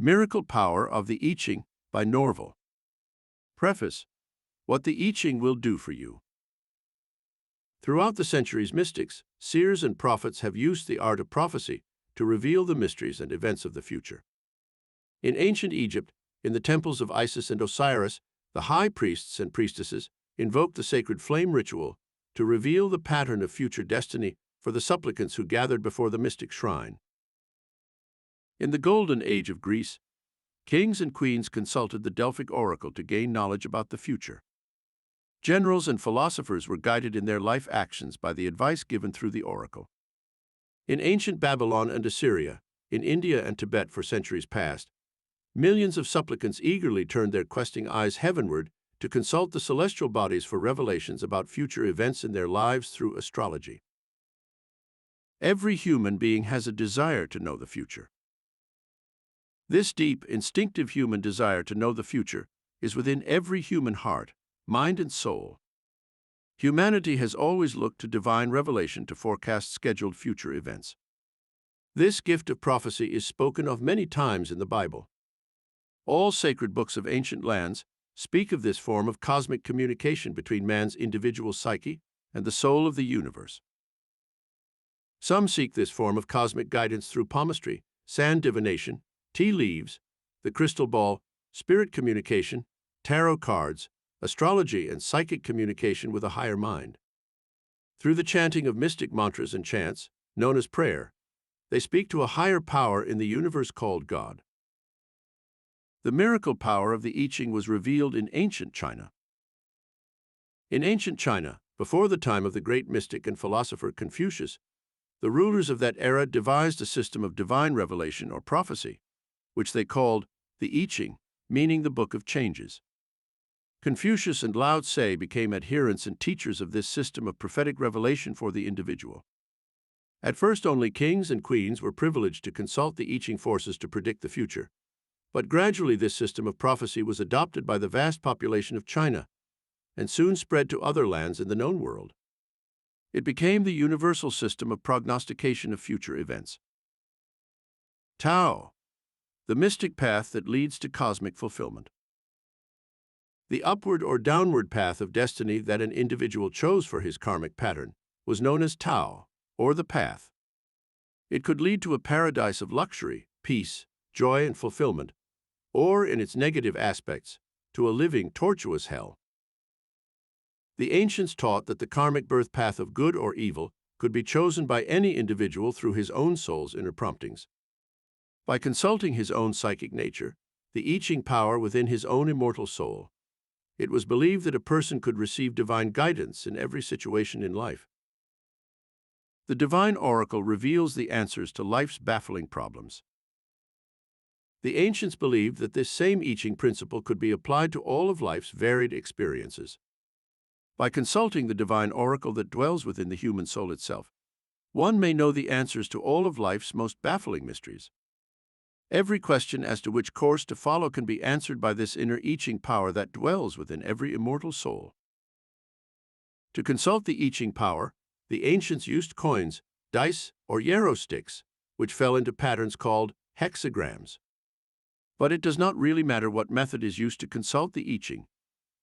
Miracle Power of the I Ching by Norvell. Preface: What the I Ching will do for you. Throughout the centuries, mystics, seers, and prophets have used the art of prophecy to reveal the mysteries and events of the future. In ancient Egypt, in the temples of Isis and Osiris, the high priests and priestesses invoked the sacred flame ritual to reveal the pattern of future destiny for the supplicants who gathered before the mystic shrine. In the Golden Age of Greece, kings and queens consulted the Delphic oracle to gain knowledge about the future. Generals and philosophers were guided in their life actions by the advice given through the oracle. In ancient Babylon and Assyria, in India and Tibet for centuries past, millions of supplicants eagerly turned their questing eyes heavenward to consult the celestial bodies for revelations about future events in their lives through astrology. Every human being has a desire to know the future. This deep, instinctive human desire to know the future is within every human heart, mind, and soul. Humanity has always looked to divine revelation to forecast scheduled future events. This gift of prophecy is spoken of many times in the Bible. All sacred books of ancient lands speak of this form of cosmic communication between man's individual psyche and the soul of the universe. Some seek this form of cosmic guidance through palmistry, sand divination, tea leaves, the crystal ball, spirit communication, tarot cards, astrology, and psychic communication with a higher mind. Through the chanting of mystic mantras and chants, known as prayer, they speak to a higher power in the universe called God. The miracle power of the I Ching was revealed in ancient China. In ancient China, before the time of the great mystic and philosopher Confucius, the rulers of that era devised a system of divine revelation or prophecy, which they called the I Ching, meaning the Book of Changes. Confucius and Lao Tse became adherents and teachers of this system of prophetic revelation for the individual. At first, only kings and queens were privileged to consult the I Ching forces to predict the future, but gradually this system of prophecy was adopted by the vast population of China and soon spread to other lands in the known world. It became the universal system of prognostication of future events. Tao, the mystic path that leads to cosmic fulfillment. The upward or downward path of destiny that an individual chose for his karmic pattern was known as Tao, or the path. It could lead to a paradise of luxury, peace, joy, and fulfillment, or, in its negative aspects, to a living, tortuous hell. The ancients taught that the karmic birth path of good or evil could be chosen by any individual through his own soul's inner promptings. By consulting his own psychic nature, the I Ching power within his own immortal soul, it was believed that a person could receive divine guidance in every situation in life. The divine oracle reveals the answers to life's baffling problems. The ancients believed that this same I Ching principle could be applied to all of life's varied experiences. By consulting the divine oracle that dwells within the human soul itself, one may know the answers to all of life's most baffling mysteries. Every question as to which course to follow can be answered by this inner I Ching power that dwells within every immortal soul. To consult the I Ching power, the ancients used coins, dice, or yarrow sticks, which fell into patterns called hexagrams. But it does not really matter what method is used to consult the I Ching,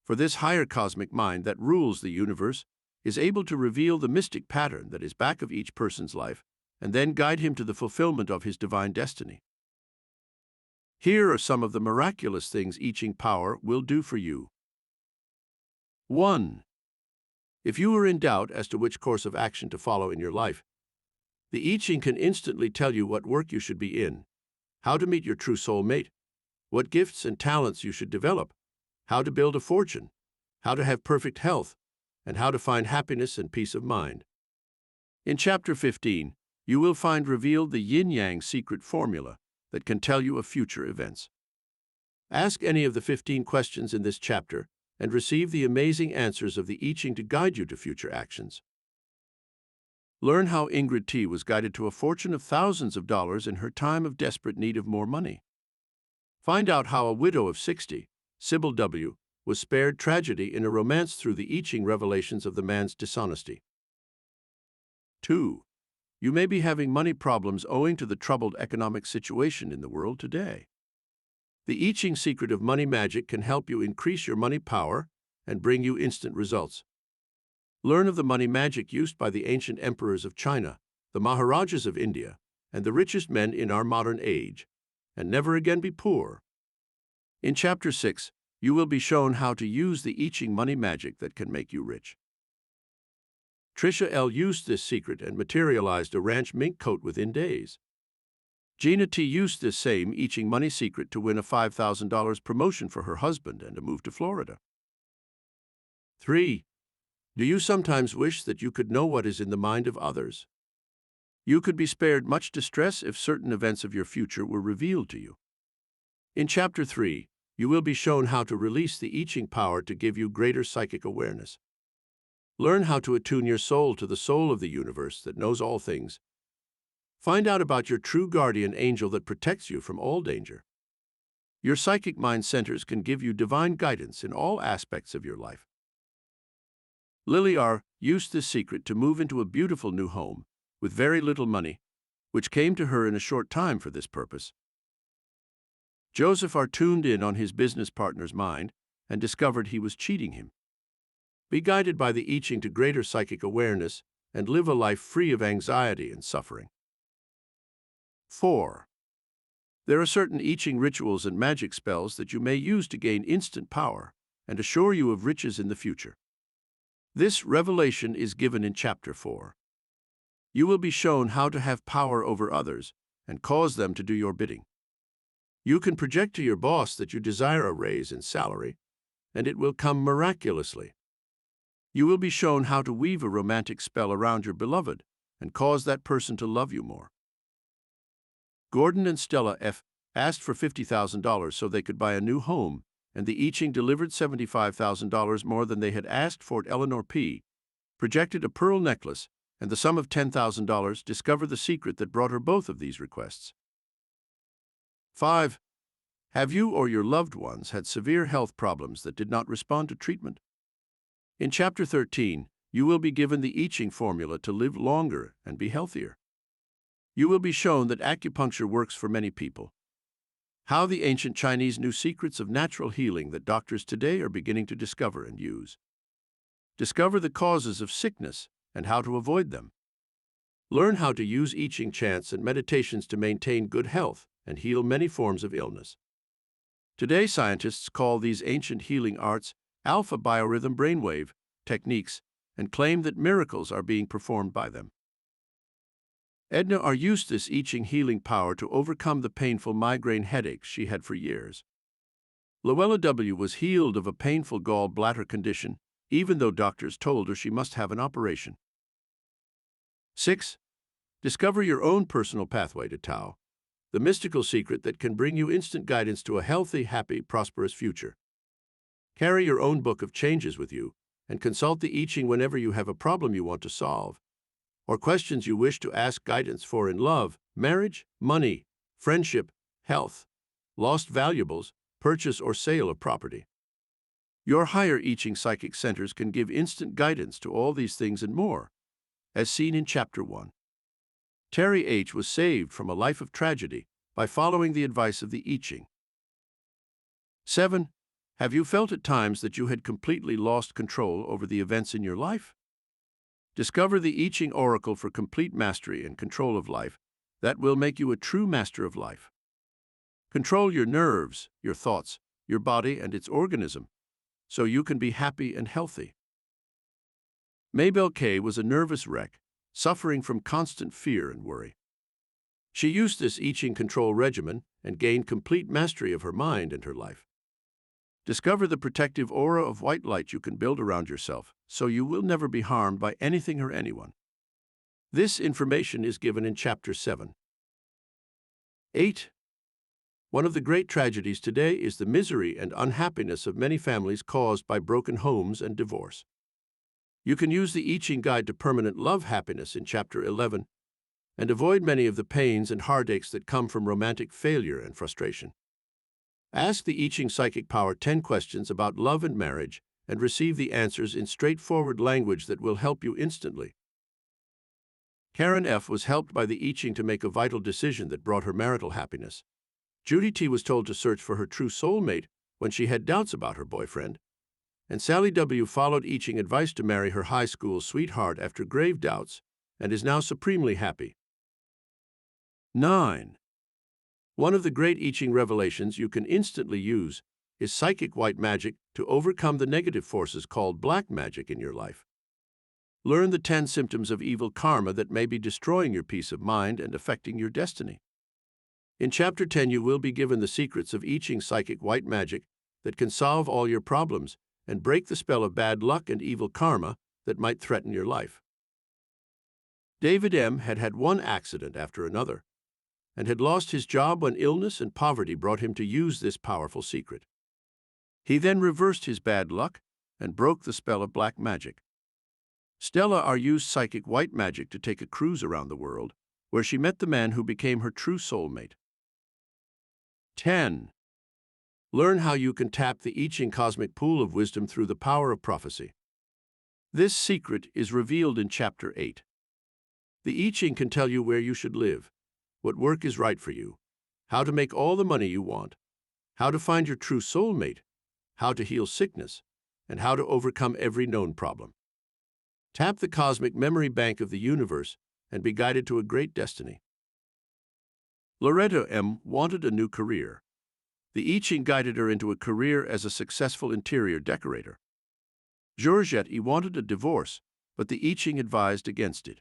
for this higher cosmic mind that rules the universe is able to reveal the mystic pattern that is back of each person's life and then guide him to the fulfillment of his divine destiny. Here are some of the miraculous things I Ching power will do for you. 1. If you are in doubt as to which course of action to follow in your life, the I Ching can instantly tell you what work you should be in, how to meet your true soul mate, what gifts and talents you should develop, how to build a fortune, how to have perfect health, and how to find happiness and peace of mind. In Chapter 15, you will find revealed the yin-yang secret formula that can tell you of future events. Ask any of the 15 questions in this chapter and receive the amazing answers of the I Ching to guide you to future actions. Learn how Ingrid T. was guided to a fortune of thousands of dollars in her time of desperate need of more money. Find out how a widow of 60, Sybil W., was spared tragedy in a romance through the I Ching revelations of the man's dishonesty. 2. You may be having money problems owing to the troubled economic situation in the world today. The I Ching secret of money magic can help you increase your money power and bring you instant results. Learn of the money magic used by the ancient emperors of China, the Maharajas of India, and the richest men in our modern age, and never again be poor. In Chapter 6, you will be shown how to use the I Ching money magic that can make you rich. Trisha L. used this secret and materialized a ranch mink coat within days. Gina T. used this same I Ching money secret to win a $5,000 promotion for her husband and a move to Florida. 3. Do you sometimes wish that you could know what is in the mind of others? You could be spared much distress if certain events of your future were revealed to you. In Chapter 3, you will be shown how to release the I Ching power to give you greater psychic awareness. Learn how to attune your soul to the soul of the universe that knows all things. Find out about your true guardian angel that protects you from all danger. Your psychic mind centers can give you divine guidance in all aspects of your life. Lily R. used this secret to move into a beautiful new home with very little money, which came to her in a short time for this purpose. Joseph R. tuned in on his business partner's mind and discovered he was cheating him. Be guided by the I Ching to greater psychic awareness and live a life free of anxiety and suffering. 4. There are certain I Ching rituals and magic spells that you may use to gain instant power and assure you of riches in the future. This revelation is given in Chapter 4. You will be shown how to have power over others and cause them to do your bidding. You can project to your boss that you desire a raise in salary, and it will come miraculously. You will be shown how to weave a romantic spell around your beloved and cause that person to love you more. Gordon and Stella F. asked for $50,000 so they could buy a new home, and the I Ching delivered $75,000 more than they had asked for. Eleanor P. projected a pearl necklace, and the sum of $10,000 discovered the secret that brought her both of these requests. 5. Have you or your loved ones had severe health problems that did not respond to treatment? In Chapter 13, you will be given the I Ching formula to live longer and be healthier. You will be shown that acupuncture works for many people. How the ancient Chinese knew secrets of natural healing that doctors today are beginning to discover and use. Discover the causes of sickness and how to avoid them. Learn how to use I Ching chants and meditations to maintain good health and heal many forms of illness. Today, scientists call these ancient healing arts alpha biorhythm brainwave techniques and claim that miracles are being performed by them. Edna R. used this I Ching healing power to overcome the painful migraine headaches she had for years. Luella W. was healed of a painful gallbladder condition, even though doctors told her she must have an operation. 6. Discover your own personal pathway to Tao, the mystical secret that can bring you instant guidance to a healthy, happy, prosperous future. Carry your own book of changes with you and consult the I Ching whenever you have a problem you want to solve, or questions you wish to ask guidance for in love, marriage, money, friendship, health, lost valuables, purchase or sale of property. Your higher I Ching psychic centers can give instant guidance to all these things and more, as seen in Chapter 1. Terry H. was saved from a life of tragedy by following the advice of the I Ching. 7. Have you felt at times that you had completely lost control over the events in your life? Discover the I Ching oracle for complete mastery and control of life that will make you a true master of life. Control your nerves, your thoughts, your body and its organism, so you can be happy and healthy. Maybelle K. was a nervous wreck, suffering from constant fear and worry. She used this I Ching control regimen and gained complete mastery of her mind and her life. Discover the protective aura of white light you can build around yourself, so you will never be harmed by anything or anyone. This information is given in Chapter 7. 8. One of the great tragedies today is the misery and unhappiness of many families caused by broken homes and divorce. You can use the I Ching Guide to Permanent Love Happiness in Chapter 11 and avoid many of the pains and heartaches that come from romantic failure and frustration. Ask the I Ching Psychic Power 10 questions about love and marriage and receive the answers in straightforward language that will help you instantly. Karen F. was helped by the I Ching to make a vital decision that brought her marital happiness. Judy T. was told to search for her true soulmate when she had doubts about her boyfriend, and Sally W. followed I Ching advice to marry her high school sweetheart after grave doubts and is now supremely happy. 9. One of the great I Ching revelations you can instantly use is psychic white magic to overcome the negative forces called black magic in your life. Learn the 10 symptoms of evil karma that may be destroying your peace of mind and affecting your destiny. In Chapter 10, you will be given the secrets of I Ching psychic white magic that can solve all your problems and break the spell of bad luck and evil karma that might threaten your life. David M. had had one accident after another and had lost his job when illness and poverty brought him to use this powerful secret. He then reversed his bad luck and broke the spell of black magic. Stella R. used psychic white magic to take a cruise around the world, where she met the man who became her true soulmate. 10. Learn how you can tap the I Ching cosmic pool of wisdom through the power of prophecy. This secret is revealed in Chapter 8. The I Ching can tell you where you should live, what work is right for you, how to make all the money you want, how to find your true soulmate, how to heal sickness, and how to overcome every known problem. Tap the cosmic memory bank of the universe and be guided to a great destiny. Loretta M. wanted a new career. The I Ching guided her into a career as a successful interior decorator. Georgette E. wanted a divorce, but the I Ching advised against it.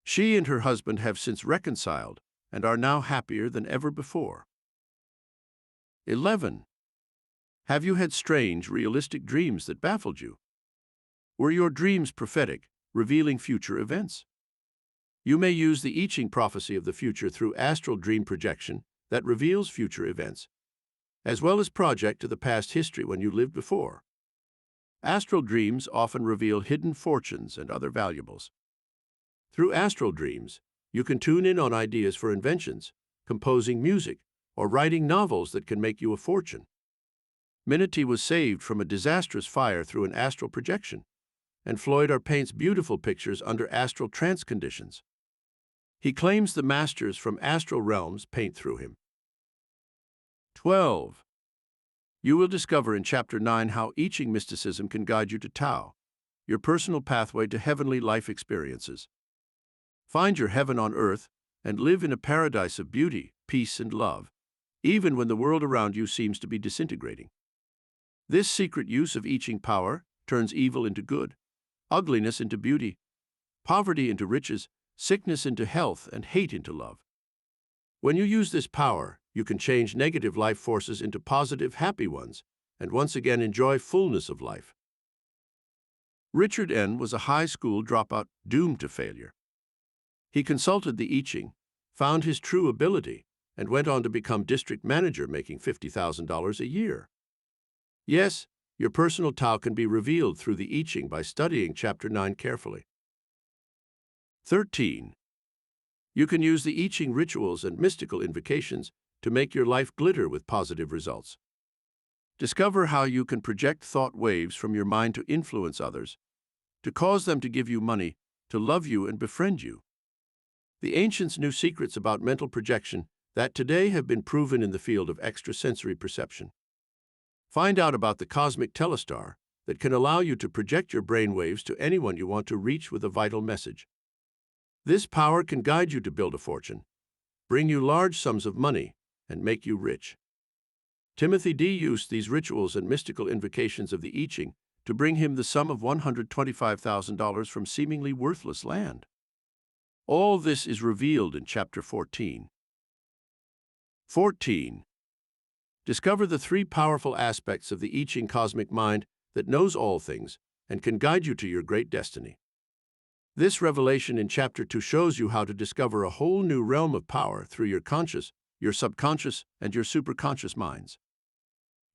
She and her husband have since reconciled and are now happier than ever before. 11. Have you had strange, realistic dreams that baffled you? Were your dreams prophetic, revealing future events? You may use the I Ching prophecy of the future through astral dream projection that reveals future events, as well as project to the past history when you lived before. Astral dreams often reveal hidden fortunes and other valuables. Through astral dreams, you can tune in on ideas for inventions, composing music, or writing novels that can make you a fortune. Minity was saved from a disastrous fire through an astral projection, and Floyd R. paints beautiful pictures under astral trance conditions. He claims the masters from astral realms paint through him. 12. You will discover in Chapter 9 how I Ching mysticism can guide you to Tao, your personal pathway to heavenly life experiences. Find your heaven on earth and live in a paradise of beauty, peace, and love, even when the world around you seems to be disintegrating. This secret use of I Ching power turns evil into good, ugliness into beauty, poverty into riches, sickness into health, and hate into love. When you use this power, you can change negative life forces into positive, happy ones, and once again enjoy fullness of life. Richard N. was a high school dropout doomed to failure. He consulted the I Ching, found his true ability, and went on to become district manager, making $50,000 a year. Yes, your personal Tao can be revealed through the I Ching by studying Chapter 9 carefully. 13. You can use the I Ching rituals and mystical invocations to make your life glitter with positive results. Discover how you can project thought waves from your mind to influence others, to cause them to give you money, to love you and befriend you. The ancients knew secrets about mental projection that today have been proven in the field of extrasensory perception. Find out about the cosmic telestar that can allow you to project your brainwaves to anyone you want to reach with a vital message. This power can guide you to build a fortune, bring you large sums of money, and make you rich. Timothy D. used these rituals and mystical invocations of the I Ching to bring him the sum of $125,000 from seemingly worthless land. All this is revealed in Chapter 14. 14. Discover the 3 powerful aspects of the I Ching cosmic mind that knows all things and can guide you to your great destiny. This revelation in Chapter 2 shows you how to discover a whole new realm of power through your conscious, your subconscious, and your superconscious minds.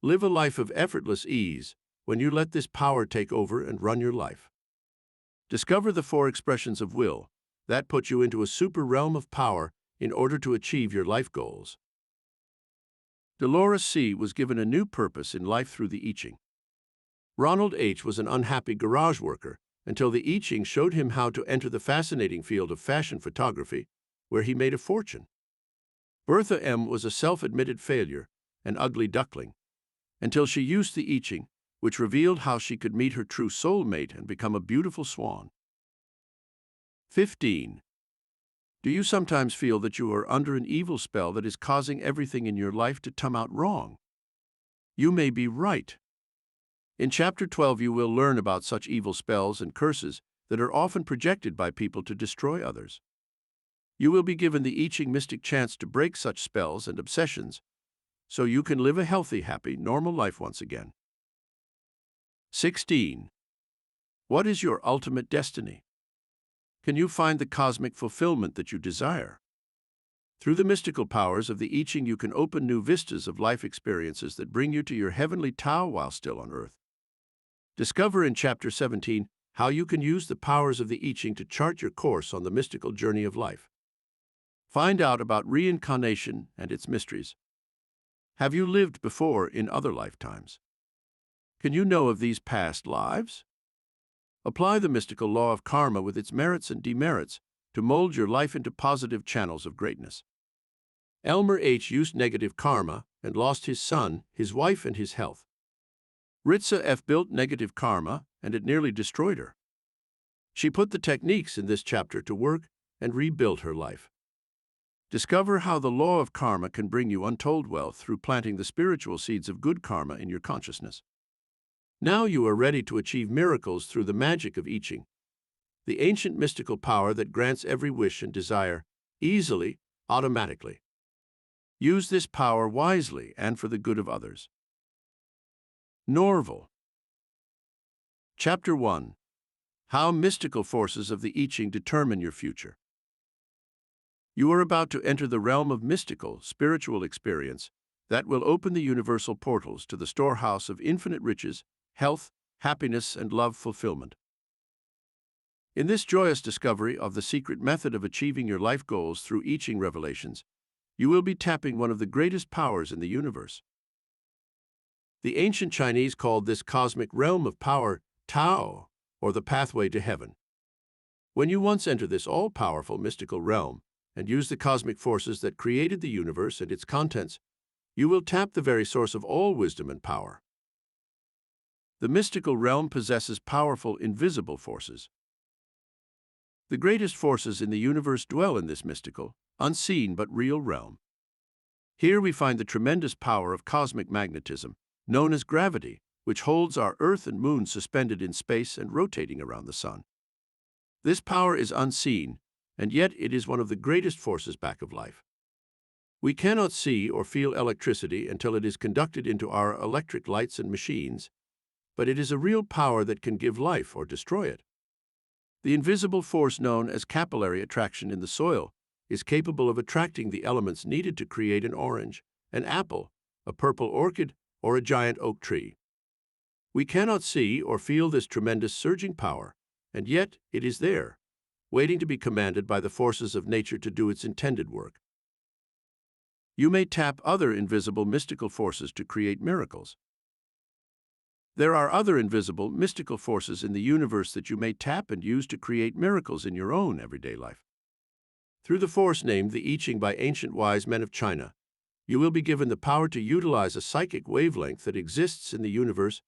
Live a life of effortless ease when you let this power take over and run your life. Discover the 4 expressions of will that put you into a super realm of power in order to achieve your life goals. Dolores C. was given a new purpose in life through the I Ching. Ronald H. was an unhappy garage worker until the I Ching showed him how to enter the fascinating field of fashion photography, where he made a fortune. Bertha M. was a self-admitted failure, an ugly duckling, until she used the I Ching, which revealed how she could meet her true soulmate and become a beautiful swan. 15. Do you sometimes feel that you are under an evil spell that is causing everything in your life to come out wrong? You may be right. In Chapter 12 you will learn about such evil spells and curses that are often projected by people to destroy others. You will be given the I Ching mystic chance to break such spells and obsessions so you can live a healthy, happy, normal life once again. 16. What is your ultimate destiny? Can you find the cosmic fulfillment that you desire? Through the mystical powers of the I Ching, you can open new vistas of life experiences that bring you to your heavenly Tao while still on earth. Discover in Chapter 17 how you can use the powers of the I Ching to chart your course on the mystical journey of life. Find out about reincarnation and its mysteries. Have you lived before in other lifetimes? Can you know of these past lives? Apply the mystical law of karma with its merits and demerits to mold your life into positive channels of greatness. Elmer H. used negative karma and lost his son, his wife, and his health. Ritza F. built negative karma, and it nearly destroyed her. She put the techniques in this chapter to work and rebuilt her life. Discover how the law of karma can bring you untold wealth through planting the spiritual seeds of good karma in your consciousness. Now you are ready to achieve miracles through the magic of I Ching, the ancient mystical power that grants every wish and desire, easily, automatically. Use this power wisely and for the good of others. Norvell. Chapter 1. How mystical forces of the I Ching determine your future. You are about to enter the realm of mystical, spiritual experience that will open the universal portals to the storehouse of infinite riches, health, happiness, and love fulfillment. In this joyous discovery of the secret method of achieving your life goals through I Ching revelations, you will be tapping one of the greatest powers in the universe. The ancient Chinese called this cosmic realm of power Tao, or the pathway to heaven. When you once enter this all-powerful mystical realm and use the cosmic forces that created the universe and its contents, you will tap the very source of all wisdom and power. The mystical realm possesses powerful, invisible forces. The greatest forces in the universe dwell in this mystical, unseen but real realm. Here we find the tremendous power of cosmic magnetism, known as gravity, which holds our Earth and Moon suspended in space and rotating around the Sun. This power is unseen, and yet it is one of the greatest forces back of life. We cannot see or feel electricity until it is conducted into our electric lights and machines, but it is a real power that can give life or destroy it. The invisible force known as capillary attraction in the soil is capable of attracting the elements needed to create an orange, an apple, a purple orchid, or a giant oak tree. We cannot see or feel this tremendous surging power, and yet it is there, waiting to be commanded by the forces of nature to do its intended work. You may tap other invisible mystical forces to create miracles. There are other invisible, mystical forces in the universe that you may tap and use to create miracles in your own everyday life. Through the force named the I Ching by ancient wise men of China, you will be given the power to utilize a psychic wavelength that exists in the universe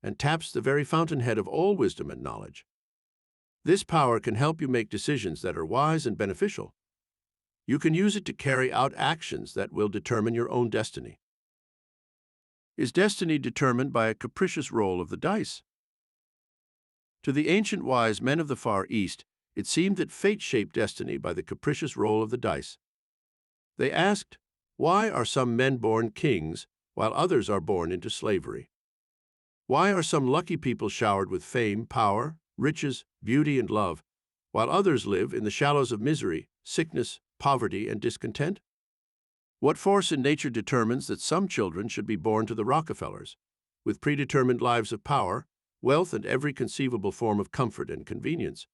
and taps the very fountainhead of all wisdom and knowledge. This power can help you make decisions that are wise and beneficial. You can use it to carry out actions that will determine your own destiny. Is destiny determined by a capricious roll of the dice? To the ancient wise men of the Far East, it seemed that fate shaped destiny by the capricious roll of the dice. They asked, why are some men born kings while others are born into slavery? Why are some lucky people showered with fame, power, riches, beauty, and love, while others live in the shallows of misery, sickness, poverty, and discontent? What force in nature determines that some children should be born to the Rockefellers, with predetermined lives of power, wealth, and every conceivable form of comfort and convenience,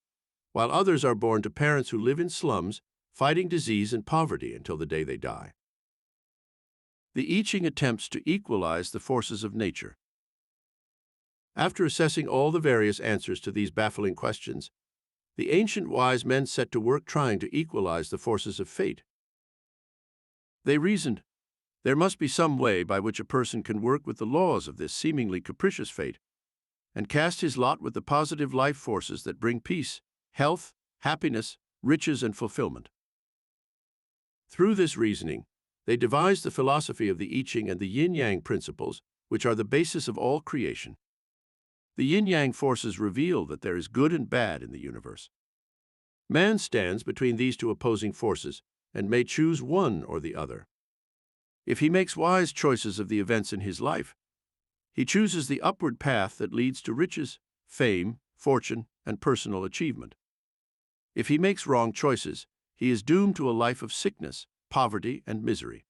while others are born to parents who live in slums, fighting disease and poverty until the day they die? The I Ching attempts to equalize the forces of nature. After assessing all the various answers to these baffling questions, the ancient wise men set to work trying to equalize the forces of fate. They reasoned, there must be some way by which a person can work with the laws of this seemingly capricious fate and cast his lot with the positive life forces that bring peace, health, happiness, riches, and fulfillment. Through this reasoning, they devised the philosophy of the I Ching and the yin-yang principles, which are the basis of all creation. The yin-yang forces reveal that there is good and bad in the universe. Man stands between these two opposing forces and may choose one or the other. If he makes wise choices of the events in his life, he chooses the upward path that leads to riches, fame, fortune, and personal achievement. If he makes wrong choices, he is doomed to a life of sickness, poverty, and misery.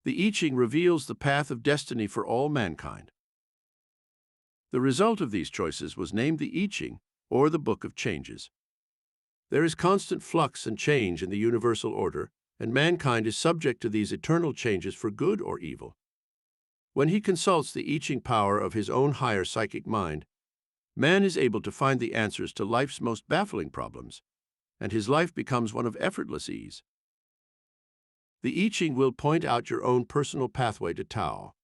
The I Ching reveals the path of destiny for all mankind. The result of these choices was named the I Ching, or the Book of Changes. There is constant flux and change in the universal order, and mankind is subject to these eternal changes for good or evil. When he consults the I Ching power of his own higher psychic mind, man is able to find the answers to life's most baffling problems, and his life becomes one of effortless ease. The I Ching will point out your own personal pathway to Tao.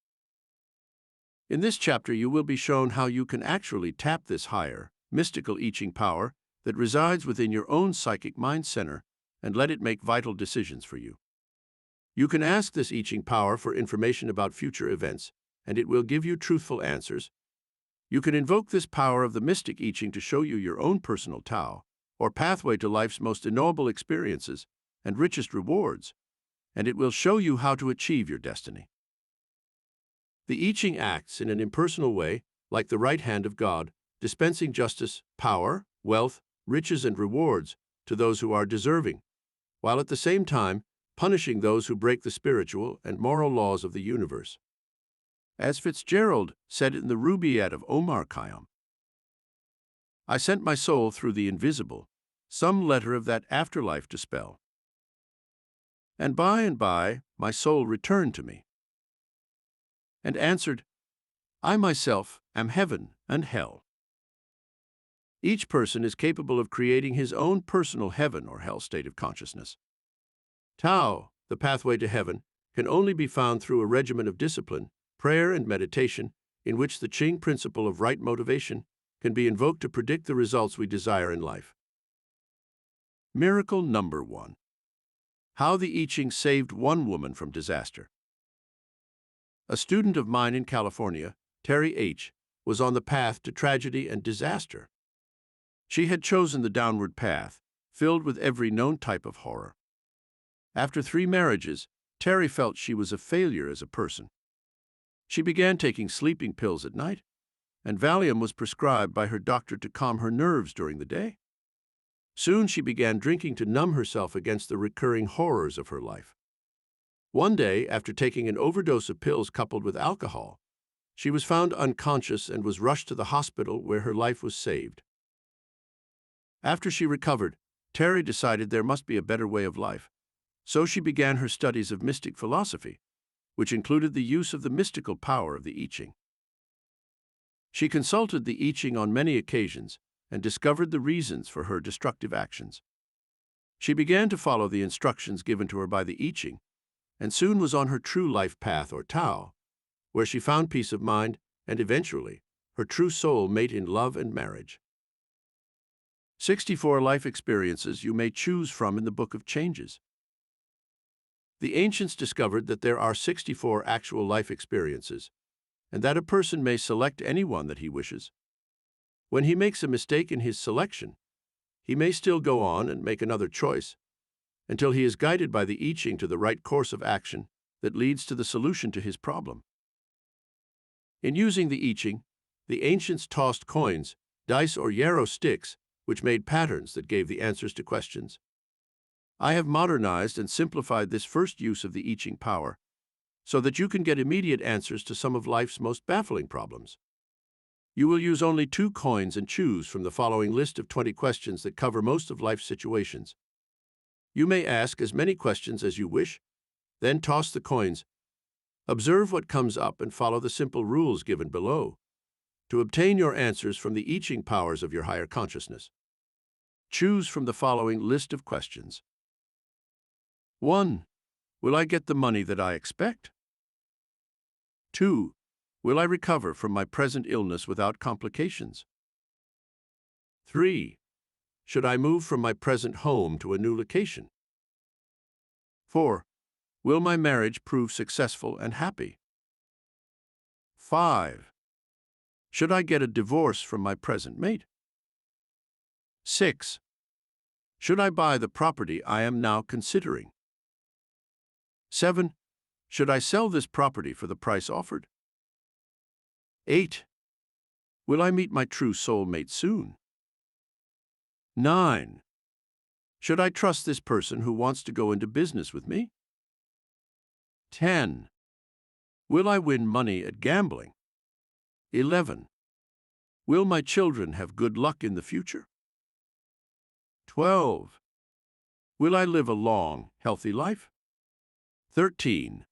In this chapter, you will be shown how you can actually tap this higher, mystical I Ching power that resides within your own psychic mind center and let it make vital decisions for you. You can ask this I Ching power for information about future events, and it will give you truthful answers. You can invoke this power of the mystic I Ching to show you your own personal Tao, or pathway to life's most ennobled experiences and richest rewards, and it will show you how to achieve your destiny. The I Ching acts in an impersonal way, like the right hand of God, dispensing justice, power, wealth, riches, and rewards to those who are deserving, while at the same time punishing those who break the spiritual and moral laws of the universe. As Fitzgerald said in the Rubaiyat of Omar Khayyam, I sent my soul through the invisible, some letter of that afterlife to spell. And by, my soul returned to me and answered, I myself am heaven and hell. Each person is capable of creating his own personal heaven or hell state of consciousness. Tao, the pathway to heaven, can only be found through a regimen of discipline, prayer, and meditation, in which the Ching principle of right motivation can be invoked to predict the results we desire in life. Miracle number 1. How the I Ching saved one woman from disaster. A student of mine in California, Terry H., was on the path to tragedy and disaster. She had chosen the downward path, filled with every known type of horror. After 3 marriages, Terry felt she was a failure as a person. She began taking sleeping pills at night, and Valium was prescribed by her doctor to calm her nerves during the day. Soon she began drinking to numb herself against the recurring horrors of her life. One day, after taking an overdose of pills coupled with alcohol, she was found unconscious and was rushed to the hospital where her life was saved. After she recovered, Terry decided there must be a better way of life, so she began her studies of mystic philosophy, which included the use of the mystical power of the I Ching. She consulted the I Ching on many occasions and discovered the reasons for her destructive actions. She began to follow the instructions given to her by the I Ching, and soon was on her true life path or Tao, where she found peace of mind and eventually her true soul mate in love and marriage. 64 life experiences you may choose from in the Book of Changes. The ancients discovered that there are 64 actual life experiences, and that a person may select any one that he wishes. When he makes a mistake in his selection, he may still go on and make another choice, until he is guided by the I Ching to the right course of action that leads to the solution to his problem. In using the I Ching, the ancients tossed coins, dice, or yarrow sticks, which made patterns that gave the answers to questions. I have modernized and simplified this first use of the I Ching power so that you can get immediate answers to some of life's most baffling problems. You will use only 2 coins and choose from the following list of 20 questions that cover most of life's situations. You may ask as many questions as you wish, then toss the coins. Observe what comes up and follow the simple rules given below to obtain your answers from the I Ching powers of your higher consciousness. Choose from the following list of questions. 1. Will I get the money that I expect? 2. Will I recover from my present illness without complications? 3. Should I move from my present home to a new location? 4. Will my marriage prove successful and happy? 5. Should I get a divorce from my present mate? 6. Should I buy the property I am now considering? 7. Should I sell this property for the price offered? 8. Will I meet my true soulmate soon? 9. Should I trust this person who wants to go into business with me? 10. Will I win money at gambling? 11. Will my children have good luck in the future? 12. Will I live a long, healthy life? 13.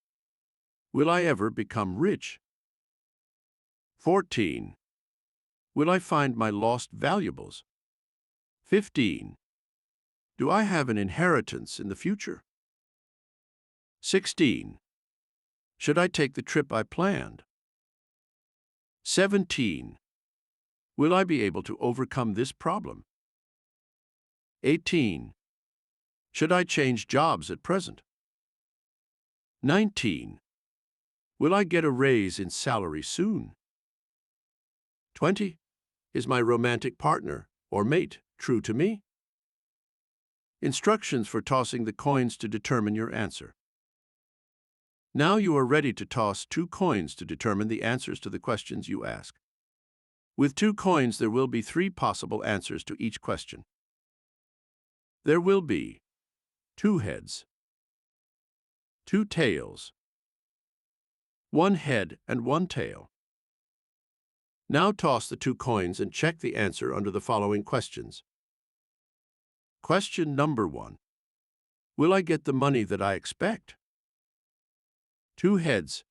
Will I ever become rich? 14. Will I find my lost valuables? 15. Do I have an inheritance in the future? 16. Should I take the trip I planned? 17. Will I be able to overcome this problem? 18. Should I change jobs at present? 19. Will I get a raise in salary soon? 20. Is my romantic partner or mate true to me? Instructions for tossing the coins to determine your answer. Now you are ready to toss 2 coins to determine the answers to the questions you ask. With 2 coins, there will be 3 possible answers to each question. There will be 2 heads, 2 tails, 1 head and 1 tail. Now toss the 2 coins and check the answer under the following questions. Question number 1. Will I get the money that I expect? 2 heads.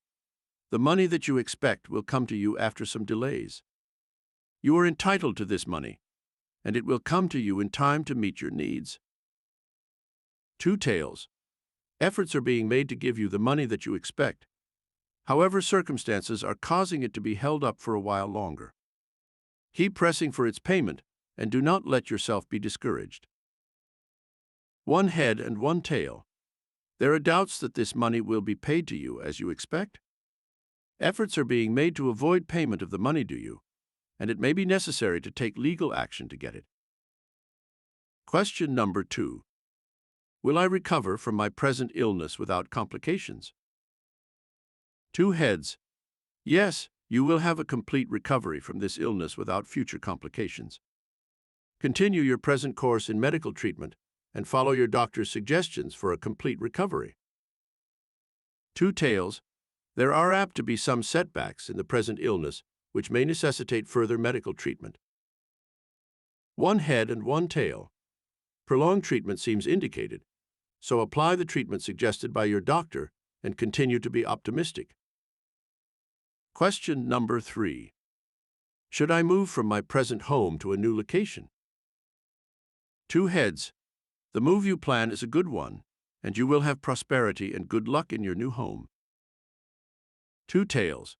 The money that you expect will come to you after some delays. You are entitled to this money, and it will come to you in time to meet your needs. 2 tails. Efforts are being made to give you the money that you expect. However, circumstances are causing it to be held up for a while longer. Keep pressing for its payment, and do not let yourself be discouraged. 1 head and 1 tail. There are doubts that this money will be paid to you as you expect. Efforts are being made to avoid payment of the money due you, and it may be necessary to take legal action to get it. Question number 2. Will I recover from my present illness without complications? 2 heads. Yes, you will have a complete recovery from this illness without future complications. Continue your present course in medical treatment and follow your doctor's suggestions for a complete recovery. 2 tails. There are apt to be some setbacks in the present illness which may necessitate further medical treatment. 1 head and 1 tail. Prolonged treatment seems indicated, so apply the treatment suggested by your doctor and continue to be optimistic. Question number 3. Should I move from my present home to a new location? 2 heads. The move you plan is a good one, and you will have prosperity and good luck in your new home. 2 tails.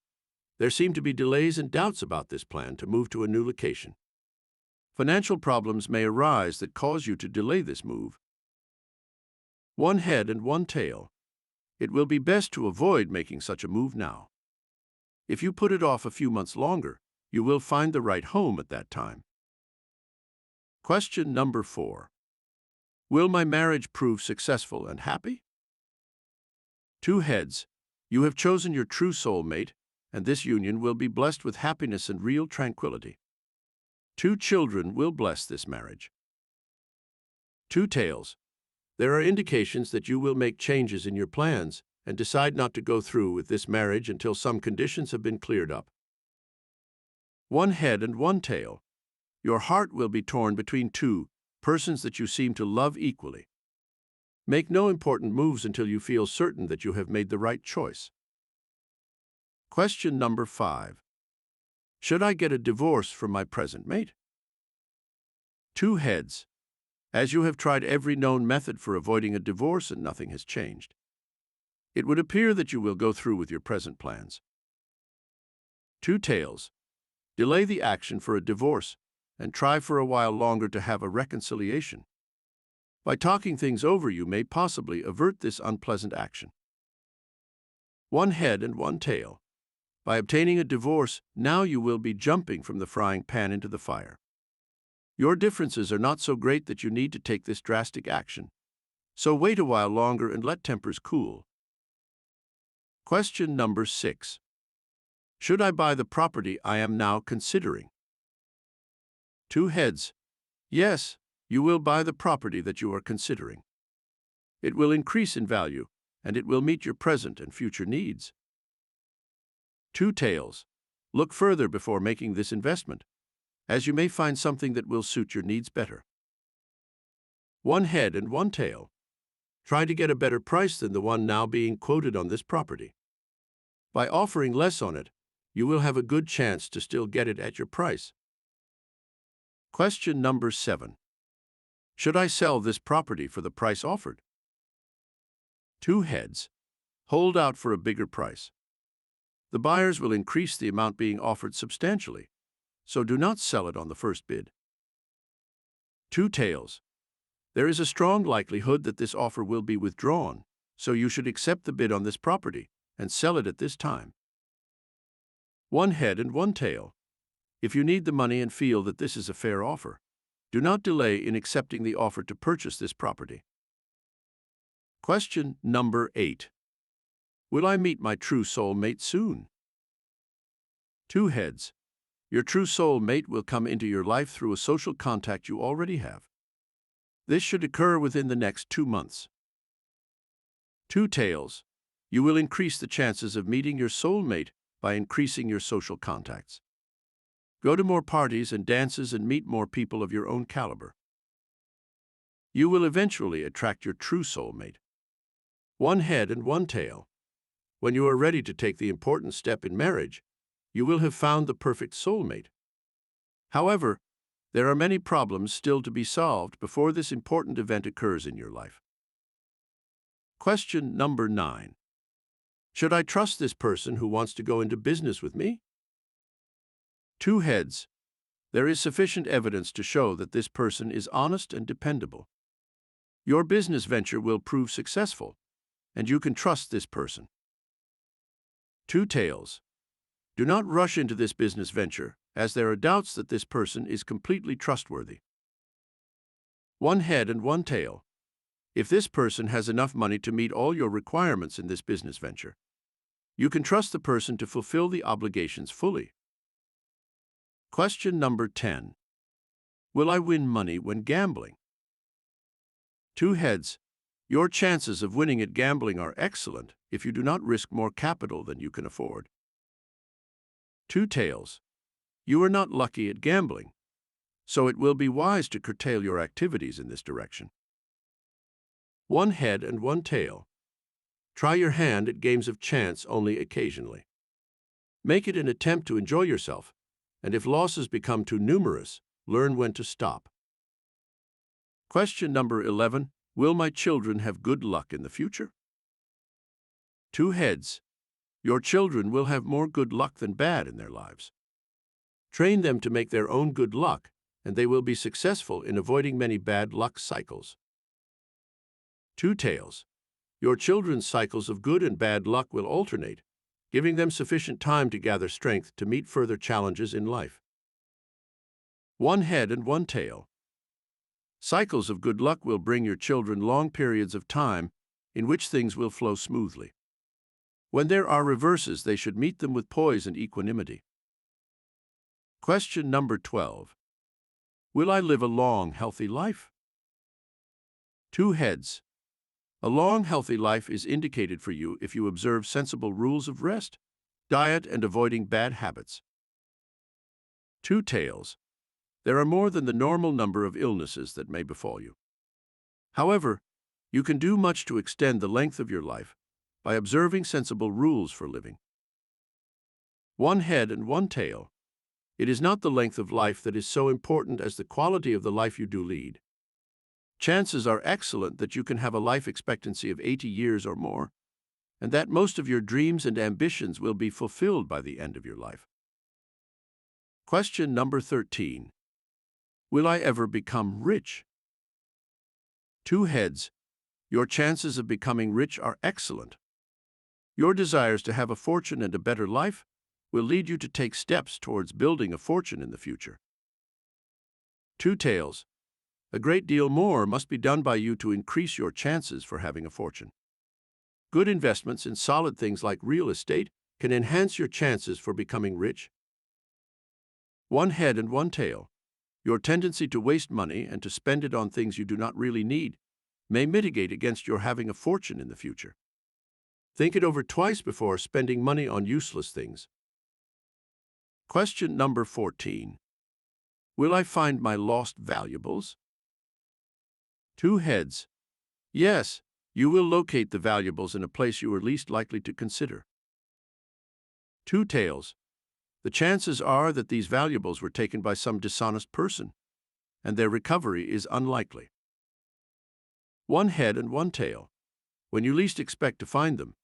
There seem to be delays and doubts about this plan to move to a new location. Financial problems may arise that cause you to delay this move. 1 head and 1 tail. It will be best to avoid making such a move now. If you put it off a few months longer, you will find the right home at that time. Question number 4. Will my marriage prove successful and happy? 2 heads. You have chosen your true soulmate, and this union will be blessed with happiness and real tranquility. 2 children will bless this marriage. 2 tails. There are indications that you will make changes in your plans and decide not to go through with this marriage until some conditions have been cleared up. 1 head and 1 tail. Your heart will be torn between 2 persons that you seem to love equally. Make no important moves until you feel certain that you have made the right choice. Question number 5. Should I get a divorce from my present mate? 2 heads. As you have tried every known method for avoiding a divorce and nothing has changed. It would appear that you will go through with your present plans. 2 tails. Delay the action for a divorce and try for a while longer to have a reconciliation. By talking things over, you may possibly avert this unpleasant action. 1 head and 1 tail. By obtaining a divorce, now you will be jumping from the frying pan into the fire. Your differences are not so great that you need to take this drastic action, so wait a while longer and let tempers cool. Question number 6. Should I buy the property I am now considering? 2 heads. Yes, you will buy the property that you are considering. It will increase in value, and it will meet your present and future needs. 2 tails. Look further before making this investment, as you may find something that will suit your needs better. 1 head and 1 tail. Try to get a better price than the one now being quoted on this property. By offering less on it, you will have a good chance to still get it at your price. Question number 7. Should I sell this property for the price offered? 2 heads. Hold out for a bigger price. The buyers will increase the amount being offered substantially, so do not sell it on the first bid. 2 tails. There is a strong likelihood that this offer will be withdrawn, so you should accept the bid on this property and sell it at this time. 1 head and 1 tail. If you need the money and feel that this is a fair offer, do not delay in accepting the offer to purchase this property. Question number 8. Will I meet my true soul mate soon? 2 heads. Your true soul mate will come into your life through a social contact you already have. This should occur within the next 2 months. 2 tails. You will increase the chances of meeting your soul mate by increasing your social contacts. Go to more parties and dances and meet more people of your own caliber. You will eventually attract your true soul mate. 1 head and 1 tail. When you are ready to take the important step in marriage, you will have found the perfect soulmate. However, there are many problems still to be solved before this important event occurs in your life. Question number 9. Should I trust this person who wants to go into business with me? 2 heads. There is sufficient evidence to show that this person is honest and dependable. Your business venture will prove successful, and you can trust this person. 2 tails. Do not rush into this business venture, as there are doubts that this person is completely trustworthy. 1 head and 1 tail. If this person has enough money to meet all your requirements in this business venture, you can trust the person to fulfill the obligations fully. Question number 10. Will I win money when gambling? 2 heads. Your chances of winning at gambling are excellent if you do not risk more capital than you can afford. 2 tails. You are not lucky at gambling, so it will be wise to curtail your activities in this direction. 1 head and 1 tail. Try your hand at games of chance only occasionally. Make it an attempt to enjoy yourself, and if losses become too numerous, learn when to stop. Question number 11. Will my children have good luck in the future? 2 heads. Your children will have more good luck than bad in their lives. Train them to make their own good luck, and they will be successful in avoiding many bad luck cycles. 2 tails. Your children's cycles of good and bad luck will alternate, giving them sufficient time to gather strength to meet further challenges in life. 1 head and 1 tail. Cycles of good luck will bring your children long periods of time in which things will flow smoothly. When there are reverses, they should meet them with poise and equanimity. Question number 12. Will I live a long, healthy life? 2 heads. A long, healthy life is indicated for you if you observe sensible rules of rest, diet, and avoiding bad habits. 2 tails. There are more than the normal number of illnesses that may befall you. However, you can do much to extend the length of your life by observing sensible rules for living. 1 head and 1 tail. It is not the length of life that is so important as the quality of the life you do lead. Chances are excellent that you can have a life expectancy of 80 years or more, and that most of your dreams and ambitions will be fulfilled by the end of your life. Question number 13. Will I ever become rich? Two heads. Your chances of becoming rich are excellent. Your desires to have a fortune and a better life will lead you to take steps towards building a fortune in the future. Two tails. A great deal more must be done by you to increase your chances for having a fortune. Good investments in solid things like real estate can enhance your chances for becoming rich. One head and one tail. Your tendency to waste money and to spend it on things you do not really need may mitigate against your having a fortune in the future. Think it over twice before spending money on useless things. Question number 14. Will I find my lost valuables? Two heads. Yes, you will locate the valuables in a place you are least likely to consider. Two tails. The chances are that these valuables were taken by some dishonest person, and their recovery is unlikely. One head and one tail. When you least expect to find them,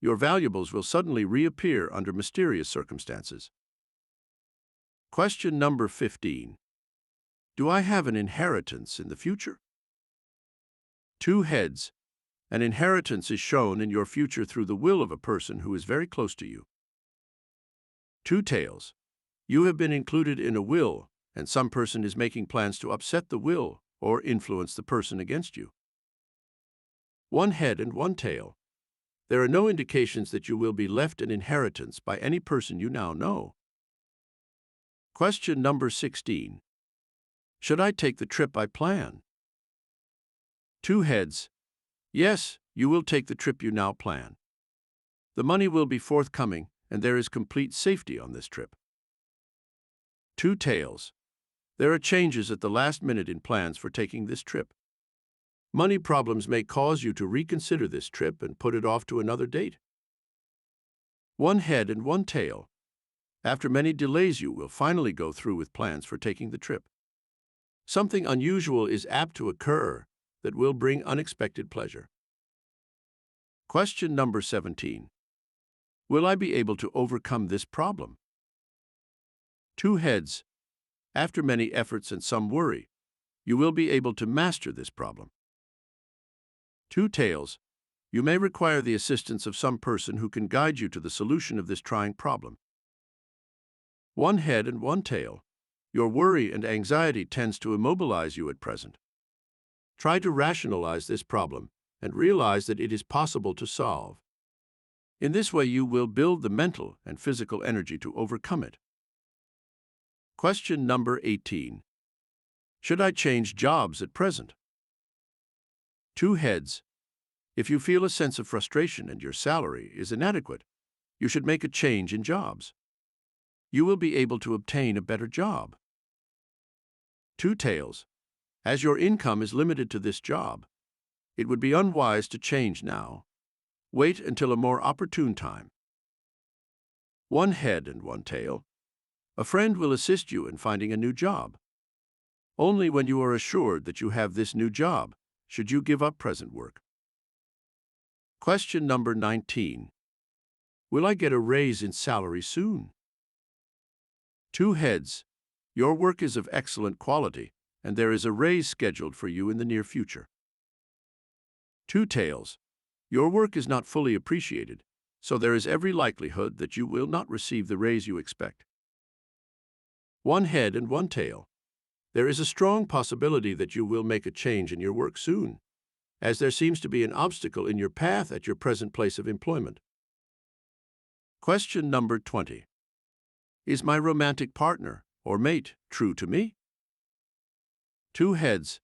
your valuables will suddenly reappear under mysterious circumstances. Question number 15. Do I have an inheritance in the future? Two heads. An inheritance is shown in your future through the will of a person who is very close to you. Two tails. You have been included in a will, and some person is making plans to upset the will or influence the person against you. One head and one tail. There are no indications that you will be left an inheritance by any person you now know. Question number 16. Should I take the trip I plan? Two heads. Yes, you will take the trip you now plan. The money will be forthcoming, and there is complete safety on this trip. Two tails. There are changes at the last minute in plans for taking this trip. Money problems may cause you to reconsider this trip and put it off to another date. One head and one tail. After many delays, you will finally go through with plans for taking the trip. Something unusual is apt to occur that will bring unexpected pleasure. Question number 17. Will I be able to overcome this problem? Two heads. After many efforts and some worry, you will be able to master this problem. Two tails. You may require the assistance of some person who can guide you to the solution of this trying problem. One head and one tail. Your worry and anxiety tends to immobilize you at present. Try to rationalize this problem and realize that it is possible to solve. In this way, you will build the mental and physical energy to overcome it. Question number 18. Should I change jobs at present? Two heads. If you feel a sense of frustration and your salary is inadequate, you should make a change in jobs. You will be able to obtain a better job. Two tails. As your income is limited to this job, it would be unwise to change now. Wait until a more opportune time. One head and one tail. A friend will assist you in finding a new job. Only when you are assured that you have this new job should you give up present work. Question number 19. Will I get a raise in salary soon? Two heads. Your work is of excellent quality, and there is a raise scheduled for you in the near future. Two tails. Your work is not fully appreciated, so there is every likelihood that you will not receive the raise you expect. One head and one tail. There is a strong possibility that you will make a change in your work soon, as there seems to be an obstacle in your path at your present place of employment. Question number 20. Is my romantic partner or mate true to me? Two heads.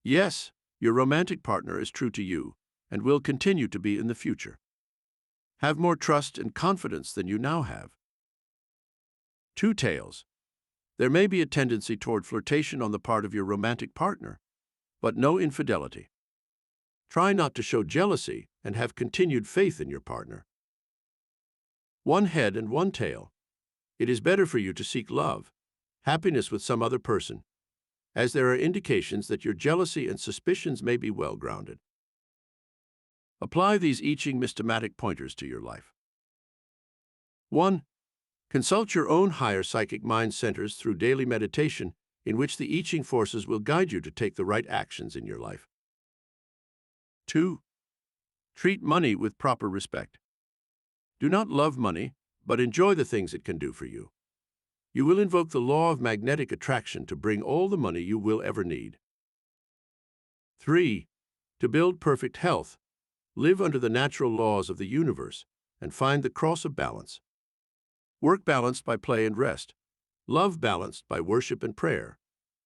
Yes, your romantic partner is true to you and will continue to be in the future. Have more trust and confidence than you now have. Two tails. There may be a tendency toward flirtation on the part of your romantic partner, but no infidelity. Try not to show jealousy and have continued faith in your partner. One head and one tail. It is better for you to seek love, happiness with some other person, as there are indications that your jealousy and suspicions may be well grounded. Apply these I Ching systematic pointers to your life. 1. Consult your own higher psychic mind centers through daily meditation, in which the I Ching forces will guide you to take the right actions in your life. 2. Treat money with proper respect. Do not love money, but enjoy the things it can do for you. You will invoke the law of magnetic attraction to bring all the money you will ever need. 3. To build perfect health, live under the natural laws of the universe and find the cross of balance. Work balanced by play and rest, love balanced by worship and prayer,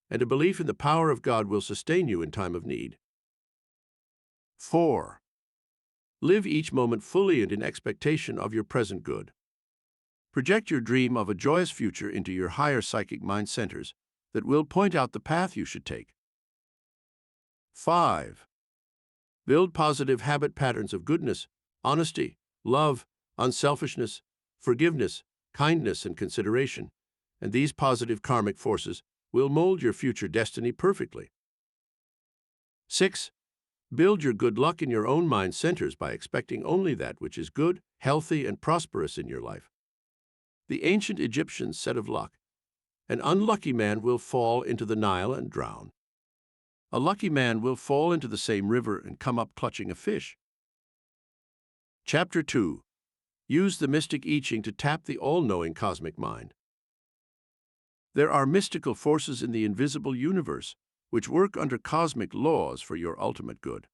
and a belief in the power of God will sustain you in time of need. 4. Live each moment fully and in expectation of your present good. Project your dream of a joyous future into your higher psychic mind centers that will point out the path you should take. 5. Build positive habit patterns of goodness, honesty, love, unselfishness, forgiveness, kindness, and consideration, and these positive karmic forces will mold your future destiny perfectly. 6. Build your good luck in your own mind centers by expecting only that which is good, healthy, and prosperous in your life. The ancient Egyptians said of luck, "An unlucky man will fall into the Nile and drown. A lucky man will fall into the same river and come up clutching a fish." Chapter 2. Use the mystic I Ching to tap the all-knowing cosmic mind. There are mystical forces in the invisible universe which work under cosmic laws for your ultimate good.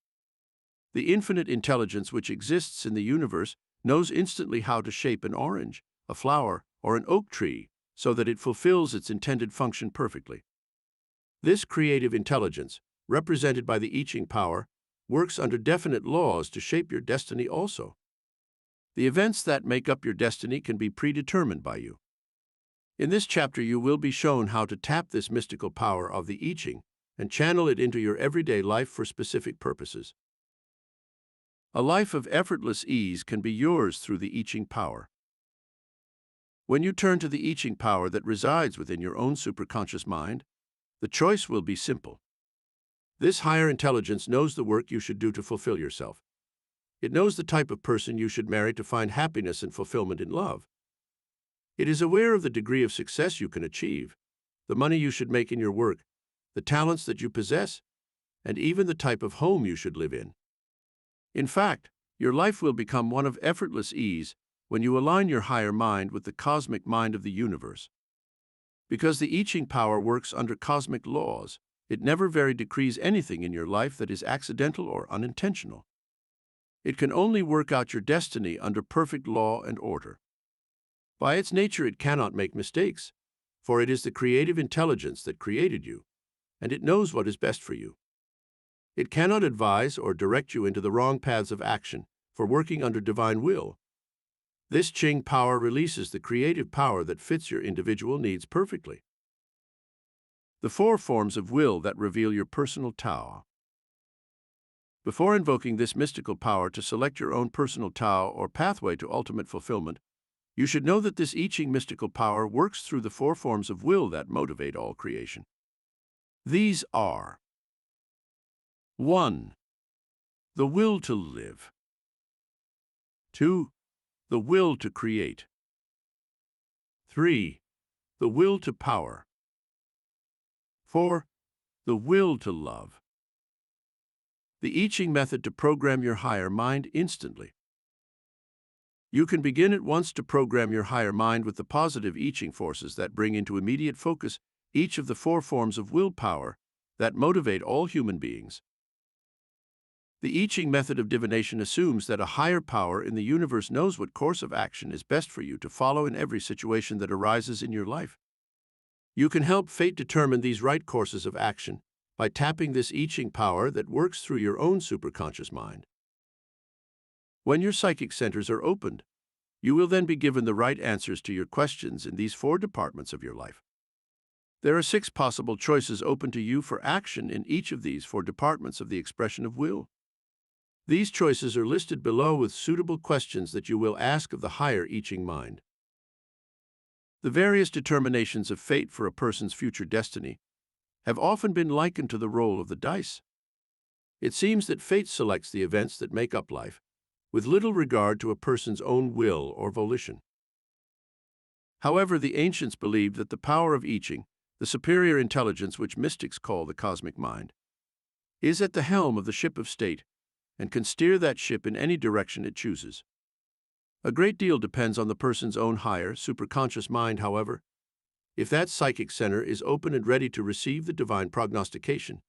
The infinite intelligence which exists in the universe knows instantly how to shape an orange, a flower, or an oak tree so that it fulfills its intended function perfectly. This creative intelligence, represented by the I Ching power, works under definite laws to shape your destiny also. The events that make up your destiny can be predetermined by you. In this chapter, you will be shown how to tap this mystical power of the I Ching and channel it into your everyday life for specific purposes. A life of effortless ease can be yours through the I Ching power. When you turn to the I Ching power that resides within your own superconscious mind, the choice will be simple. This higher intelligence knows the work you should do to fulfill yourself. It knows the type of person you should marry to find happiness and fulfillment in love. It is aware of the degree of success you can achieve, the money you should make in your work, the talents that you possess, and even the type of home you should live in. In fact, your life will become one of effortless ease when you align your higher mind with the cosmic mind of the universe. Because the I Ching power works under cosmic laws, it never very decrees anything in your life that is accidental or unintentional. It can only work out your destiny under perfect law and order. By its nature, it cannot make mistakes, for it is the creative intelligence that created you, and it knows what is best for you. It cannot advise or direct you into the wrong paths of action, for working under divine will. This Ching power releases the creative power that fits your individual needs perfectly. The 4 forms of will that reveal your personal Tao. Before invoking this mystical power to select your own personal Tao or pathway to ultimate fulfillment, you should know that this I Ching mystical power works through the 4 forms of will that motivate all creation. These are: 1. The will to live. 2. The will to create. 3. The will to power. 4. The will to love. The I Ching method to program your higher mind instantly. You can begin at once to program your higher mind with the positive I Ching forces that bring into immediate focus each of the 4 forms of willpower that motivate all human beings. The I Ching method of divination assumes that a higher power in the universe knows what course of action is best for you to follow in every situation that arises in your life. You can help fate determine these right courses of action by tapping this I Ching power that works through your own superconscious mind. When your psychic centers are opened, you will then be given the right answers to your questions in these 4 departments of your life. There are 6 possible choices open to you for action in each of these 4 departments of the expression of will. These choices are listed below with suitable questions that you will ask of the higher I Ching mind. The various determinations of fate for a person's future destiny have often been likened to the roll of the dice. It seems that fate selects the events that make up life, with little regard to a person's own will or volition. However, the ancients believed that the power of I Ching, the superior intelligence which mystics call the cosmic mind, is at the helm of the ship of state and can steer that ship in any direction it chooses. A great deal depends on the person's own higher, superconscious mind, however. If that psychic center is open and ready to receive the divine prognostication,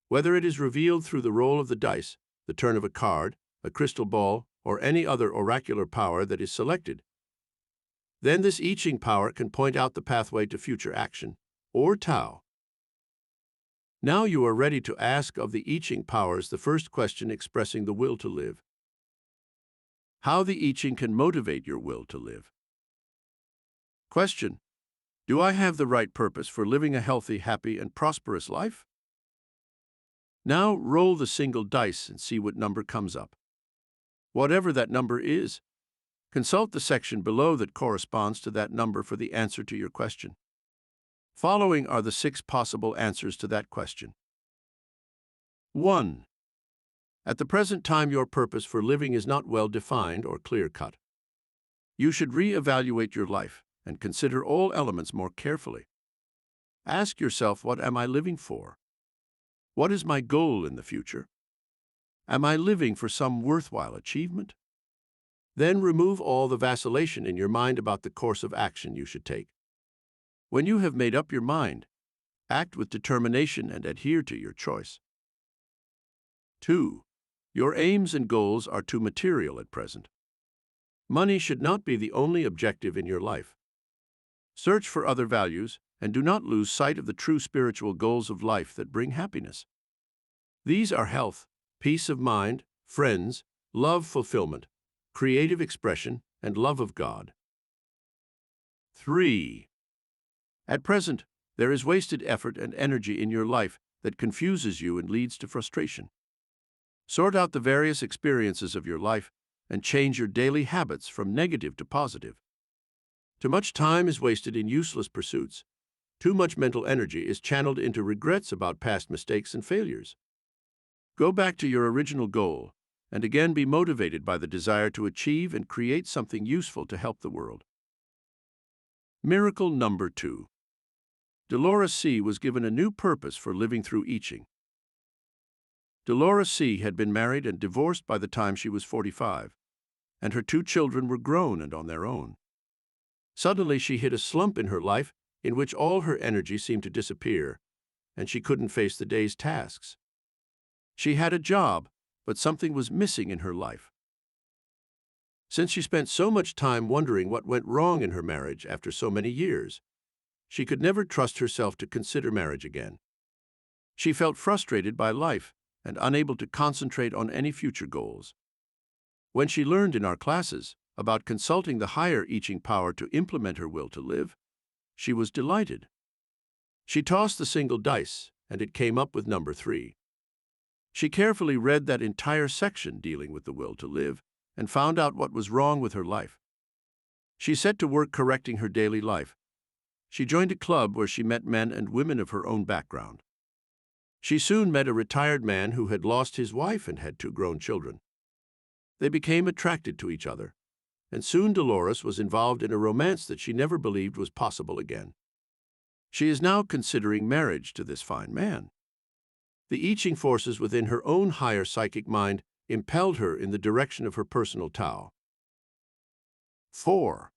whether it is revealed through the roll of the dice, the turn of a card, a crystal ball, or any other oracular power that is selected, then this I Ching power can point out the pathway to future action, or Tao. Now you are ready to ask of the I Ching powers the first question expressing the will to live. How the I Ching can motivate your will to live. Question: do I have the right purpose for living a healthy, happy, and prosperous life? Now roll the single dice and see what number comes up. Whatever that number is, consult the section below that corresponds to that number for the answer to your question. Following are the 6 possible answers to that question. 1. At the present time, your purpose for living is not well defined or clear-cut. You should re-evaluate your life and consider all elements more carefully. Ask yourself, what am I living for? What is my goal in the future? Am I living for some worthwhile achievement? Then remove all the vacillation in your mind about the course of action you should take. When you have made up your mind, act with determination and adhere to your choice. 2. Your aims and goals are too material at present. Money should not be the only objective in your life. Search for other values and do not lose sight of the true spiritual goals of life that bring happiness. These are health, peace of mind, friends, love, fulfillment, creative expression, and love of God. 3. At present, there is wasted effort and energy in your life that confuses you and leads to frustration. Sort out the various experiences of your life and change your daily habits from negative to positive. Too much time is wasted in useless pursuits. Too much mental energy is channeled into regrets about past mistakes and failures. Go back to your original goal and again be motivated by the desire to achieve and create something useful to help the world. Miracle number 2. Dolores C. was given a new purpose for living through I Ching. Dolores C. had been married and divorced by the time she was 45, and her 2 children were grown and on their own. Suddenly she hit a slump in her life in which all her energy seemed to disappear, and she couldn't face the day's tasks. She had a job, but something was missing in her life. Since she spent so much time wondering what went wrong in her marriage after so many years, she could never trust herself to consider marriage again. She felt frustrated by life and unable to concentrate on any future goals. When she learned in our classes about consulting the higher I Ching power to implement her will to live, she was delighted. She tossed the single dice, and it came up with number 3. She carefully read that entire section dealing with the will to live and found out what was wrong with her life. She set to work correcting her daily life. She joined a club where she met men and women of her own background. She soon met a retired man who had lost his wife and had 2 grown children. They became attracted to each other, and soon Dolores was involved in a romance that she never believed was possible again. She is now considering marriage to this fine man. The I Ching forces within her own higher psychic mind impelled her in the direction of her personal Tao. 4.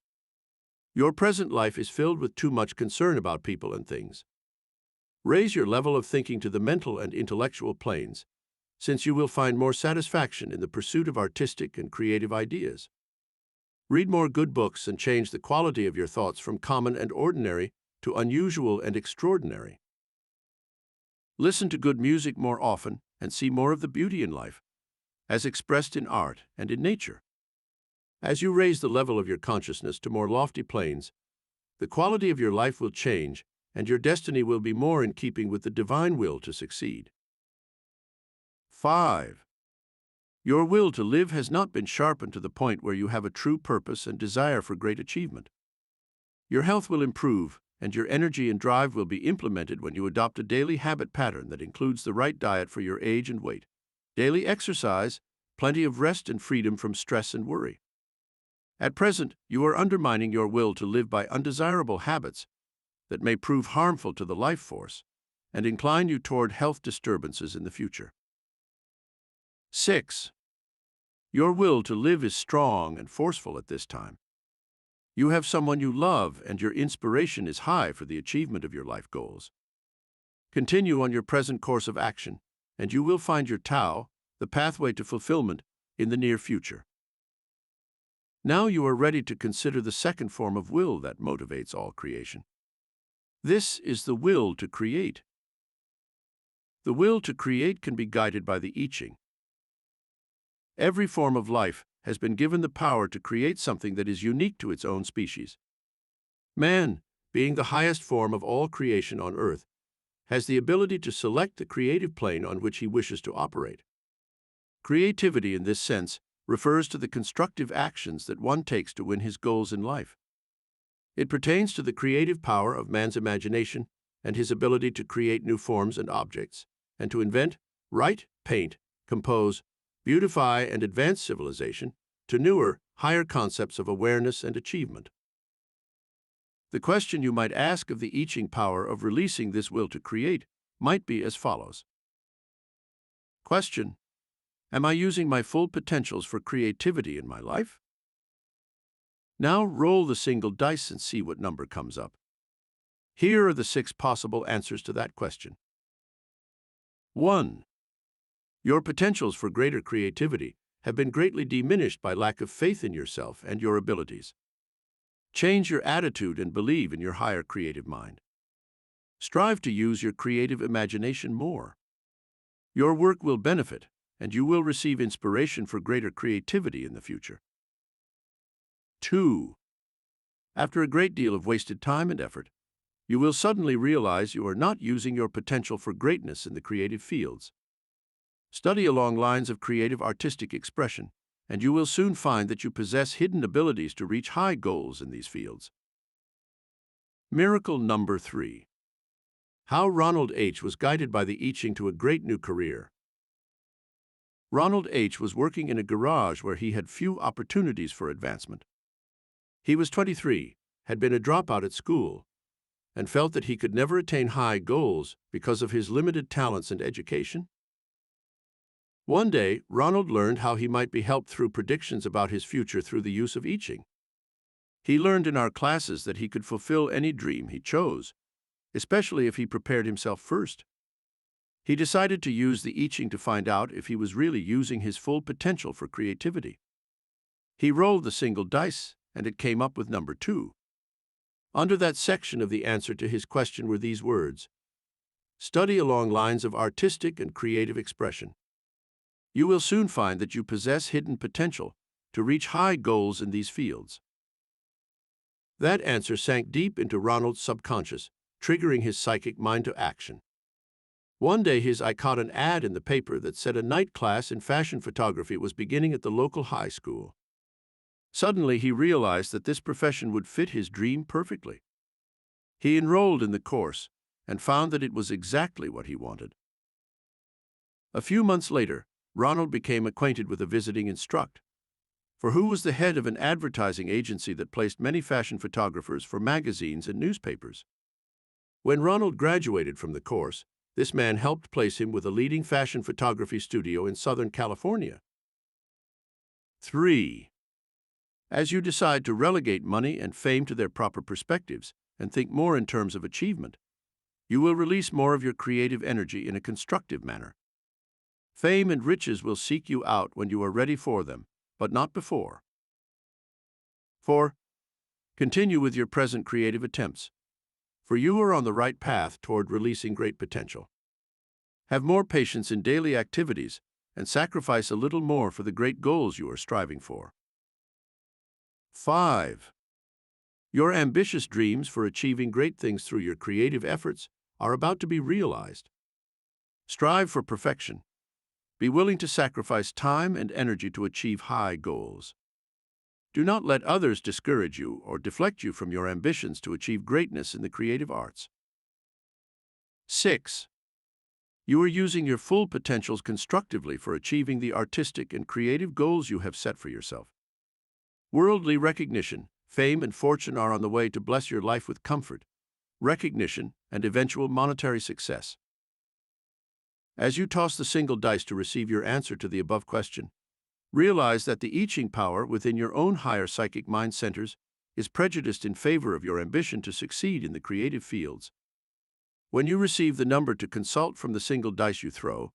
Your present life is filled with too much concern about people and things. Raise your level of thinking to the mental and intellectual planes, since you will find more satisfaction in the pursuit of artistic and creative ideas. Read more good books and change the quality of your thoughts from common and ordinary to unusual and extraordinary. Listen to good music more often and see more of the beauty in life, as expressed in art and in nature. As you raise the level of your consciousness to more lofty planes, the quality of your life will change and your destiny will be more in keeping with the divine will to succeed. 5. Your will to live has not been sharpened to the point where you have a true purpose and desire for great achievement. Your health will improve, and your energy and drive will be implemented when you adopt a daily habit pattern that includes the right diet for your age and weight, daily exercise, plenty of rest and freedom from stress and worry. At present, you are undermining your will to live by undesirable habits that may prove harmful to the life force and incline you toward health disturbances in the future. 6. Your will to live is strong and forceful at this time. You have someone you love, and your inspiration is high for the achievement of your life goals. Continue on your present course of action, and you will find your Tao, the pathway to fulfillment, in the near future. Now you are ready to consider the second form of will that motivates all creation. This is the will to create. The will to create can be guided by the I Ching. Every form of life has been given the power to create something that is unique to its own species. Man, being the highest form of all creation on earth, has the ability to select the creative plane on which he wishes to operate. Creativity, in this sense, refers to the constructive actions that one takes to win his goals in life. It pertains to the creative power of man's imagination and his ability to create new forms and objects, and to invent, write, paint, compose, beautify, and advance civilization to newer, higher concepts of awareness and achievement. The question you might ask of the I Ching power of releasing this will to create might be as follows. Question: Am I using my full potentials for creativity in my life? Now roll the single dice and see what number comes up. Here are the 6 possible answers to that question. 1. Your potentials for greater creativity have been greatly diminished by lack of faith in yourself and your abilities. Change your attitude and believe in your higher creative mind. Strive to use your creative imagination more. Your work will benefit, and you will receive inspiration for greater creativity in the future. 2. After a great deal of wasted time and effort, you will suddenly realize you are not using your potential for greatness in the creative fields. Study along lines of creative artistic expression, and you will soon find that you possess hidden abilities to reach high goals in these fields. Miracle number 3. How Ronald H. was guided by the I Ching to a great new career. Ronald H. was working in a garage where he had few opportunities for advancement. He was 23, had been a dropout at school, and felt that he could never attain high goals because of his limited talents and education. One day, Ronald learned how he might be helped through predictions about his future through the use of I Ching. He learned in our classes that he could fulfill any dream he chose, especially if he prepared himself first. He decided to use the I Ching to find out if he was really using his full potential for creativity. He rolled the single dice, and it came up with number 2. Under that section of the answer to his question were these words: Study along lines of artistic and creative expression. You will soon find that you possess hidden potential to reach high goals in these fields. That answer sank deep into Ronald's subconscious, triggering his psychic mind to action. One day his eye caught an ad in the paper that said a night class in fashion photography was beginning at the local high school. Suddenly he realized that this profession would fit his dream perfectly. He enrolled in the course and found that it was exactly what he wanted. A few months later, Ronald became acquainted with a visiting instructor, for who was the head of an advertising agency that placed many fashion photographers for magazines and newspapers. When Ronald graduated from the course, this man helped place him with a leading fashion photography studio in Southern California. 3. As you decide to relegate money and fame to their proper perspectives and think more in terms of achievement, you will release more of your creative energy in a constructive manner. Fame and riches will seek you out when you are ready for them, but not before. 4. Continue with your present creative attempts, for you are on the right path toward releasing great potential. Have more patience in daily activities and sacrifice a little more for the great goals you are striving for. 5. Your ambitious dreams for achieving great things through your creative efforts are about to be realized. Strive for perfection. Be willing to sacrifice time and energy to achieve high goals. Do not let others discourage you or deflect you from your ambitions to achieve greatness in the creative arts. 6. You are using your full potentials constructively for achieving the artistic and creative goals you have set for yourself. Worldly recognition, fame, and fortune are on the way to bless your life with comfort, recognition, and eventual monetary success. As you toss the single dice to receive your answer to the above question, realize that the I Ching power within your own higher psychic mind centers is prejudiced in favor of your ambition to succeed in the creative fields. When you receive the number to consult from the single dice you throw,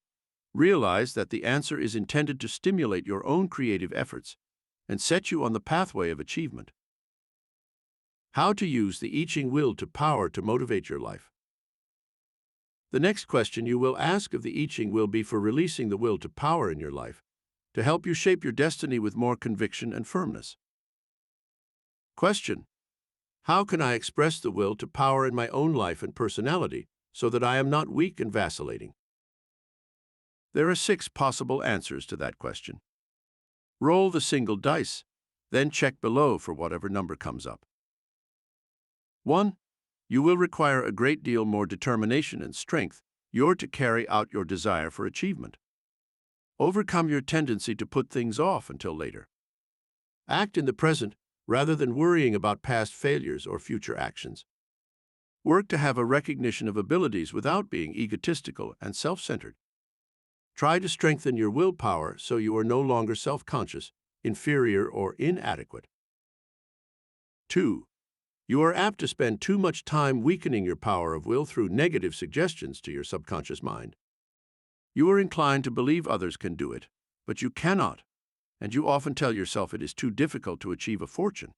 realize that the answer is intended to stimulate your own creative efforts and set you on the pathway of achievement. How to use the I Ching will to power to motivate your life. The next question you will ask of the I Ching will be for releasing the will to power in your life, to help you shape your destiny with more conviction and firmness. Question: how can I express the will to power in my own life and personality so that I am not weak and vacillating? There are 6 possible answers to that question. Roll the single dice, then check below for whatever number comes up. 1. You will require a great deal more determination and strength to carry out your desire for achievement. Overcome your tendency to put things off until later. Act in the present rather than worrying about past failures or future actions. Work to have a recognition of abilities without being egotistical and self-centered. Try to strengthen your willpower so you are no longer self-conscious, inferior, or inadequate. 2. You are apt to spend too much time weakening your power of will through negative suggestions to your subconscious mind. You are inclined to believe others can do it, but you cannot, and you often tell yourself it is too difficult to achieve a fortune.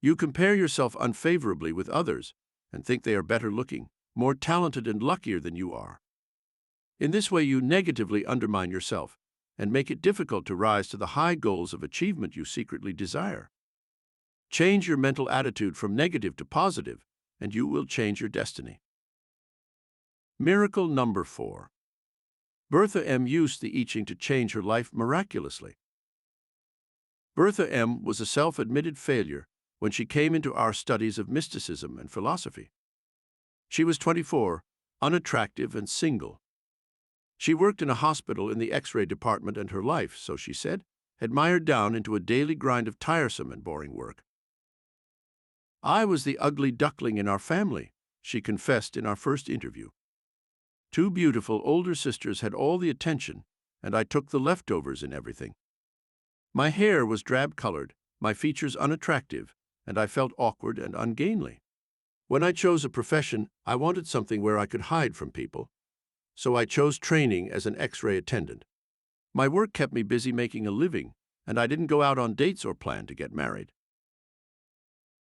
You compare yourself unfavorably with others and think they are better looking, more talented, and luckier than you are. In this way, you negatively undermine yourself and make it difficult to rise to the high goals of achievement you secretly desire. Change your mental attitude from negative to positive, and you will change your destiny. Miracle number 4. Bertha M. used the I Ching to change her life miraculously. Bertha M. was a self-admitted failure when she came into our studies of mysticism and philosophy. She was 24, unattractive, and single. She worked in a hospital in the X-ray department, and her life, so she said, had mired down into a daily grind of tiresome and boring work. I was the ugly duckling in our family, she confessed in our first interview. 2 beautiful older sisters had all the attention, and I took the leftovers in everything. My hair was drab-colored, my features unattractive, and I felt awkward and ungainly. When I chose a profession, I wanted something where I could hide from people, so I chose training as an X-ray attendant. My work kept me busy making a living, and I didn't go out on dates or plan to get married.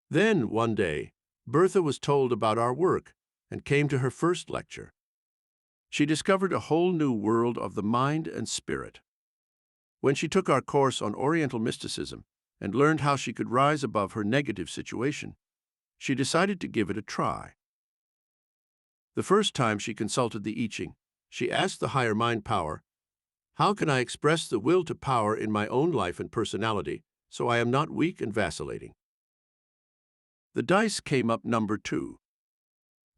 Then, one day, Bertha was told about our work and came to her first lecture. She discovered a whole new world of the mind and spirit. When she took our course on Oriental mysticism and learned how she could rise above her negative situation, she decided to give it a try. The first time she consulted the I Ching, she asked the higher mind power, "How can I express the will to power in my own life and personality so I am not weak and vacillating?" The dice came up number 2.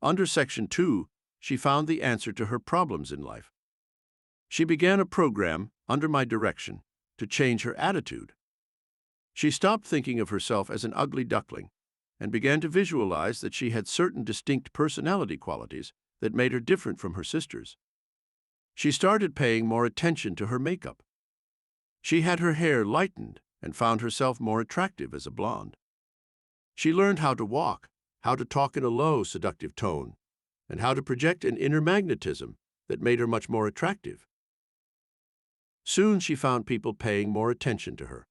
Under section 2, she found the answer to her problems in life. She began a program, under my direction, to change her attitude. She stopped thinking of herself as an ugly duckling and began to visualize that she had certain distinct personality qualities that made her different from her sisters. She started paying more attention to her makeup. She had her hair lightened and found herself more attractive as a blonde. She learned how to walk, how to talk in a low, seductive tone, and how to project an inner magnetism that made her much more attractive. Soon she found people paying more attention to her.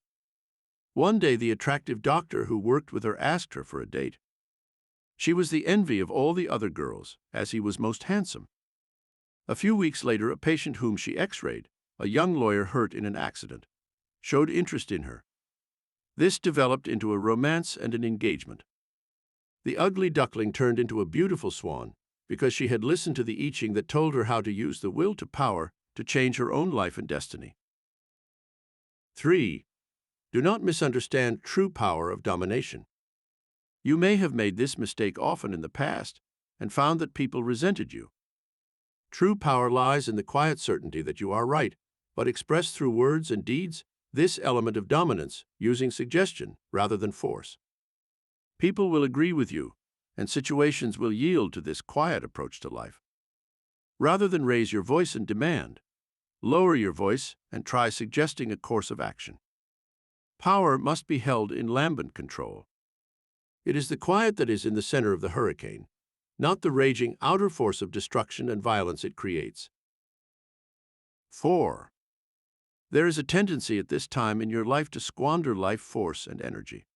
One day, the attractive doctor who worked with her asked her for a date. She was the envy of all the other girls, as he was most handsome. A few weeks later, a patient whom she X-rayed, a young lawyer hurt in an accident, showed interest in her. This developed into a romance and an engagement. The ugly duckling turned into a beautiful swan because she had listened to the I Ching that told her how to use the will to power to change her own life and destiny. 3. Do not misunderstand true power of domination. You may have made this mistake often in the past and found that people resented you. True power lies in the quiet certainty that you are right, but expressed through words and deeds, this element of dominance, using suggestion rather than force. People will agree with you, and situations will yield to this quiet approach to life. Rather than raise your voice and demand, lower your voice and try suggesting a course of action. Power must be held in lambent control. It is the quiet that is in the center of the hurricane, not the raging outer force of destruction and violence it creates. 4. There is a tendency at this time in your life to squander life force and energy.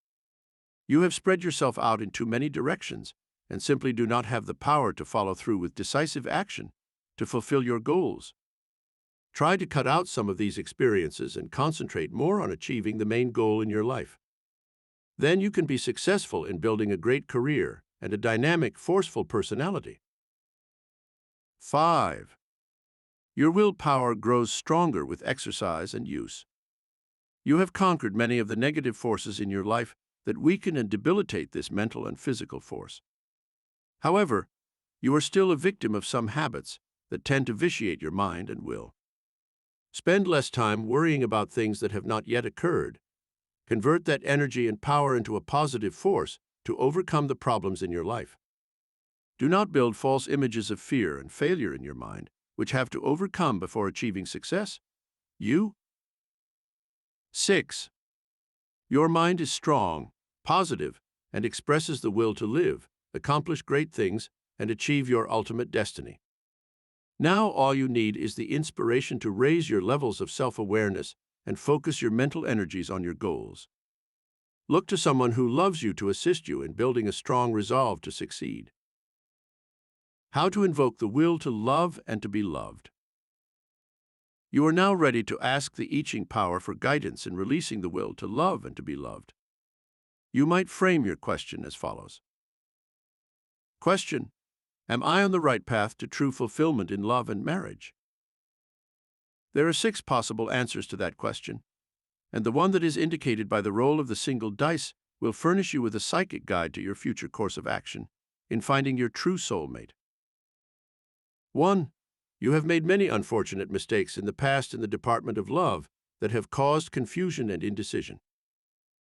You have spread yourself out in too many directions and simply do not have the power to follow through with decisive action to fulfill your goals. Try to cut out some of these experiences and concentrate more on achieving the main goal in your life. Then you can be successful in building a great career and a dynamic, forceful personality. 5. Your willpower grows stronger with exercise and use. You have conquered many of the negative forces in your life that weaken and debilitate this mental and physical force. However, you are still a victim of some habits that tend to vitiate your mind and will. Spend less time worrying about things that have not yet occurred. Convert that energy and power into a positive force to overcome the problems in your life. Do not build false images of fear and failure in your mind, which have to overcome before achieving success. 6. Your mind is strong, positive, and expresses the will to live, accomplish great things, and achieve your ultimate destiny. Now all you need is the inspiration to raise your levels of self-awareness and focus your mental energies on your goals. Look to someone who loves you to assist you in building a strong resolve to succeed. How to invoke the will to love and to be loved. You are now ready to ask the I Ching power for guidance in releasing the will to love and to be loved. You might frame your question as follows. Question: Am I on the right path to true fulfillment in love and marriage? There are 6 possible answers to that question, and the one that is indicated by the roll of the single dice will furnish you with a psychic guide to your future course of action in finding your true soulmate. 1. You have made many unfortunate mistakes in the past in the department of love that have caused confusion and indecision.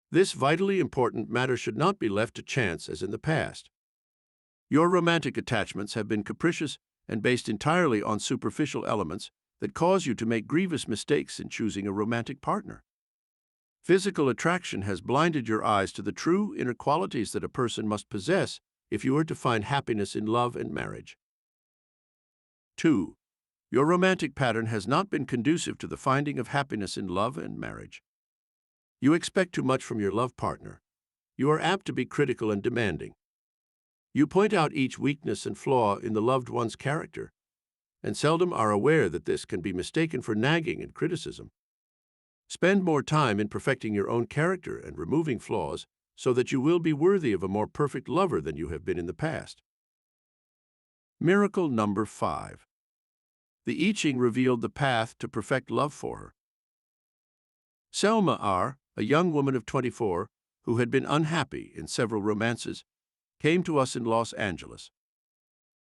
This vitally important matter should not be left to chance as in the past. Your romantic attachments have been capricious and based entirely on superficial elements that cause you to make grievous mistakes in choosing a romantic partner. Physical attraction has blinded your eyes to the true inner qualities that a person must possess if you are to find happiness in love and marriage. 2. Your romantic pattern has not been conducive to the finding of happiness in love and marriage. You expect too much from your love partner. You are apt to be critical and demanding. You point out each weakness and flaw in the loved one's character, and seldom are aware that this can be mistaken for nagging and criticism. Spend more time in perfecting your own character and removing flaws so that you will be worthy of a more perfect lover than you have been in the past. Miracle number 5. The I Ching revealed the path to perfect love for her. Selma R., a young woman of 24 who had been unhappy in several romances, came to us in Los Angeles.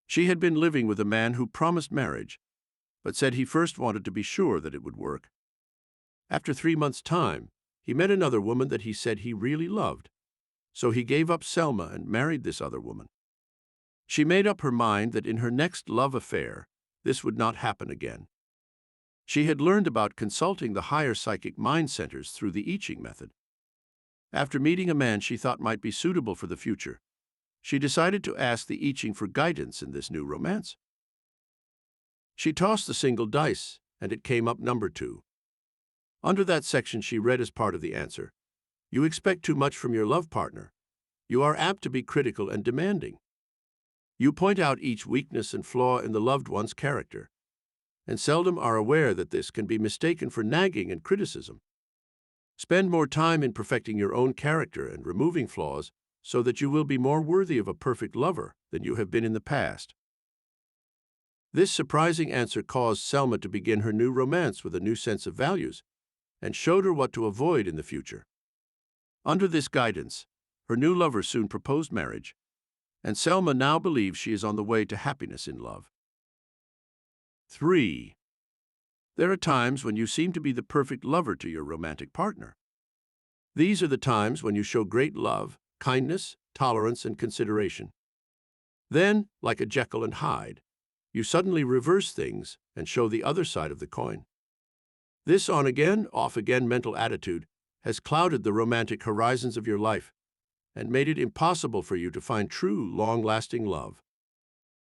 She had been living with a man who promised marriage, but said he first wanted to be sure that it would work. After 3 months' time, he met another woman that he said he really loved, so he gave up Selma and married this other woman. She made up her mind that in her next love affair, this would not happen again. She had learned about consulting the higher psychic mind centers through the I Ching method. After meeting a man she thought might be suitable for the future, she decided to ask the I Ching for guidance in this new romance. She tossed the single dice, and it came up number 2. Under that section she read as part of the answer, "You expect too much from your love partner. You are apt to be critical and demanding. You point out each weakness and flaw in the loved one's character, and seldom are aware that this can be mistaken for nagging and criticism. Spend more time in perfecting your own character and removing flaws so that you will be more worthy of a perfect lover than you have been in the past." This surprising answer caused Selma to begin her new romance with a new sense of values and showed her what to avoid in the future. Under this guidance, her new lover soon proposed marriage, and Selma now believes she is on the way to happiness in love. 3. There are times when you seem to be the perfect lover to your romantic partner. These are the times when you show great love, kindness, tolerance, and consideration. Then, like a Jekyll and Hyde, you suddenly reverse things and show the other side of the coin. This on-again, off-again mental attitude has clouded the romantic horizons of your life and made it impossible for you to find true, long-lasting love.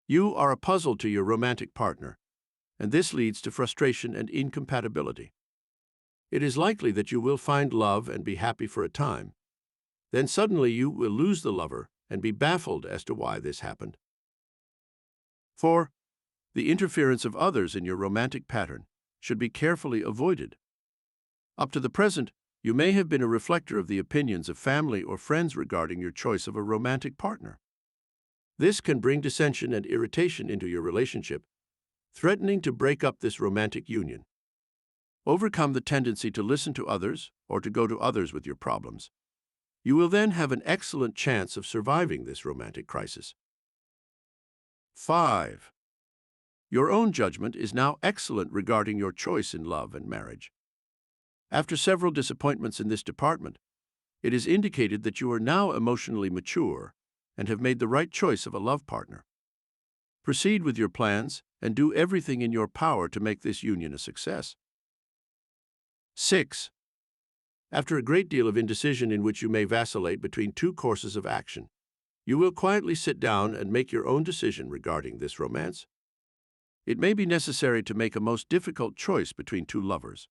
You are a puzzle to your romantic partner, and this leads to frustration and incompatibility. It is likely that you will find love and be happy for a time. Then suddenly you will lose the lover and be baffled as to why this happened. 4. The interference of others in your romantic pattern should be carefully avoided. Up to the present, you may have been a reflector of the opinions of family or friends regarding your choice of a romantic partner. This can bring dissension and irritation into your relationship, threatening to break up this romantic union. Overcome the tendency to listen to others or to go to others with your problems. You will then have an excellent chance of surviving this romantic crisis. 5. Your own judgment is now excellent regarding your choice in love and marriage. After several disappointments in this department, it is indicated that you are now emotionally mature and have made the right choice of a love partner. Proceed with your plans and do everything in your power to make this union a success. 6. After a great deal of indecision in which you may vacillate between two courses of action, you will quietly sit down and make your own decision regarding this romance. It may be necessary to make a most difficult choice between two lovers.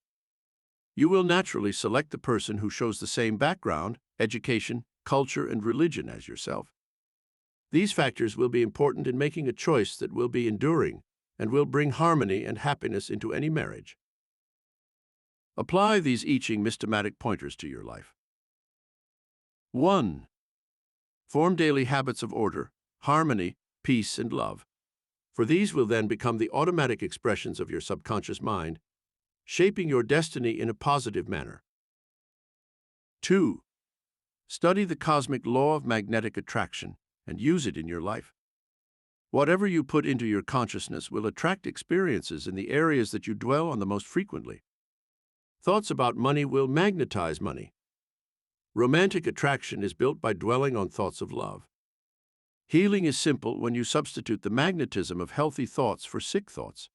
You will naturally select the person who shows the same background, education, culture, and religion as yourself. These factors will be important in making a choice that will be enduring and will bring harmony and happiness into any marriage. Apply these I Ching systematic pointers to your life. 1. Form daily habits of order, harmony, peace, and love, for these will then become the automatic expressions of your subconscious mind, shaping your destiny in a positive manner. 2. Study the cosmic law of magnetic attraction and use it in your life. Whatever you put into your consciousness will attract experiences in the areas that you dwell on the most frequently. Thoughts about money will magnetize money. Romantic attraction is built by dwelling on thoughts of love. Healing is simple when you substitute the magnetism of healthy thoughts for sick thoughts.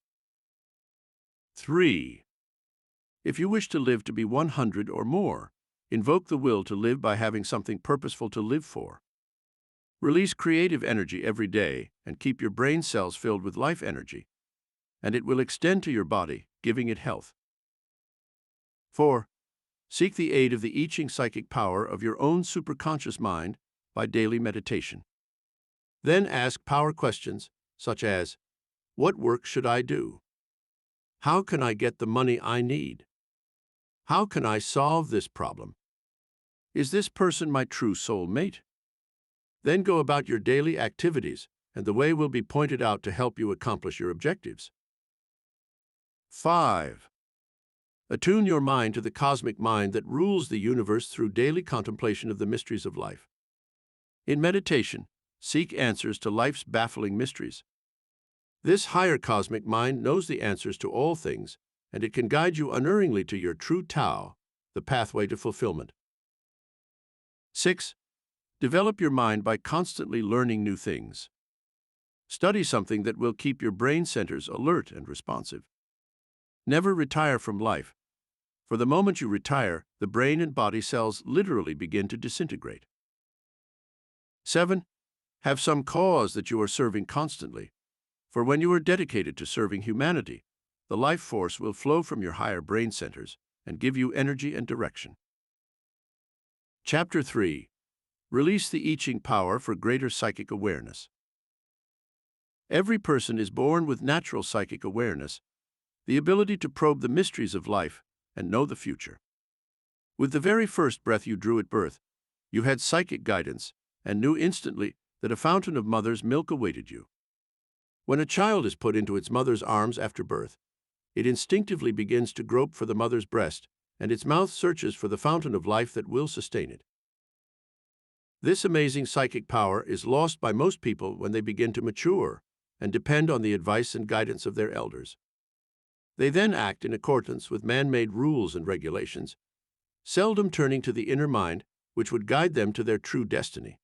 3. If you wish to live to be 100 or more, invoke the will to live by having something purposeful to live for. Release creative energy every day and keep your brain cells filled with life energy, and it will extend to your body, giving it health. 4. Seek the aid of the I Ching psychic power of your own superconscious mind by daily meditation. Then ask power questions such as, what work should I do? How can I get the money I need? How can I solve this problem? Is this person my true soul mate? Then go about your daily activities, and the way will be pointed out to help you accomplish your objectives. 5. Attune your mind to the cosmic mind that rules the universe through daily contemplation of the mysteries of life. In meditation, seek answers to life's baffling mysteries. This higher cosmic mind knows the answers to all things, and it can guide you unerringly to your true Tao, the pathway to fulfillment. 6. Develop your mind by constantly learning new things. Study something that will keep your brain centers alert and responsive. Never retire from life. For the moment you retire, the brain and body cells literally begin to disintegrate. 7. Have some cause that you are serving constantly. For when you are dedicated to serving humanity, the life force will flow from your higher brain centers and give you energy and direction. Chapter 3. Release the I Ching power for greater psychic awareness. Every person is born with natural psychic awareness, the ability to probe the mysteries of life and know the future. With the very first breath you drew at birth, you had psychic guidance and knew instantly that a fountain of mother's milk awaited you. When a child is put into its mother's arms after birth, it instinctively begins to grope for the mother's breast, and its mouth searches for the fountain of life that will sustain it. This amazing psychic power is lost by most people when they begin to mature and depend on the advice and guidance of their elders. They then act in accordance with man-made rules and regulations, seldom turning to the inner mind, which would guide them to their true destiny.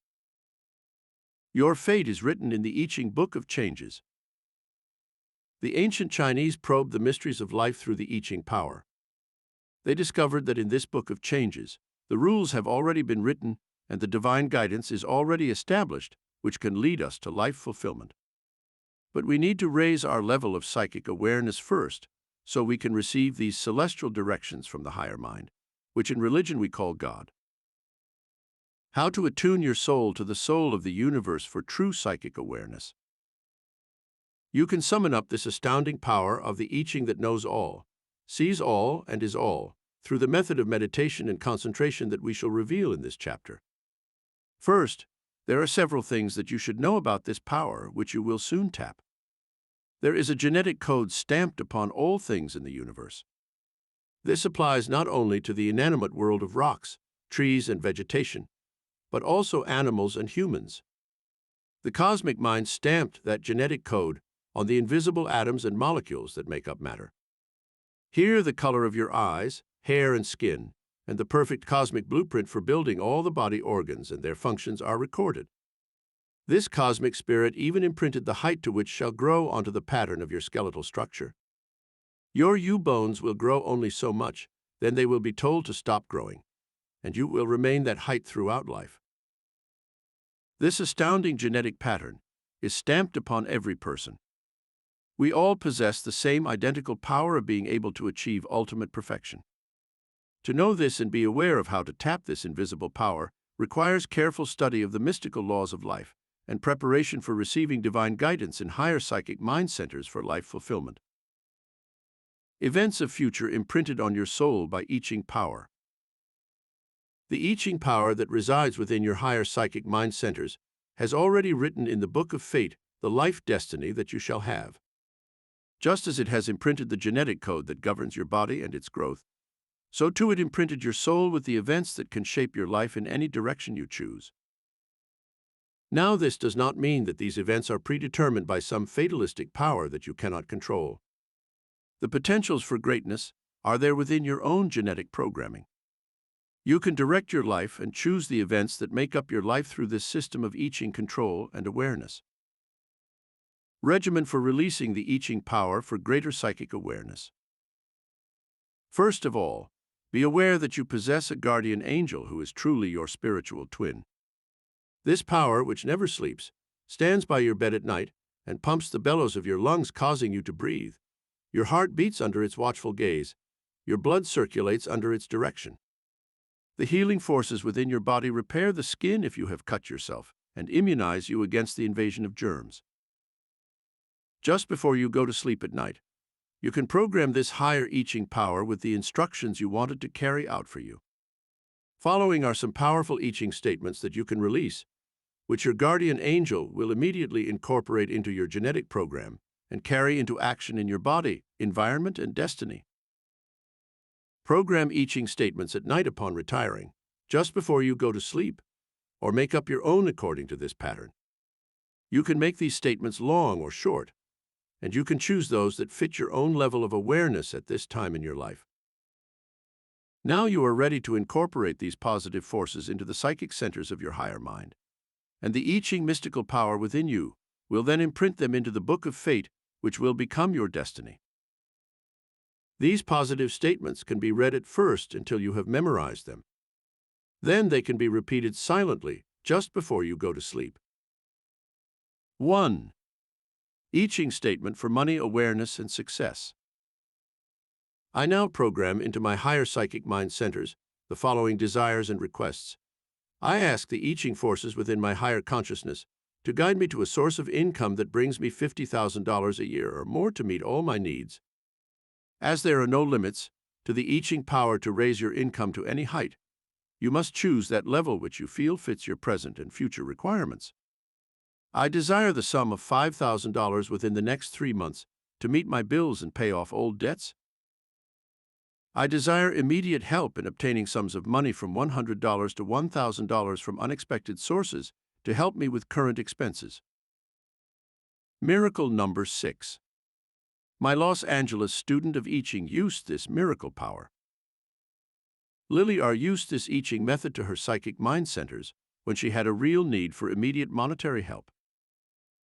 Your fate is written in the I Ching Book of Changes. The ancient Chinese probed the mysteries of life through the I Ching power. They discovered that in this Book of Changes, the rules have already been written and the divine guidance is already established, which can lead us to life fulfillment. But we need to raise our level of psychic awareness first, so we can receive these celestial directions from the higher mind, which in religion we call God. How to attune your soul to the soul of the universe for true psychic awareness. You can summon up this astounding power of the I Ching that knows all, sees all, and is all, through the method of meditation and concentration that we shall reveal in this chapter. First, there are several things that you should know about this power, which you will soon tap. There is a genetic code stamped upon all things in the universe. This applies not only to the inanimate world of rocks, trees, and vegetation, but also animals and humans. The cosmic mind stamped that genetic code on the invisible atoms and molecules that make up matter. Here, the color of your eyes, hair, and skin, and the perfect cosmic blueprint for building all the body organs and their functions are recorded. This cosmic spirit even imprinted the height to which shall grow onto the pattern of your skeletal structure. Your U-bones will grow only so much, then they will be told to stop growing, and you will remain that height throughout life. This astounding genetic pattern is stamped upon every person. We all possess the same identical power of being able to achieve ultimate perfection. To know this and be aware of how to tap this invisible power requires careful study of the mystical laws of life and preparation for receiving divine guidance in higher psychic mind centers for life fulfillment. Events of future imprinted on your soul by I Ching power. The I Ching power that resides within your higher psychic mind centers has already written in the Book of Fate the life destiny that you shall have. Just as it has imprinted the genetic code that governs your body and its growth, so too it imprinted your soul with the events that can shape your life in any direction you choose. Now, this does not mean that these events are predetermined by some fatalistic power that you cannot control. The potentials for greatness are there within your own genetic programming. You can direct your life and choose the events that make up your life through this system of I Ching control and awareness. Regimen for releasing the I Ching power for greater psychic awareness. First of all, be aware that you possess a guardian angel who is truly your spiritual twin. This power, which never sleeps, stands by your bed at night and pumps the bellows of your lungs, causing you to breathe. Your heart beats under its watchful gaze. Your blood circulates under its direction. The healing forces within your body repair the skin if you have cut yourself and immunize you against the invasion of germs. Just before you go to sleep at night, you can program this higher I Ching power with the instructions you want it to carry out for you. Following are some powerful I Ching statements that you can release, which your guardian angel will immediately incorporate into your genetic program and carry into action in your body, environment, and destiny. Program I Ching statements at night upon retiring, just before you go to sleep, or make up your own according to this pattern. You can make these statements long or short, and you can choose those that fit your own level of awareness at this time in your life. Now you are ready to incorporate these positive forces into the psychic centers of your higher mind, and the I Ching mystical power within you will then imprint them into the Book of Fate, which will become your destiny. These positive statements can be read at first until you have memorized them. Then they can be repeated silently just before you go to sleep. 1. I Ching statement for money awareness and success. I now program into my higher psychic mind centers the following desires and requests. I ask the I Ching forces within my higher consciousness to guide me to a source of income that brings me $50,000 a year or more to meet all my needs. As there are no limits to the I Ching power to raise your income to any height, you must choose that level which you feel fits your present and future requirements. I desire the sum of $5,000 within the next 3 months to meet my bills and pay off old debts. I desire immediate help in obtaining sums of money from $100 to $1,000 from unexpected sources to help me with current expenses. Miracle number 6. My Los Angeles student of I Ching used this miracle power. Lily R. used this I Ching method to her psychic mind centers when she had a real need for immediate monetary help.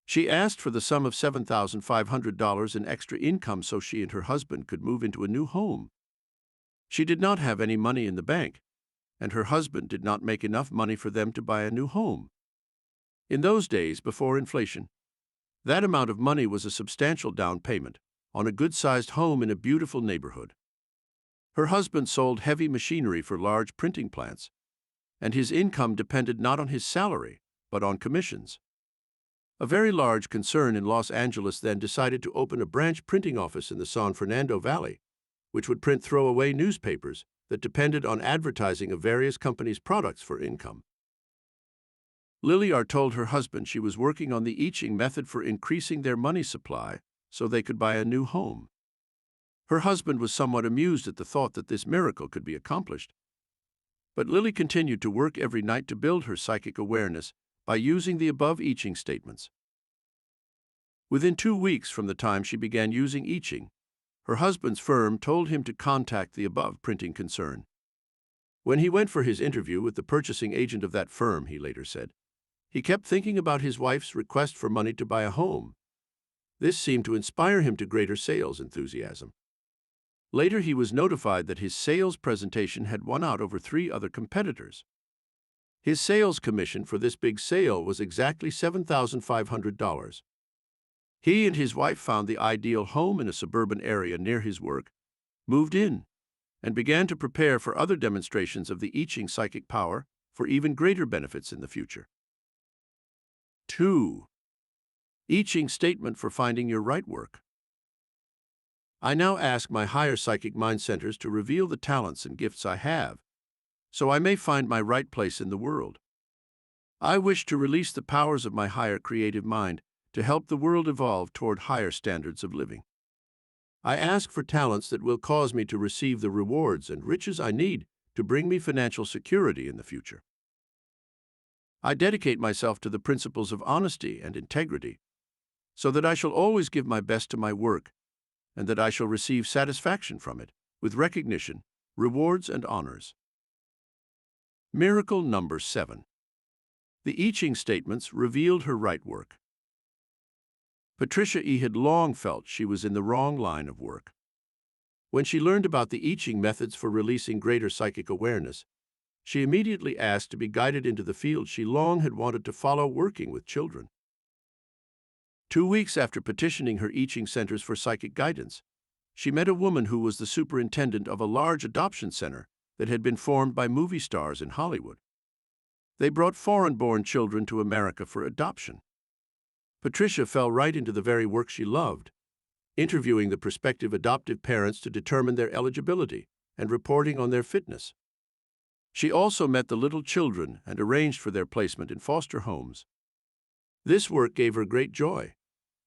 She asked for the sum of $7,500 in extra income so she and her husband could move into a new home. She did not have any money in the bank, and her husband did not make enough money for them to buy a new home. In those days, before inflation, that amount of money was a substantial down payment on a good-sized home in a beautiful neighborhood. Her husband sold heavy machinery for large printing plants, and his income depended not on his salary, but on commissions. A very large concern in Los Angeles then decided to open a branch printing office in the San Fernando Valley, which would print throwaway newspapers that depended on advertising of various companies' products for income. Lily R. told her husband she was working on the I Ching method for increasing their money supply so they could buy a new home. Her husband was somewhat amused at the thought that this miracle could be accomplished. But Lily continued to work every night to build her psychic awareness by using the above I Ching statements. Within 2 weeks from the time she began using I Ching, her husband's firm told him to contact the above printing concern. When he went for his interview with the purchasing agent of that firm, he later said, he kept thinking about his wife's request for money to buy a home. This seemed to inspire him to greater sales enthusiasm. Later, he was notified that his sales presentation had won out over 3 other competitors. His sales commission for this big sale was exactly $7,500. He and his wife found the ideal home in a suburban area near his work, moved in, and began to prepare for other demonstrations of the I Ching psychic power for even greater benefits in the future. 2. I Ching statement for finding your right work. I now ask my higher psychic mind centers to reveal the talents and gifts I have, so I may find my right place in the world. I wish to release the powers of my higher creative mind to help the world evolve toward higher standards of living. I ask for talents that will cause me to receive the rewards and riches I need to bring me financial security in the future. I dedicate myself to the principles of honesty and integrity, so that I shall always give my best to my work, and that I shall receive satisfaction from it, with recognition, rewards, and honors. Miracle number 7. The I Ching statements revealed her right work. Patricia E. had long felt she was in the wrong line of work. When she learned about the I Ching methods for releasing greater psychic awareness, she immediately asked to be guided into the field she long had wanted to follow, working with children. 2 weeks after petitioning her I Ching centers for psychic guidance, she met a woman who was the superintendent of a large adoption center that had been formed by movie stars in Hollywood. They brought foreign-born children to America for adoption. Patricia fell right into the very work she loved, interviewing the prospective adoptive parents to determine their eligibility and reporting on their fitness. She also met the little children and arranged for their placement in foster homes. This work gave her great joy,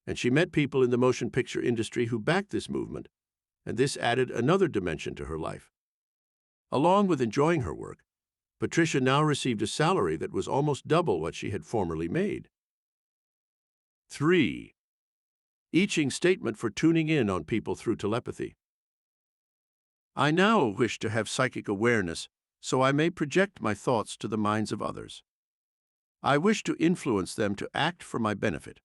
and she met people in the motion picture industry who backed this movement, and this added another dimension to her life. Along with enjoying her work, Patricia now received a salary that was almost double what she had formerly made. 3. I Ching statement for tuning in on people through telepathy. I now wish to have psychic awareness so I may project my thoughts to the minds of others. I wish to influence them to act for my benefit.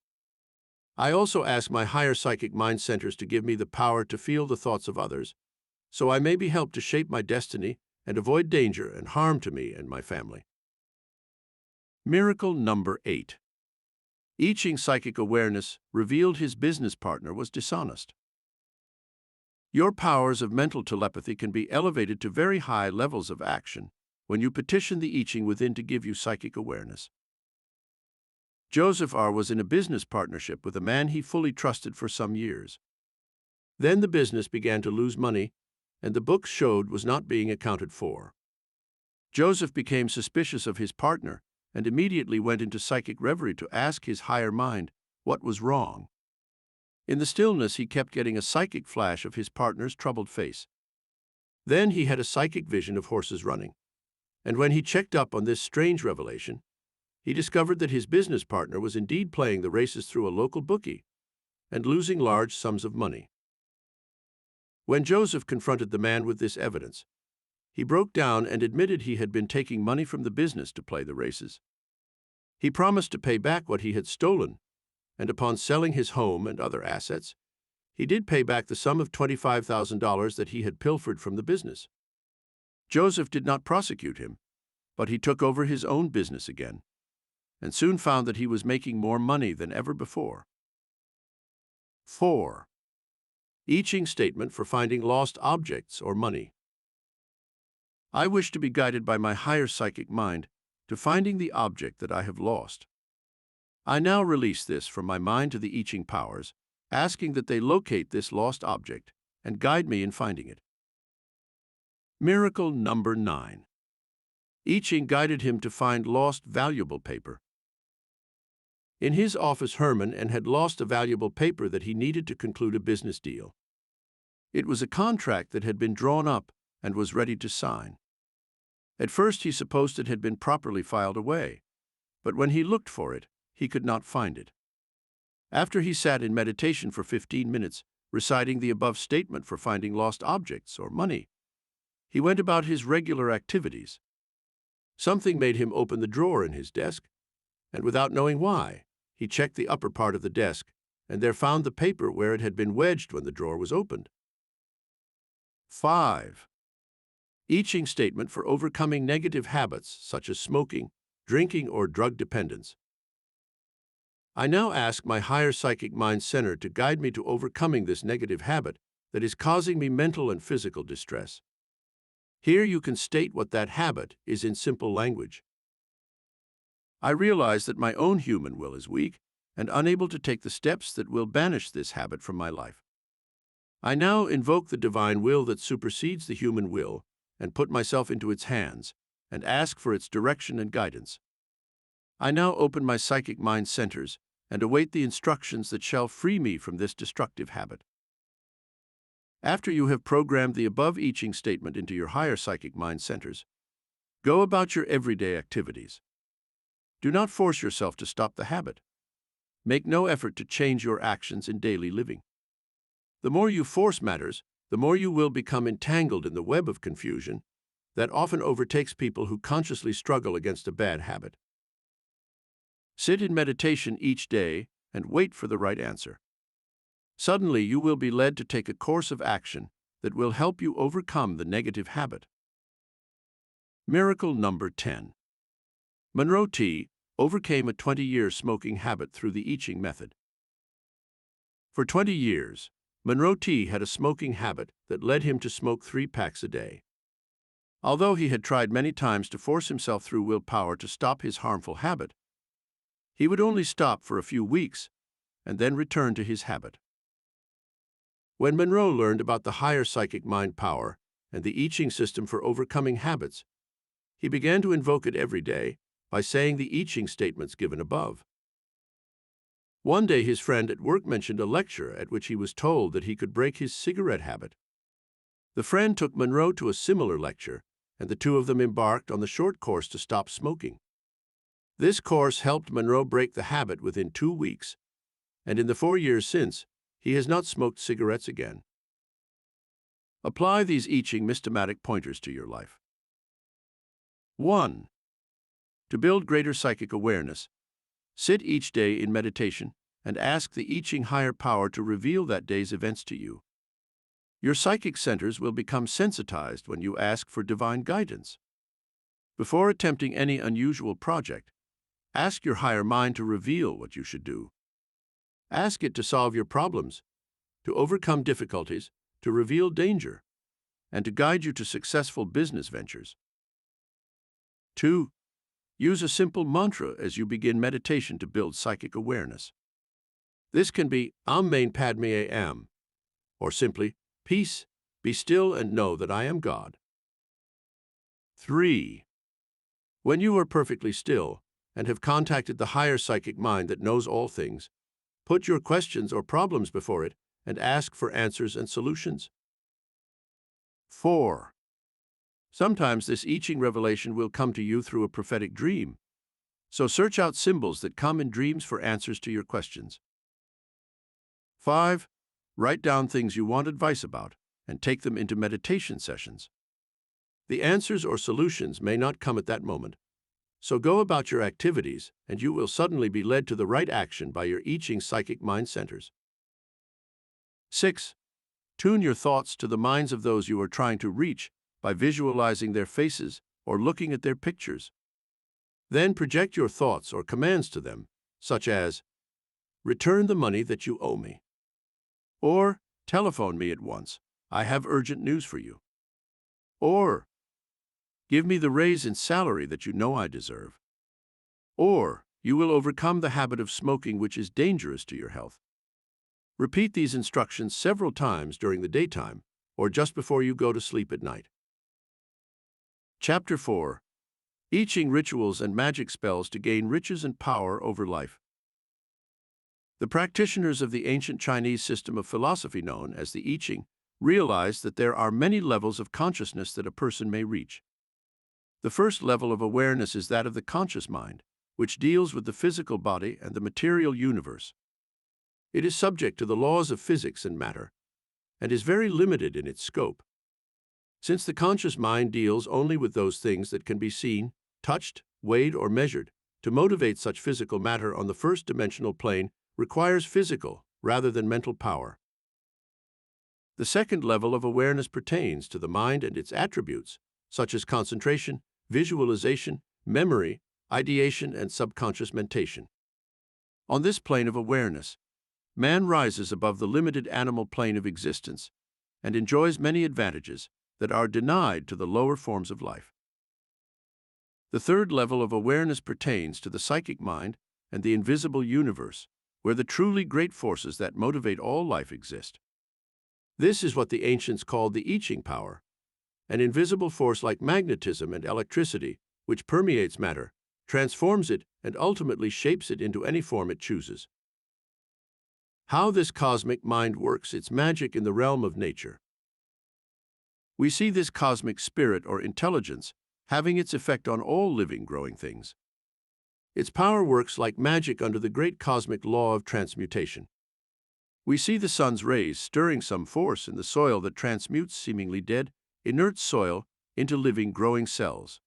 I also ask my higher psychic mind centers to give me the power to feel the thoughts of others, so I may be helped to shape my destiny and avoid danger and harm to me and my family. Miracle number 8. I Ching psychic awareness revealed his business partner was dishonest. Your powers of mental telepathy can be elevated to very high levels of action when you petition the I Ching within to give you psychic awareness. Joseph R. was in a business partnership with a man he fully trusted for some years. Then the business began to lose money, and the books showed was not being accounted for. Joseph became suspicious of his partner and immediately went into psychic reverie to ask his higher mind what was wrong. In the stillness, he kept getting a psychic flash of his partner's troubled face. Then he had a psychic vision of horses running, and when he checked up on this strange revelation, he discovered that his business partner was indeed playing the races through a local bookie and losing large sums of money. When Joseph confronted the man with this evidence, he broke down and admitted he had been taking money from the business to play the races. He promised to pay back what he had stolen, and upon selling his home and other assets, he did pay back the sum of $25,000 that he had pilfered from the business. Joseph did not prosecute him, but he took over his own business again, and soon found that he was making more money than ever before. 4. I Ching statement for finding lost objects or money. I wish to be guided by my higher psychic mind to finding the object that I have lost. I now release this from my mind to the I Ching powers, asking that they locate this lost object and guide me in finding it. Miracle number 9. I Ching guided him to find lost valuable paper. In his office, Herman had lost a valuable paper that he needed to conclude a business deal. It was a contract that had been drawn up and was ready to sign. At first he supposed it had been properly filed away, but when he looked for it, he could not find it. After he sat in meditation for 15 minutes, reciting the above statement for finding lost objects or money, he went about his regular activities. Something made him open the drawer in his desk, and without knowing why, he checked the upper part of the desk and there found the paper where it had been wedged when the drawer was opened. 5. I Ching statement for overcoming negative habits such as smoking, drinking, or drug dependence. I now ask my higher psychic mind center to guide me to overcoming this negative habit that is causing me mental and physical distress. Here you can state what that habit is in simple language. I realize that my own human will is weak and unable to take the steps that will banish this habit from my life. I now invoke the divine will that supersedes the human will and put myself into its hands and ask for its direction and guidance. I now open my psychic mind centers and await the instructions that shall free me from this destructive habit. After you have programmed the above I Ching statement into your higher psychic mind centers, go about your everyday activities. Do not force yourself to stop the habit. Make no effort to change your actions in daily living. The more you force matters, the more you will become entangled in the web of confusion that often overtakes people who consciously struggle against a bad habit. Sit in meditation each day and wait for the right answer. Suddenly, you will be led to take a course of action that will help you overcome the negative habit. Miracle number 10. Monroe T. overcame a 20-year smoking habit through the I Ching method. For 20 years, Monroe T. had a smoking habit that led him to smoke 3 packs a day. Although he had tried many times to force himself through willpower to stop his harmful habit, he would only stop for a few weeks and then return to his habit. When Monroe learned about the higher psychic mind power and the I Ching system for overcoming habits, he began to invoke it every day by saying the I Ching statements given above. One day his friend at work mentioned a lecture at which he was told that he could break his cigarette habit. The friend took Monroe to a similar lecture, and the two of them embarked on the short course to stop smoking. This course helped Monroe break the habit within 2 weeks, and in the 4 years since, he has not smoked cigarettes again. Apply these I Ching systematic pointers to your life. 1. To build greater psychic awareness, sit each day in meditation and ask the I Ching higher power to reveal that day's events to you. Your psychic centers will become sensitized when you ask for divine guidance. Before attempting any unusual project, ask your higher mind to reveal what you should do. Ask it to solve your problems, to overcome difficulties, to reveal danger, and to guide you to successful business ventures. 2. Use a simple mantra as you begin meditation to build psychic awareness. This can be Am Main Padme Am, or simply, Peace, be still and know that I am God. 3. When you are perfectly still and have contacted the higher psychic mind that knows all things, put your questions or problems before it and ask for answers and solutions. 4. Sometimes this I Ching revelation will come to you through a prophetic dream, so search out symbols that come in dreams for answers to your questions. 5. Write down things you want advice about and take them into meditation sessions. The answers or solutions may not come at that moment, so go about your activities and you will suddenly be led to the right action by your I Ching psychic mind centers. 6. Tune your thoughts to the minds of those you are trying to reach by visualizing their faces or looking at their pictures. Then project your thoughts or commands to them, such as, "Return the money that you owe me," or "Telephone me at once, I have urgent news for you," or "Give me the raise in salary that you know I deserve," or "You will overcome the habit of smoking which is dangerous to your health." Repeat these instructions several times during the daytime or just before you go to sleep at night. Chapter 4. I Ching Rituals and Magic Spells to Gain Riches and Power Over Life. The practitioners of the ancient Chinese system of philosophy known as the I Ching realized that there are many levels of consciousness that a person may reach. The first level of awareness is that of the conscious mind, which deals with the physical body and the material universe. It is subject to the laws of physics and matter, and is very limited in its scope. Since the conscious mind deals only with those things that can be seen, touched, weighed, or measured, to motivate such physical matter on the first-dimensional plane requires physical rather than mental power. The second level of awareness pertains to the mind and its attributes, such as concentration, visualization, memory, ideation, and subconscious mentation. On this plane of awareness, man rises above the limited animal plane of existence and enjoys many advantages that are denied to the lower forms of life. The third level of awareness pertains to the psychic mind and the invisible universe, where the truly great forces that motivate all life exist. This is what the ancients called the I Ching power, an invisible force like magnetism and electricity, which permeates matter, transforms it, and ultimately shapes it into any form it chooses. How this cosmic mind works its magic in the realm of nature. We see this cosmic spirit or intelligence having its effect on all living, growing things. Its power works like magic under the great cosmic law of transmutation. We see the sun's rays stirring some force in the soil that transmutes seemingly dead, inert soil into living, growing cells.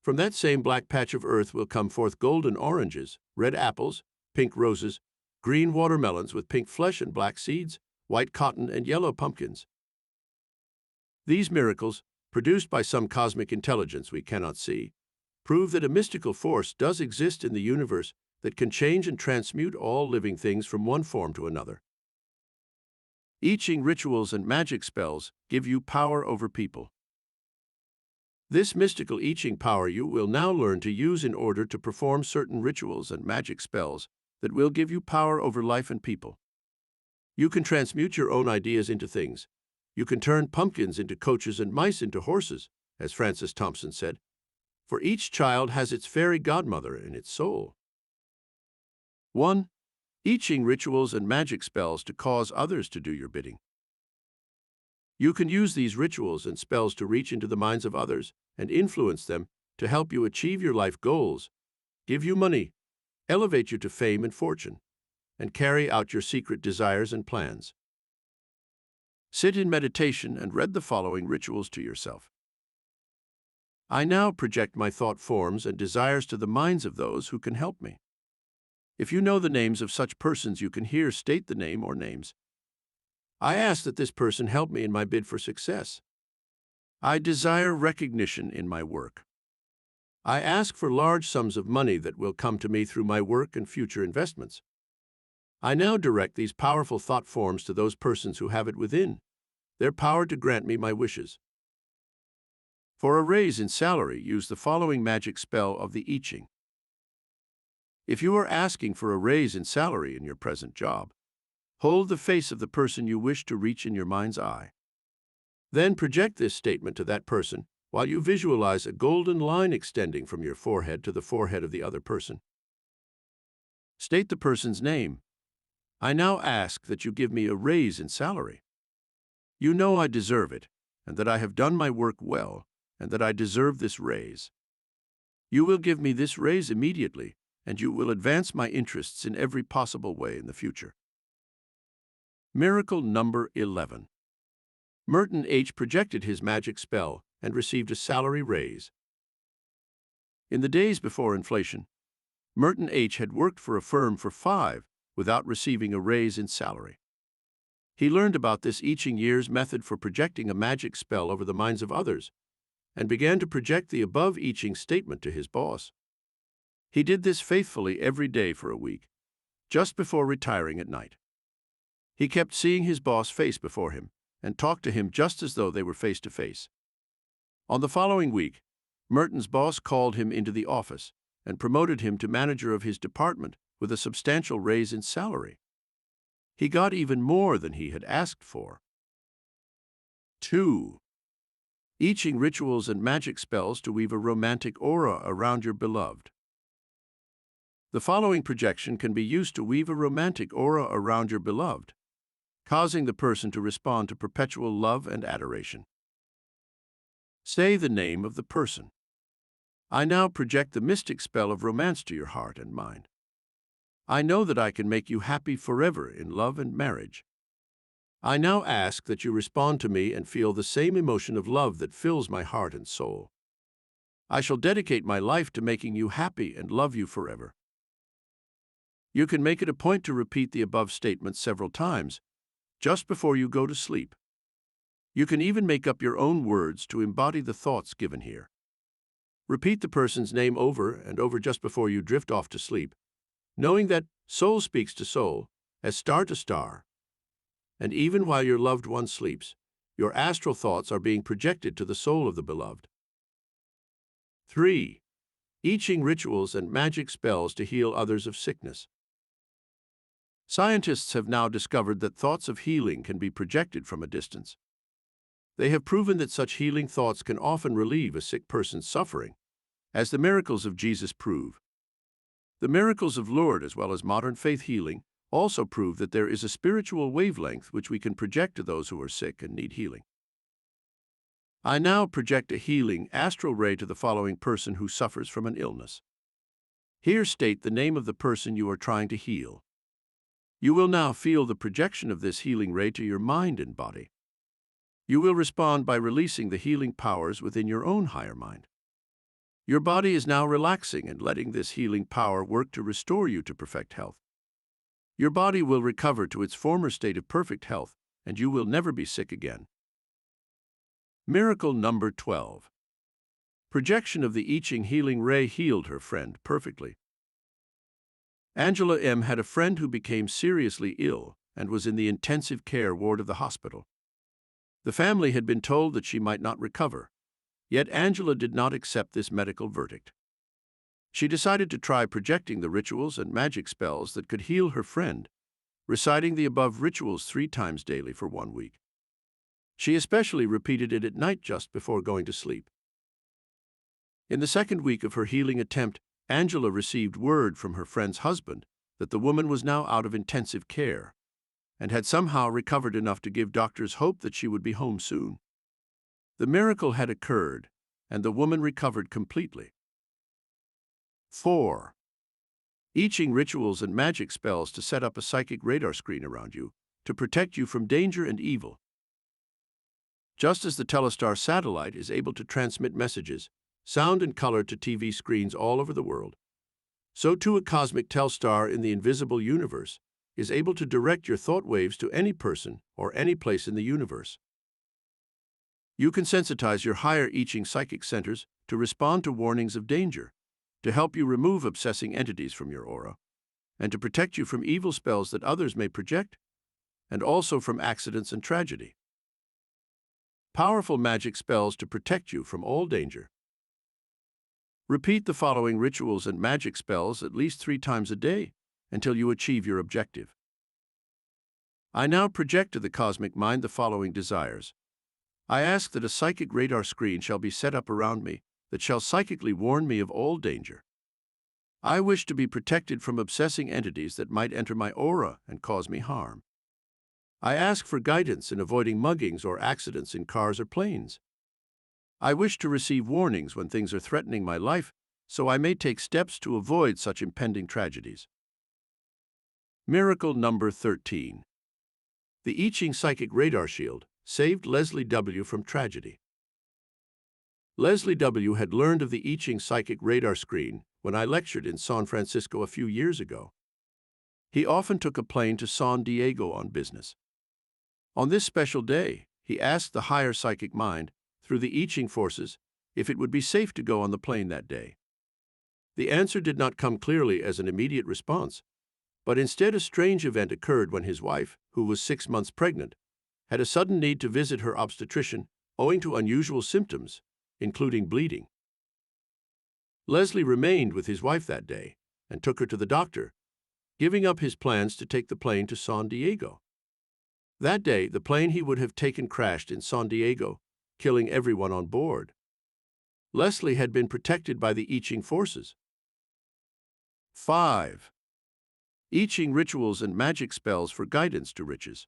From that same black patch of earth will come forth golden oranges, red apples, pink roses, green watermelons with pink flesh and black seeds, white cotton and yellow pumpkins. These miracles, produced by some cosmic intelligence we cannot see, prove that a mystical force does exist in the universe that can change and transmute all living things from one form to another. I Ching rituals and magic spells give you power over people. This mystical I Ching power you will now learn to use in order to perform certain rituals and magic spells that will give you power over life and people. You can transmute your own ideas into things. You can turn pumpkins into coaches and mice into horses, as Francis Thompson said, for each child has its fairy godmother in its soul. 1. I Ching rituals and magic spells to cause others to do your bidding. You can use these rituals and spells to reach into the minds of others and influence them to help you achieve your life goals, give you money, elevate you to fame and fortune, and carry out your secret desires and plans. Sit in meditation and read the following rituals to yourself. I now project my thought forms and desires to the minds of those who can help me. If you know the names of such persons you can here state the name or names. I ask that this person help me in my bid for success. I desire recognition in my work. I ask for large sums of money that will come to me through my work and future investments. I now direct these powerful thought forms to those persons who have it within their power to grant me my wishes. For a raise in salary, use the following magic spell of the I Ching. If you are asking for a raise in salary in your present job, hold the face of the person you wish to reach in your mind's eye. Then project this statement to that person while you visualize a golden line extending from your forehead to the forehead of the other person. State the person's name. I now ask that you give me a raise in salary. You know I deserve it, and that I have done my work well, and that I deserve this raise. You will give me this raise immediately, and you will advance my interests in every possible way in the future. Miracle number 11. Merton H. projected his magic spell and received a salary raise. In the days before inflation, Merton H. had worked for a firm for 5 without receiving a raise in salary. He learned about this I Ching year's method for projecting a magic spell over the minds of others and began to project the above I Ching statement to his boss. He did this faithfully every day for a week, just before retiring at night. He kept seeing his boss face before him and talked to him just as though they were face to face. On the following week, Merton's boss called him into the office and promoted him to manager of his department with a substantial raise in salary. He got even more than he had asked for. 2. I Ching rituals and magic spells to weave a romantic aura around your beloved. The following projection can be used to weave a romantic aura around your beloved, causing the person to respond to perpetual love and adoration. Say the name of the person. I now project the mystic spell of romance to your heart and mind. I know that I can make you happy forever in love and marriage. I now ask that you respond to me and feel the same emotion of love that fills my heart and soul. I shall dedicate my life to making you happy and love you forever. You can make it a point to repeat the above statements several times, just before you go to sleep. You can even make up your own words to embody the thoughts given here. Repeat the person's name over and over just before you drift off to sleep, knowing that soul speaks to soul, as star to star. And even while your loved one sleeps, your astral thoughts are being projected to the soul of the beloved. 3. I Ching rituals and magic spells to heal others of sickness. Scientists have now discovered that thoughts of healing can be projected from a distance. They have proven that such healing thoughts can often relieve a sick person's suffering, as the miracles of Jesus prove. The miracles of Lourdes, as well as modern faith healing, also prove that there is a spiritual wavelength which we can project to those who are sick and need healing. I now project a healing astral ray to the following person who suffers from an illness. Here state the name of the person you are trying to heal. You will now feel the projection of this healing ray to your mind and body. You will respond by releasing the healing powers within your own higher mind. Your body is now relaxing and letting this healing power work to restore you to perfect health. Your body will recover to its former state of perfect health, and you will never be sick again. Miracle number 12. Projection of the I Ching healing ray healed her friend perfectly. Angela M. had a friend who became seriously ill and was in the intensive care ward of the hospital. The family had been told that she might not recover, yet Angela did not accept this medical verdict. She decided to try projecting the rituals and magic spells that could heal her friend, reciting the above rituals 3 times daily for 1 week. She especially repeated it at night just before going to sleep. In the 2nd week of her healing attempt, Angela received word from her friend's husband that the woman was now out of intensive care and had somehow recovered enough to give doctors hope that she would be home soon. The miracle had occurred, and the woman recovered completely. 4. I Ching rituals and magic spells to set up a psychic radar screen around you to protect you from danger and evil. Just as the Telestar satellite is able to transmit messages, sound and color to TV screens all over the world, so too a cosmic Telstar in the invisible universe is able to direct your thought waves to any person or any place in the universe. You can sensitize your higher I Ching psychic centers to respond to warnings of danger, to help you remove obsessing entities from your aura, and to protect you from evil spells that others may project, and also from accidents and tragedy. Powerful magic spells to protect you from all danger. Repeat the following rituals and magic spells at least 3 times a day until you achieve your objective. I now project to the cosmic mind the following desires. I ask that a psychic radar screen shall be set up around me that shall psychically warn me of all danger. I wish to be protected from obsessing entities that might enter my aura and cause me harm. I ask for guidance in avoiding muggings or accidents in cars or planes. I wish to receive warnings when things are threatening my life, so I may take steps to avoid such impending tragedies. Miracle number 13. The I Ching psychic radar shield saved Leslie W. from tragedy. Leslie W. had learned of the I Ching psychic radar screen when I lectured in San Francisco a few years ago. He often took a plane to San Diego on business. On this special day, he asked the higher psychic mind, through the I Ching forces, if it would be safe to go on the plane that day. The answer did not come clearly as an immediate response, but instead a strange event occurred when his wife, who was 6 months pregnant, had a sudden need to visit her obstetrician owing to unusual symptoms, including bleeding. Leslie remained with his wife that day and took her to the doctor, giving up his plans to take the plane to San Diego. That day, the plane he would have taken crashed in San Diego, killing everyone on board. Leslie had been protected by the I Ching forces. 5. I Ching rituals and magic spells for guidance to riches.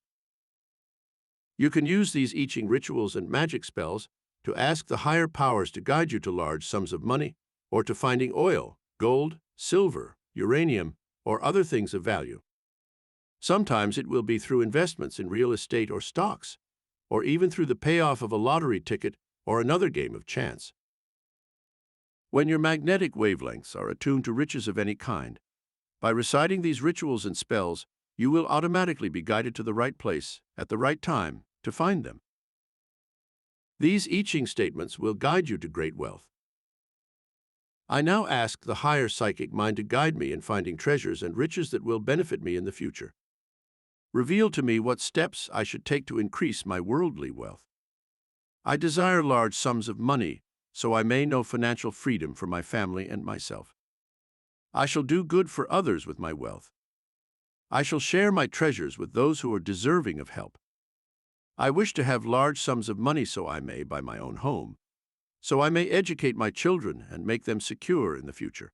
You can use these I Ching rituals and magic spells to ask the higher powers to guide you to large sums of money or to finding oil, gold, silver, uranium, or other things of value. Sometimes it will be through investments in real estate or stocks, or even through the payoff of a lottery ticket or another game of chance. When your magnetic wavelengths are attuned to riches of any kind, by reciting these rituals and spells, you will automatically be guided to the right place at the right time to find them. These I Ching statements will guide you to great wealth. I now ask the higher psychic mind to guide me in finding treasures and riches that will benefit me in the future. Reveal to me what steps I should take to increase my worldly wealth. I desire large sums of money, so I may know financial freedom for my family and myself. I shall do good for others with my wealth. I shall share my treasures with those who are deserving of help. I wish to have large sums of money so I may buy my own home, so I may educate my children and make them secure in the future.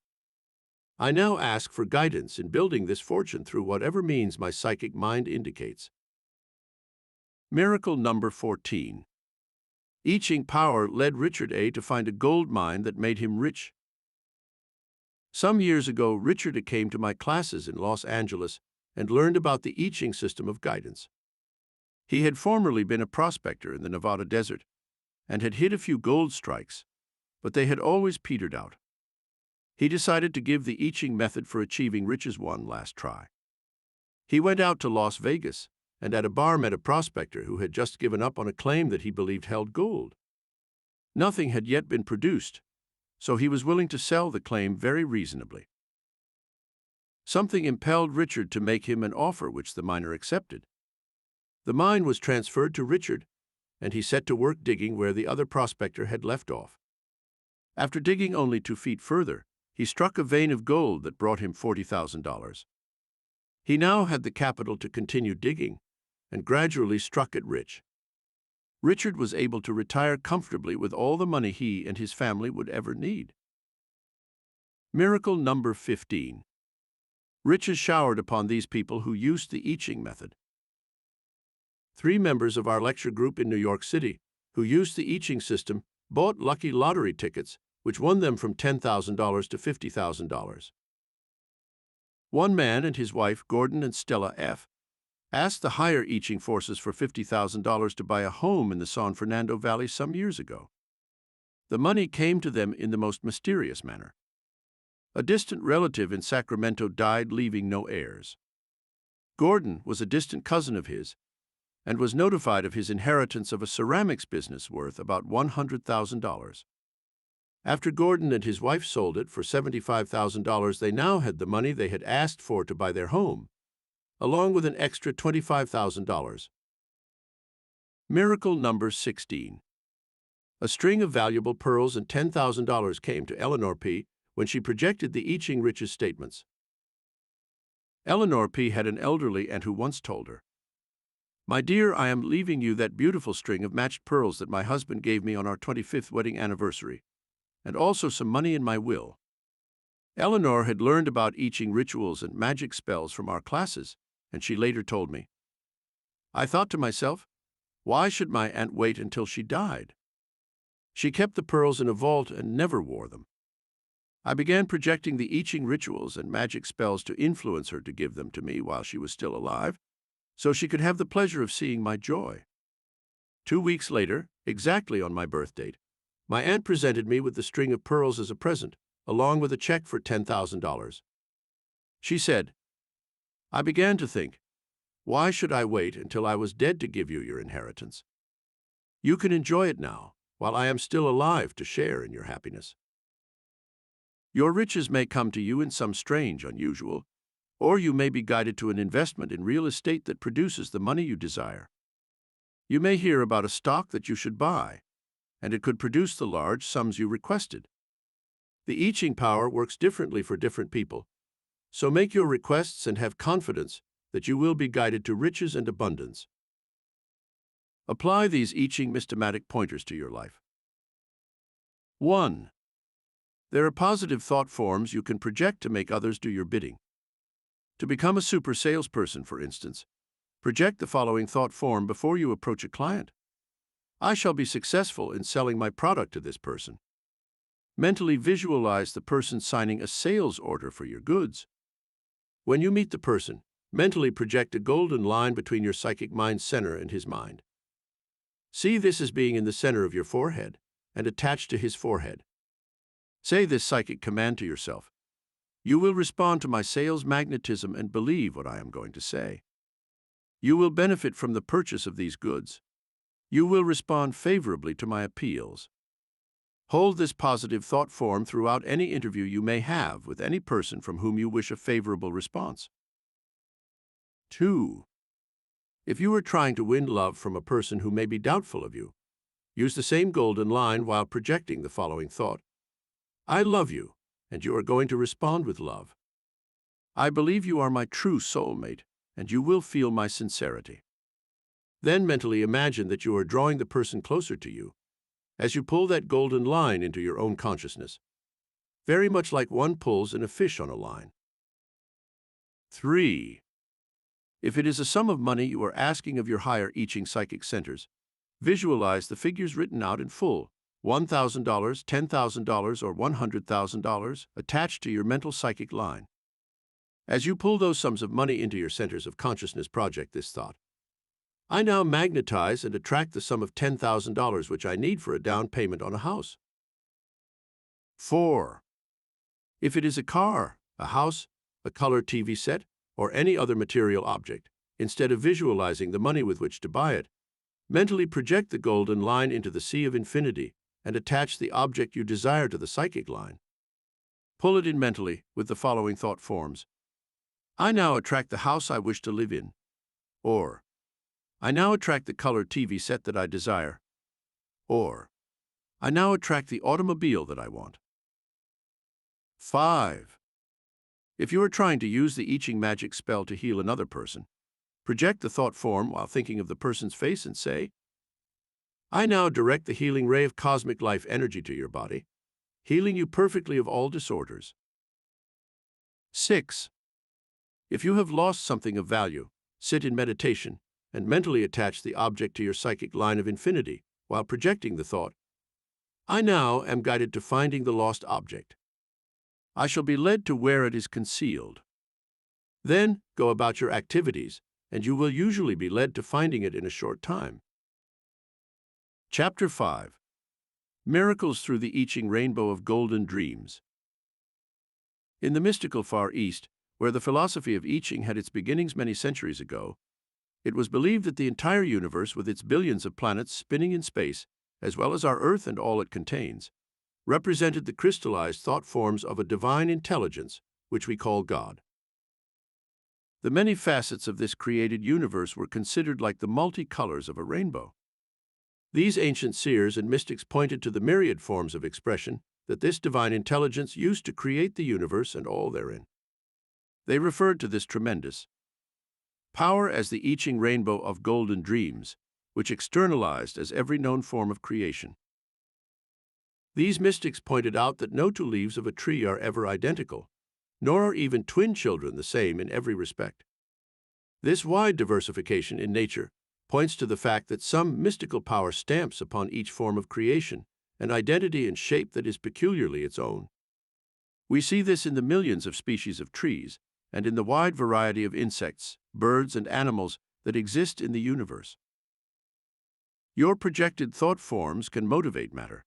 I now ask for guidance in building this fortune through whatever means my psychic mind indicates. Miracle number 14. I Ching power led Richard A. to find a gold mine that made him rich. Some years ago, Richard A. came to my classes in Los Angeles and learned about the I Ching system of guidance. He had formerly been a prospector in the Nevada desert and had hit a few gold strikes, but they had always petered out. He decided to give the I Ching method for achieving riches one last try. He went out to Las Vegas and at a bar met a prospector who had just given up on a claim that he believed held gold. Nothing had yet been produced, so he was willing to sell the claim very reasonably. Something impelled Richard to make him an offer which the miner accepted. The mine was transferred to Richard, and he set to work digging where the other prospector had left off. After digging only 2 feet further, he struck a vein of gold that brought him $40,000. He now had the capital to continue digging, and gradually struck it rich. Richard was able to retire comfortably with all the money he and his family would ever need. Miracle number 15. Riches showered upon these people who used the I Ching method. 3 members of our lecture group in New York City, who used the I Ching system, bought lucky lottery tickets, which won them from $10,000 to $50,000. One man and his wife, Gordon and Stella F., asked the higher I Ching forces for $50,000 to buy a home in the San Fernando Valley some years ago. The money came to them in the most mysterious manner. A distant relative in Sacramento died, leaving no heirs. Gordon was a distant cousin of his and was notified of his inheritance of a ceramics business worth about $100,000. After Gordon and his wife sold it for $75,000, they now had the money they had asked for to buy their home, along with an extra $25,000. Miracle number 16. A string of valuable pearls and $10,000 came to Eleanor P. when she projected the I Ching riches statements. Eleanor P. had an elderly aunt who once told her, "My dear, I am leaving you that beautiful string of matched pearls that my husband gave me on our 25th wedding anniversary, and also some money in my will." Eleanor had learned about I Ching rituals and magic spells from our classes, and she later told me, "I thought to myself, why should my aunt wait until she died? She kept the pearls in a vault and never wore them. I began projecting the I Ching rituals and magic spells to influence her to give them to me while she was still alive, so she could have the pleasure of seeing my joy. 2 weeks later, exactly on my birth date, my aunt presented me with the string of pearls as a present, along with a check for $10,000. She said, "I began to think, why should I wait until I was dead to give you your inheritance? You can enjoy it now, while I am still alive to share in your happiness. Your riches may come to you in some strange, unusual, or you may be guided to an investment in real estate that produces the money you desire. You may hear about a stock that you should buy, and it could produce the large sums you requested. The I Ching power works differently for different people, so make your requests and have confidence that you will be guided to riches and abundance." Apply these I Ching mystomatic pointers to your life. 1. There are positive thought forms you can project to make others do your bidding. To become a super salesperson, for instance, project the following thought form before you approach a client. I shall be successful in selling my product to this person. Mentally visualize the person signing a sales order for your goods. When you meet the person, mentally project a golden line between your psychic mind center and his mind. See this as being in the center of your forehead and attached to his forehead. Say this psychic command to yourself: "You will respond to my sales magnetism and believe what I am going to say. You will benefit from the purchase of these goods. You will respond favorably to my appeals." Hold this positive thought form throughout any interview you may have with any person from whom you wish a favorable response. 2. If you are trying to win love from a person who may be doubtful of you, use the same golden line while projecting the following thought: I love you, and you are going to respond with love. I believe you are my true soulmate, and you will feel my sincerity. Then mentally imagine that you are drawing the person closer to you as you pull that golden line into your own consciousness, very much like one pulls in a fish on a line. 3. If it is a sum of money you are asking of your higher I Ching psychic centers, visualize the figures written out in full, $1,000, $10,000, or $100,000, attached to your mental psychic line. As you pull those sums of money into your centers of consciousness, project this thought: I now magnetize and attract the sum of $10,000 which I need for a down payment on a house. 4. If it is a car, a house, a color TV set, or any other material object, instead of visualizing the money with which to buy it, mentally project the golden line into the sea of infinity and attach the object you desire to the psychic line. Pull it in mentally with the following thought forms: I now attract the house I wish to live in, or I now attract the color TV set that I desire, or I now attract the automobile that I want. 5. If you are trying to use the I Ching magic spell to heal another person, project the thought form while thinking of the person's face and say, I now direct the healing ray of cosmic life energy to your body, healing you perfectly of all disorders. 6. If you have lost something of value, sit in meditation and mentally attach the object to your psychic line of infinity while projecting the thought, I now am guided to finding the lost object. I shall be led to where it is concealed. Then go about your activities, and you will usually be led to finding it in a short time. Chapter 5. Miracles through the I Ching Rainbow of Golden Dreams. In the mystical Far East, where the philosophy of I Ching had its beginnings many centuries ago, it was believed that the entire universe, with its billions of planets spinning in space, as well as our Earth and all it contains, represented the crystallized thought forms of a divine intelligence, which we call God. The many facets of this created universe were considered like the multicolors of a rainbow. These ancient seers and mystics pointed to the myriad forms of expression that this divine intelligence used to create the universe and all therein. They referred to this tremendous power as the I Ching rainbow of golden dreams, which externalized as every known form of creation. These mystics pointed out that no two leaves of a tree are ever identical, nor are even twin children the same in every respect. This wide diversification in nature points to the fact that some mystical power stamps upon each form of creation an identity and shape that is peculiarly its own. We see this in the millions of species of trees and in the wide variety of insects, birds, and animals that exist in the universe. Your projected thought forms can motivate matter.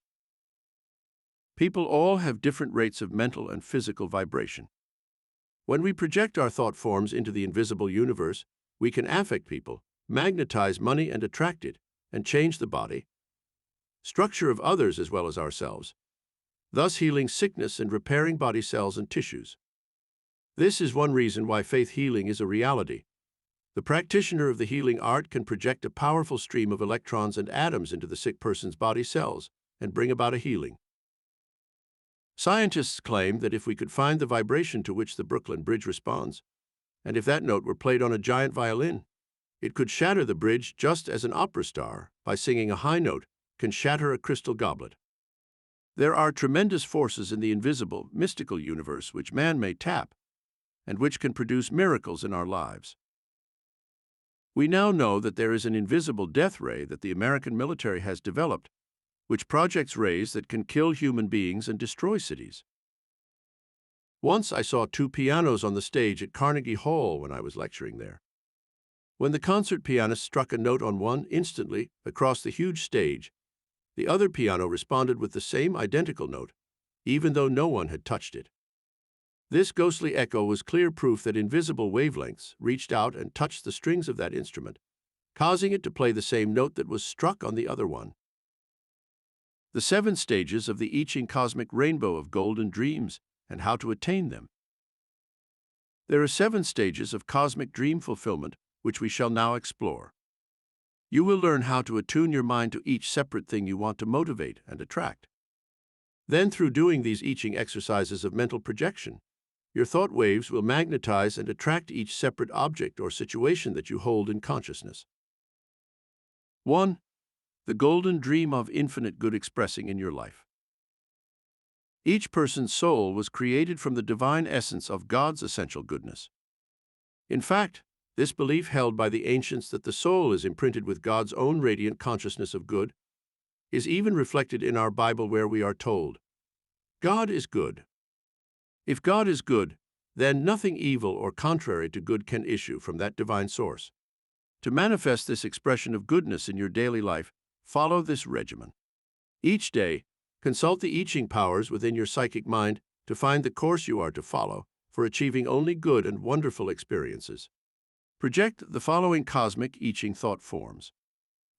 People all have different rates of mental and physical vibration. When we project our thought forms into the invisible universe, we can affect people, magnetize money and attract it, and change the body, structure of others as well as ourselves, thus healing sickness and repairing body cells and tissues. This is one reason why faith healing is a reality. The practitioner of the healing art can project a powerful stream of electrons and atoms into the sick person's body cells and bring about a healing. Scientists claim that if we could find the vibration to which the Brooklyn Bridge responds, and if that note were played on a giant violin, it could shatter the bridge just as an opera star, by singing a high note, can shatter a crystal goblet. There are tremendous forces in the invisible, mystical universe which man may tap, and which can produce miracles in our lives. We now know that there is an invisible death ray that the American military has developed, which projects rays that can kill human beings and destroy cities. Once I saw 2 pianos on the stage at Carnegie Hall when I was lecturing there. When the concert pianist struck a note on one, instantly, across the huge stage, the other piano responded with the same identical note, even though no one had touched it. This ghostly echo was clear proof that invisible wavelengths reached out and touched the strings of that instrument, causing it to play the same note that was struck on the other one. The 7 stages of the I Ching cosmic rainbow of golden dreams and how to attain them. There are 7 stages of cosmic dream fulfillment, which we shall now explore. You will learn how to attune your mind to each separate thing you want to motivate and attract. Then, through doing these I Ching exercises of mental projection, your thought waves will magnetize and attract each separate object or situation that you hold in consciousness. 1. The golden dream of infinite good expressing in your life. Each person's soul was created from the divine essence of God's essential goodness. In fact, this belief held by the ancients that the soul is imprinted with God's own radiant consciousness of good is even reflected in our Bible, where we are told, God is good. If God is good, then nothing evil or contrary to good can issue from that divine source. To manifest this expression of goodness in your daily life, follow this regimen. Each day, consult the I Ching powers within your psychic mind to find the course you are to follow for achieving only good and wonderful experiences. Project the following cosmic I Ching thought forms.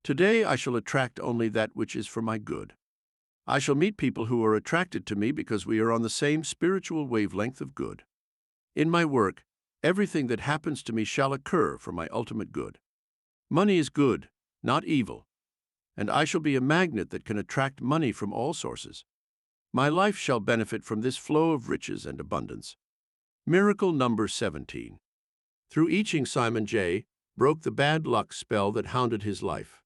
Today I shall attract only that which is for my good. I shall meet people who are attracted to me because we are on the same spiritual wavelength of good. In my work, everything that happens to me shall occur for my ultimate good. Money is good, not evil, and I shall be a magnet that can attract money from all sources. My life shall benefit from this flow of riches and abundance. Miracle number 17. Through I Ching, Simon J. broke the bad luck spell that hounded his life.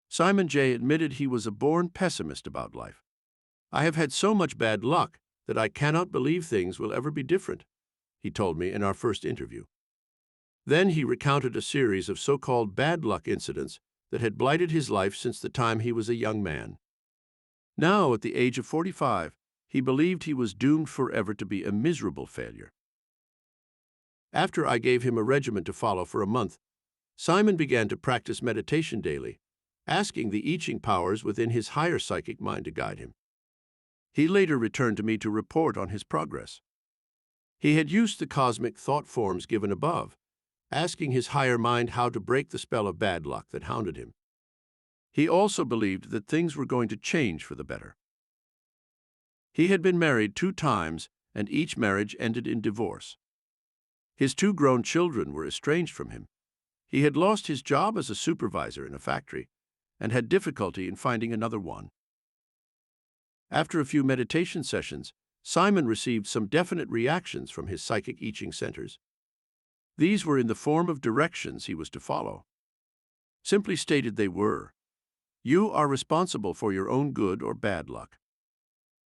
Simon J. admitted he was a born pessimist about life. I have had so much bad luck that I cannot believe things will ever be different, he told me in our first interview. Then he recounted a series of so-called bad luck incidents that had blighted his life since the time he was a young man. Now, at the age of 45, he believed he was doomed forever to be a miserable failure. After I gave him a regimen to follow for a month, Simon began to practice meditation daily, asking the I Ching powers within his higher psychic mind to guide him. He later returned to me to report on his progress. He had used the cosmic thought forms given above, asking his higher mind how to break the spell of bad luck that hounded him. He also believed that things were going to change for the better. He had been married 2 times, and each marriage ended in divorce. His 2 grown children were estranged from him. He had lost his job as a supervisor in a factory and had difficulty in finding another one. After a few meditation sessions, Simon received some definite reactions from his psychic I Ching centers. These were in the form of directions he was to follow. Simply stated, they were: you are responsible for your own good or bad luck.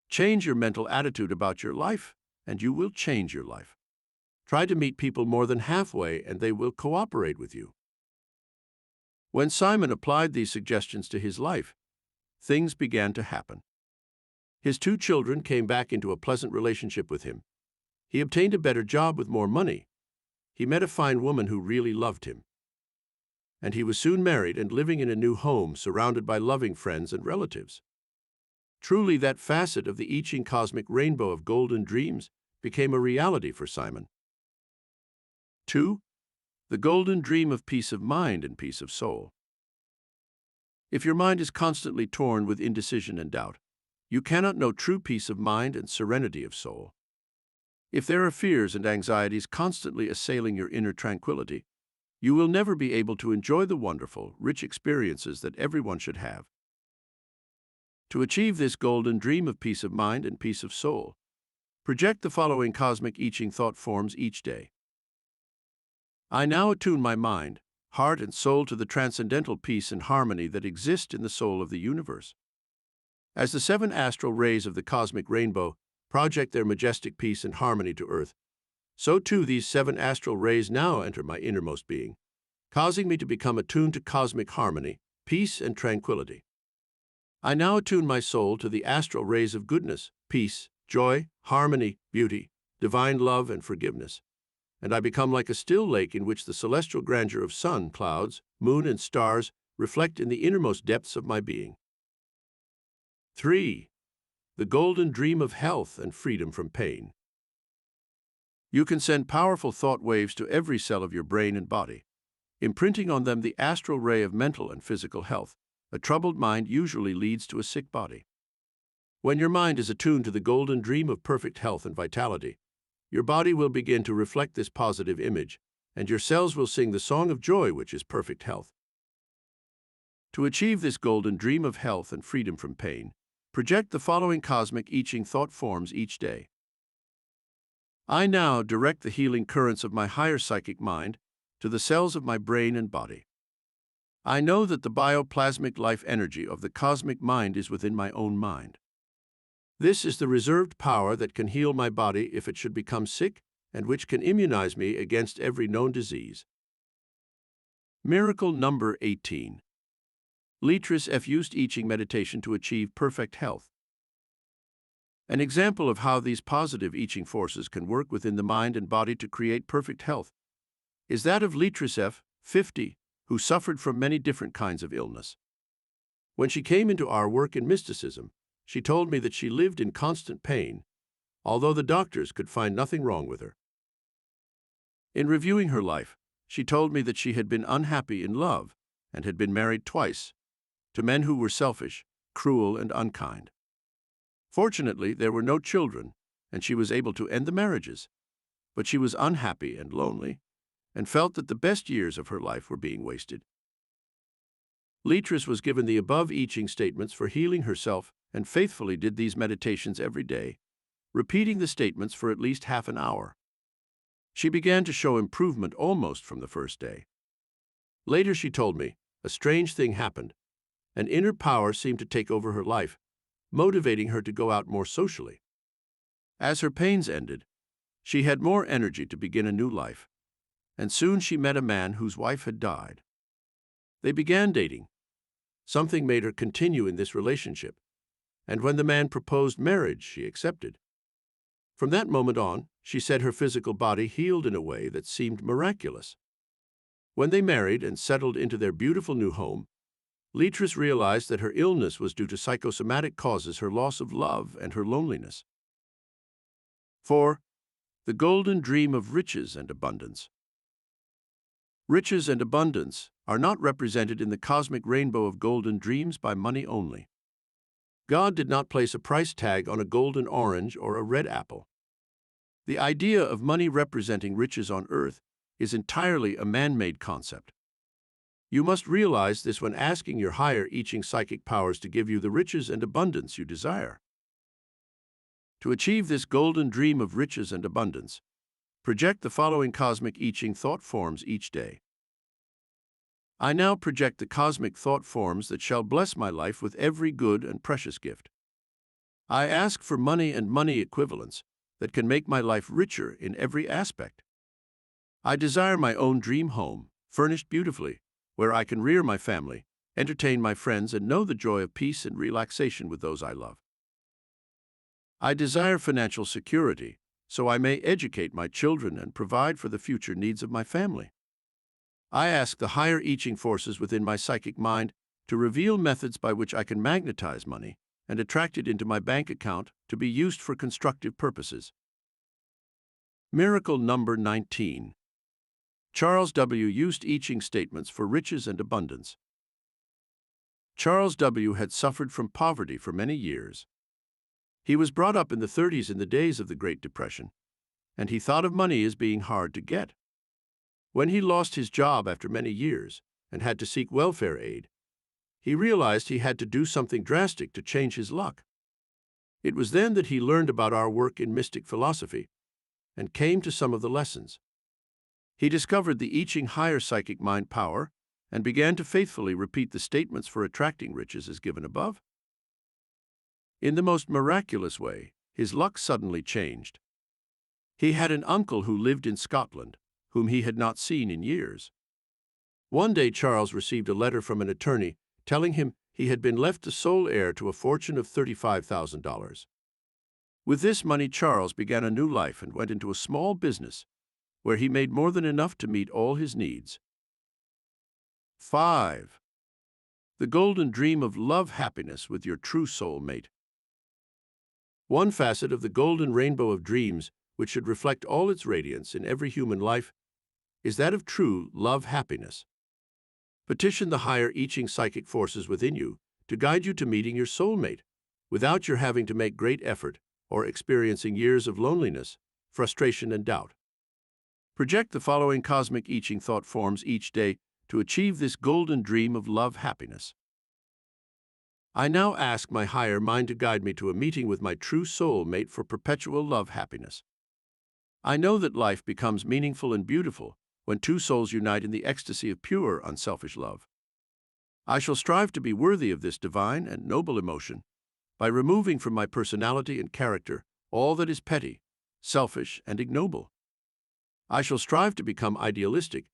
Change your mental attitude about your life, and you will change your life. Try to meet people more than halfway, and they will cooperate with you. When Simon applied these suggestions to his life, things began to happen. His 2 children came back into a pleasant relationship with him. He obtained a better job with more money. He met a fine woman who really loved him. and he was soon married and living in a new home surrounded by loving friends and relatives. Truly, that facet of the I Ching cosmic rainbow of golden dreams became a reality for Simon. 2. The golden dream of peace of mind and peace of soul. If your mind is constantly torn with indecision and doubt, you cannot know true peace of mind and serenity of soul. If there are fears and anxieties constantly assailing your inner tranquility, you will never be able to enjoy the wonderful, rich experiences that everyone should have. To achieve this golden dream of peace of mind and peace of soul, project the following cosmic I Ching thought forms each day. I now attune my mind, heart, and soul to the transcendental peace and harmony that exist in the soul of the universe. As the 7 astral rays of the cosmic rainbow project their majestic peace and harmony to Earth, so too these 7 astral rays now enter my innermost being, causing me to become attuned to cosmic harmony, peace, and tranquility. I now attune my soul to the astral rays of goodness, peace, joy, harmony, beauty, divine love, and forgiveness, and I become like a still lake in which the celestial grandeur of sun, clouds, moon, and stars reflect in the innermost depths of my being. 3. The golden dream of health and freedom from pain. You can send powerful thought waves to every cell of your brain and body, imprinting on them the astral ray of mental and physical health. A troubled mind usually leads to a sick body. When your mind is attuned to the golden dream of perfect health and vitality, your body will begin to reflect this positive image, and your cells will sing the song of joy, which is perfect health. To achieve this golden dream of health and freedom from pain, project the following cosmic I Ching thought forms each day. I now direct the healing currents of my higher psychic mind to the cells of my brain and body. I know that the bioplasmic life energy of the cosmic mind is within my own mind. This is the reserved power that can heal my body if it should become sick and which can immunize me against every known disease. Miracle number 18. Leitris F used I Ching meditation to achieve perfect health. An example of how these positive I Ching forces can work within the mind and body to create perfect health is that of Leitris F, 50, who suffered from many different kinds of illness. When she came into our work in mysticism, she told me that she lived in constant pain, although the doctors could find nothing wrong with her. In reviewing her life, she told me that she had been unhappy in love and had been married twice, to men who were selfish, cruel, and unkind. Fortunately, there were no children, and she was able to end the marriages, but she was unhappy and lonely, and felt that the best years of her life were being wasted. Leitris was given the above I Ching statements for healing herself and faithfully did these meditations every day, repeating the statements for at least half an hour. She began to show improvement almost from the first day. Later she told me, a strange thing happened. An inner power seemed to take over her life, motivating her to go out more socially. As her pains ended, she had more energy to begin a new life, and soon she met a man whose wife had died. They began dating. Something made her continue in this relationship, and when the man proposed marriage, she accepted. From that moment on, she said her physical body healed in a way that seemed miraculous. When they married and settled into their beautiful new home, Leitris realized that her illness was due to psychosomatic causes, her loss of love, and her loneliness. 4. The golden dream of riches and abundance. Riches and abundance are not represented in the cosmic rainbow of golden dreams by money only. God did not place a price tag on a golden orange or a red apple. The idea of money representing riches on earth is entirely a man-made concept. You must realize this when asking your higher I Ching psychic powers to give you the riches and abundance you desire. To achieve this golden dream of riches and abundance, project the following cosmic I Ching thought forms each day. I now project the cosmic thought forms that shall bless my life with every good and precious gift. I ask for money and money equivalents that can make my life richer in every aspect. I desire my own dream home, furnished beautifully, where I can rear my family, entertain my friends, and know the joy of peace and relaxation with those I love. I desire financial security, so I may educate my children and provide for the future needs of my family. I ask the higher I Ching forces within my psychic mind to reveal methods by which I can magnetize money and attract it into my bank account to be used for constructive purposes. Miracle number 19. Charles W. used I Ching statements for riches and abundance. Charles W. had suffered from poverty for many years. He was brought up in the 30s in the days of the Great Depression, and he thought of money as being hard to get. When he lost his job after many years and had to seek welfare aid, he realized he had to do something drastic to change his luck. It was then that he learned about our work in mystic philosophy and came to some of the lessons. He discovered the I Ching higher psychic mind power and began to faithfully repeat the statements for attracting riches as given above. In the most miraculous way, his luck suddenly changed. He had an uncle who lived in Scotland, whom he had not seen in years. One day Charles received a letter from an attorney telling him he had been left the sole heir to a fortune of $35,000. With this money, Charles began a new life and went into a small business where he made more than enough to meet all his needs. 5. The golden dream of love happiness with your true soul mate. One facet of the golden rainbow of dreams, which should reflect all its radiance in every human life, is that of true love happiness. Petition the higher I Ching psychic forces within you to guide you to meeting your soulmate, without your having to make great effort or experiencing years of loneliness, frustration, and doubt. Project the following cosmic I Ching thought forms each day to achieve this golden dream of love happiness. I now ask my higher mind to guide me to a meeting with my true soul mate for perpetual love happiness. I know that life becomes meaningful and beautiful when two souls unite in the ecstasy of pure, unselfish love. I shall strive to be worthy of this divine and noble emotion by removing from my personality and character all that is petty, selfish, and ignoble. I shall strive to become idealistic,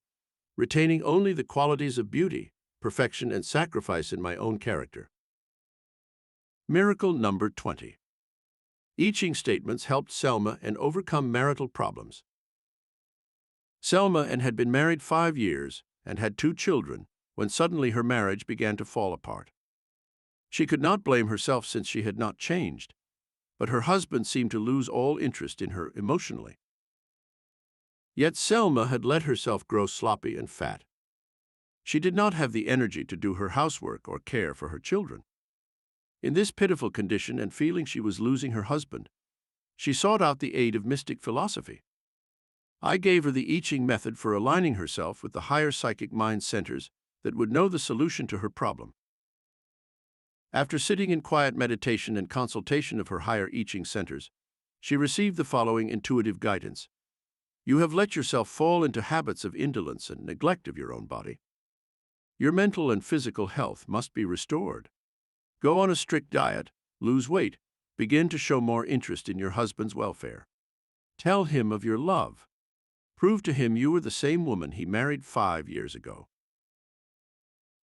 retaining only the qualities of beauty, perfection, and sacrifice in my own character. Miracle number 20. I Ching statements helped Selma and overcome marital problems. Selma had been married 5 years and had 2 children when suddenly her marriage began to fall apart. She could not blame herself since she had not changed, but her husband seemed to lose all interest in her emotionally. Yet Selma had let herself grow sloppy and fat. She did not have the energy to do her housework or care for her children. In this pitiful condition and feeling she was losing her husband, she sought out the aid of mystic philosophy. I gave her the I Ching method for aligning herself with the higher psychic mind centers that would know the solution to her problem. After sitting in quiet meditation and consultation of her higher I Ching centers, she received the following intuitive guidance. You have let yourself fall into habits of indolence and neglect of your own body. Your mental and physical health must be restored. Go on a strict diet, lose weight, begin to show more interest in your husband's welfare. Tell him of your love. Prove to him you were the same woman he married 5 years ago.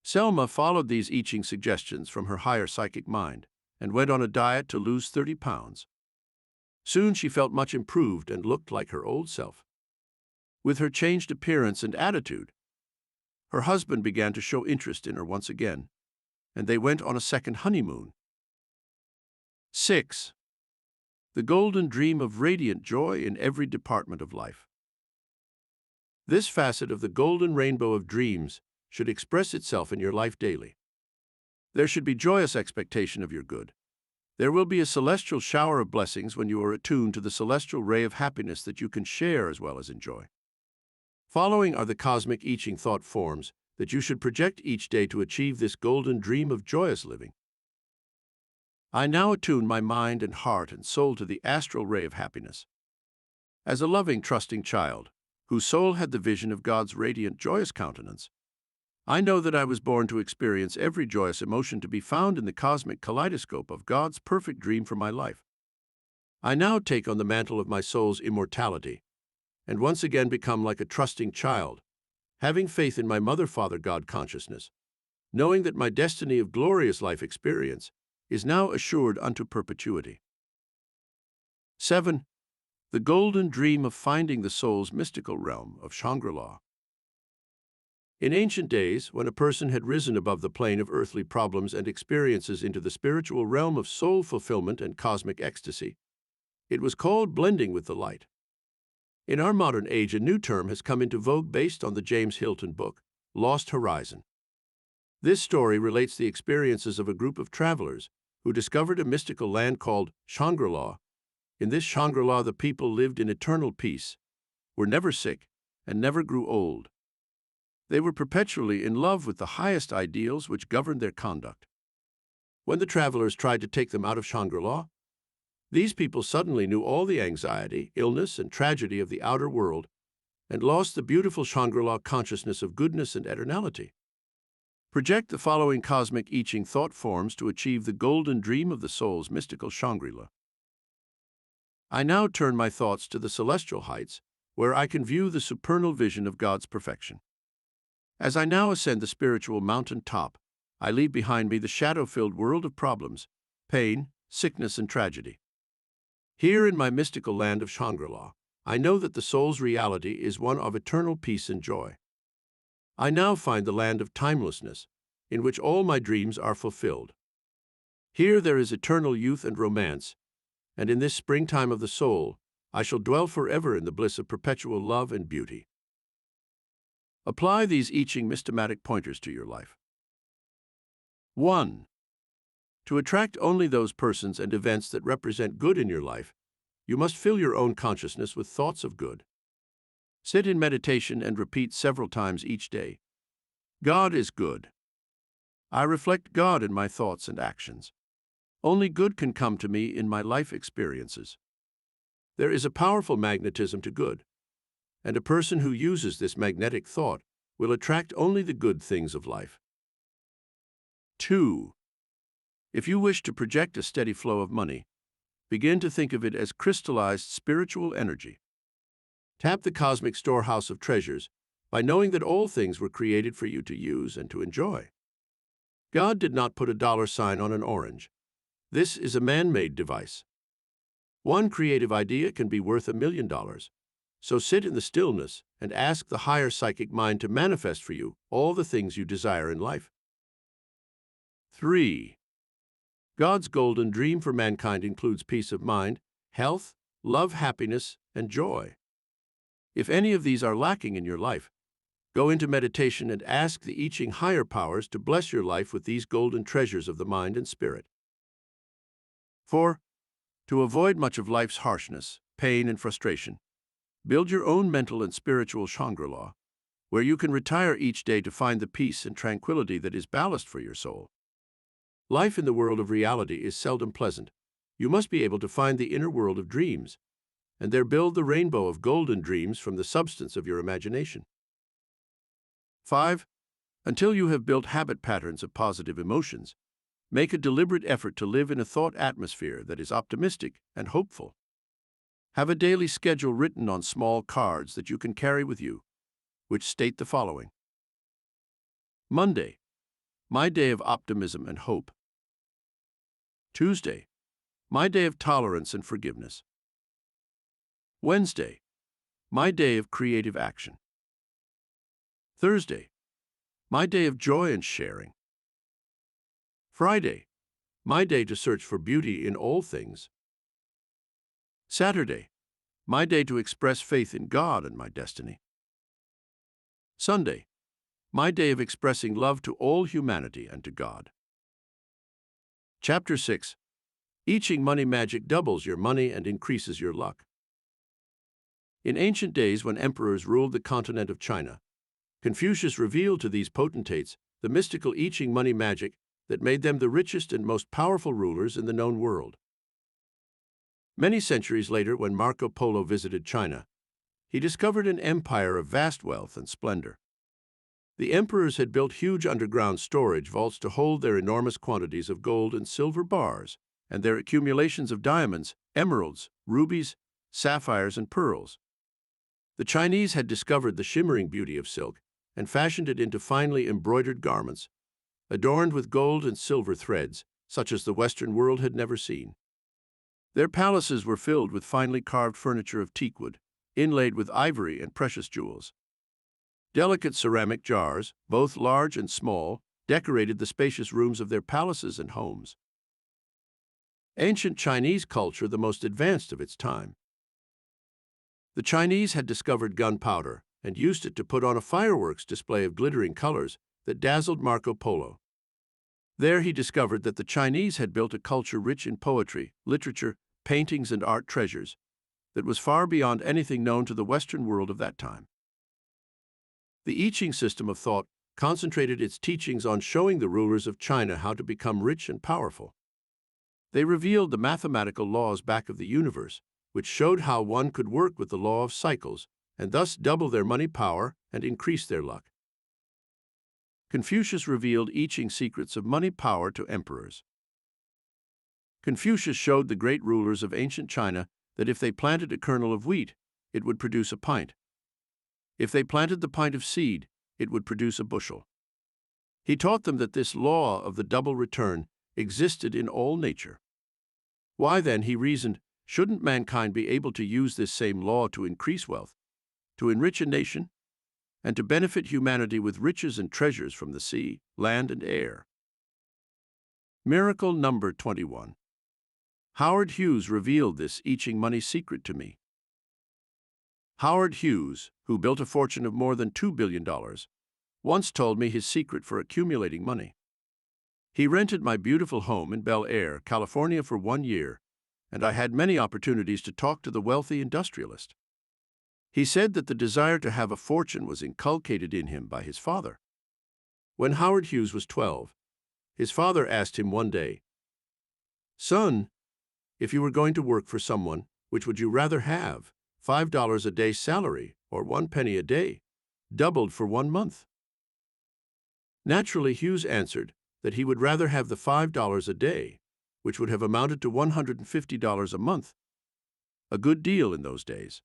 Selma followed these I Ching suggestions from her higher psychic mind and went on a diet to lose 30 pounds. Soon she felt much improved and looked like her old self. With her changed appearance and attitude, her husband began to show interest in her once again, and they went on a second honeymoon. 6. The golden dream of radiant joy in every department of life. This facet of the golden rainbow of dreams should express itself in your life daily. There should be joyous expectation of your good. There will be a celestial shower of blessings when you are attuned to the celestial ray of happiness that you can share as well as enjoy. Following are the cosmic I Ching thought forms that you should project each day to achieve this golden dream of joyous living. I now attune my mind and heart and soul to the astral ray of happiness. As a loving, trusting child, whose soul had the vision of God's radiant, joyous countenance, I know that I was born to experience every joyous emotion to be found in the cosmic kaleidoscope of God's perfect dream for my life. I now take on the mantle of my soul's immortality and once again become like a trusting child, having faith in my Mother, Father, God consciousness, knowing that my destiny of glorious life experience is now assured unto perpetuity. 7. The golden dream of finding the soul's mystical realm of Shangri-La. In ancient days, when a person had risen above the plane of earthly problems and experiences into the spiritual realm of soul fulfillment and cosmic ecstasy, it was called blending with the light. In our modern age, a new term has come into vogue based on the James Hilton book, Lost Horizon. This story relates the experiences of a group of travelers who discovered a mystical land called Shangri-La. In this Shangri-La, the people lived in eternal peace, were never sick, and never grew old. They were perpetually in love with the highest ideals which governed their conduct. When the travelers tried to take them out of Shangri-La, these people suddenly knew all the anxiety, illness, and tragedy of the outer world and lost the beautiful Shangri-La consciousness of goodness and eternality. Project the following cosmic I Ching thought forms to achieve the golden dream of the soul's mystical Shangri-La. I now turn my thoughts to the celestial heights, where I can view the supernal vision of God's perfection. As I now ascend the spiritual mountain top, I leave behind me the shadow-filled world of problems, pain, sickness, and tragedy. Here in my mystical land of Shangri-La, I know that the soul's reality is one of eternal peace and joy. I now find the land of timelessness, in which all my dreams are fulfilled. Here there is eternal youth and romance, and in this springtime of the soul, I shall dwell forever in the bliss of perpetual love and beauty. Apply these I Ching mystomatic pointers to your life. 1. To attract only those persons and events that represent good in your life, you must fill your own consciousness with thoughts of good. Sit in meditation and repeat several times each day. God is good. I reflect God in my thoughts and actions. Only good can come to me in my life experiences. There is a powerful magnetism to good, and a person who uses this magnetic thought will attract only the good things of life. 2. If you wish to project a steady flow of money, begin to think of it as crystallized spiritual energy. Tap the cosmic storehouse of treasures by knowing that all things were created for you to use and to enjoy. God did not put a dollar sign on an orange. This is a man-made device. One creative idea can be worth $1 million. So sit in the stillness and ask the higher psychic mind to manifest for you all the things you desire in life. 3. God's golden dream for mankind includes peace of mind, health, love, happiness, and joy. If any of these are lacking in your life, go into meditation and ask the I Ching higher powers to bless your life with these golden treasures of the mind and spirit. 4. To avoid much of life's harshness, pain, and frustration, build your own mental and spiritual Shangri-La, where you can retire each day to find the peace and tranquility that is ballast for your soul. Life in the world of reality is seldom pleasant. You must be able to find the inner world of dreams, and there build the rainbow of golden dreams from the substance of your imagination. 5. Until you have built habit patterns of positive emotions, make a deliberate effort to live in a thought atmosphere that is optimistic and hopeful. Have a daily schedule written on small cards that you can carry with you, which state the following. Monday, my day of optimism and hope. Tuesday, my day of tolerance and forgiveness. Wednesday, my day of creative action. Thursday, my day of joy and sharing. Friday, my day to search for beauty in all things. Saturday, my day to express faith in God and my destiny. Sunday, my day of expressing love to all humanity and to God. Chapter 6. I Ching Money Magic doubles your money and increases your luck. In ancient days, when emperors ruled the continent of China, Confucius revealed to these potentates the mystical I Ching money magic that made them the richest and most powerful rulers in the known world. Many centuries later, when Marco Polo visited China, he discovered an empire of vast wealth and splendor. The emperors had built huge underground storage vaults to hold their enormous quantities of gold and silver bars, and their accumulations of diamonds, emeralds, rubies, sapphires, and pearls. The Chinese had discovered the shimmering beauty of silk and fashioned it into finely embroidered garments, adorned with gold and silver threads, such as the Western world had never seen. Their palaces were filled with finely carved furniture of teakwood, inlaid with ivory and precious jewels. Delicate ceramic jars, both large and small, decorated the spacious rooms of their palaces and homes. Ancient Chinese culture, the most advanced of its time. The Chinese had discovered gunpowder and used it to put on a fireworks display of glittering colors that dazzled Marco Polo. There he discovered that the Chinese had built a culture rich in poetry, literature, paintings, and art treasures that was far beyond anything known to the Western world of that time. The I Ching system of thought concentrated its teachings on showing the rulers of China how to become rich and powerful. They revealed the mathematical laws back of the universe, which showed how one could work with the law of cycles and thus double their money power and increase their luck. Confucius revealed I Ching secrets of money power to emperors. Confucius showed the great rulers of ancient China that if they planted a kernel of wheat, it would produce a pint. If they planted the pint of seed, it would produce a bushel. He taught them that this law of the double return existed in all nature. Why then, he reasoned, shouldn't mankind be able to use this same law to increase wealth, to enrich a nation, and to benefit humanity with riches and treasures from the sea, land, and air? Miracle number 21. Howard Hughes revealed this I Ching money secret to me. Howard Hughes, who built a fortune of more than $2 billion, once told me his secret for accumulating money. He rented my beautiful home in Bel Air, California for 1 year, and I had many opportunities to talk to the wealthy industrialist. He said that the desire to have a fortune was inculcated in him by his father. When Howard Hughes was 12, his father asked him one day, "Son, if you were going to work for someone, which would you rather have, $5 a day salary or 1 penny a day, doubled for 1 month?" Naturally, Hughes answered that he would rather have the $5 a day, which would have amounted to $150 a month, a good deal in those days.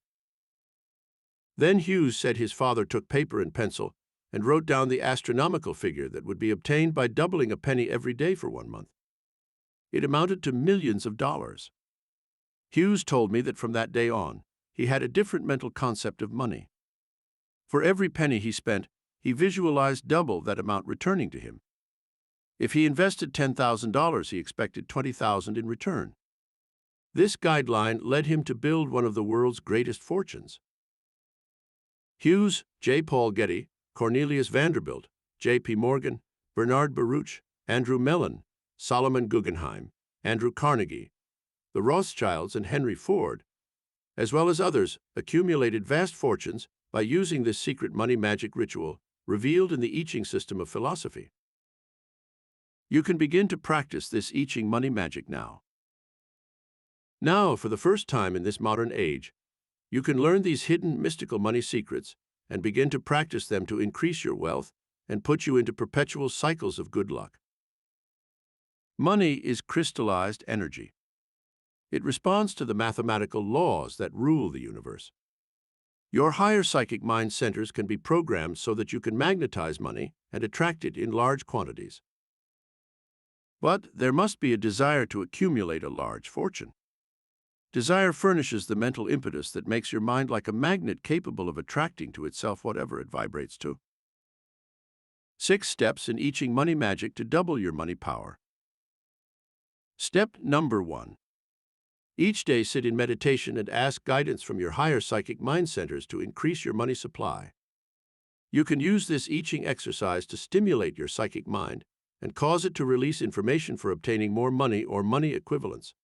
Then Hughes said his father took paper and pencil and wrote down the astronomical figure that would be obtained by doubling a penny every day for 1 month. It amounted to millions of dollars. Hughes told me that from that day on, he had a different mental concept of money. For every penny he spent, he visualized double that amount returning to him. If he invested $10,000, he expected $20,000 in return. This guideline led him to build one of the world's greatest fortunes. Hughes, J. Paul Getty, Cornelius Vanderbilt, J.P. Morgan, Bernard Baruch, Andrew Mellon, Solomon Guggenheim, Andrew Carnegie, the Rothschilds, and Henry Ford, as well as others, accumulated vast fortunes by using this secret money magic ritual revealed in the I Ching system of philosophy. You can begin to practice this I Ching money magic now. Now, for the first time in this modern age, you can learn these hidden mystical money secrets and begin to practice them to increase your wealth and put you into perpetual cycles of good luck. Money is crystallized energy. It responds to the mathematical laws that rule the universe. Your higher psychic mind centers can be programmed so that you can magnetize money and attract it in large quantities. But there must be a desire to accumulate a large fortune. Desire furnishes the mental impetus that makes your mind like a magnet capable of attracting to itself whatever it vibrates to. 6 steps in I Ching money magic to double your money power. Step number 1. Each day sit in meditation and ask guidance from your higher psychic mind centers to increase your money supply. You can use this I Ching exercise to stimulate your psychic mind and cause it to release information for obtaining more money or money equivalents.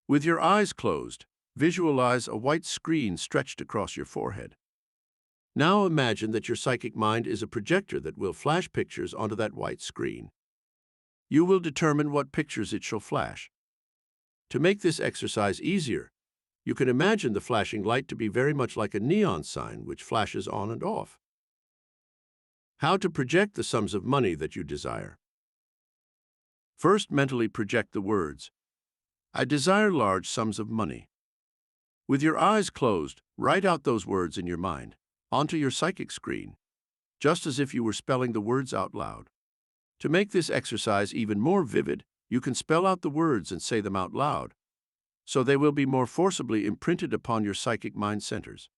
With your eyes closed, visualize a white screen stretched across your forehead. Now imagine that your psychic mind is a projector that will flash pictures onto that white screen. You will determine what pictures it shall flash. To make this exercise easier, you can imagine the flashing light to be very much like a neon sign which flashes on and off. How to project the sums of money that you desire. First, mentally project the words, "I desire large sums of money." With your eyes closed, write out those words in your mind, onto your psychic screen, just as if you were spelling the words out loud. To make this exercise even more vivid, you can spell out the words and say them out loud, so they will be more forcibly imprinted upon your psychic mind centers.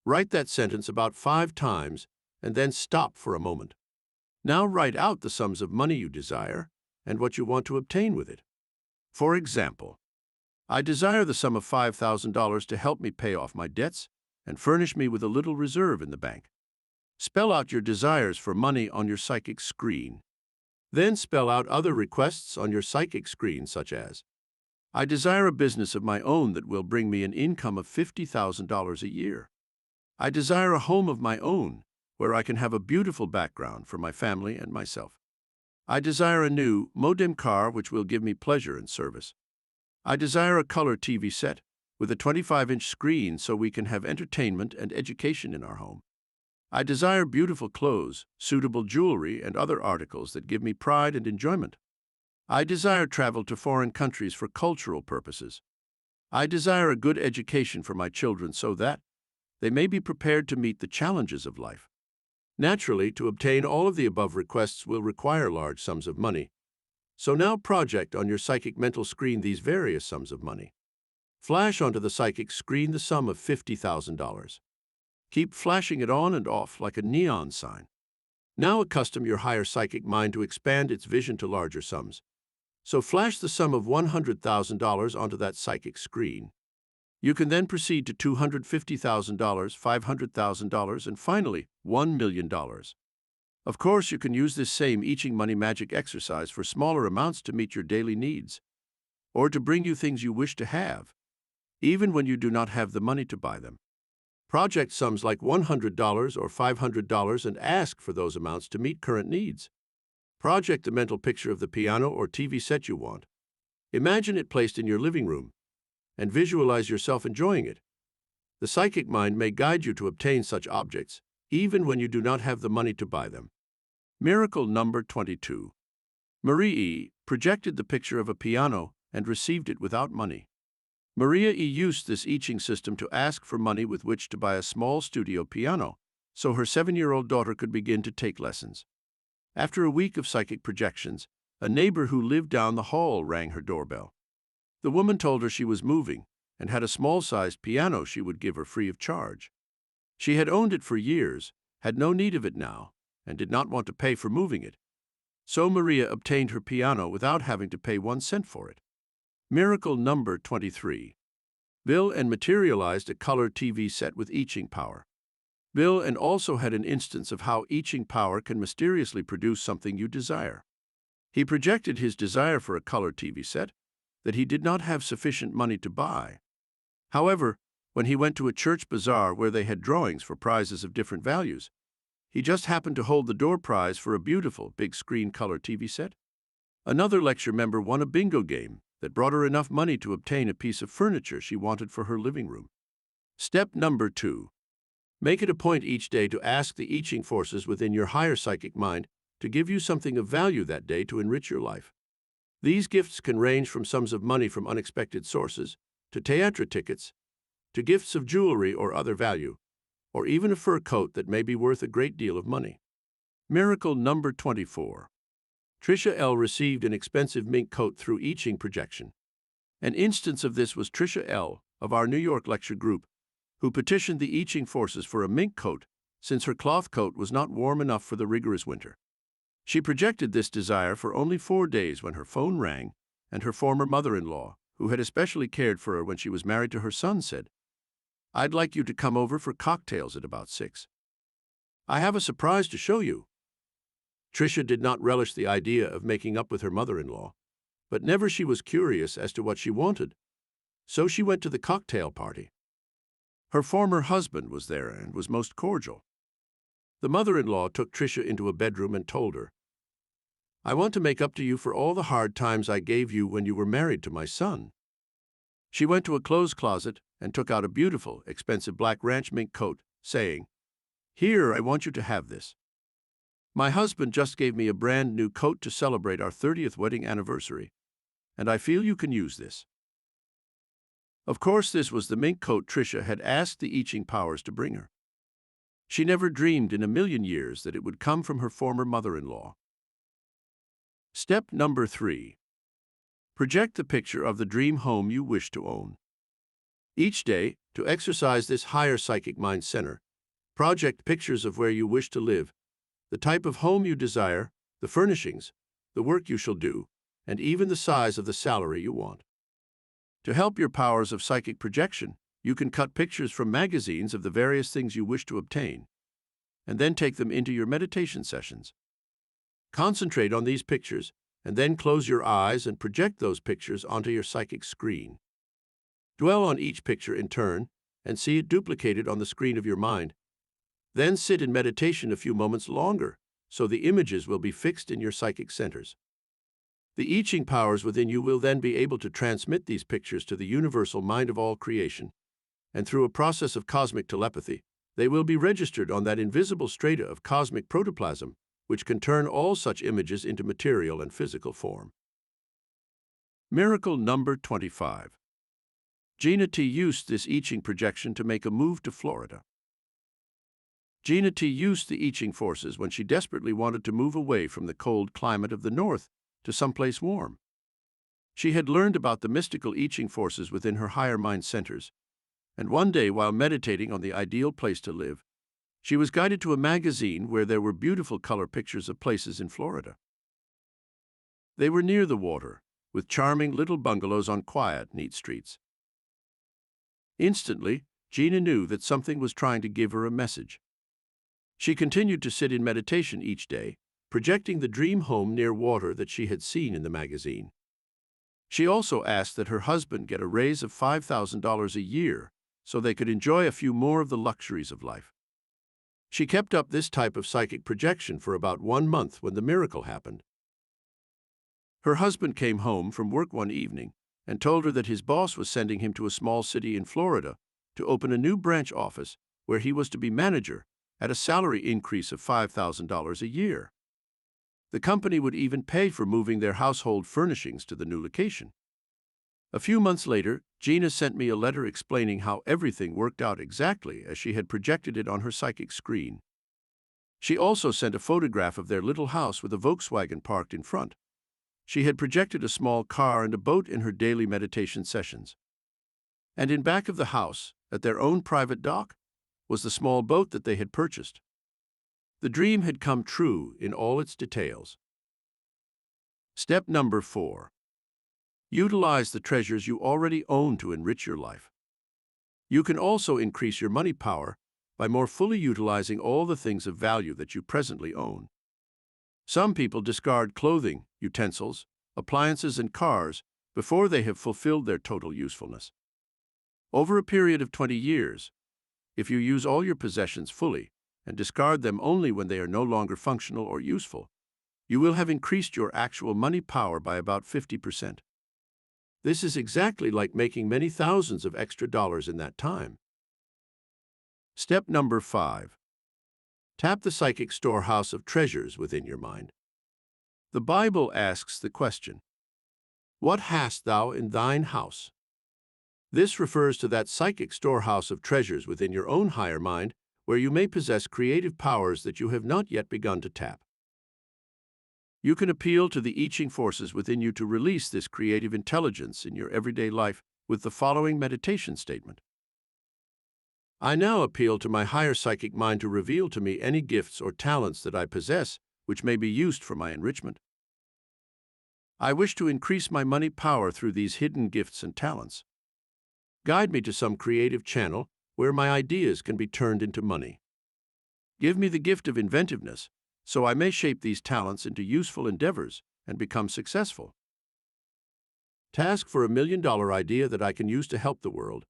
Write that sentence about 5 times and then stop for a moment. Now write out the sums of money you desire and what you want to obtain with it. For example, I desire the sum of $5,000 to help me pay off my debts and furnish me with a little reserve in the bank. Spell out your desires for money on your psychic screen. Then spell out other requests on your psychic screen, such as, I desire a business of my own that will bring me an income of $50,000 a year. I desire a home of my own where I can have a beautiful background for my family and myself. I desire a new, modern car which will give me pleasure and service. I desire a color TV set with a 25-inch screen so we can have entertainment and education in our home. I desire beautiful clothes, suitable jewelry, and other articles that give me pride and enjoyment. I desire travel to foreign countries for cultural purposes. I desire a good education for my children so that they may be prepared to meet the challenges of life. Naturally, to obtain all of the above requests will require large sums of money. So now project on your psychic mental screen these various sums of money. Flash onto the psychic screen the sum of $50,000. Keep flashing it on and off like a neon sign. Now accustom your higher psychic mind to expand its vision to larger sums. So flash the sum of $100,000 onto that psychic screen. You can then proceed to $250,000, $500,000, and finally, $1 million. Of course, you can use this same I Ching money magic exercise for smaller amounts to meet your daily needs, or to bring you things you wish to have, even when you do not have the money to buy them. Project sums like $100 or $500 and ask for those amounts to meet current needs. Project the mental picture of the piano or TV set you want. Imagine it placed in your living room, and visualize yourself enjoying it. The psychic mind may guide you to obtain such objects, even when you do not have the money to buy them. Miracle number 22. Marie E. projected the picture of a piano and received it without money. Maria E. used this I Ching system to ask for money with which to buy a small studio piano, so her 7-year-old daughter could begin to take lessons. After a week of psychic projections, a neighbor who lived down the hall rang her doorbell. The woman told her she was moving and had a small-sized piano she would give her free of charge. She had owned it for years, had no need of it now, and did not want to pay for moving it. So Maria obtained her piano without having to pay 1 cent for it. Miracle number 23. Bill and materialized a color TV set with I Ching power. Bill and also had an instance of how I Ching power can mysteriously produce something you desire. He projected his desire for a color TV set that he did not have sufficient money to buy. However, when he went to a church bazaar where they had drawings for prizes of different values, he just happened to hold the door prize for a beautiful big-screen color TV set. Another lecture member won a bingo game that brought her enough money to obtain a piece of furniture she wanted for her living room. Step number 2. Make it a point each day to ask the I Ching forces within your higher psychic mind to give you something of value that day to enrich your life. These gifts can range from sums of money from unexpected sources, to theater tickets, to gifts of jewelry or other value, or even a fur coat that may be worth a great deal of money. Miracle number 24. Tricia L. received an expensive mink coat through I Ching projection. An instance of this was Tricia L. of our New York lecture group, who petitioned the I Ching forces for a mink coat since her cloth coat was not warm enough for the rigorous winter. She projected this desire for only 4 days when her phone rang, and her former mother-in-law, who had especially cared for her when she was married to her son, said, "I'd like you to come over for cocktails at about 6. I have a surprise to show you." Tricia did not relish the idea of making up with her mother-in-law, but never she was curious as to what she wanted. So she went to the cocktail party. Her former husband was there and was most cordial. The mother-in-law took Tricia into a bedroom and told her, "I want to make up to you for all the hard times I gave you when you were married to my son." She went to a clothes closet and took out a beautiful, expensive black ranch mink coat, saying, "Here, I want you to have this. My husband just gave me a brand new coat to celebrate our 30th wedding anniversary, and I feel you can use this." Of course, this was the mink coat Tricia had asked the I Ching powers to bring her. She never dreamed in a million years that it would come from her former mother-in-law. Step number 3. Project the picture of the dream home you wish to own. Each day, To exercise this higher psychic mind center, project pictures of where you wish to live, the type of home you desire, the furnishings, the work you shall do, and even the size of the salary you want. To help your powers of psychic projection, you can cut pictures from magazines of the various things you wish to obtain, and then take them into your meditation sessions. Concentrate on these pictures, and then close your eyes and project those pictures onto your psychic screen. Dwell on each picture in turn, and see it duplicated on the screen of your mind. Then sit in meditation a few moments longer, so the images will be fixed in your psychic centers. The I Ching powers within you will then be able to transmit these pictures to the universal mind of all creation, and through a process of cosmic telepathy, they will be registered on that invisible strata of cosmic protoplasm, which can turn all such images into material and physical form. Miracle number 25. Gina T. used this I Ching projection to make a move to Florida. Gina T. used the I Ching forces when she desperately wanted to move away from the cold climate of the north to someplace warm. She had learned about the mystical I Ching forces within her higher mind centers, and one day while meditating on the ideal place to live, she was guided to a magazine where there were beautiful color pictures of places in Florida. They were near the water, with charming little bungalows on quiet, neat streets. Instantly, Gina knew that something was trying to give her a message. She continued to sit in meditation each day, projecting the dream home near water that she had seen in the magazine. She also asked that her husband get a raise of $5,000 a year so they could enjoy a few more of the luxuries of life. She kept up this type of psychic projection for about 1 month when the miracle happened. Her husband came home from work one evening and told her that his boss was sending him to a small city in Florida to open a new branch office where he was to be manager at a salary increase of $5,000 a year. The company would even pay for moving their household furnishings to the new location. A few months later, Gina sent me a letter explaining how everything worked out exactly as she had projected it on her psychic screen. She also sent a photograph of their little house with a Volkswagen parked in front. She had projected a small car and a boat in her daily meditation sessions. And in back of the house, at their own private dock, was the small boat that they had purchased. The dream had come true in all its details. Step number 4. Utilize the treasures you already own to enrich your life. You can also increase your money power by more fully utilizing all the things of value that you presently own. Some people discard clothing, utensils, appliances, and cars before they have fulfilled their total usefulness. Over a period of 20 years, if you use all your possessions fully and discard them only when they are no longer functional or useful, you will have increased your actual money power by about 50%. This is exactly like making many thousands of extra dollars in that time. Step number 5. Tap the psychic storehouse of treasures within your mind. The Bible asks the question, "What hast thou in thine house?" This refers to that psychic storehouse of treasures within your own higher mind where you may possess creative powers that you have not yet begun to tap. You can appeal to the I Ching forces within you to release this creative intelligence in your everyday life with the following meditation statement. I now appeal to my higher psychic mind to reveal to me any gifts or talents that I possess which may be used for my enrichment. I wish to increase my money power through these hidden gifts and talents. Guide me to some creative channel where my ideas can be turned into money. Give me the gift of inventiveness so I may shape these talents into useful endeavors and become successful. Task for $1 million idea that I can use to help the world,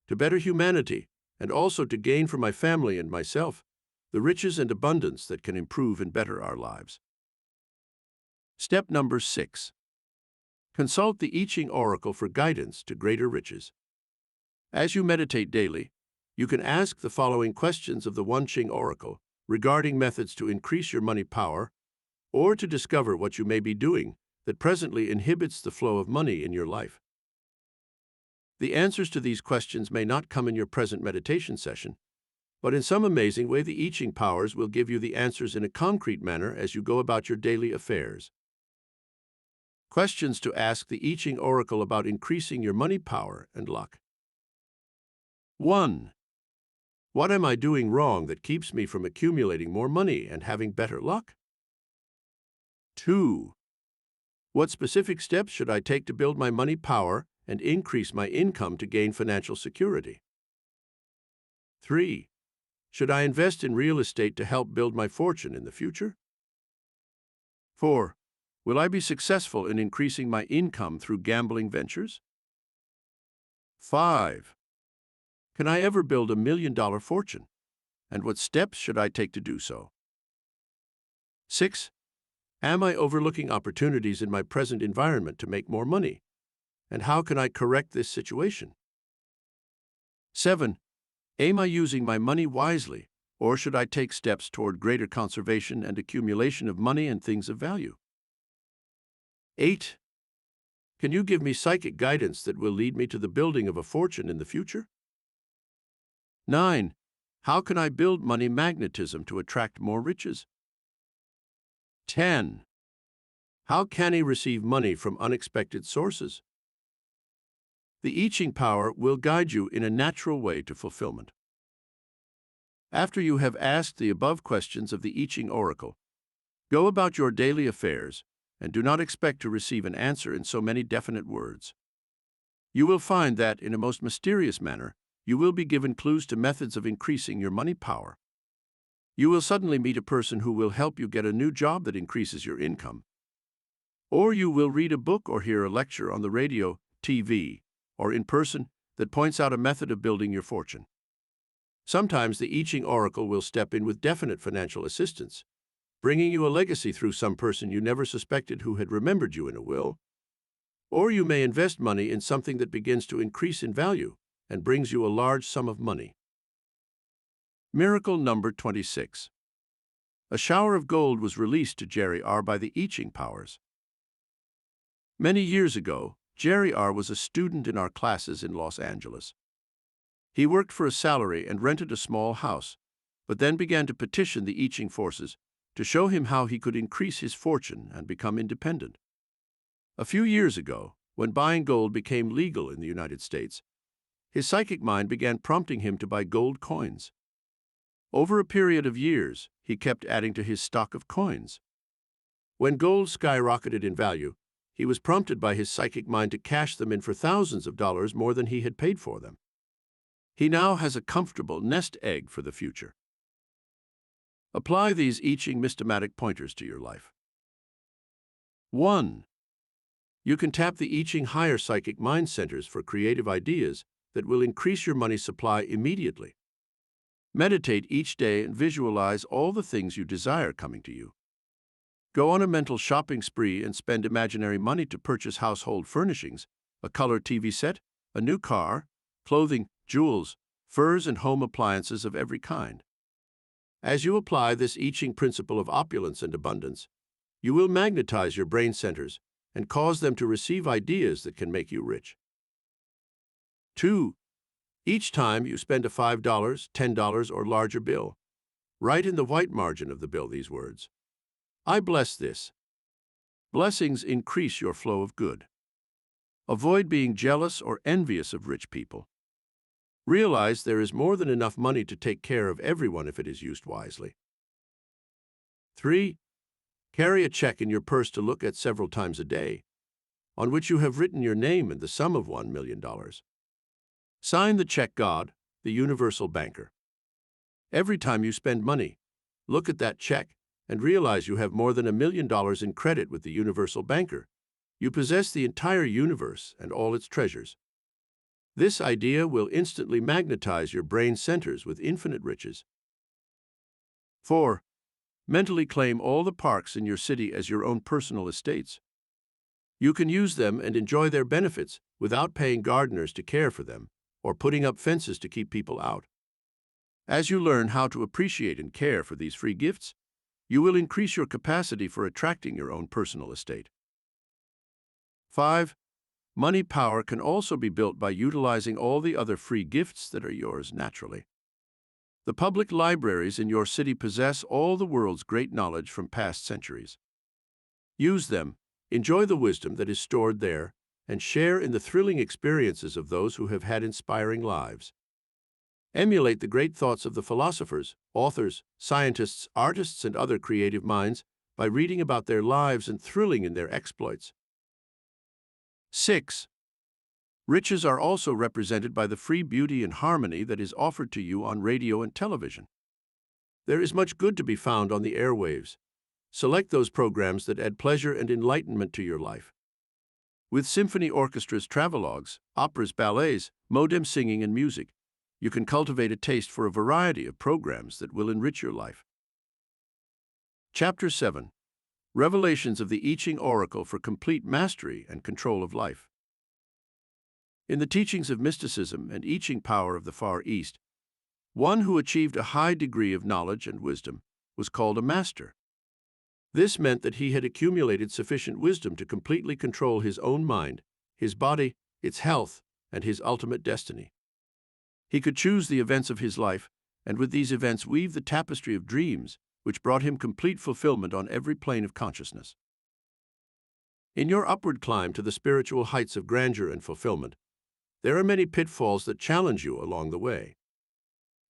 to better humanity, and also to gain for my family and myself the riches and abundance that can improve and better our lives. Step number 6. Consult the I Ching Oracle for guidance to greater riches. As you meditate daily, you can ask the following questions of the I Ching Oracle regarding methods to increase your money power or to discover what you may be doing that presently inhibits the flow of money in your life. The answers to these questions may not come in your present meditation session, but in some amazing way the I Ching powers will give you the answers in a concrete manner as you go about your daily affairs. Questions to ask the I Ching Oracle about increasing your money power and luck. 1. What am I doing wrong that keeps me from accumulating more money and having better luck? 2. What specific steps should I take to build my money power and increase my income to gain financial security? 3. Should I invest in real estate to help build my fortune in the future? 4. Will I be successful in increasing my income through gambling ventures? 5. Can I ever build a $1 million fortune? And what steps should I take to do so? 6. Am I overlooking opportunities in my present environment to make more money? And how can I correct this situation? 7. Am I using my money wisely, or should I take steps toward greater conservation and accumulation of money and things of value? 8. Can you give me psychic guidance that will lead me to the building of a fortune in the future? 9. How can I build money magnetism to attract more riches? 10. How can he receive money from unexpected sources? The I Ching power will guide you in a natural way to fulfillment. After you have asked the above questions of the I Ching oracle, go about your daily affairs and do not expect to receive an answer in so many definite words. You will find that, in a most mysterious manner, you will be given clues to methods of increasing your money power. You will suddenly meet a person who will help you get a new job that increases your income. Or you will read a book or hear a lecture on the radio, TV, or in person that points out a method of building your fortune. Sometimes the I Ching oracle will step in with definite financial assistance, bringing you a legacy through some person you never suspected who had remembered you in a will. Or you may invest money in something that begins to increase in value and brings you a large sum of money. Miracle number 26. A shower of gold was released to Jerry R. by the I Ching powers. Many years ago, Jerry R. was a student in our classes in Los Angeles. He worked for a salary and rented a small house, but then began to petition the I Ching forces to show him how he could increase his fortune and become independent. A few years ago, when buying gold became legal in the United States, his psychic mind began prompting him to buy gold coins. Over a period of years, he kept adding to his stock of coins. When gold skyrocketed in value, he was prompted by his psychic mind to cash them in for thousands of dollars more than he had paid for them. He now has a comfortable nest egg for the future. Apply these I Ching mystomatic pointers to your life. 1. You can tap the I Ching higher psychic mind centers for creative ideas that will increase your money supply immediately. Meditate each day and visualize all the things you desire coming to you. Go on a mental shopping spree and spend imaginary money to purchase household furnishings, a color TV set, a new car, clothing, jewels, furs, and home appliances of every kind. As you apply this I Ching principle of opulence and abundance, you will magnetize your brain centers and cause them to receive ideas that can make you rich. 2. Each time you spend a $5, $10, or larger bill, write in the white margin of the bill these words: I bless this. Blessings increase your flow of good. Avoid being jealous or envious of rich people. Realize there is more than enough money to take care of everyone if it is used wisely. 3. Carry a check in your purse to look at several times a day, on which you have written your name and the sum of $1 million. Sign the check God, the universal banker. Every time you spend money, look at that check and realize you have more than $1 million in credit with the universal banker. You possess the entire universe and all its treasures. This idea will instantly magnetize your brain centers with infinite riches. 4. Mentally claim all the parks in your city as your own personal estates. You can use them and enjoy their benefits without paying gardeners to care for them or putting up fences to keep people out. As you learn how to appreciate and care for these free gifts, you will increase your capacity for attracting your own personal estate. 5. Money power can also be built by utilizing all the other free gifts that are yours naturally. The public libraries in your city possess all the world's great knowledge from past centuries. Use them, enjoy the wisdom that is stored there, and share in the thrilling experiences of those who have had inspiring lives. Emulate the great thoughts of the philosophers, authors, scientists, artists, and other creative minds by reading about their lives and thrilling in their exploits. 6. Riches are also represented by the free beauty and harmony that is offered to you on radio and television. There is much good to be found on the airwaves. Select those programs that add pleasure and enlightenment to your life. With symphony orchestras, travelogues, operas, ballets, modem singing, and music, you can cultivate a taste for a variety of programs that will enrich your life. Chapter 7. Revelations of the I Ching Oracle for Complete Mastery and Control of Life. In the teachings of mysticism and I Ching power of the Far East, one who achieved a high degree of knowledge and wisdom was called a master. This meant that he had accumulated sufficient wisdom to completely control his own mind, his body, its health, and his ultimate destiny. He could choose the events of his life, and with these events weave the tapestry of dreams, which brought him complete fulfillment on every plane of consciousness. In your upward climb to the spiritual heights of grandeur and fulfillment, there are many pitfalls that challenge you along the way.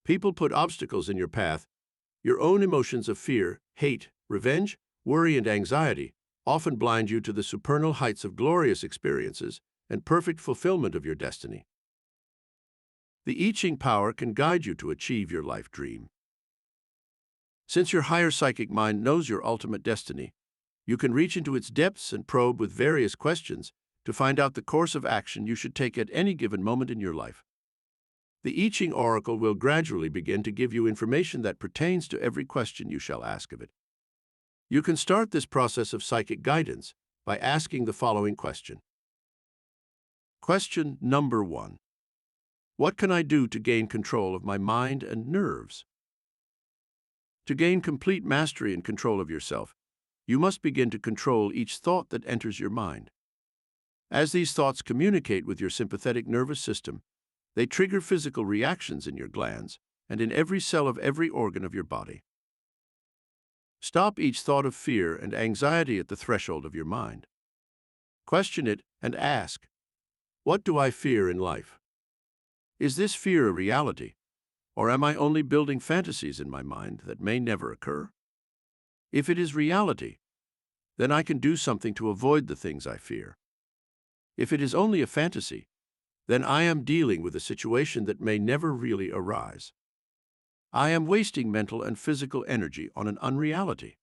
People put obstacles in your path. Your own emotions of fear, hate, revenge, worry, and anxiety often blind you to the supernal heights of glorious experiences and perfect fulfillment of your destiny. The I Ching power can guide you to achieve your life dream. Since your higher psychic mind knows your ultimate destiny, you can reach into its depths and probe with various questions to find out the course of action you should take at any given moment in your life. The I Ching Oracle will gradually begin to give you information that pertains to every question you shall ask of it. You can start this process of psychic guidance by asking the following question. Question number 1. What can I do to gain control of my mind and nerves? To gain complete mastery and control of yourself, you must begin to control each thought that enters your mind. As these thoughts communicate with your sympathetic nervous system, they trigger physical reactions in your glands and in every cell of every organ of your body. Stop each thought of fear and anxiety at the threshold of your mind. Question it and ask, what do I fear in life? Is this fear a reality, or am I only building fantasies in my mind that may never occur? If it is reality, then I can do something to avoid the things I fear. If it is only a fantasy, then I am dealing with a situation that may never really arise. I am wasting mental and physical energy on an unreality.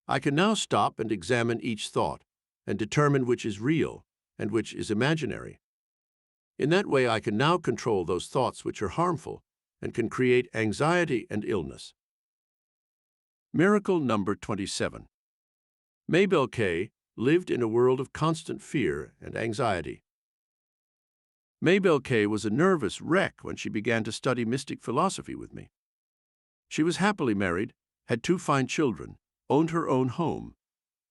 I can now stop and examine each thought and determine which is real and which is imaginary. In that way, I can now control those thoughts which are harmful and can create anxiety and illness. Miracle number 27. Mabel K. lived in a world of constant fear and anxiety. Mabel K. was a nervous wreck when she began to study mystic philosophy with me. She was happily married, had 2 fine children, owned her own home,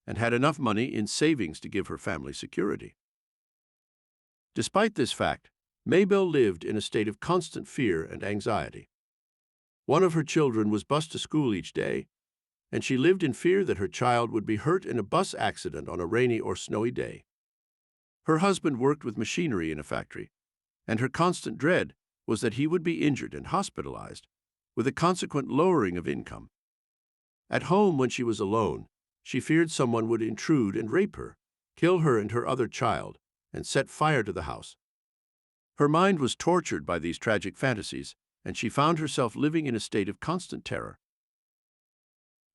and had enough money in savings to give her family security. Despite this fact, Mabel lived in a state of constant fear and anxiety. One of her children was bused to school each day, and she lived in fear that her child would be hurt in a bus accident on a rainy or snowy day. Her husband worked with machinery in a factory, and her constant dread was that he would be injured and hospitalized, with a consequent lowering of income. At home, when she was alone, she feared someone would intrude and rape her, kill her and her other child, and set fire to the house. Her mind was tortured by these tragic fantasies, and she found herself living in a state of constant terror.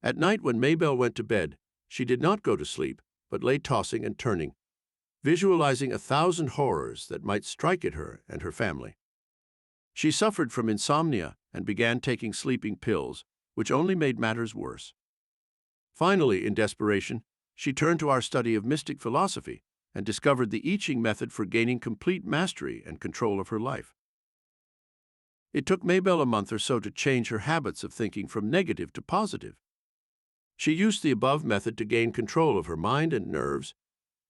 At night, when Mabel went to bed, she did not go to sleep, but lay tossing and turning, visualizing 1,000 horrors that might strike at her and her family. She suffered from insomnia and began taking sleeping pills, which only made matters worse. Finally, in desperation, she turned to our study of mystic philosophy and discovered the I Ching method for gaining complete mastery and control of her life. It took Mabel a month or so to change her habits of thinking from negative to positive. She used the above method to gain control of her mind and nerves,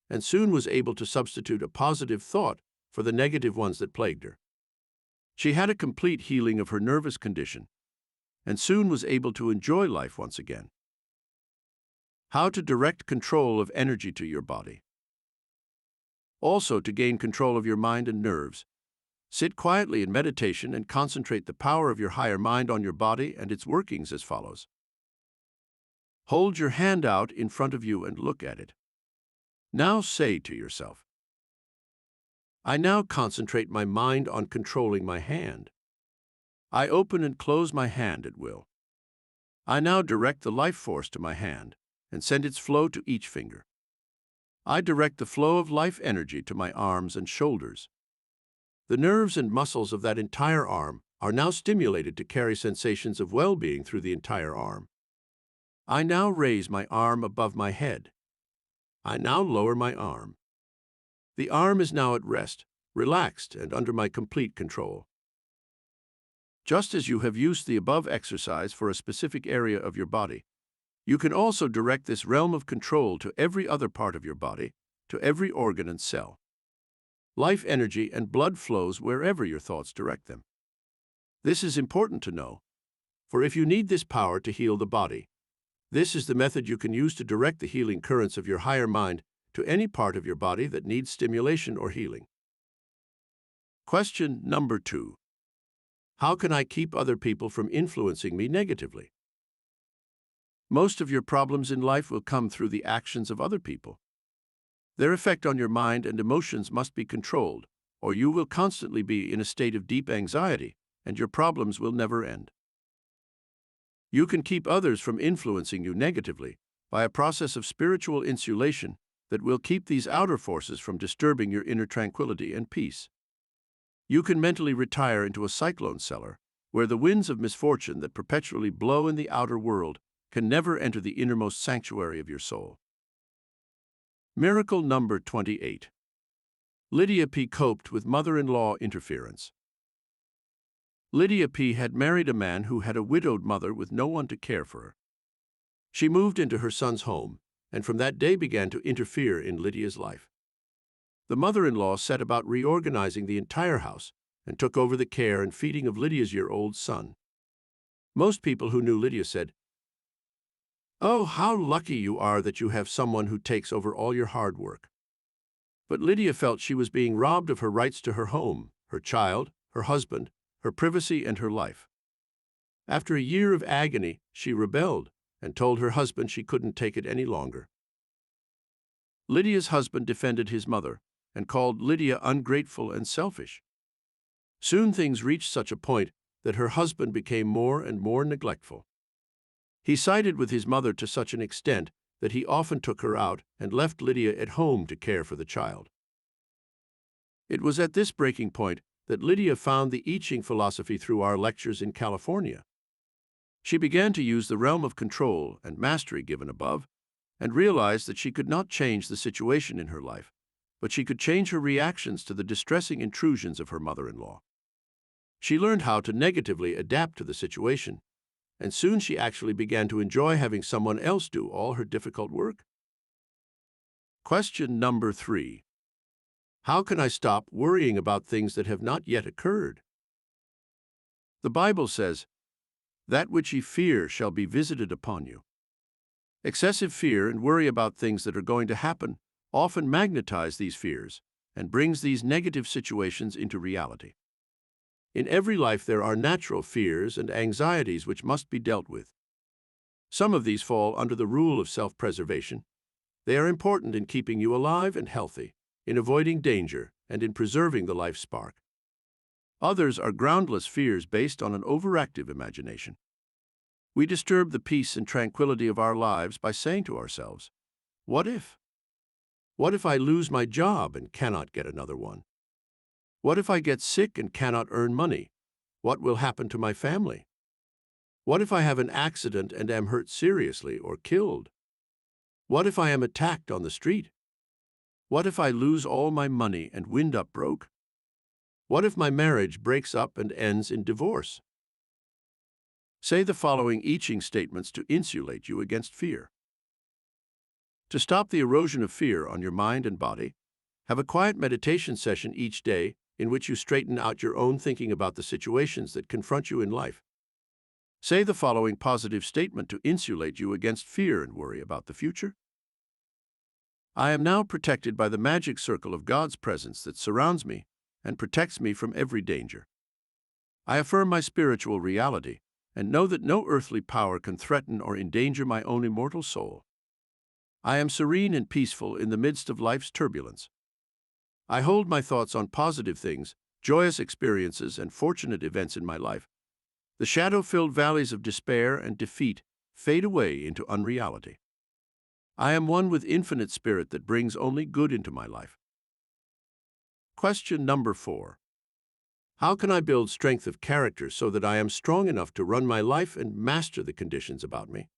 and soon was able to substitute a positive thought for the negative ones that plagued her. She had a complete healing of her nervous condition, and soon was able to enjoy life once again. How to direct control of energy to your body. Also, to gain control of your mind and nerves, Sit quietly in meditation and concentrate the power of your higher mind on your body and its workings as follows. Hold your hand out in front of you and look at it. Now say to yourself, I now concentrate my mind on controlling my hand. I open and close my hand at will. I now direct the life force to my hand and send its flow to each finger. I direct the flow of life energy to my arms and shoulders. The nerves and muscles of that entire arm are now stimulated to carry sensations of well-being through the entire arm. I now raise my arm above my head. I now lower my arm. The arm is now at rest, relaxed, and under my complete control. Just as you have used the above exercise for a specific area of your body, you can also direct this realm of control to every other part of your body, to every organ and cell. Life energy and blood flows wherever your thoughts direct them. This is important to know, for if you need this power to heal the body, this is the method you can use to direct the healing currents of your higher mind to any part of your body that needs stimulation or healing. Question number 2. How can I keep other people from influencing me negatively? Most of your problems in life will come through the actions of other people. Their effect on your mind and emotions must be controlled, or you will constantly be in a state of deep anxiety, and your problems will never end. You can keep others from influencing you negatively by a process of spiritual insulation that will keep these outer forces from disturbing your inner tranquility and peace. You can mentally retire into a cyclone cellar, where the winds of misfortune that perpetually blow in the outer world can never enter the innermost sanctuary of your soul. Miracle number 28. Lydia P. coped with mother-in-law interference. Lydia P. had married a man who had a widowed mother with no one to care for her. She moved into her son's home, and from that day began to interfere in Lydia's life. The mother-in-law set about reorganizing the entire house and took over the care and feeding of Lydia's year-old son. Most people who knew Lydia said, "Oh, how lucky you are that you have someone who takes over all your hard work." But Lydia felt she was being robbed of her rights to her home, her child, her husband, her privacy, and her life. After a year of agony, she rebelled and told her husband she couldn't take it any longer. Lydia's husband defended his mother and called Lydia ungrateful and selfish. Soon things reached such a point that her husband became more and more neglectful. He sided with his mother to such an extent that he often took her out and left Lydia at home to care for the child. It was at this breaking point that Lydia found the I Ching philosophy through our lectures in California. She began to use the realm of control and mastery given above, and realized that she could not change the situation in her life, but she could change her reactions to the distressing intrusions of her mother-in-law. She learned how to negatively adapt to the situation, and soon she actually began to enjoy having someone else do all her difficult work. Question number 3. How can I stop worrying about things that have not yet occurred? The Bible says, "That which ye fear shall be visited upon you." Excessive fear and worry about things that are going to happen often magnetize these fears and brings these negative situations into reality. In every life there are natural fears and anxieties which must be dealt with. Some of these fall under the rule of self-preservation. They are important in keeping you alive and healthy, in avoiding danger, and in preserving the life spark. Others are groundless fears based on an overactive imagination. We disturb the peace and tranquility of our lives by saying to ourselves, "What if? What if I lose my job and cannot get another one? What if I get sick and cannot earn money? What will happen to my family? What if I have an accident and am hurt seriously or killed? What if I am attacked on the street? What if I lose all my money and wind up broke? What if my marriage breaks up and ends in divorce?" Say the following I Ching statements to insulate you against fear. To stop the erosion of fear on your mind and body, have a quiet meditation session each day in which you straighten out your own thinking about the situations that confront you in life. Say the following positive statement to insulate you against fear and worry about the future. I am now protected by the magic circle of God's presence that surrounds me, and protects me from every danger. I affirm my spiritual reality and know that no earthly power can threaten or endanger my own immortal soul. I am serene and peaceful in the midst of life's turbulence. I hold my thoughts on positive things, joyous experiences, and fortunate events in my life. The shadow-filled valleys of despair and defeat fade away into unreality. I am one with infinite spirit that brings only good into my life. Question number 4. How can I build strength of character so that I am strong enough to run my life and master the conditions about me?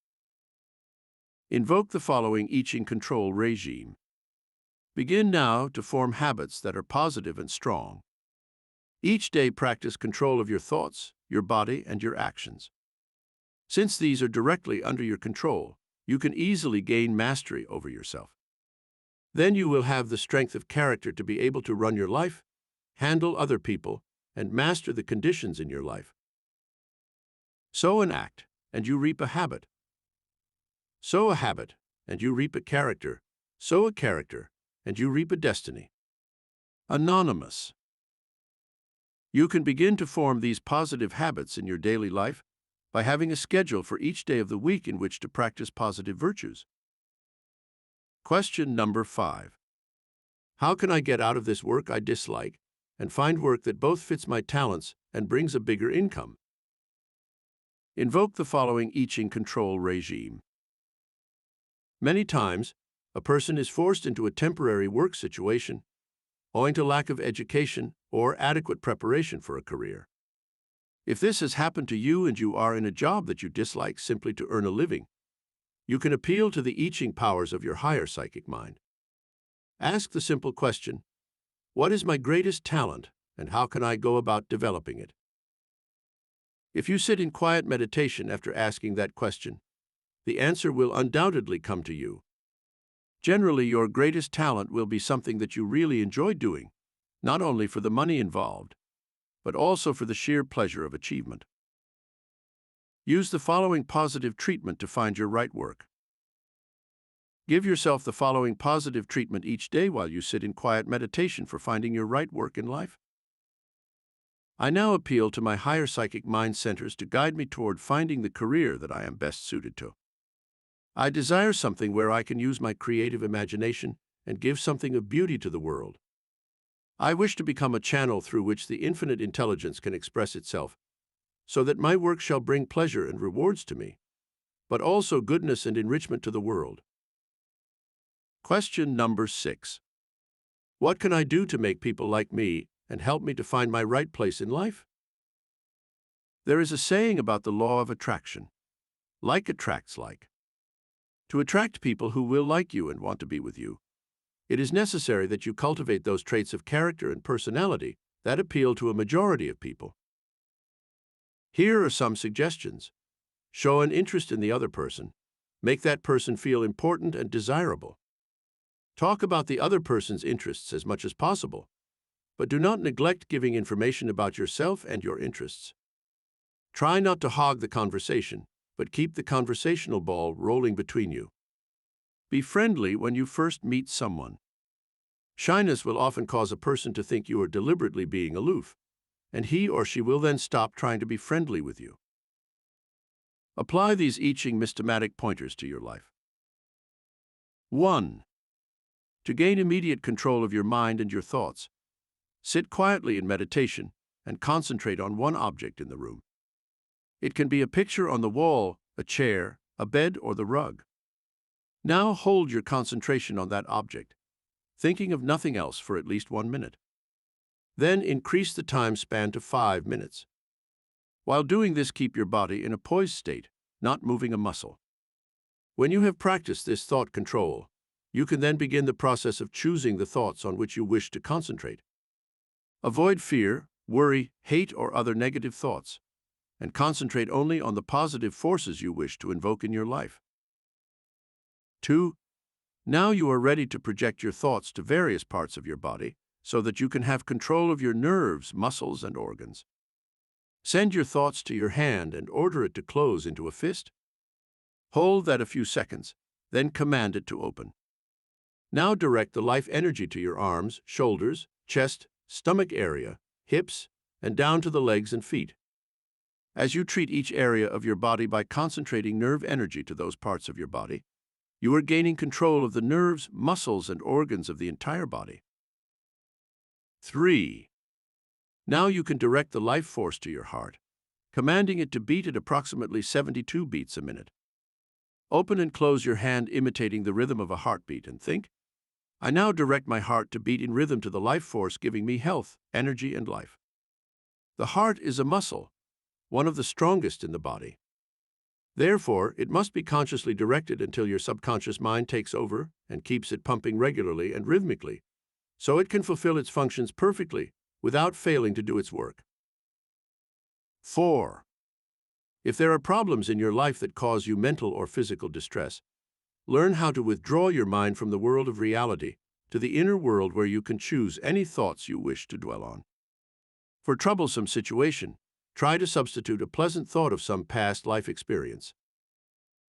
Invoke the following I Ching control regime. Begin now to form habits that are positive and strong. Each day practice control of your thoughts, your body, and your actions. Since these are directly under your control, you can easily gain mastery over yourself. Then you will have the strength of character to be able to run your life, handle other people, and master the conditions in your life. Sow an act, and you reap a habit. Sow a habit, and you reap a character. Sow a character, and you reap a destiny. Anonymous. You can begin to form these positive habits in your daily life by having a schedule for each day of the week in which to practice positive virtues. Question number 5. How can I get out of this work I dislike and find work that both fits my talents and brings a bigger income? Invoke the following I Ching control regime. Many times, a person is forced into a temporary work situation owing to lack of education or adequate preparation for a career. If this has happened to you and you are in a job that you dislike simply to earn a living, you can appeal to the I Ching powers of your higher psychic mind. Ask the simple question, what is my greatest talent and how can I go about developing it? If you sit in quiet meditation after asking that question, the answer will undoubtedly come to you. Generally, your greatest talent will be something that you really enjoy doing, not only for the money involved, but also for the sheer pleasure of achievement. Use the following positive treatment to find your right work. Give yourself the following positive treatment each day while you sit in quiet meditation for finding your right work in life. I now appeal to my higher psychic mind centers to guide me toward finding the career that I am best suited to. I desire something where I can use my creative imagination and give something of beauty to the world. I wish to become a channel through which the infinite intelligence can express itself, so that my work shall bring pleasure and rewards to me, but also goodness and enrichment to the world. Question number 6. What can I do to make people like me and help me to find my right place in life? There is a saying about the law of attraction. Like attracts like. To attract people who will like you and want to be with you, it is necessary that you cultivate those traits of character and personality that appeal to a majority of people. Here are some suggestions. Show an interest in the other person. Make that person feel important and desirable. Talk about the other person's interests as much as possible, but do not neglect giving information about yourself and your interests. Try not to hog the conversation, but keep the conversational ball rolling between you. Be friendly when you first meet someone. Shyness will often cause a person to think you are deliberately being aloof, and he or she will then stop trying to be friendly with you. Apply these I Ching systematic pointers to your life. 1. To gain immediate control of your mind and your thoughts, sit quietly in meditation and concentrate on one object in the room. It can be a picture on the wall, a chair, a bed, or the rug. Now hold your concentration on that object, thinking of nothing else for at least 1 minute. Then increase the time span to 5 minutes. While doing this, keep your body in a poised state, not moving a muscle. When you have practiced this thought control, you can then begin the process of choosing the thoughts on which you wish to concentrate. Avoid fear, worry, hate, or other negative thoughts, and concentrate only on the positive forces you wish to invoke in your life. 2. Now you are ready to project your thoughts to various parts of your body so that you can have control of your nerves, muscles, and organs. Send your thoughts to your hand and order it to close into a fist. Hold that a few seconds, then command it to open. Now direct the life energy to your arms, shoulders, chest, stomach area, hips, and down to the legs and feet. As you treat each area of your body by concentrating nerve energy to those parts of your body, you are gaining control of the nerves, muscles, and organs of the entire body. 3. Now you can direct the life force to your heart, commanding it to beat at approximately 72 beats a minute. Open and close your hand, imitating the rhythm of a heartbeat, and think, I now direct my heart to beat in rhythm to the life force, giving me health, energy, and life. The heart is a muscle, one of the strongest in the body. Therefore, it must be consciously directed until your subconscious mind takes over and keeps it pumping regularly and rhythmically, so it can fulfill its functions perfectly without failing to do its work. 4. If there are problems in your life that cause you mental or physical distress, learn how to withdraw your mind from the world of reality to the inner world where you can choose any thoughts you wish to dwell on. For troublesome situation, try to substitute a pleasant thought of some past life experience.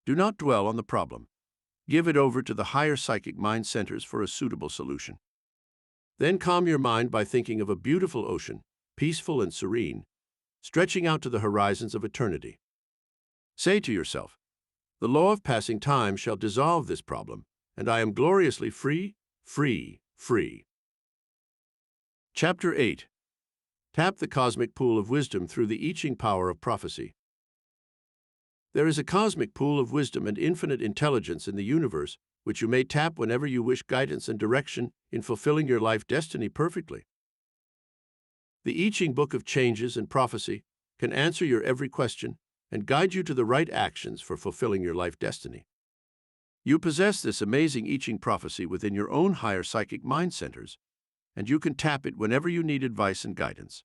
Do not dwell on the problem. Give it over to the higher psychic mind centers for a suitable solution. Then calm your mind by thinking of a beautiful ocean, peaceful and serene, stretching out to the horizons of eternity. Say to yourself, the law of passing time shall dissolve this problem, and I am gloriously free, free, free. Chapter 8. Tap the cosmic pool of wisdom through the I Ching power of prophecy. There is a cosmic pool of wisdom and infinite intelligence in the universe, which you may tap whenever you wish guidance and direction in fulfilling your life destiny perfectly. The I Ching book of changes and prophecy can answer your every question and guide you to the right actions for fulfilling your life destiny. You possess this amazing I Ching prophecy within your own higher psychic mind centers, and you can tap it whenever you need advice and guidance.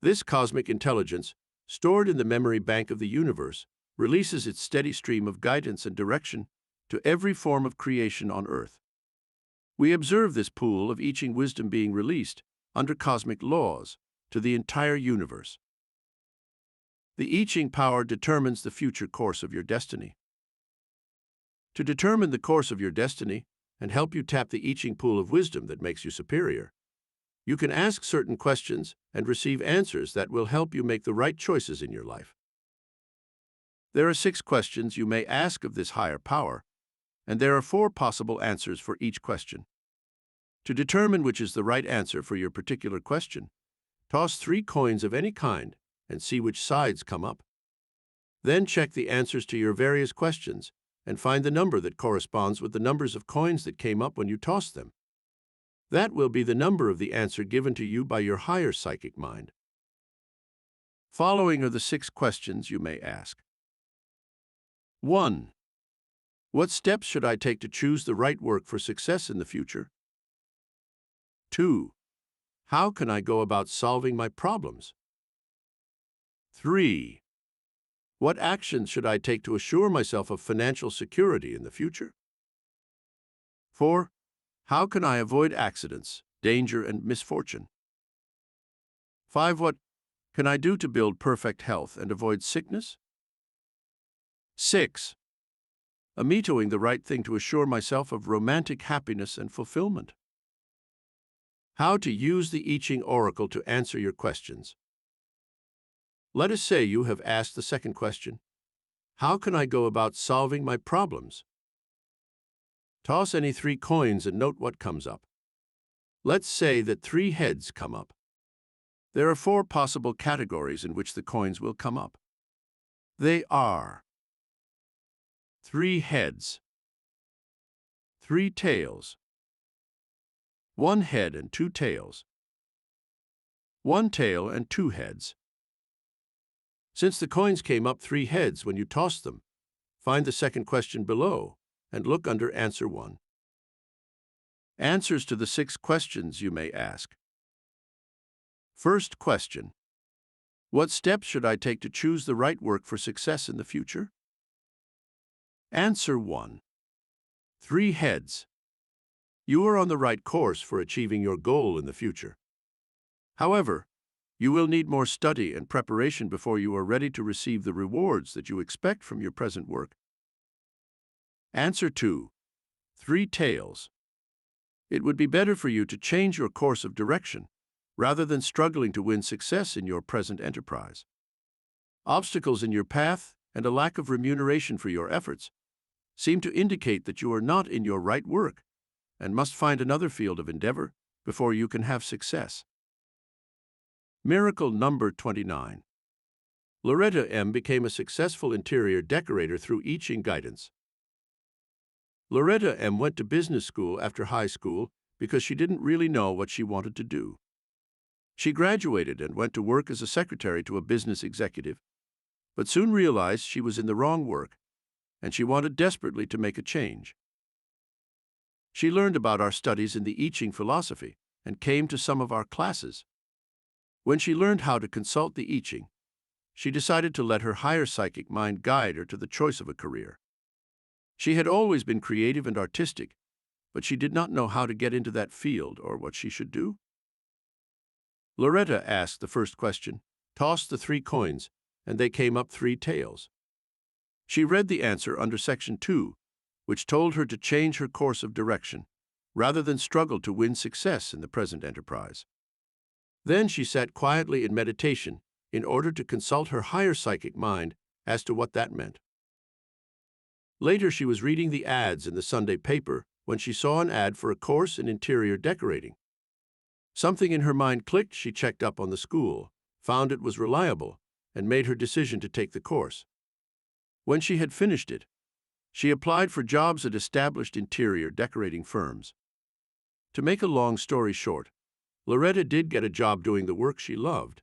This cosmic intelligence, stored in the memory bank of the universe, releases its steady stream of guidance and direction to every form of creation on Earth. We observe this pool of I Ching wisdom being released under cosmic laws to the entire universe. The I Ching power determines the future course of your destiny. To determine the course of your destiny and help you tap the I Ching pool of wisdom that makes you superior, you can ask certain questions and receive answers that will help you make the right choices in your life. There are 6 questions you may ask of this higher power, and there are 4 possible answers for each question. To determine which is the right answer for your particular question, toss 3 coins of any kind and see which sides come up. Then check the answers to your various questions and find the number that corresponds with the numbers of coins that came up when you tossed them. That will be the number of the answer given to you by your higher psychic mind. Following are the 6 questions you may ask. 1. What steps should I take to choose the right work for success in the future? 2. How can I go about solving my problems? 3. What actions should I take to assure myself of financial security in the future? 4. How can I avoid accidents, danger, and misfortune? 5. What can I do to build perfect health and avoid sickness? 6. Am I doing the right thing to assure myself of romantic happiness and fulfillment? How to use the I Ching Oracle to answer your questions. Let us say you have asked the second question, how can I go about solving my problems? Toss any 3 coins and note what comes up. Let's say that 3 heads come up. There are 4 possible categories in which the coins will come up. They are 3 heads, 3 tails, 1 head and 2 tails, 1 tail and 2 heads. Since the coins came up 3 heads when you tossed them, find the second question below and look under Answer 1. Answers to the 6 questions you may ask. First question. What steps should I take to choose the right work for success in the future? Answer 1. 3 heads. You are on the right course for achieving your goal in the future. However, you will need more study and preparation before you are ready to receive the rewards that you expect from your present work. Answer 2. 3 tails. It would be better for you to change your course of direction rather than struggling to win success in your present enterprise. Obstacles in your path and a lack of remuneration for your efforts seem to indicate that you are not in your right work and must find another field of endeavor before you can have success. Miracle number 29. Loretta M. became a successful interior decorator through I Ching guidance. Loretta M. went to business school after high school because she didn't really know what she wanted to do. She graduated and went to work as a secretary to a business executive, but soon realized she was in the wrong work, and she wanted desperately to make a change. She learned about our studies in the I Ching philosophy and came to some of our classes. When she learned how to consult the I Ching, she decided to let her higher psychic mind guide her to the choice of a career. She had always been creative and artistic, but she did not know how to get into that field or what she should do. Loretta asked the first question, tossed the 3 coins, and they came up 3 tails. She read the answer under section 2, which told her to change her course of direction, rather than struggle to win success in the present enterprise. Then she sat quietly in meditation in order to consult her higher psychic mind as to what that meant. Later, she was reading the ads in the Sunday paper when she saw an ad for a course in interior decorating. Something in her mind clicked. She checked up on the school, found it was reliable, and made her decision to take the course. When she had finished it, she applied for jobs at established interior decorating firms. To make a long story short, Loretta did get a job doing the work she loved,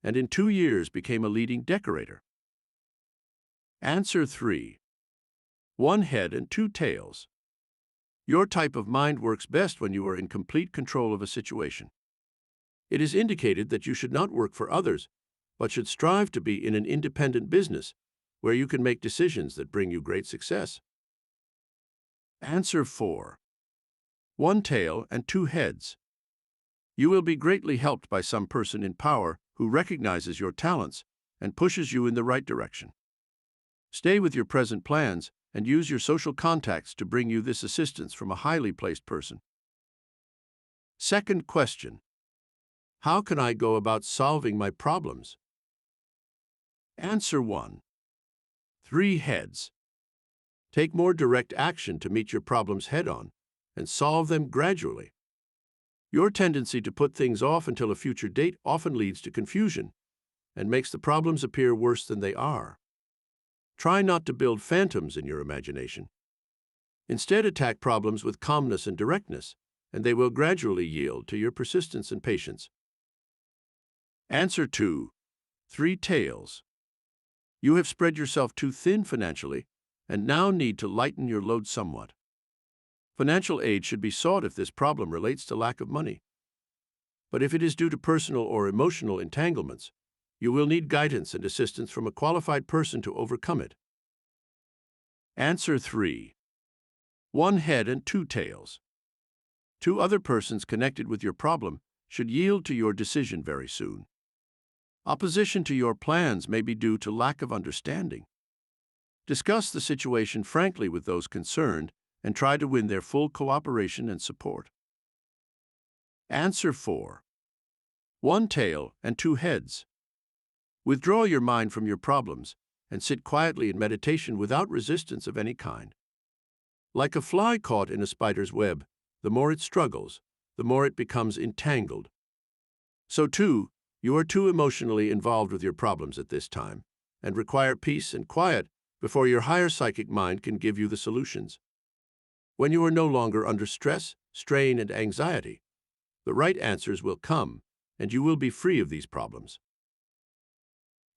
and in 2 years became a leading decorator. Answer 3. 1 head and 2 tails. Your type of mind works best when you are in complete control of a situation. It is indicated that you should not work for others, but should strive to be in an independent business where you can make decisions that bring you great success. Answer 4. 1 tail and 2 heads. You will be greatly helped by some person in power who recognizes your talents and pushes you in the right direction. Stay with your present plans and use your social contacts to bring you this assistance from a highly placed person. Second question. How can I go about solving my problems? Answer 1. 3 heads. Take more direct action to meet your problems head-on and solve them gradually. Your tendency to put things off until a future date often leads to confusion and makes the problems appear worse than they are. Try not to build phantoms in your imagination. Instead, attack problems with calmness and directness, and they will gradually yield to your persistence and patience. Answer 2. 3 tails. You have spread yourself too thin financially and now need to lighten your load somewhat. Financial aid should be sought if this problem relates to lack of money. But if it is due to personal or emotional entanglements, you will need guidance and assistance from a qualified person to overcome it. Answer 3. 1 head and 2 tails. 2 other persons connected with your problem should yield to your decision very soon. Opposition to your plans may be due to lack of understanding. Discuss the situation frankly with those concerned and try to win their full cooperation and support. Answer 4. 1 tail and 2 heads. Withdraw your mind from your problems and sit quietly in meditation without resistance of any kind. Like a fly caught in a spider's web, the more it struggles, the more it becomes entangled. So too, you are too emotionally involved with your problems at this time and require peace and quiet before your higher psychic mind can give you the solutions. When you are no longer under stress, strain, and anxiety, the right answers will come, and you will be free of these problems.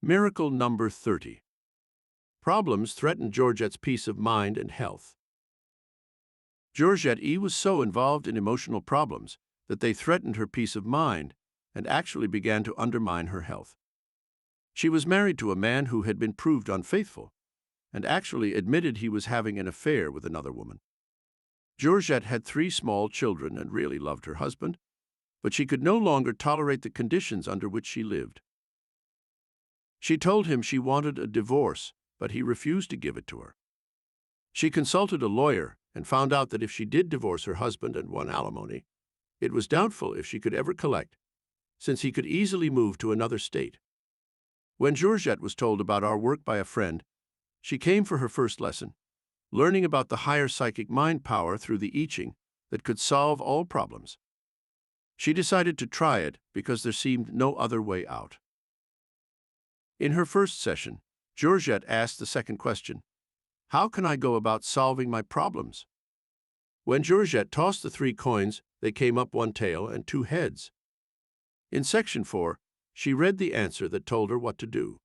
Miracle number 30. Problems threaten Georgette's peace of mind and health. Georgette E. was so involved in emotional problems that they threatened her peace of mind and actually began to undermine her health. She was married to a man who had been proved unfaithful and actually admitted he was having an affair with another woman. Georgette had 3 small children and really loved her husband, but she could no longer tolerate the conditions under which she lived. She told him she wanted a divorce, but he refused to give it to her. She consulted a lawyer and found out that if she did divorce her husband and won alimony, it was doubtful if she could ever collect, since he could easily move to another state. When Georgette was told about our work by a friend, she came for her first lesson, learning about the higher psychic mind power through the I Ching that could solve all problems. She decided to try it because there seemed no other way out. In her first session, Georgette asked the second question, "How can I go about solving my problems?" When Georgette tossed the 3 coins, they came up 1 tail and 2 heads. In Section 4, she read the answer that told her what to do.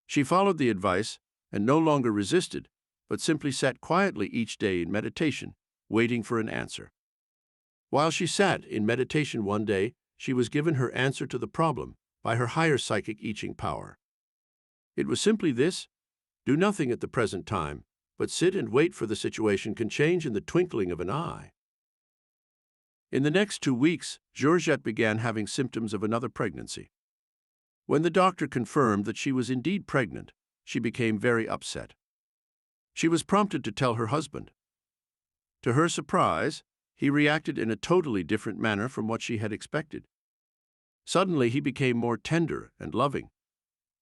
She followed the advice and no longer resisted, but simply sat quietly each day in meditation, waiting for an answer. While she sat in meditation one day, she was given her answer to the problem by her higher psychic I Ching power. It was simply this: do nothing at the present time, but sit and wait, for the situation can change in the twinkling of an eye. In the next 2 weeks, Georgette began having symptoms of another pregnancy. When the doctor confirmed that she was indeed pregnant, she became very upset. She was prompted to tell her husband. To her surprise, he reacted in a totally different manner from what she had expected. Suddenly, he became more tender and loving.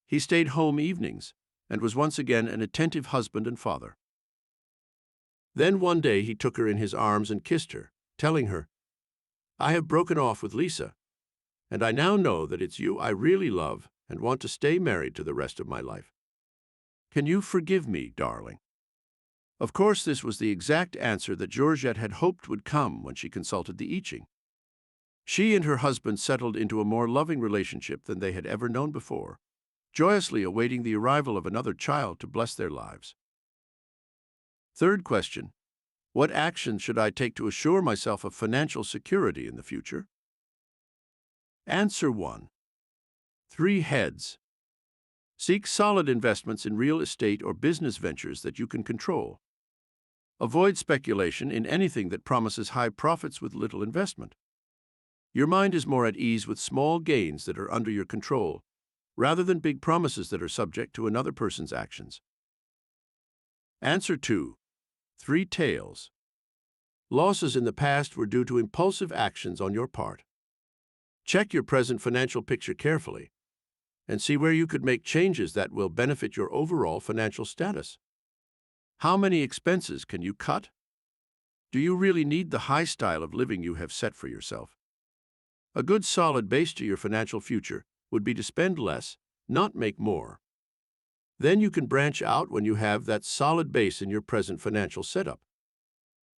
He stayed home evenings and was once again an attentive husband and father. Then one day he took her in his arms and kissed her, telling her, "I have broken off with Lisa, and I now know that it's you I really love and want to stay married to the rest of my life. Can you forgive me, darling?" Of course, this was the exact answer that Georgette had hoped would come when she consulted the I Ching. She and her husband settled into a more loving relationship than they had ever known before, joyously awaiting the arrival of another child to bless their lives. Third question: what actions should I take to assure myself of financial security in the future? Answer 1. 3 heads. Seek solid investments in real estate or business ventures that you can control. Avoid speculation in anything that promises high profits with little investment. Your mind is more at ease with small gains that are under your control, rather than big promises that are subject to another person's actions. Answer 2. 3 tails. Losses in the past were due to impulsive actions on your part. Check your present financial picture carefully and see where you could make changes that will benefit your overall financial status. How many expenses can you cut? Do you really need the high style of living you have set for yourself? A good solid base to your financial future would be to spend less, not make more. Then you can branch out when you have that solid base in your present financial setup.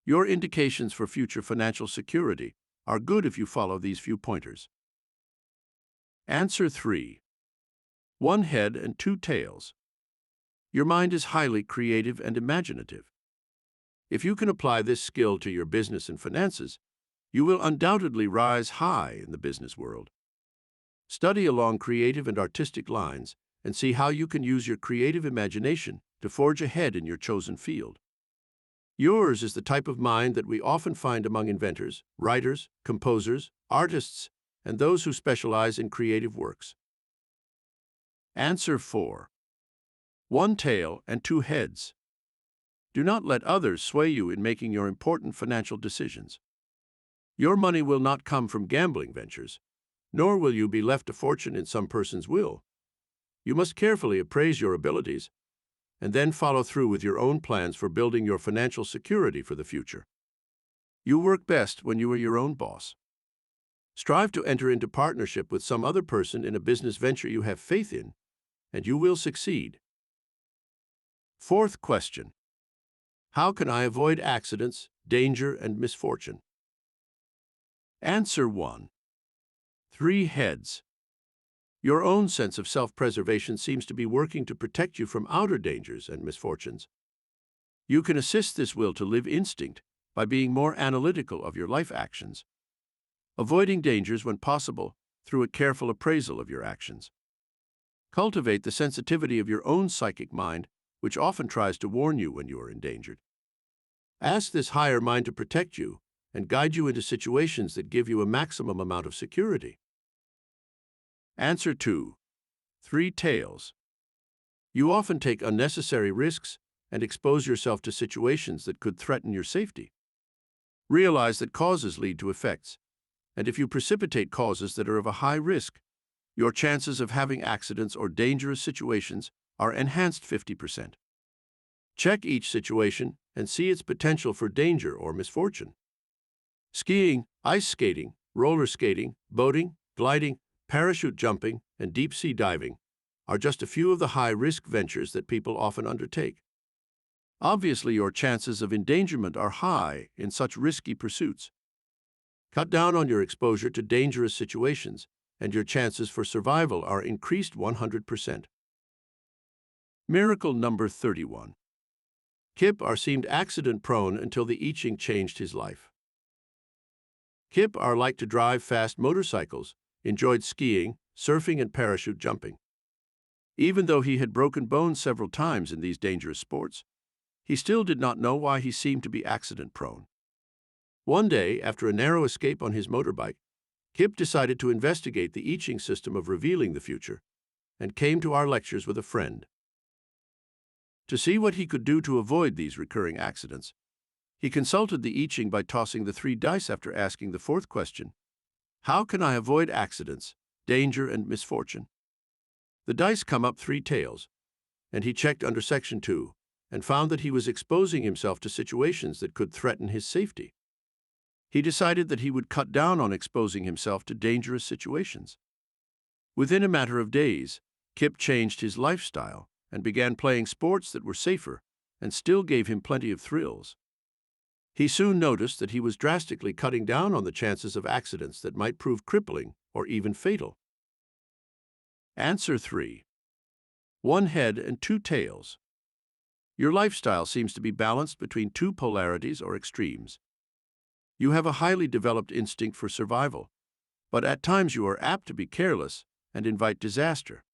Your indications for future financial security are good if you follow these few pointers. Answer 3. 1 head and 2 tails. Your mind is highly creative and imaginative. If you can apply this skill to your business and finances, you will undoubtedly rise high in the business world. Study along creative and artistic lines and see how you can use your creative imagination to forge ahead in your chosen field. Yours is the type of mind that we often find among inventors, writers, composers, artists, and those who specialize in creative works. Answer 4. 1 tail and 2 heads. Do not let others sway you in making your important financial decisions. Your money will not come from gambling ventures, nor will you be left a fortune in some person's will. You must carefully appraise your abilities and then follow through with your own plans for building your financial security for the future. You work best when you are your own boss. Strive to enter into partnership with some other person in a business venture you have faith in, and you will succeed. Fourth question: how can I avoid accidents, danger, and misfortune? Answer 1. 3 heads. Your own sense of self-preservation seems to be working to protect you from outer dangers and misfortunes. You can assist this will to live instinct by being more analytical of your life actions, avoiding dangers when possible through a careful appraisal of your actions. Cultivate the sensitivity of your own psychic mind, which often tries to warn you when you are endangered. Ask this higher mind to protect you and guide you into situations that give you a maximum amount of security. Answer 2. 3 tails. You often take unnecessary risks and expose yourself to situations that could threaten your safety. Realize that causes lead to effects, and if you precipitate causes that are of a high risk, your chances of having accidents or dangerous situations are enhanced 50%. Check each situation and see its potential for danger or misfortune. Skiing, ice skating, roller skating, boating, gliding, parachute jumping, and deep-sea diving are just a few of the high-risk ventures that people often undertake. Obviously, your chances of endangerment are high in such risky pursuits. Cut down on your exposure to dangerous situations, and your chances for survival are increased 100%. Miracle number 31. Kip seemed accident-prone until the I Ching changed his life. Kip liked to drive fast motorcycles, enjoyed skiing, surfing, and parachute jumping. Even though he had broken bones several times in these dangerous sports, he still did not know why he seemed to be accident-prone. One day, after a narrow escape on his motorbike, Kip decided to investigate the I Ching system of revealing the future and came to our lectures with a friend. To see what he could do to avoid these recurring accidents, he consulted the I Ching by tossing the 3 dice after asking the 4th question: how can I avoid accidents, danger, and misfortune? The dice come up 3 tails, and he checked under section 2 and found that he was exposing himself to situations that could threaten his safety. He decided that he would cut down on exposing himself to dangerous situations. Within a matter of days, Kip changed his lifestyle and began playing sports that were safer and still gave him plenty of thrills. He soon noticed that he was drastically cutting down on the chances of accidents that might prove crippling or even fatal. Answer 3. 1 head and 2 tails. Your lifestyle seems to be balanced between 2 polarities or extremes. You have a highly developed instinct for survival, but at times you are apt to be careless and invite disaster.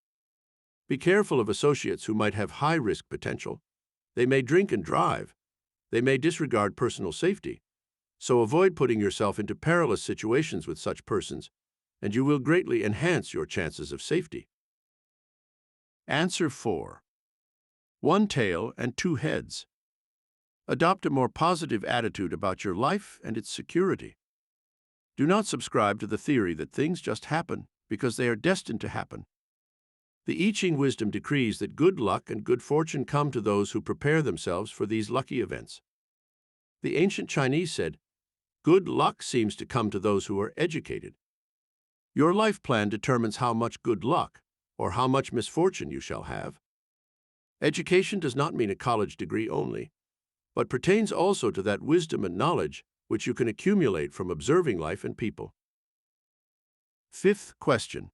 Be careful of associates who might have high-risk potential. They may drink and drive. They may disregard personal safety. So avoid putting yourself into perilous situations with such persons, and you will greatly enhance your chances of safety. Answer 4. 1 tail and 2 heads. Adopt a more positive attitude about your life and its security. Do not subscribe to the theory that things just happen because they are destined to happen. The I Ching wisdom decrees that good luck and good fortune come to those who prepare themselves for these lucky events. The ancient Chinese said, "Good luck seems to come to those who are educated." Your life plan determines how much good luck or how much misfortune you shall have. Education does not mean a college degree only, but pertains also to that wisdom and knowledge which you can accumulate from observing life and people. 5th question.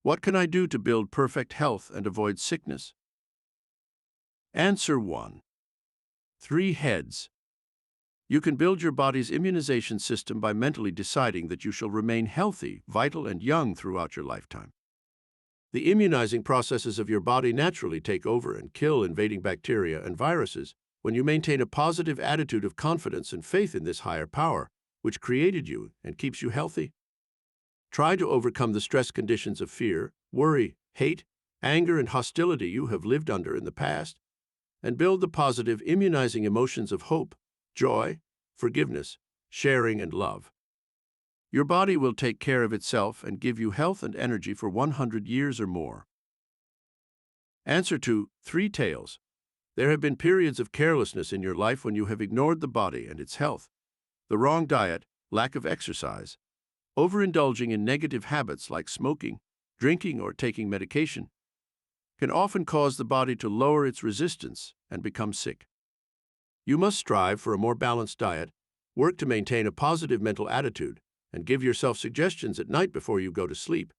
What can I do to build perfect health and avoid sickness? Answer 1. 3 heads. You can build your body's immunization system by mentally deciding that you shall remain healthy, vital, and young throughout your lifetime. The immunizing processes of your body naturally take over and kill invading bacteria and viruses when you maintain a positive attitude of confidence and faith in this higher power, which created you and keeps you healthy. Try to overcome the stress conditions of fear, worry, hate, anger, and hostility you have lived under in the past, and build the positive immunizing emotions of hope, joy, forgiveness, sharing, and love. Your body will take care of itself and give you health and energy for 100 years or more. Answer 2. 3 tails. There have been periods of carelessness in your life when you have ignored the body and its health. The wrong diet, lack of exercise, overindulging in negative habits like smoking, drinking, or taking medication can often cause the body to lower its resistance and become sick. You must strive for a more balanced diet, work to maintain a positive mental attitude, and give yourself suggestions at night before you go to sleep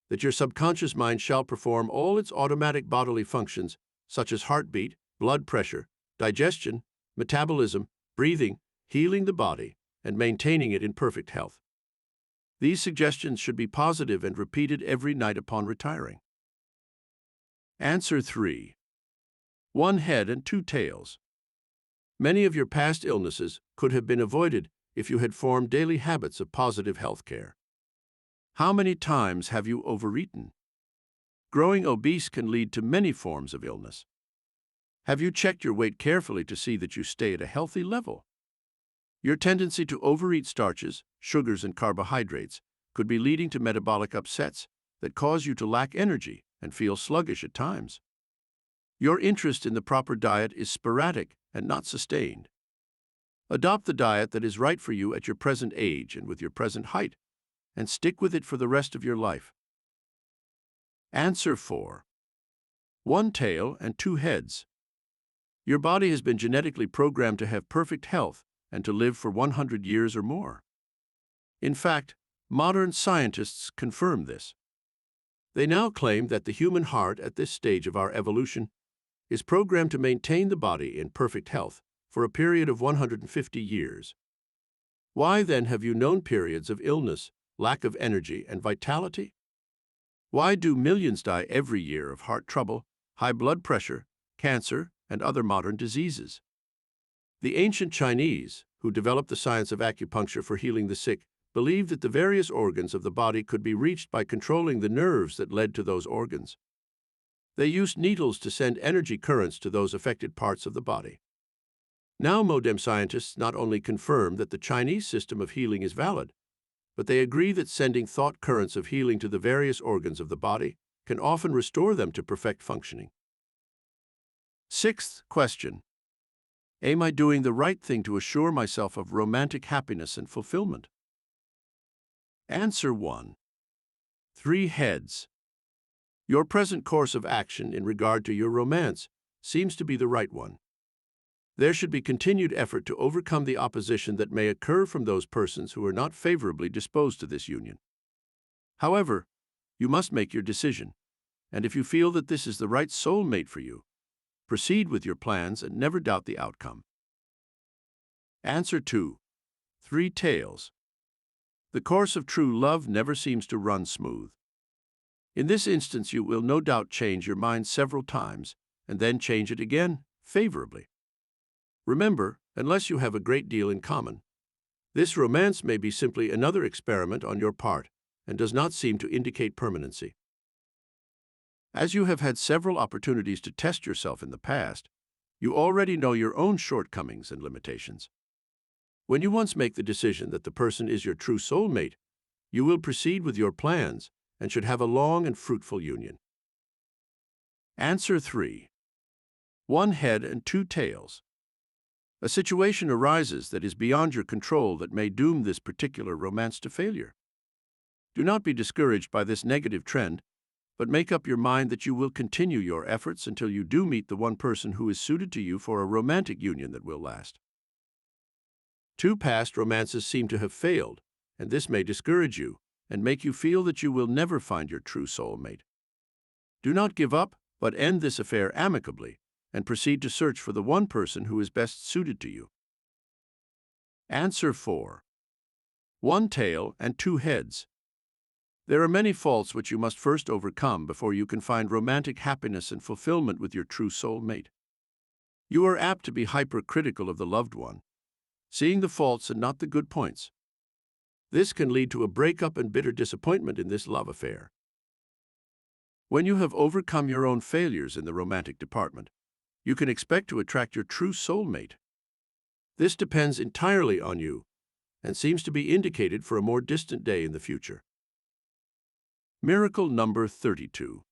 that your subconscious mind shall perform all its automatic bodily functions such as heartbeat, blood pressure, digestion, metabolism, breathing, healing the body, and maintaining it in perfect health. These suggestions should be positive and repeated every night upon retiring. Answer 3. 1 head and 2 tails. Many of your past illnesses could have been avoided if you had formed daily habits of positive health care. How many times have you overeaten? Growing obese can lead to many forms of illness. Have you checked your weight carefully to see that you stay at a healthy level? Your tendency to overeat starches, sugars, and carbohydrates could be leading to metabolic upsets that cause you to lack energy and feel sluggish at times. Your interest in the proper diet is sporadic and not sustained. Adopt the diet that is right for you at your present age and with your present height, and stick with it for the rest of your life. Answer 4. 1 tail and 2 heads. Your body has been genetically programmed to have perfect health and to live for 100 years or more. In fact, modern scientists confirm this. They now claim that the human heart at this stage of our evolution is programmed to maintain the body in perfect health for a period of 150 years. Why then have you known periods of illness, lack of energy, and vitality? Why do millions die every year of heart trouble, high blood pressure, cancer, and other modern diseases? The ancient Chinese, who developed the science of acupuncture for healing the sick, believed that the various organs of the body could be reached by controlling the nerves that led to those organs. They used needles to send energy currents to those affected parts of the body. Now modern scientists not only confirm that the Chinese system of healing is valid, but they agree that sending thought currents of healing to the various organs of the body can often restore them to perfect functioning. 6th question. Am I doing the right thing to assure myself of romantic happiness and fulfillment? Answer 1. 3 heads. Your present course of action in regard to your romance seems to be the right one. There should be continued effort to overcome the opposition that may occur from those persons who are not favorably disposed to this union. However, you must make your decision, and if you feel that this is the right soulmate for you, proceed with your plans and never doubt the outcome. Answer 2. 3 tails. The course of true love never seems to run smooth. In this instance, you will no doubt change your mind several times and then change it again favorably. Remember, unless you have a great deal in common, this romance may be simply another experiment on your part and does not seem to indicate permanency. As you have had several opportunities to test yourself in the past, you already know your own shortcomings and limitations. When you once make the decision that the person is your true soulmate, you will proceed with your plans and should have a long and fruitful union. Answer 3. 1 head and 2 tails. A situation arises that is beyond your control that may doom this particular romance to failure. Do not be discouraged by this negative trend, but make up your mind that you will continue your efforts until you do meet the one person who is suited to you for a romantic union that will last. 2 past romances seem to have failed, and this may discourage you and make you feel that you will never find your true soulmate. Do not give up, but end this affair amicably and proceed to search for the one person who is best suited to you. Answer 4. 1 tail and 2 heads. There are many faults which you must first overcome before you can find romantic happiness and fulfillment with your true soulmate. You are apt to be hypercritical of the loved one, seeing the faults and not the good points. This can lead to a breakup and bitter disappointment in this love affair. When you have overcome your own failures in the romantic department, you can expect to attract your true soulmate. This depends entirely on you and seems to be indicated for a more distant day in the future. Miracle number 32.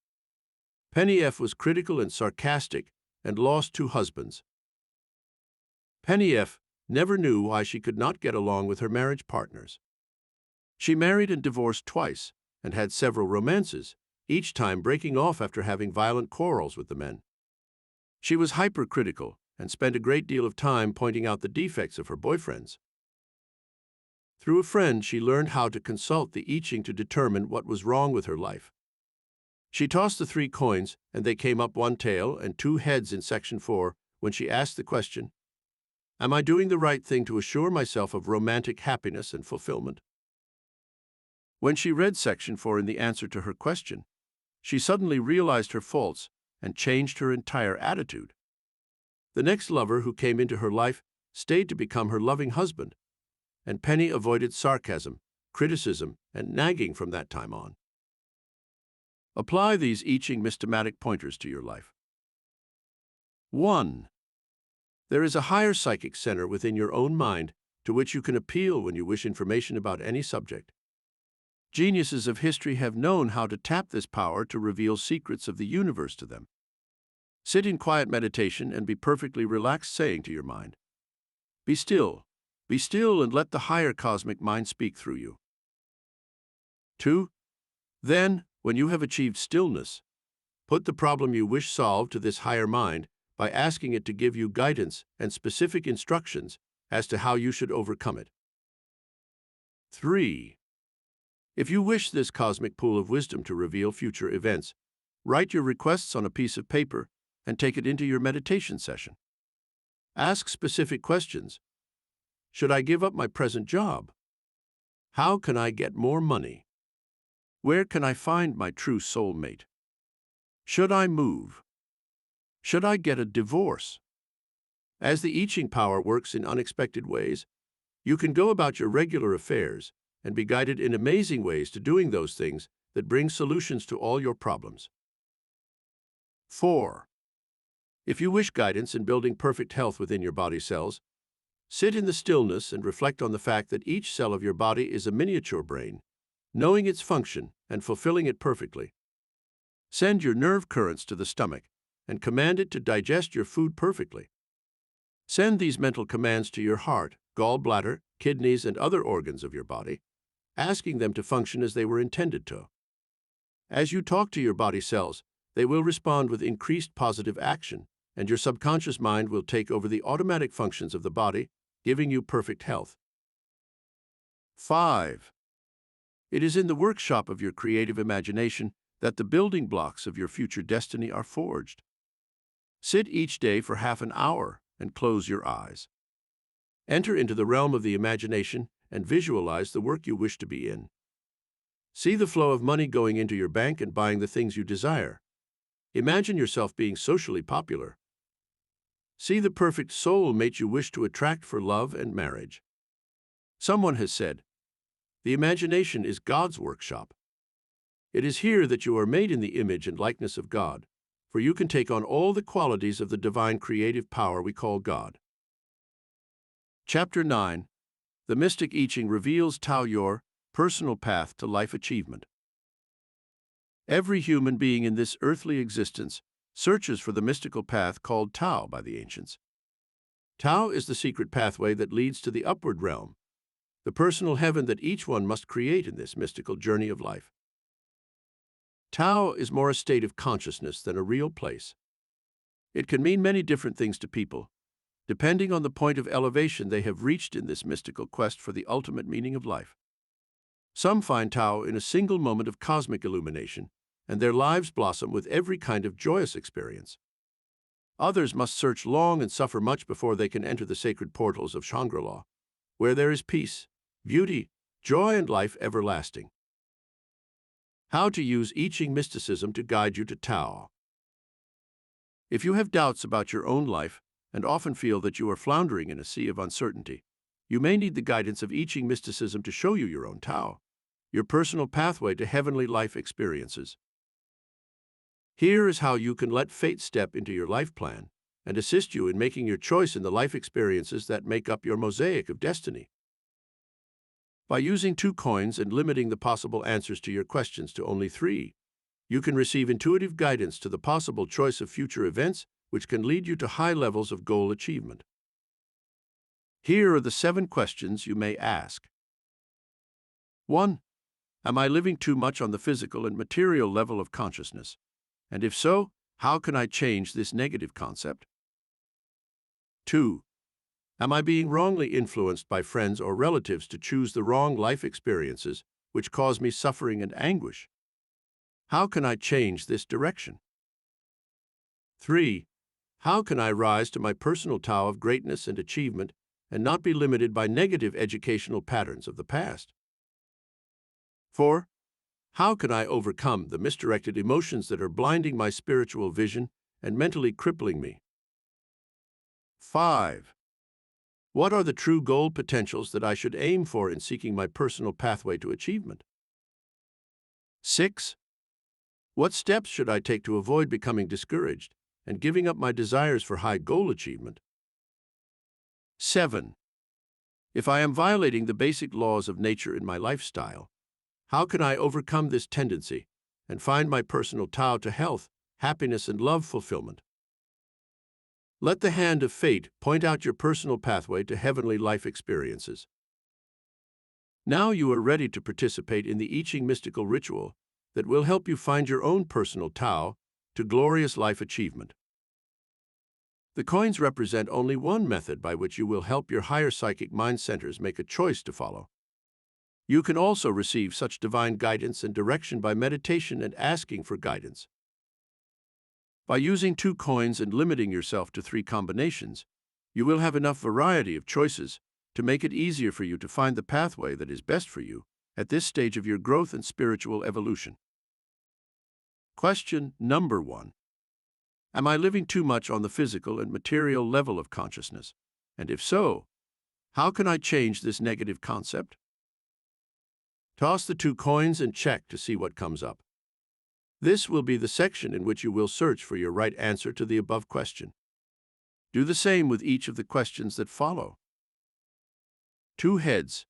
Penny F was critical and sarcastic and lost 2 husbands. Penny F never knew why she could not get along with her marriage partners. She married and divorced twice and had several romances, each time breaking off after having violent quarrels with the men. She was hypercritical and spent a great deal of time pointing out the defects of her boyfriends. Through a friend, she learned how to consult the I Ching to determine what was wrong with her life. She tossed the 3 coins, and they came up 1 tail and 2 heads in section 4 when she asked the question, "Am I doing the right thing to assure myself of romantic happiness and fulfillment?" When she read section 4 in the answer to her question, she suddenly realized her faults and changed her entire attitude. The next lover who came into her life stayed to become her loving husband, and Penny avoided sarcasm, criticism, and nagging from that time on. Apply these I Ching systematic pointers to your life. 1. There is a higher psychic center within your own mind to which you can appeal when you wish information about any subject. Geniuses of history have known how to tap this power to reveal secrets of the universe to them. Sit in quiet meditation and be perfectly relaxed, saying to your mind, be still, and let the higher cosmic mind speak through you. 2. Then, when you have achieved stillness, put the problem you wish solved to this higher mind by asking it to give you guidance and specific instructions as to how you should overcome it. 3. If you wish this cosmic pool of wisdom to reveal future events, write your requests on a piece of paper and take it into your meditation session. Ask specific questions. Should I give up my present job? How can I get more money? Where can I find my true soulmate? Should I move? Should I get a divorce? As the I Ching power works in unexpected ways, you can go about your regular affairs and be guided in amazing ways to doing those things that bring solutions to all your problems. 4. If you wish guidance in building perfect health within your body cells, sit in the stillness and reflect on the fact that each cell of your body is a miniature brain, knowing its function and fulfilling it perfectly. Send your nerve currents to the stomach and command it to digest your food perfectly. Send these mental commands to your heart, gallbladder, kidneys, and other organs of your body, asking them to function as they were intended to. As you talk to your body cells, they will respond with increased positive action, and your subconscious mind will take over the automatic functions of the body, giving you perfect health. 5. It is in the workshop of your creative imagination that the building blocks of your future destiny are forged. Sit each day for half an hour and close your eyes. Enter into the realm of the imagination and visualize the work you wish to be in. See the flow of money going into your bank and buying the things you desire. Imagine yourself being socially popular. See the perfect soul mate you wish to attract for love and marriage. Someone has said, the imagination is God's workshop. It is here that you are made in the image and likeness of God, for you can take on all the qualities of the divine creative power we call God. Chapter 9. The Mystic I Ching reveals Tao, your personal path to life achievement. Every human being in this earthly existence searches for the mystical path called Tao by the ancients. Tao is the secret pathway that leads to the upward realm, the personal heaven that each one must create in this mystical journey of life. Tao is more a state of consciousness than a real place. It can mean many different things to people, depending on the point of elevation they have reached in this mystical quest for the ultimate meaning of life. Some find Tao in a single moment of cosmic illumination, and their lives blossom with every kind of joyous experience. Others must search long and suffer much before they can enter the sacred portals of Shangri-La, where there is peace, beauty, joy, and life everlasting. How to use I Ching mysticism to guide you to Tao. If you have doubts about your own life and often feel that you are floundering in a sea of uncertainty, you may need the guidance of I Ching mysticism to show you your own Tao, your personal pathway to heavenly life experiences. Here is how you can let fate step into your life plan and assist you in making your choice in the life experiences that make up your mosaic of destiny. By using 2 coins and limiting the possible answers to your questions to only 3, you can receive intuitive guidance to the possible choice of future events which can lead you to high levels of goal achievement. Here are the 7 questions you may ask. 1. Am I living too much on the physical and material level of consciousness? And if so, how can I change this negative concept? 2. Am I being wrongly influenced by friends or relatives to choose the wrong life experiences which cause me suffering and anguish? How can I change this direction? 3. How can I rise to my personal Tao of greatness and achievement and not be limited by negative educational patterns of the past? 4. How can I overcome the misdirected emotions that are blinding my spiritual vision and mentally crippling me? 5. What are the true goal potentials that I should aim for in seeking my personal pathway to achievement? 6. What steps should I take to avoid becoming discouraged and giving up my desires for high goal achievement. 7. If I am violating the basic laws of nature in my lifestyle, how can I overcome this tendency and find my personal Tao to health, happiness, and love fulfillment? Let the hand of fate point out your personal pathway to heavenly life experiences. Now you are ready to participate in the I Ching mystical ritual that will help you find your own personal Tao to glorious life achievement. The coins represent only one method by which you will help your higher psychic mind centers make a choice to follow. You can also receive such divine guidance and direction by meditation and asking for guidance. By using 2 coins and limiting yourself to 3 combinations, you will have enough variety of choices to make it easier for you to find the pathway that is best for you at this stage of your growth and spiritual evolution. Question number 1. Am I living too much on the physical and material level of consciousness? And if so, how can I change this negative concept? Toss the 2 coins and check to see what comes up. This will be the section in which you will search for your right answer to the above question. Do the same with each of the questions that follow. 2 heads.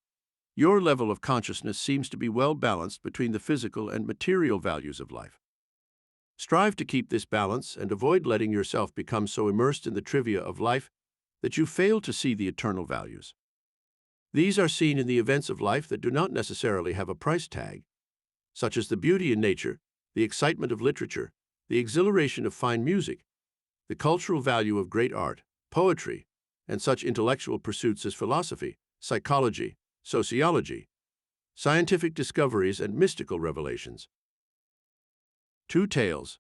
Your level of consciousness seems to be well balanced between the physical and material values of life. Strive to keep this balance and avoid letting yourself become so immersed in the trivia of life that you fail to see the eternal values. These are seen in the events of life that do not necessarily have a price tag, such as the beauty in nature, the excitement of literature, the exhilaration of fine music, the cultural value of great art, poetry, and such intellectual pursuits as philosophy, psychology, sociology, scientific discoveries, and mystical revelations. 2 tails.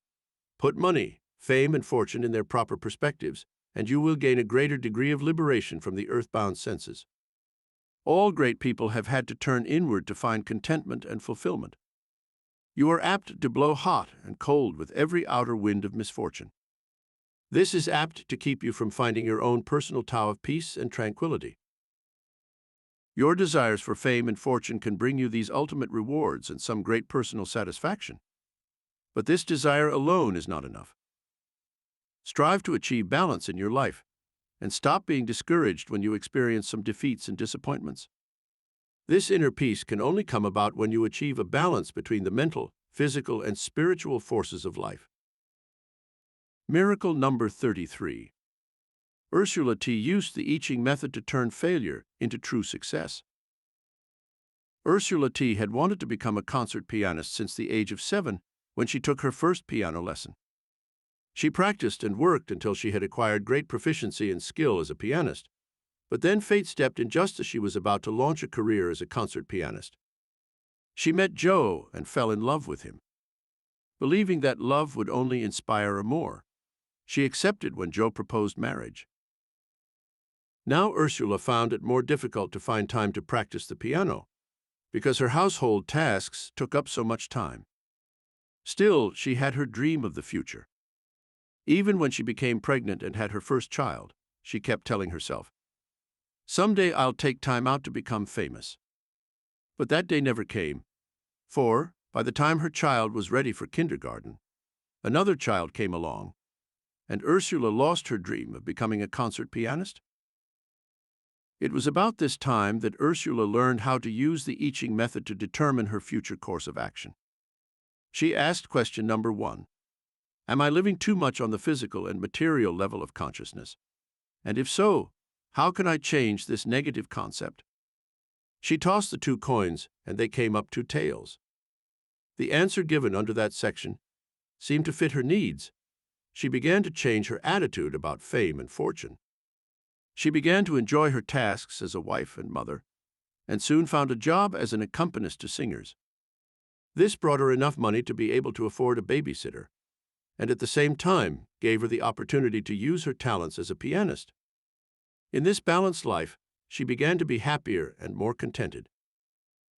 Put money, fame, and fortune in their proper perspectives, and you will gain a greater degree of liberation from the earthbound senses. All great people have had to turn inward to find contentment and fulfillment. You are apt to blow hot and cold with every outer wind of misfortune. This is apt to keep you from finding your own personal Tao of peace and tranquility. Your desires for fame and fortune can bring you these ultimate rewards and some great personal satisfaction. But this desire alone is not enough. Strive to achieve balance in your life, and stop being discouraged when you experience some defeats and disappointments. This inner peace can only come about when you achieve a balance between the mental, physical, and spiritual forces of life. Miracle number 33. Ursula T. used the I Ching method to turn failure into true success. Ursula T. had wanted to become a concert pianist since the age of 7, when she took her first piano lesson. She practiced and worked until she had acquired great proficiency and skill as a pianist, but then fate stepped in just as she was about to launch a career as a concert pianist. She met Joe and fell in love with him. Believing that love would only inspire her more, she accepted when Joe proposed marriage. Now Ursula found it more difficult to find time to practice the piano, because her household tasks took up so much time. Still, she had her dream of the future. Even when she became pregnant and had her first child, she kept telling herself, "Someday I'll take time out to become famous." But that day never came, for, by the time her child was ready for kindergarten, another child came along, and Ursula lost her dream of becoming a concert pianist. It was about this time that Ursula learned how to use the I Ching method to determine her future course of action. She asked question number 1. Am I living too much on the physical and material level of consciousness? And if so, how can I change this negative concept? She tossed the 2 coins, and they came up 2 tails. The answer given under that section seemed to fit her needs. She began to change her attitude about fame and fortune. She began to enjoy her tasks as a wife and mother, and soon found a job as an accompanist to singers. This brought her enough money to be able to afford a babysitter, and at the same time gave her the opportunity to use her talents as a pianist. In this balanced life, she began to be happier and more contented.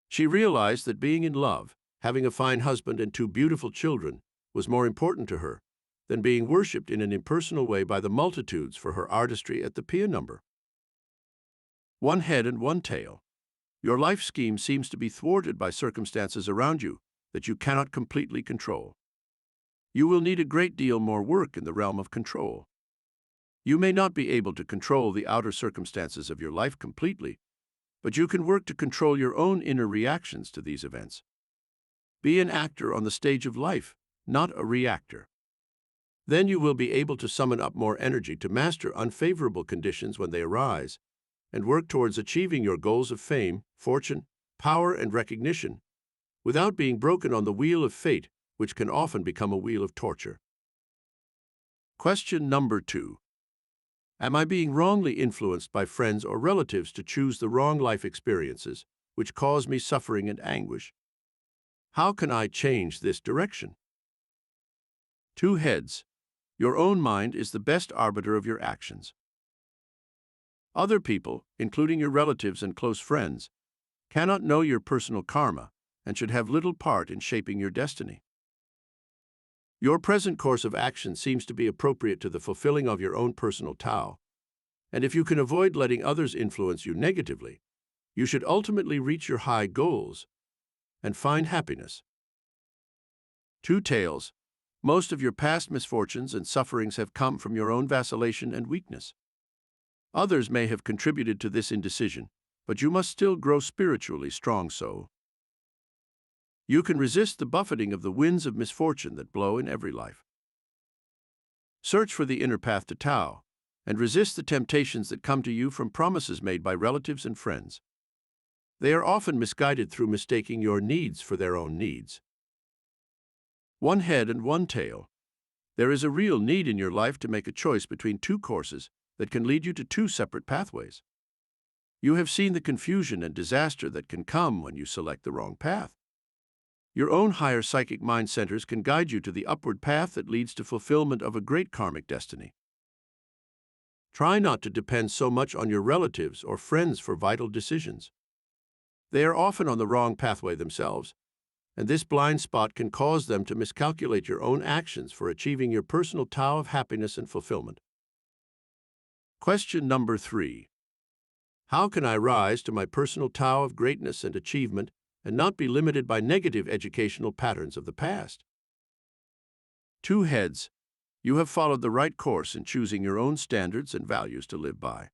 She realized that being in love, having a fine husband and 2 beautiful children, was more important to her than being worshipped in an impersonal way by the multitudes for her artistry at the piano. 1 head and 1 tail. Your life scheme seems to be thwarted by circumstances around you that you cannot completely control. You will need a great deal more work in the realm of control. You may not be able to control the outer circumstances of your life completely, but you can work to control your own inner reactions to these events. Be an actor on the stage of life, not a reactor. Then you will be able to summon up more energy to master unfavorable conditions when they arise, and work towards achieving your goals of fame, fortune, power, and recognition, without being broken on the wheel of fate, which can often become a wheel of torture. Question number 2. Am I being wrongly influenced by friends or relatives to choose the wrong life experiences, which cause me suffering and anguish? How can I change this direction? 2 heads. Your own mind is the best arbiter of your actions. Other people, including your relatives and close friends, cannot know your personal karma and should have little part in shaping your destiny. Your present course of action seems to be appropriate to the fulfilling of your own personal Tao, and if you can avoid letting others influence you negatively, you should ultimately reach your high goals and find happiness. 2 tails. Most of your past misfortunes and sufferings have come from your own vacillation and weakness. Others may have contributed to this indecision, but you must still grow spiritually strong so. You can resist the buffeting of the winds of misfortune that blow in every life. Search for the inner path to Tao, and resist the temptations that come to you from promises made by relatives and friends. They are often misguided through mistaking your needs for their own needs. 1 head and 1 tail. There is a real need in your life to make a choice between 2 courses that can lead you to 2 separate pathways. You have seen the confusion and disaster that can come when you select the wrong path. Your own higher psychic mind centers can guide you to the upward path that leads to fulfillment of a great karmic destiny. Try not to depend so much on your relatives or friends for vital decisions. They are often on the wrong pathway themselves, and this blind spot can cause them to miscalculate your own actions for achieving your personal Tao of happiness and fulfillment. Question number 3. How can I rise to my personal Tao of greatness and achievement and not be limited by negative educational patterns of the past? 2 heads. You have followed the right course in choosing your own standards and values to live by.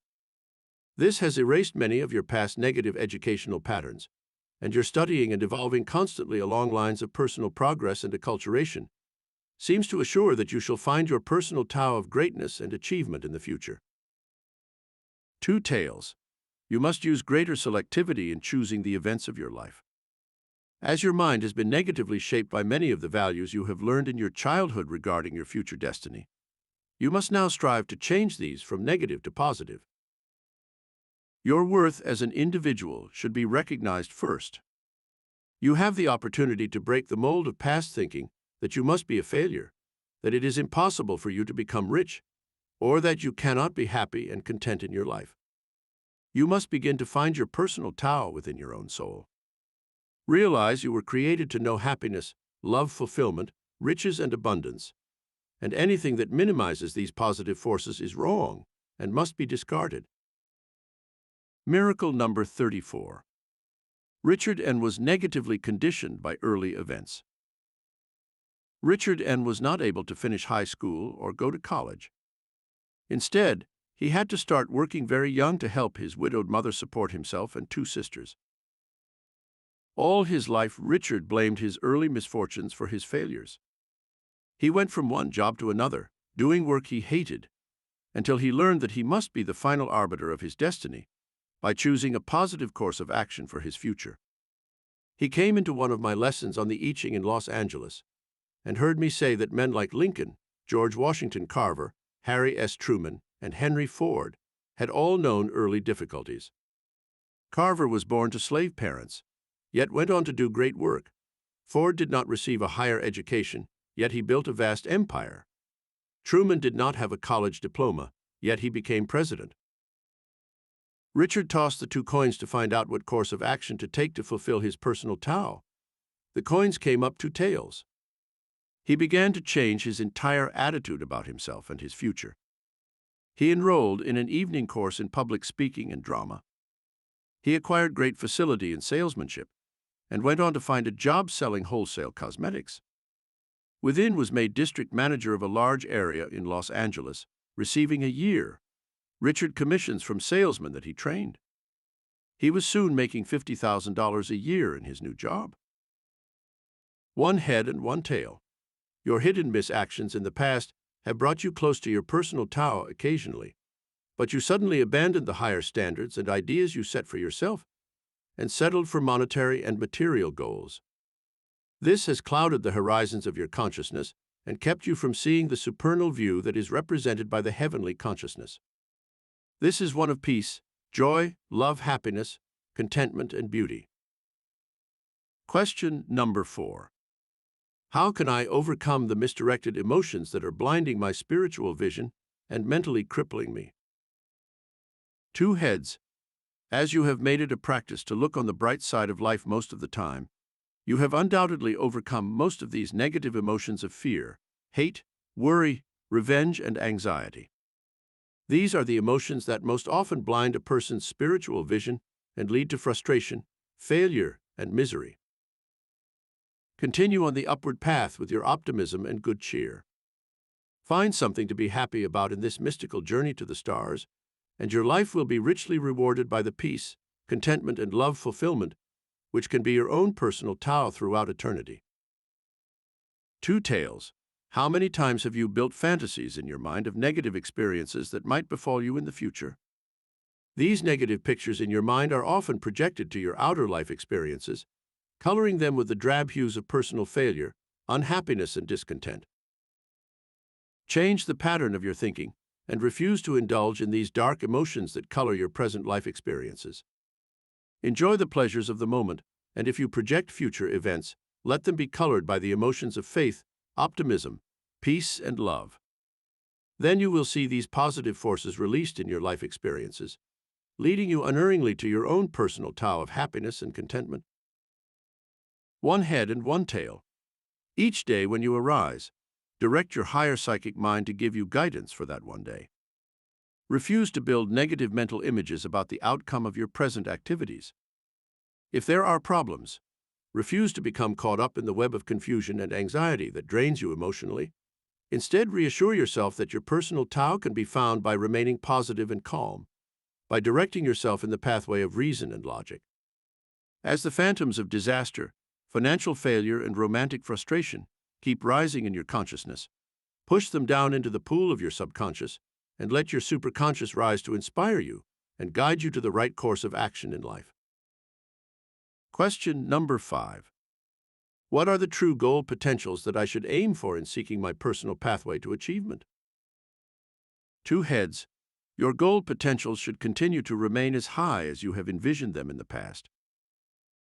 This has erased many of your past negative educational patterns, and your studying and evolving constantly along lines of personal progress and acculturation seems to assure that you shall find your personal Tao of greatness and achievement in the future. 2 tails. You must use greater selectivity in choosing the events of your life. As your mind has been negatively shaped by many of the values you have learned in your childhood regarding your future destiny, you must now strive to change these from negative to positive. Your worth as an individual should be recognized first. You have the opportunity to break the mold of past thinking that you must be a failure, that it is impossible for you to become rich, or that you cannot be happy and content in your life. You must begin to find your personal Tao within your own soul. Realize you were created to know happiness, love, fulfillment, riches, and abundance, and anything that minimizes these positive forces is wrong and must be discarded. Miracle number 34. Richard N. was negatively conditioned by early events. Richard N. was not able to finish high school or go to college. Instead, he had to start working very young to help his widowed mother support himself and 2 sisters. All his life, Richard blamed his early misfortunes for his failures. He went from one job to another, doing work he hated, until he learned that he must be the final arbiter of his destiny by choosing a positive course of action for his future. He came into one of my lessons on the I Ching in Los Angeles and heard me say that men like Lincoln, George Washington Carver, Harry S. Truman, and Henry Ford had all known early difficulties. Carver was born to slave parents, yet went on to do great work. Ford did not receive a higher education, yet he built a vast empire. Truman did not have a college diploma, yet he became president. Richard tossed the 2 coins to find out what course of action to take to fulfill his personal Tao. The coins came up 2 tails. He began to change his entire attitude about himself and his future. He enrolled in an evening course in public speaking and drama. He acquired great facility in salesmanship and went on to find a job selling wholesale cosmetics. Within was made district manager of a large area in Los Angeles, receiving a year Richard commissions from salesmen that he trained. He was soon making $50,000 a year in his new job. One head and one tail. Your hidden misactions in the past have brought you close to your personal Tao occasionally, but you suddenly abandoned the higher standards and ideas you set for yourself and settled for monetary and material goals. This has clouded the horizons of your consciousness and kept you from seeing the supernal view that is represented by the heavenly consciousness. This is one of peace, joy, love, happiness, contentment, and beauty. Question number 4. How can I overcome the misdirected emotions that are blinding my spiritual vision and mentally crippling me? 2 heads. As you have made it a practice to look on the bright side of life most of the time, you have undoubtedly overcome most of these negative emotions of fear, hate, worry, revenge, and anxiety. These are the emotions that most often blind a person's spiritual vision and lead to frustration, failure, and misery. Continue on the upward path with your optimism and good cheer. Find something to be happy about in this mystical journey to the stars, and your life will be richly rewarded by the peace, contentment, and love fulfillment, which can be your own personal Tao throughout eternity. 2 tails. How many times have you built fantasies in your mind of negative experiences that might befall you in the future? These negative pictures in your mind are often projected to your outer life experiences, coloring them with the drab hues of personal failure, unhappiness, and discontent. Change the pattern of your thinking and refuse to indulge in these dark emotions that color your present life experiences. Enjoy the pleasures of the moment, and if you project future events, let them be colored by the emotions of faith, optimism, peace, and love. Then you will see these positive forces released in your life experiences, leading you unerringly to your own personal Tao of happiness and contentment. 1 head and 1 tail. Each day when you arise, direct your higher psychic mind to give you guidance for that one day. Refuse to build negative mental images about the outcome of your present activities. If there are problems, refuse to become caught up in the web of confusion and anxiety that drains you emotionally. Instead, reassure yourself that your personal Tao can be found by remaining positive and calm, by directing yourself in the pathway of reason and logic. As the phantoms of disaster, financial failure, and romantic frustration keep rising in your consciousness, push them down into the pool of your subconscious and let your superconscious rise to inspire you and guide you to the right course of action in life. Question number 5. What are the true goal potentials that I should aim for in seeking my personal pathway to achievement? 2 heads. Your goal potentials should continue to remain as high as you have envisioned them in the past.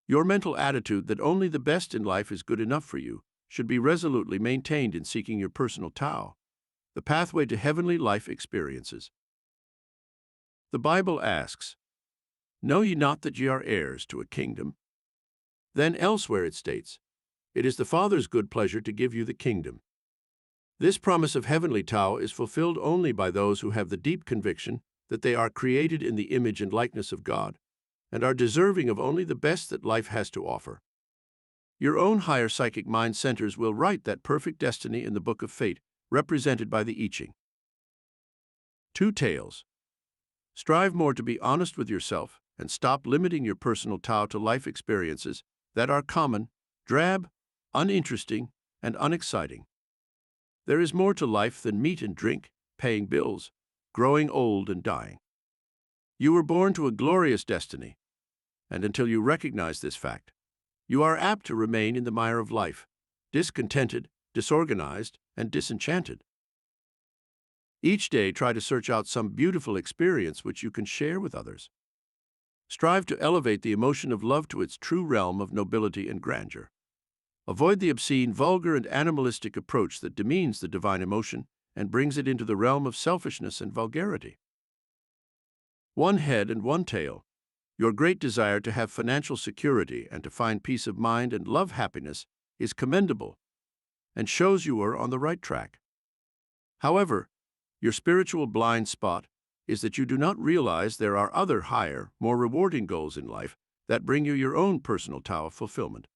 Your mental attitude that only the best in life is good enough for you should be resolutely maintained in seeking your personal Tao, the pathway to heavenly life experiences. The Bible asks, "Know ye not that ye are heirs to a kingdom?" Then elsewhere it states, "It is the Father's good pleasure to give you the kingdom." This promise of heavenly Tao is fulfilled only by those who have the deep conviction that they are created in the image and likeness of God and are deserving of only the best that life has to offer. Your own higher psychic mind centers will write that perfect destiny in the book of fate, represented by the I Ching. 2 tails. Strive more to be honest with yourself and stop limiting your personal Tao to life experiences that are common, drab, uninteresting, and unexciting. There is more to life than meat and drink, paying bills, growing old, and dying. You were born to a glorious destiny, and until you recognize this fact, you are apt to remain in the mire of life, discontented, disorganized, and disenchanted. Each day, try to search out some beautiful experience which you can share with others. Strive to elevate the emotion of love to its true realm of nobility and grandeur. Avoid the obscene, vulgar, and animalistic approach that demeans the divine emotion and brings it into the realm of selfishness and vulgarity. 1 head and 1 tail. Your great desire to have financial security and to find peace of mind and love happiness is commendable and shows you are on the right track. However, your spiritual blind spot is that you do not realize there are other higher, more rewarding goals in life that bring you your own personal Tao of fulfillment.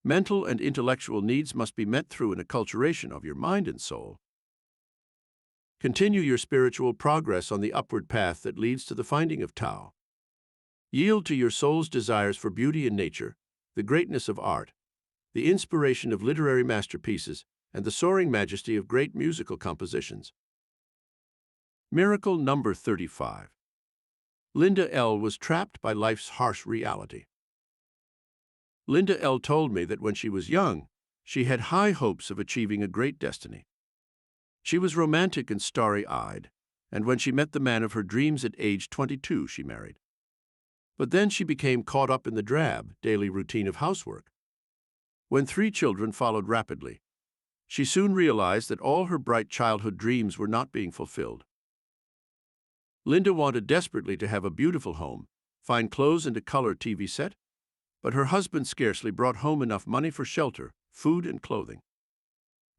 Mental and intellectual needs must be met through an acculturation of your mind and soul. Continue your spiritual progress on the upward path that leads to the finding of Tao. Yield to your soul's desires for beauty in nature, the greatness of art, the inspiration of literary masterpieces, and the soaring majesty of great musical compositions. Miracle number 35. Linda L. was trapped by life's harsh reality. Linda L. told me that when she was young, she had high hopes of achieving a great destiny. She was romantic and starry-eyed, and when she met the man of her dreams at age 22, she married. But then she became caught up in the drab, daily routine of housework. When 3 children followed rapidly, she soon realized that all her bright childhood dreams were not being fulfilled. Linda wanted desperately to have a beautiful home, fine clothes and a color TV set, but her husband scarcely brought home enough money for shelter, food, and clothing.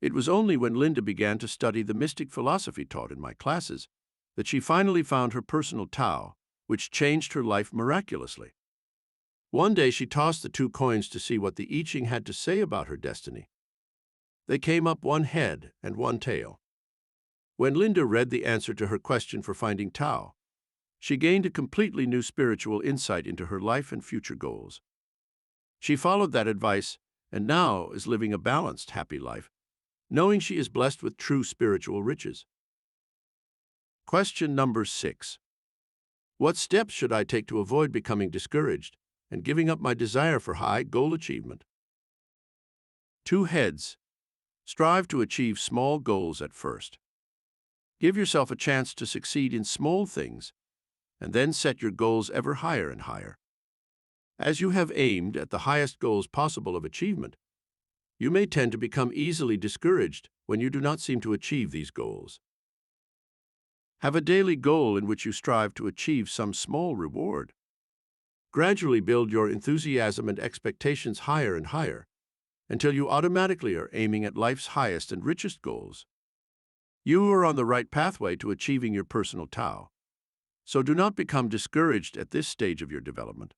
It was only when Linda began to study the mystic philosophy taught in my classes that she finally found her personal Tao, which changed her life miraculously. One day she tossed the 2 coins to see what the I Ching had to say about her destiny. They came up 1 head and 1 tail. When Linda read the answer to her question for finding Tao, she gained a completely new spiritual insight into her life and future goals. She followed that advice and now is living a balanced, happy life, knowing she is blessed with true spiritual riches. Question number 6. What steps should I take to avoid becoming discouraged and giving up my desire for high goal achievement? 2 heads. Strive to achieve small goals at first. Give yourself a chance to succeed in small things, and then set your goals ever higher and higher. As you have aimed at the highest goals possible of achievement, you may tend to become easily discouraged when you do not seem to achieve these goals. Have a daily goal in which you strive to achieve some small reward. Gradually build your enthusiasm and expectations higher and higher, until you automatically are aiming at life's highest and richest goals. You are on the right pathway to achieving your personal Tao, so do not become discouraged at this stage of your development.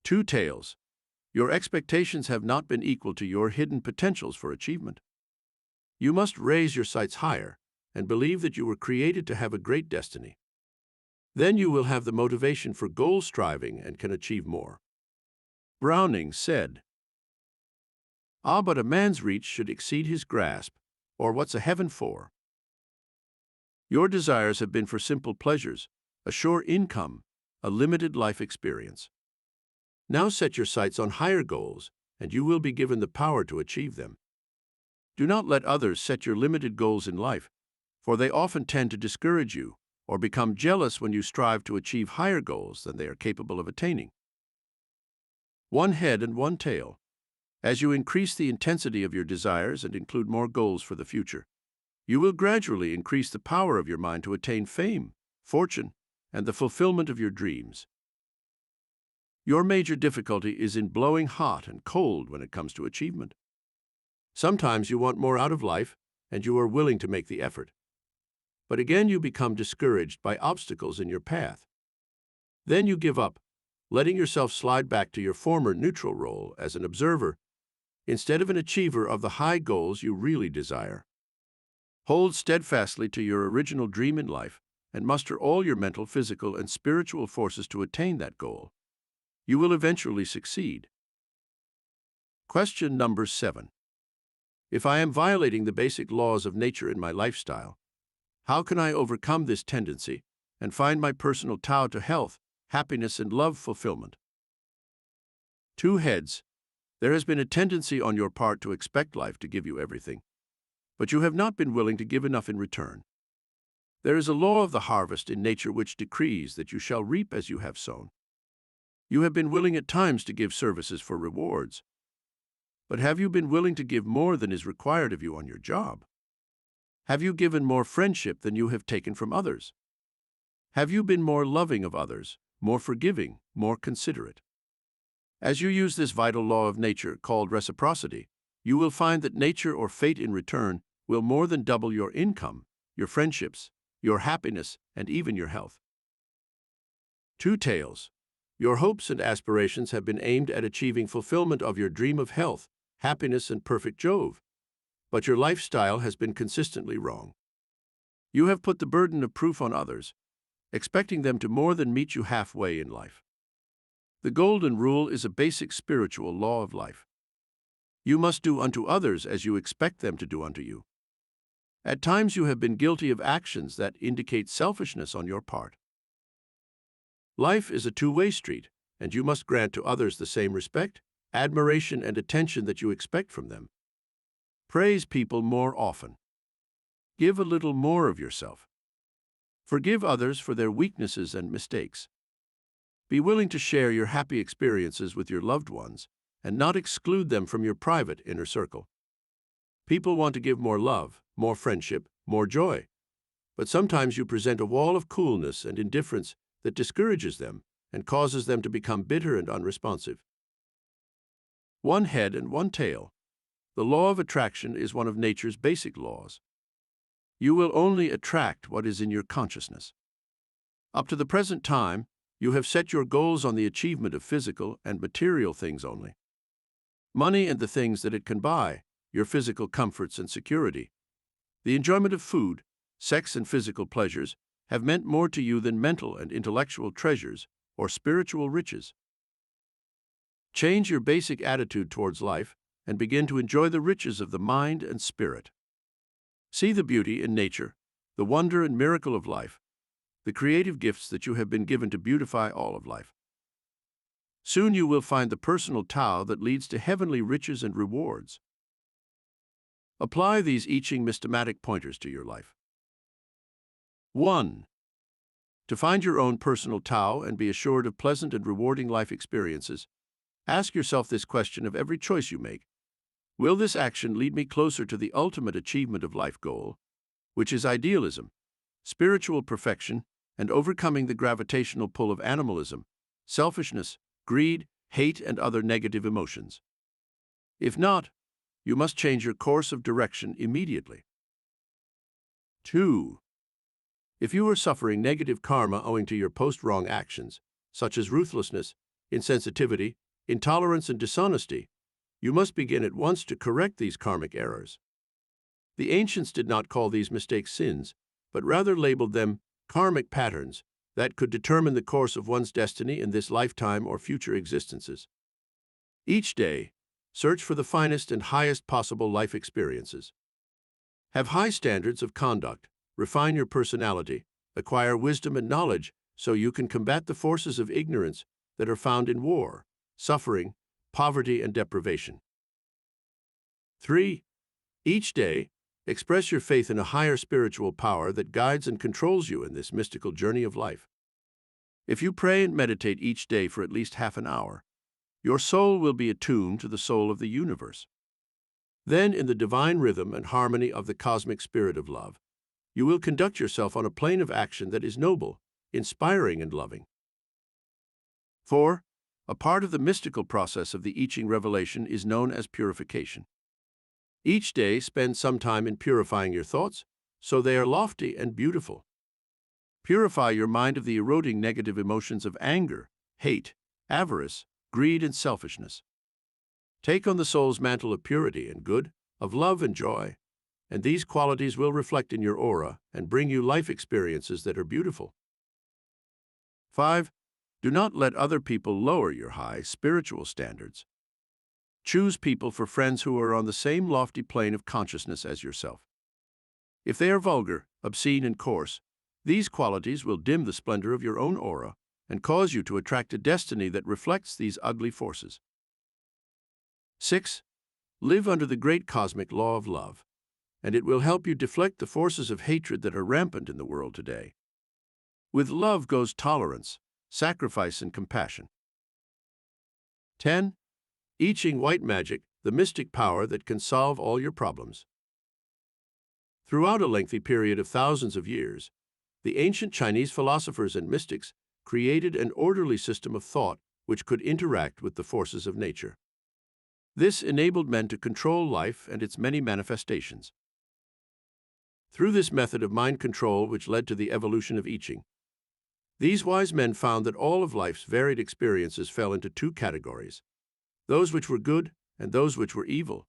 2 tails. Your expectations have not been equal to your hidden potentials for achievement. You must raise your sights higher and believe that you were created to have a great destiny. Then you will have the motivation for goal striving and can achieve more. Browning said, "Ah, but a man's reach should exceed his grasp, or what's a heaven for?" Your desires have been for simple pleasures, a sure income, a limited life experience. Now set your sights on higher goals, and you will be given the power to achieve them. Do not let others set your limited goals in life, for they often tend to discourage you or become jealous when you strive to achieve higher goals than they are capable of attaining. 1 head and 1 tail. As you increase the intensity of your desires and include more goals for the future, you will gradually increase the power of your mind to attain fame, fortune, and the fulfillment of your dreams. Your major difficulty is in blowing hot and cold when it comes to achievement. Sometimes you want more out of life, and you are willing to make the effort. But again you become discouraged by obstacles in your path. Then you give up, letting yourself slide back to your former neutral role as an observer, instead of an achiever of the high goals you really desire. Hold steadfastly to your original dream in life and muster all your mental, physical, and spiritual forces to attain that goal. You will eventually succeed. Question number 7. If I am violating the basic laws of nature in my lifestyle, how can I overcome this tendency and find my personal Tao to health, happiness, and love fulfillment? 2 heads. There has been a tendency on your part to expect life to give you everything, but you have not been willing to give enough in return. There is a law of the harvest in nature which decrees that you shall reap as you have sown. You have been willing at times to give services for rewards, but have you been willing to give more than is required of you on your job? Have you given more friendship than you have taken from others? Have you been more loving of others, more forgiving, more considerate? As you use this vital law of nature called reciprocity, you will find that nature or fate in return will more than double your income, your friendships, your happiness, and even your health. 2 tails. Your hopes and aspirations have been aimed at achieving fulfillment of your dream of health, happiness, and perfect Jove, but your lifestyle has been consistently wrong. You have put the burden of proof on others, expecting them to more than meet you halfway in life. The Golden Rule is a basic spiritual law of life. You must do unto others as you expect them to do unto you. At times you have been guilty of actions that indicate selfishness on your part. Life is a two-way street, and you must grant to others the same respect, admiration, and attention that you expect from them. Praise people more often. Give a little more of yourself. Forgive others for their weaknesses and mistakes. Be willing to share your happy experiences with your loved ones and not exclude them from your private inner circle. People want to give more love, more friendship, more joy, but sometimes you present a wall of coolness and indifference that discourages them and causes them to become bitter and unresponsive. One head and one tail. The law of attraction is one of nature's basic laws. You will only attract what is in your consciousness. Up to the present time, you have set your goals on the achievement of physical and material things only. Money and the things that it can buy, your physical comforts and security, the enjoyment of food, sex, and physical pleasures have meant more to you than mental and intellectual treasures or spiritual riches. Change your basic attitude towards life and begin to enjoy the riches of the mind and spirit. See the beauty in nature, the wonder and miracle of life, the creative gifts that you have been given to beautify all of life. Soon you will find the personal Tao that leads to heavenly riches and rewards. Apply these I Ching systematic pointers to your life. 1. To find your own personal Tao and be assured of pleasant and rewarding life experiences, ask yourself this question of every choice you make. Will this action lead me closer to the ultimate achievement of life goal, which is idealism, spiritual perfection, and overcoming the gravitational pull of animalism, selfishness, greed, hate, and other negative emotions? If not, you must change your course of direction immediately. 2. If you are suffering negative karma owing to your post-wrong actions, such as ruthlessness, insensitivity, intolerance, and dishonesty, you must begin at once to correct these karmic errors. The ancients did not call these mistakes sins, but rather labeled them karmic patterns that could determine the course of one's destiny in this lifetime or future existences. Each day, search for the finest and highest possible life experiences. Have high standards of conduct, refine your personality, acquire wisdom and knowledge so you can combat the forces of ignorance that are found in war, suffering, poverty, and deprivation. 3. Each day, express your faith in a higher spiritual power that guides and controls you in this mystical journey of life. If you pray and meditate each day for at least half an hour, your soul will be attuned to the soul of the universe. Then, in the divine rhythm and harmony of the cosmic spirit of love, you will conduct yourself on a plane of action that is noble, inspiring, and loving. 4. A part of the mystical process of the I Ching revelation is known as purification. Each day, spend some time in purifying your thoughts, so they are lofty and beautiful. Purify your mind of the eroding negative emotions of anger, hate, avarice, greed, and selfishness. Take on the soul's mantle of purity and good, of love and joy, and these qualities will reflect in your aura and bring you life experiences that are beautiful. 5. Do not let other people lower your high spiritual standards. Choose people for friends who are on the same lofty plane of consciousness as yourself. If they are vulgar, obscene, and coarse, these qualities will dim the splendor of your own aura and cause you to attract a destiny that reflects these ugly forces. 6. Live under the great cosmic law of love, and it will help you deflect the forces of hatred that are rampant in the world today. With love goes tolerance, sacrifice, and compassion. 10. I Ching White Magic, the mystic power that can solve all your problems. Throughout a lengthy period of thousands of years, the ancient Chinese philosophers and mystics created an orderly system of thought which could interact with the forces of nature. This enabled men to control life and its many manifestations. Through this method of mind control which led to the evolution of I Ching, These wise men found that all of life's varied experiences fell into two categories, those which were good and those which were evil.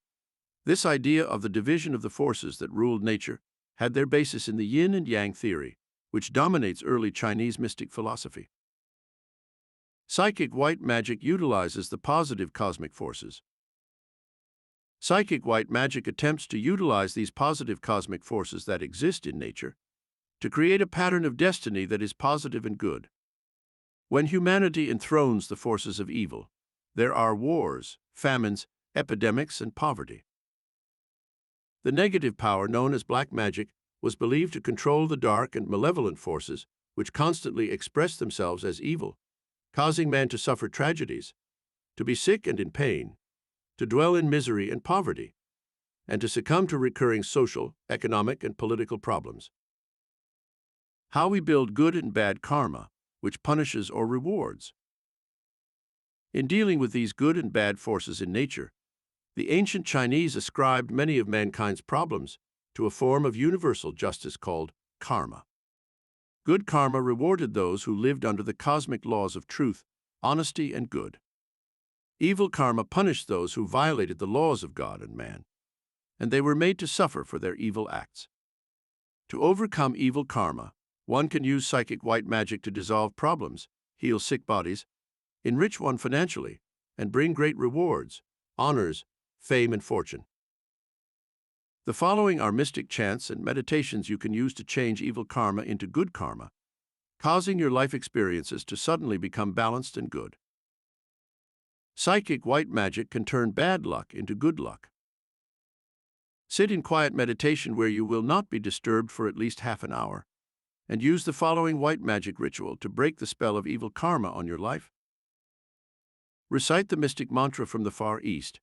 This idea of the division of the forces that ruled nature had their basis in the yin and yang theory, which dominates early Chinese mystic philosophy. Psychic white magic utilizes the positive cosmic forces. Psychic white magic attempts to utilize these positive cosmic forces that exist in nature to create a pattern of destiny that is positive and good. When humanity enthrones the forces of evil, there are wars, famines, epidemics, and poverty. The negative power known as black magic was believed to control the dark and malevolent forces which constantly express themselves as evil, causing man to suffer tragedies, to be sick and in pain, to dwell in misery and poverty, and to succumb to recurring social, economic, and political problems. How we build good and bad karma, which punishes or rewards. In dealing with these good and bad forces in nature, the ancient Chinese ascribed many of mankind's problems to a form of universal justice called karma. Good karma rewarded those who lived under the cosmic laws of truth, honesty, and good. Evil karma punished those who violated the laws of God and man, and they were made to suffer for their evil acts. To overcome evil karma, one can use psychic white magic to dissolve problems, heal sick bodies, enrich one financially, and bring great rewards, honors, fame, and fortune. The following are mystic chants and meditations you can use to change evil karma into good karma, causing your life experiences to suddenly become balanced and good. Psychic white magic can turn bad luck into good luck. Sit in quiet meditation where you will not be disturbed for at least half an hour, and use the following white magic ritual to break the spell of evil karma on your life. Recite the mystic mantra from the Far East,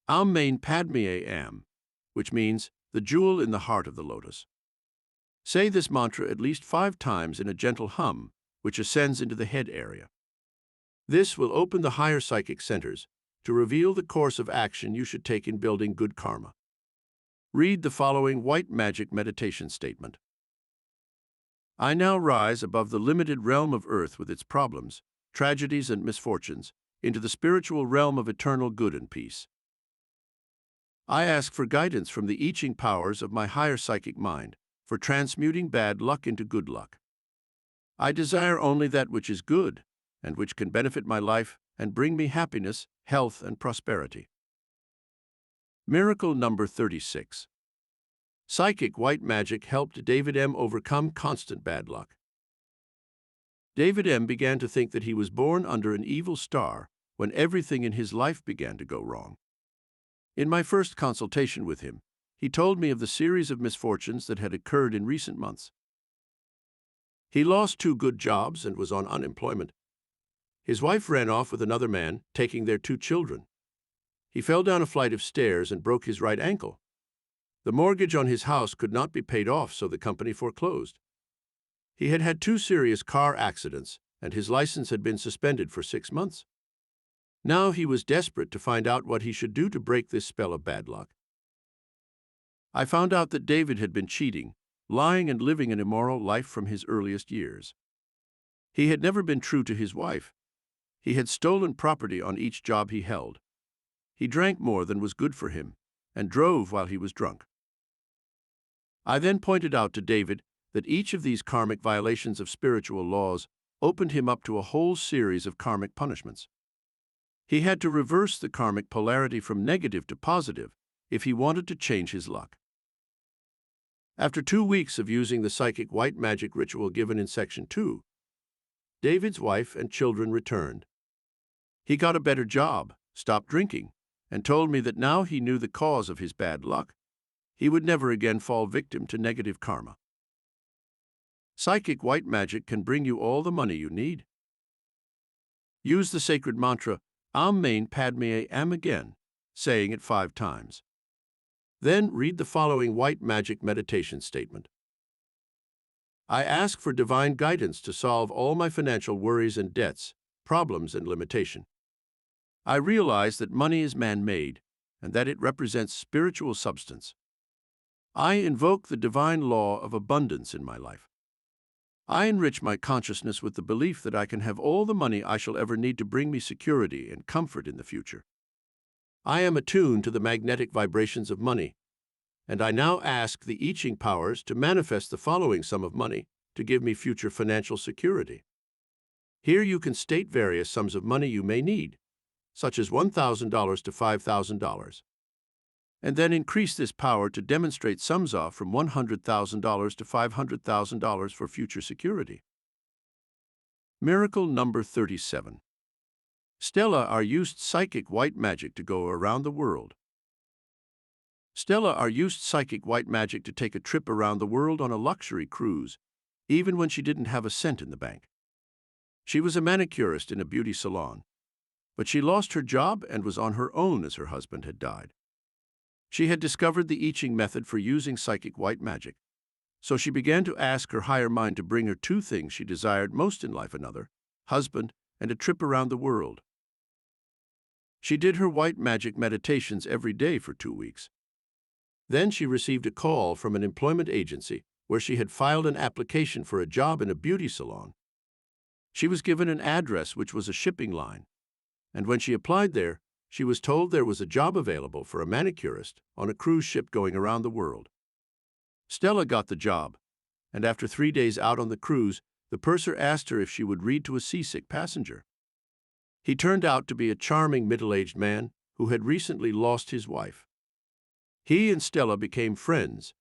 Am Main Padme Am, which means the jewel in the heart of the lotus. Say this mantra at least 5 times in a gentle hum, which ascends into the head area. This will open the higher psychic centers to reveal the course of action you should take in building good karma. Read the following white magic meditation statement. I now rise above the limited realm of earth with its problems, tragedies, and misfortunes into the spiritual realm of eternal good and peace. I ask for guidance from the I Ching powers of my higher psychic mind for transmuting bad luck into good luck. I desire only that which is good and which can benefit my life and bring me happiness, health, and prosperity. Miracle number 36. Psychic white magic helped David M. overcome constant bad luck. David M. began to think that he was born under an evil star when everything in his life began to go wrong. In my first consultation with him, he told me of the series of misfortunes that had occurred in recent months. He lost 2 good jobs and was on unemployment. His wife ran off with another man, taking their 2 children. He fell down a flight of stairs and broke his right ankle. The mortgage on his house could not be paid off, so the company foreclosed. He had had 2 serious car accidents, and his license had been suspended for 6 months. Now he was desperate to find out what he should do to break this spell of bad luck. I found out that David had been cheating, lying, and living an immoral life from his earliest years. He had never been true to his wife. He had stolen property on each job he held. He drank more than was good for him, and drove while he was drunk. I then pointed out to David that each of these karmic violations of spiritual laws opened him up to a whole series of karmic punishments. He had to reverse the karmic polarity from negative to positive if he wanted to change his luck. After 2 weeks of using the psychic white magic ritual given in Section 2, David's wife and children returned. He got a better job, stopped drinking, and told me that now he knew the cause of his bad luck. He would never again fall victim to negative karma. Psychic white magic can bring you all the money you need. Use the sacred mantra, Am Main Padme Am again, saying it 5 times. Then read the following white magic meditation statement. I ask for divine guidance to solve all my financial worries and debts, problems, and limitation. I realize that money is man-made and that it represents spiritual substance. I invoke the divine law of abundance in my life. I enrich my consciousness with the belief that I can have all the money I shall ever need to bring me security and comfort in the future. I am attuned to the magnetic vibrations of money, and I now ask the I Ching powers to manifest the following sum of money to give me future financial security. Here you can state various sums of money you may need, such as $1,000 to $5,000, and then increase this power to demonstrate sums of from $100,000 to $500,000 for future security. Miracle number 37. Stella are used psychic white magic to go around the world. Stella are used psychic white magic to take a trip around the world on a luxury cruise, even when she didn't have a cent in the bank. She was a manicurist in a beauty salon, but she lost her job and was on her own as her husband had died. She had discovered the I Ching method for using psychic white magic, so she began to ask her higher mind to bring her two things she desired most in life: another husband and a trip around the world. She did her white magic meditations every day for 2 weeks. Then she received a call from an employment agency where she had filed an application for a job in a beauty salon. She was given an address which was a shipping line, and when she applied there, she was told there was a job available for a manicurist on a cruise ship going around the world. Stella got the job, and after 3 days out on the cruise, the purser asked her if she would read to a seasick passenger. He turned out to be a charming middle-aged man who had recently lost his wife. He and Stella became friends,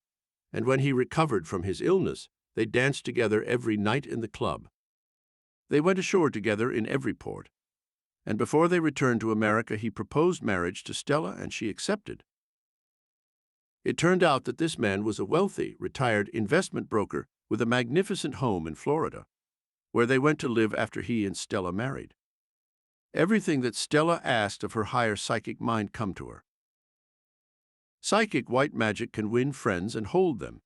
and when he recovered from his illness, they danced together every night in the club. They went ashore together in every port, and before they returned to America, he proposed marriage to Stella, and she accepted. It turned out that this man was a wealthy, retired investment broker with a magnificent home in Florida, where they went to live after he and Stella married. Everything that Stella asked of her higher psychic mind come to her. Psychic white magic can win friends and hold them.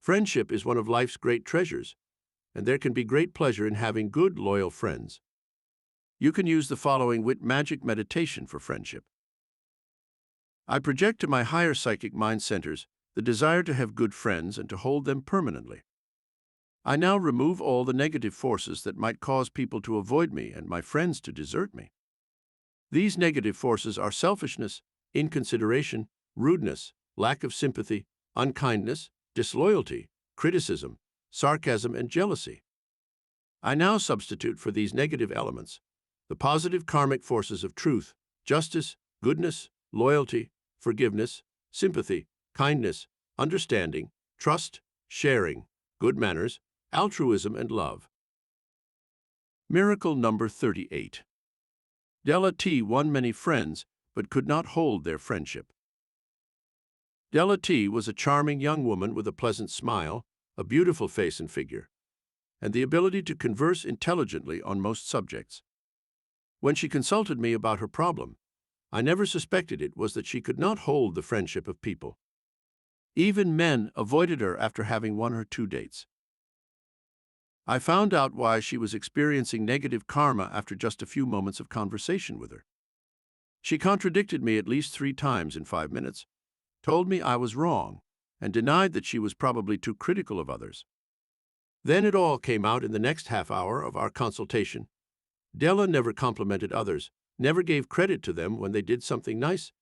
Friendship is one of life's great treasures, and there can be great pleasure in having good, loyal friends. You can use the following white magic meditation for friendship. I project to my higher psychic mind centers the desire to have good friends and to hold them permanently. I now remove all the negative forces that might cause people to avoid me and my friends to desert me. These negative forces are selfishness, inconsideration, rudeness, lack of sympathy, unkindness, disloyalty, criticism, sarcasm, and jealousy. I now substitute for these negative elements the positive karmic forces of truth, justice, goodness, loyalty, forgiveness, sympathy, kindness, understanding, trust, sharing, good manners, altruism, and love. Miracle number 38. Della T won many friends, but could not hold their friendship. Della T was a charming young woman with a pleasant smile, a beautiful face and figure, and the ability to converse intelligently on most subjects. When she consulted me about her problem, I never suspected it was that she could not hold the friendship of people. Even men avoided her after having 1 or 2 dates. I found out why she was experiencing negative karma after just a few moments of conversation with her. She contradicted me at least 3 times in 5 minutes, told me I was wrong, and denied that she was probably too critical of others. Then it all came out in the next half hour of our consultation. Della never complimented others, never gave credit to them when they did something nice,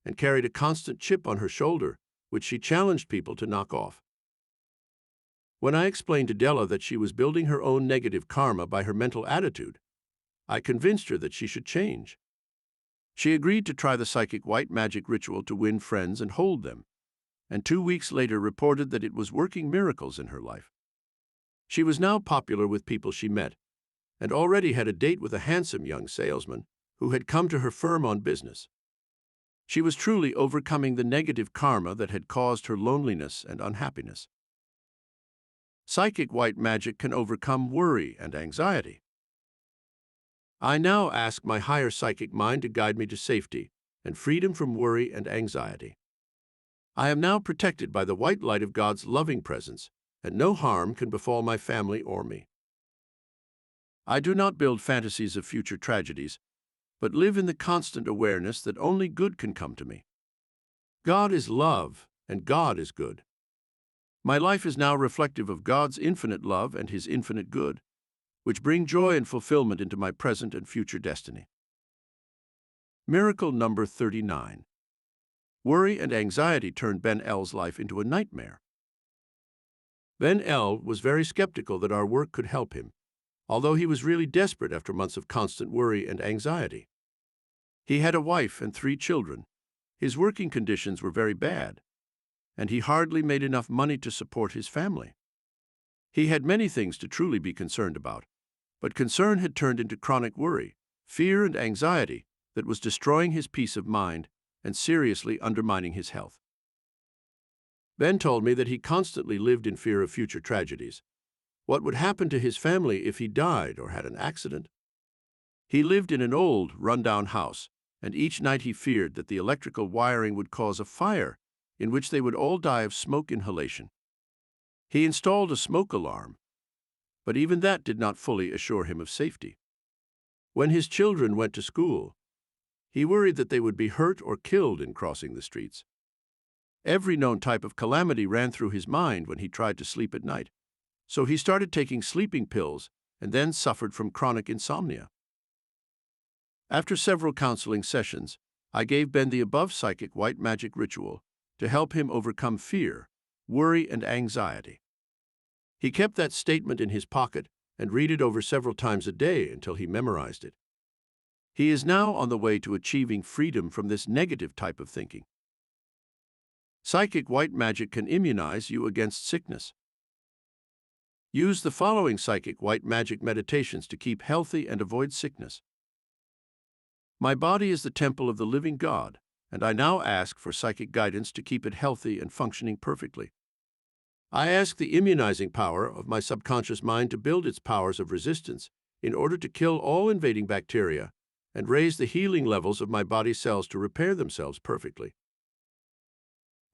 and carried a constant chip on her shoulder, which she challenged people to knock off. When I explained to Della that she was building her own negative karma by her mental attitude, I convinced her that she should change. She agreed to try the psychic white magic ritual to win friends and hold them, and 2 weeks later reported that it was working miracles in her life. She was now popular with people she met, and already had a date with a handsome young salesman who had come to her firm on business. She was truly overcoming the negative karma that had caused her loneliness and unhappiness. Psychic white magic can overcome worry and anxiety. I now ask my higher psychic mind to guide me to safety and freedom from worry and anxiety. I am now protected by the white light of God's loving presence, and no harm can befall my family or me. I do not build fantasies of future tragedies, but live in the constant awareness that only good can come to me. God is love, and God is good. My life is now reflective of God's infinite love and His infinite good, which bring joy and fulfillment into my present and future destiny. Miracle number 39. Worry and anxiety turned Ben L's life into a nightmare. Ben L was very skeptical that our work could help him, although he was really desperate after months of constant worry and anxiety. He had a wife and 3 children. His working conditions were very bad, and he hardly made enough money to support his family. He had many things to truly be concerned about, but concern had turned into chronic worry, fear, and anxiety that was destroying his peace of mind and seriously undermining his health. Ben told me that he constantly lived in fear of future tragedies. What would happen to his family if he died or had an accident? He lived in an old, run-down house, and each night he feared that the electrical wiring would cause a fire in which they would all die of smoke inhalation. He installed a smoke alarm, but even that did not fully assure him of safety. When his children went to school, he worried that they would be hurt or killed in crossing the streets. Every known type of calamity ran through his mind when he tried to sleep at night, so he started taking sleeping pills and then suffered from chronic insomnia. After several counseling sessions, I gave Ben the above psychic white magic ritual to help him overcome fear, worry, and anxiety. He kept that statement in his pocket and read it over several times a day until he memorized it. He is now on the way to achieving freedom from this negative type of thinking. Psychic white magic can immunize you against sickness. Use the following psychic white magic meditations to keep healthy and avoid sickness. My body is the temple of the living God, and I now ask for psychic guidance to keep it healthy and functioning perfectly. I ask the immunizing power of my subconscious mind to build its powers of resistance in order to kill all invading bacteria and raise the healing levels of my body cells to repair themselves perfectly.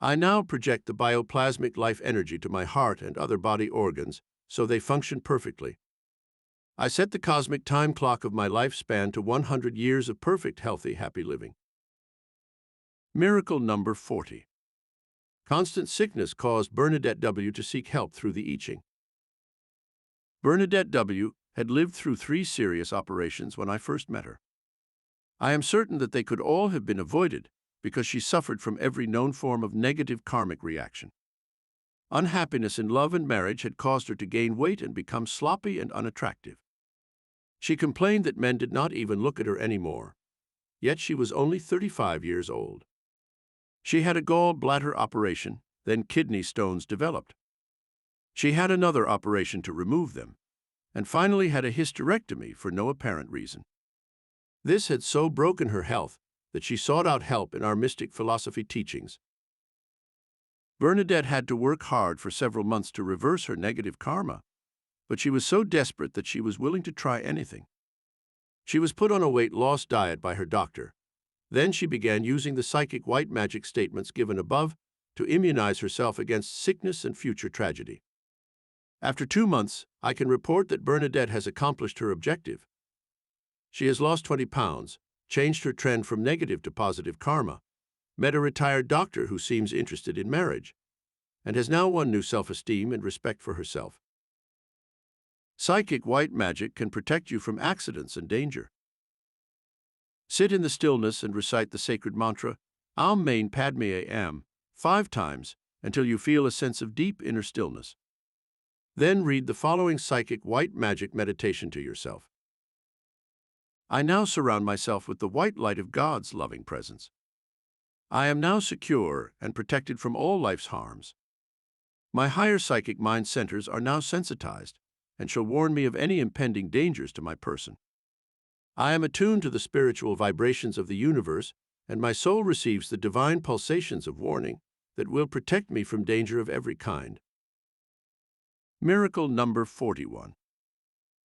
I now project the bioplasmic life energy to my heart and other body organs so they function perfectly. I set the cosmic time clock of my lifespan to 100 years of perfect, healthy, happy living. Miracle number 40. Constant sickness caused Bernadette W. to seek help through the I Ching. Bernadette W. had lived through 3 serious operations when I first met her. I am certain that they could all have been avoided because she suffered from every known form of negative karmic reaction. Unhappiness in love and marriage had caused her to gain weight and become sloppy and unattractive. She complained that men did not even look at her anymore, yet she was only 35 years old. She had a gallbladder operation, then kidney stones developed. She had another operation to remove them, and finally had a hysterectomy for no apparent reason. This had so broken her health that she sought out help in our mystic philosophy teachings. Bernadette had to work hard for several months to reverse her negative karma, but she was so desperate that she was willing to try anything. She was put on a weight loss diet by her doctor. Then she began using the psychic white magic statements given above to immunize herself against sickness and future tragedy. After 2 months, I can report that Bernadette has accomplished her objective. She has lost 20 pounds, changed her trend from negative to positive karma, met a retired doctor who seems interested in marriage, and has now won new self-esteem and respect for herself. Psychic white magic can protect you from accidents and danger. Sit in the stillness and recite the sacred mantra, Aum Mane Padme Am, 5 times until you feel a sense of deep inner stillness. Then read the following psychic white magic meditation to yourself. I now surround myself with the white light of God's loving presence. I am now secure and protected from all life's harms. My higher psychic mind centers are now sensitized and shall warn me of any impending dangers to my person. I am attuned to the spiritual vibrations of the universe, and my soul receives the divine pulsations of warning that will protect me from danger of every kind. Miracle number 41.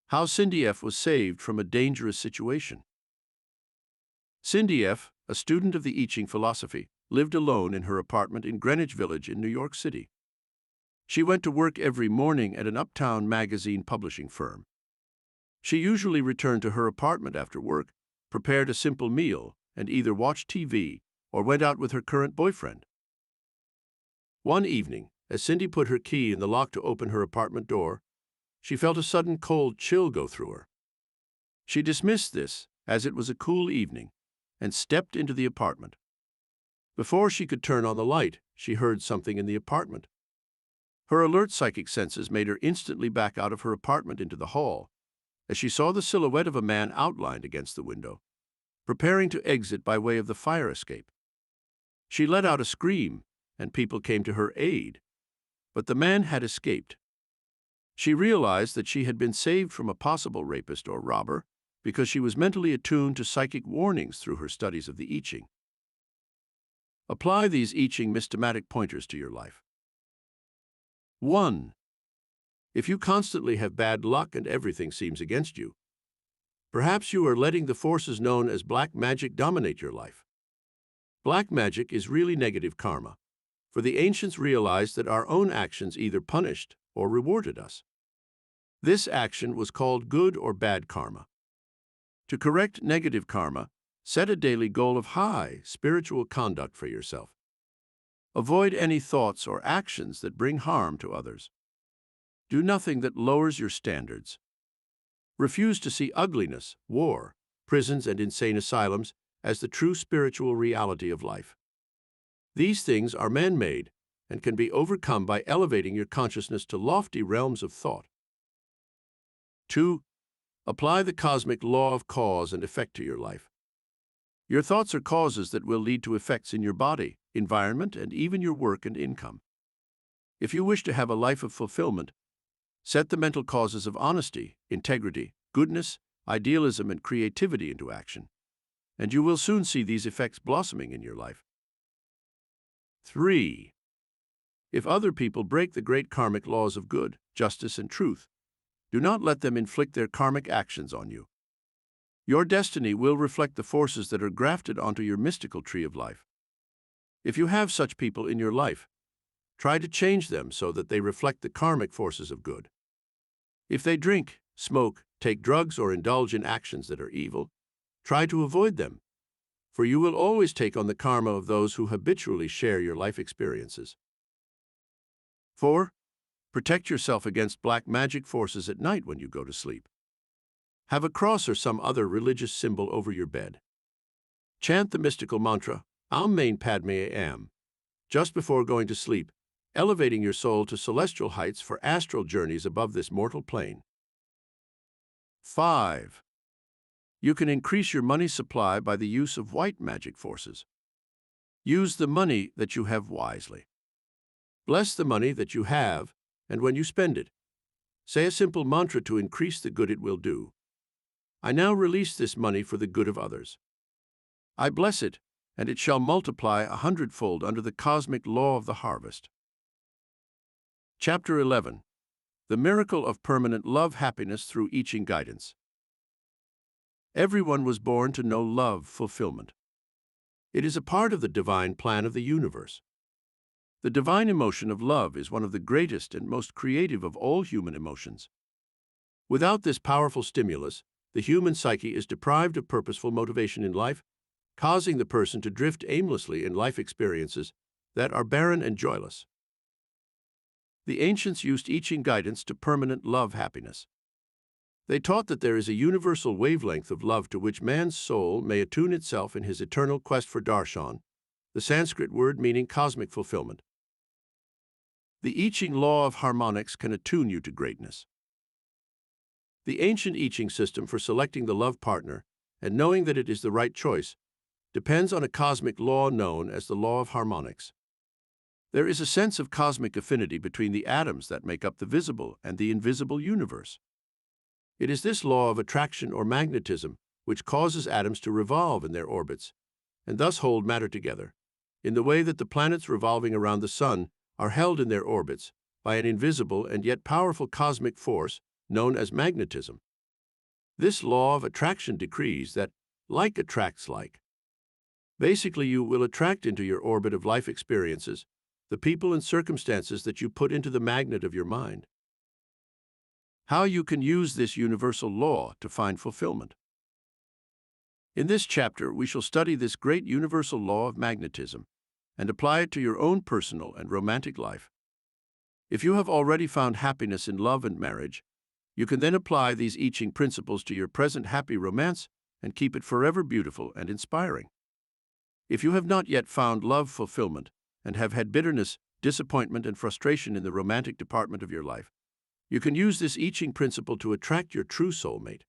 How Cindy F. was saved from a dangerous situation. Cindy F., a student of the I Ching philosophy, lived alone in her apartment in Greenwich Village in New York City. She went to work every morning at an uptown magazine publishing firm. She usually returned to her apartment after work, prepared a simple meal, and either watched TV or went out with her current boyfriend. One evening, As Cindy put her key in the lock to open her apartment door, she felt a sudden cold chill go through her. She dismissed this, as it was a cool evening, and stepped into the apartment. Before she could turn on the light, she heard something in the apartment. Her alert psychic senses made her instantly back out of her apartment into the hall, as she saw the silhouette of a man outlined against the window, preparing to exit by way of the fire escape. She let out a scream, and people came to her aid, but the man had escaped. She realized that she had been saved from a possible rapist or robber because she was mentally attuned to psychic warnings through her studies of the I Ching. Apply these I Ching systematic pointers to your life. 1. If you constantly have bad luck and everything seems against you, perhaps you are letting the forces known as black magic dominate your life. Black magic is really negative karma, for the ancients realized that our own actions either punished or rewarded us. This action was called good or bad karma. To correct negative karma, set a daily goal of high spiritual conduct for yourself. Avoid any thoughts or actions that bring harm to others. Do nothing that lowers your standards. Refuse to see ugliness, war, prisons, and insane asylums as the true spiritual reality of life. These things are man-made and can be overcome by elevating your consciousness to lofty realms of thought. 2. Apply the cosmic law of cause and effect to your life. Your thoughts are causes that will lead to effects in your body, environment, and even your work and income. If you wish to have a life of fulfillment, set the mental causes of honesty, integrity, goodness, idealism, and creativity into action, and you will soon see these effects blossoming in your life. 3. If other people break the great karmic laws of good, justice, and truth, do not let them inflict their karmic actions on you. Your destiny will reflect the forces that are grafted onto your mystical tree of life. If you have such people in your life, try to change them so that they reflect the karmic forces of good. If they drink, smoke, take drugs, or indulge in actions that are evil, try to avoid them, for you will always take on the karma of those who habitually share your life experiences. 4. Protect yourself against black magic forces at night when you go to sleep. Have a cross or some other religious symbol over your bed. Chant the mystical mantra, Aum Mane Padme Am, just before going to sleep, elevating your soul to celestial heights for astral journeys above this mortal plane. 5. You can increase your money supply by the use of white magic forces. Use the money that you have wisely. Bless the money that you have, and when you spend it, say a simple mantra to increase the good it will do. I now release this money for the good of others. I bless it, and it shall multiply 100-fold under the cosmic law of the harvest. Chapter 11. The Miracle of Permanent Love Happiness Through I Ching Guidance. Everyone was born to know love fulfillment. It is a part of the divine plan of the universe. The divine emotion of love is one of the greatest and most creative of all human emotions. Without this powerful stimulus, the human psyche is deprived of purposeful motivation in life, causing the person to drift aimlessly in life experiences that are barren and joyless. The ancients used I Ching guidance to permanent love happiness. They taught that there is a universal wavelength of love to which man's soul may attune itself in his eternal quest for darshan, the Sanskrit word meaning cosmic fulfillment. The I Ching law of harmonics can attune you to greatness. The ancient I Ching system for selecting the love partner and knowing that it is the right choice depends on a cosmic law known as the law of harmonics. There is a sense of cosmic affinity between the atoms that make up the visible and the invisible universe. It is this law of attraction or magnetism which causes atoms to revolve in their orbits and thus hold matter together, in the way that the planets revolving around the sun are held in their orbits by an invisible and yet powerful cosmic force known as magnetism. This law of attraction decrees that like attracts like. Basically, you will attract into your orbit of life experiences the people and circumstances that you put into the magnet of your mind. How you can use this universal law to find fulfillment. In this chapter, we shall study this great universal law of magnetism and apply it to your own personal and romantic life. If you have already found happiness in love and marriage, you can then apply these I Ching principles to your present happy romance and keep it forever beautiful and inspiring. If you have not yet found love fulfillment and have had bitterness, disappointment, and frustration in the romantic department of your life, you can use this I Ching principle to attract your true soulmate.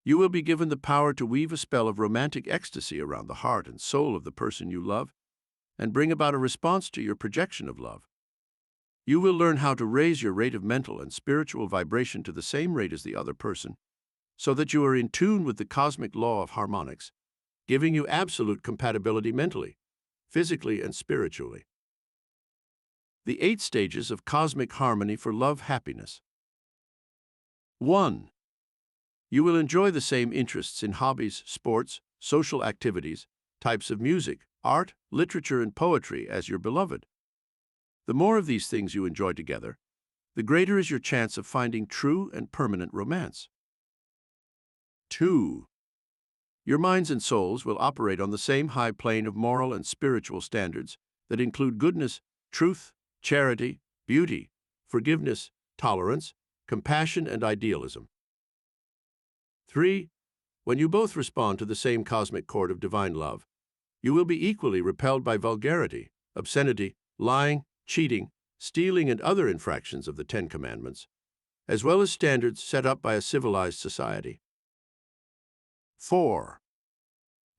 You will be given the power to weave a spell of romantic ecstasy around the heart and soul of the person you love and bring about a response to your projection of love. You will learn how to raise your rate of mental and spiritual vibration to the same rate as the other person, so that you are in tune with the cosmic law of harmonics, giving you absolute compatibility mentally, physically, and spiritually. The 8 stages of cosmic harmony for love happiness. 1. You will enjoy the same interests in hobbies, sports, social activities, types of music, art, literature, and poetry as your beloved. The more of these things you enjoy together, the greater is your chance of finding true and permanent romance. 2. Your minds and souls will operate on the same high plane of moral and spiritual standards that include goodness, truth, charity, beauty, forgiveness, tolerance, compassion, and idealism. 3. When you both respond to the same cosmic chord of divine love, you will be equally repelled by vulgarity, obscenity, lying, cheating, stealing, and other infractions of the 10 Commandments, as well as standards set up by a civilized society. 4.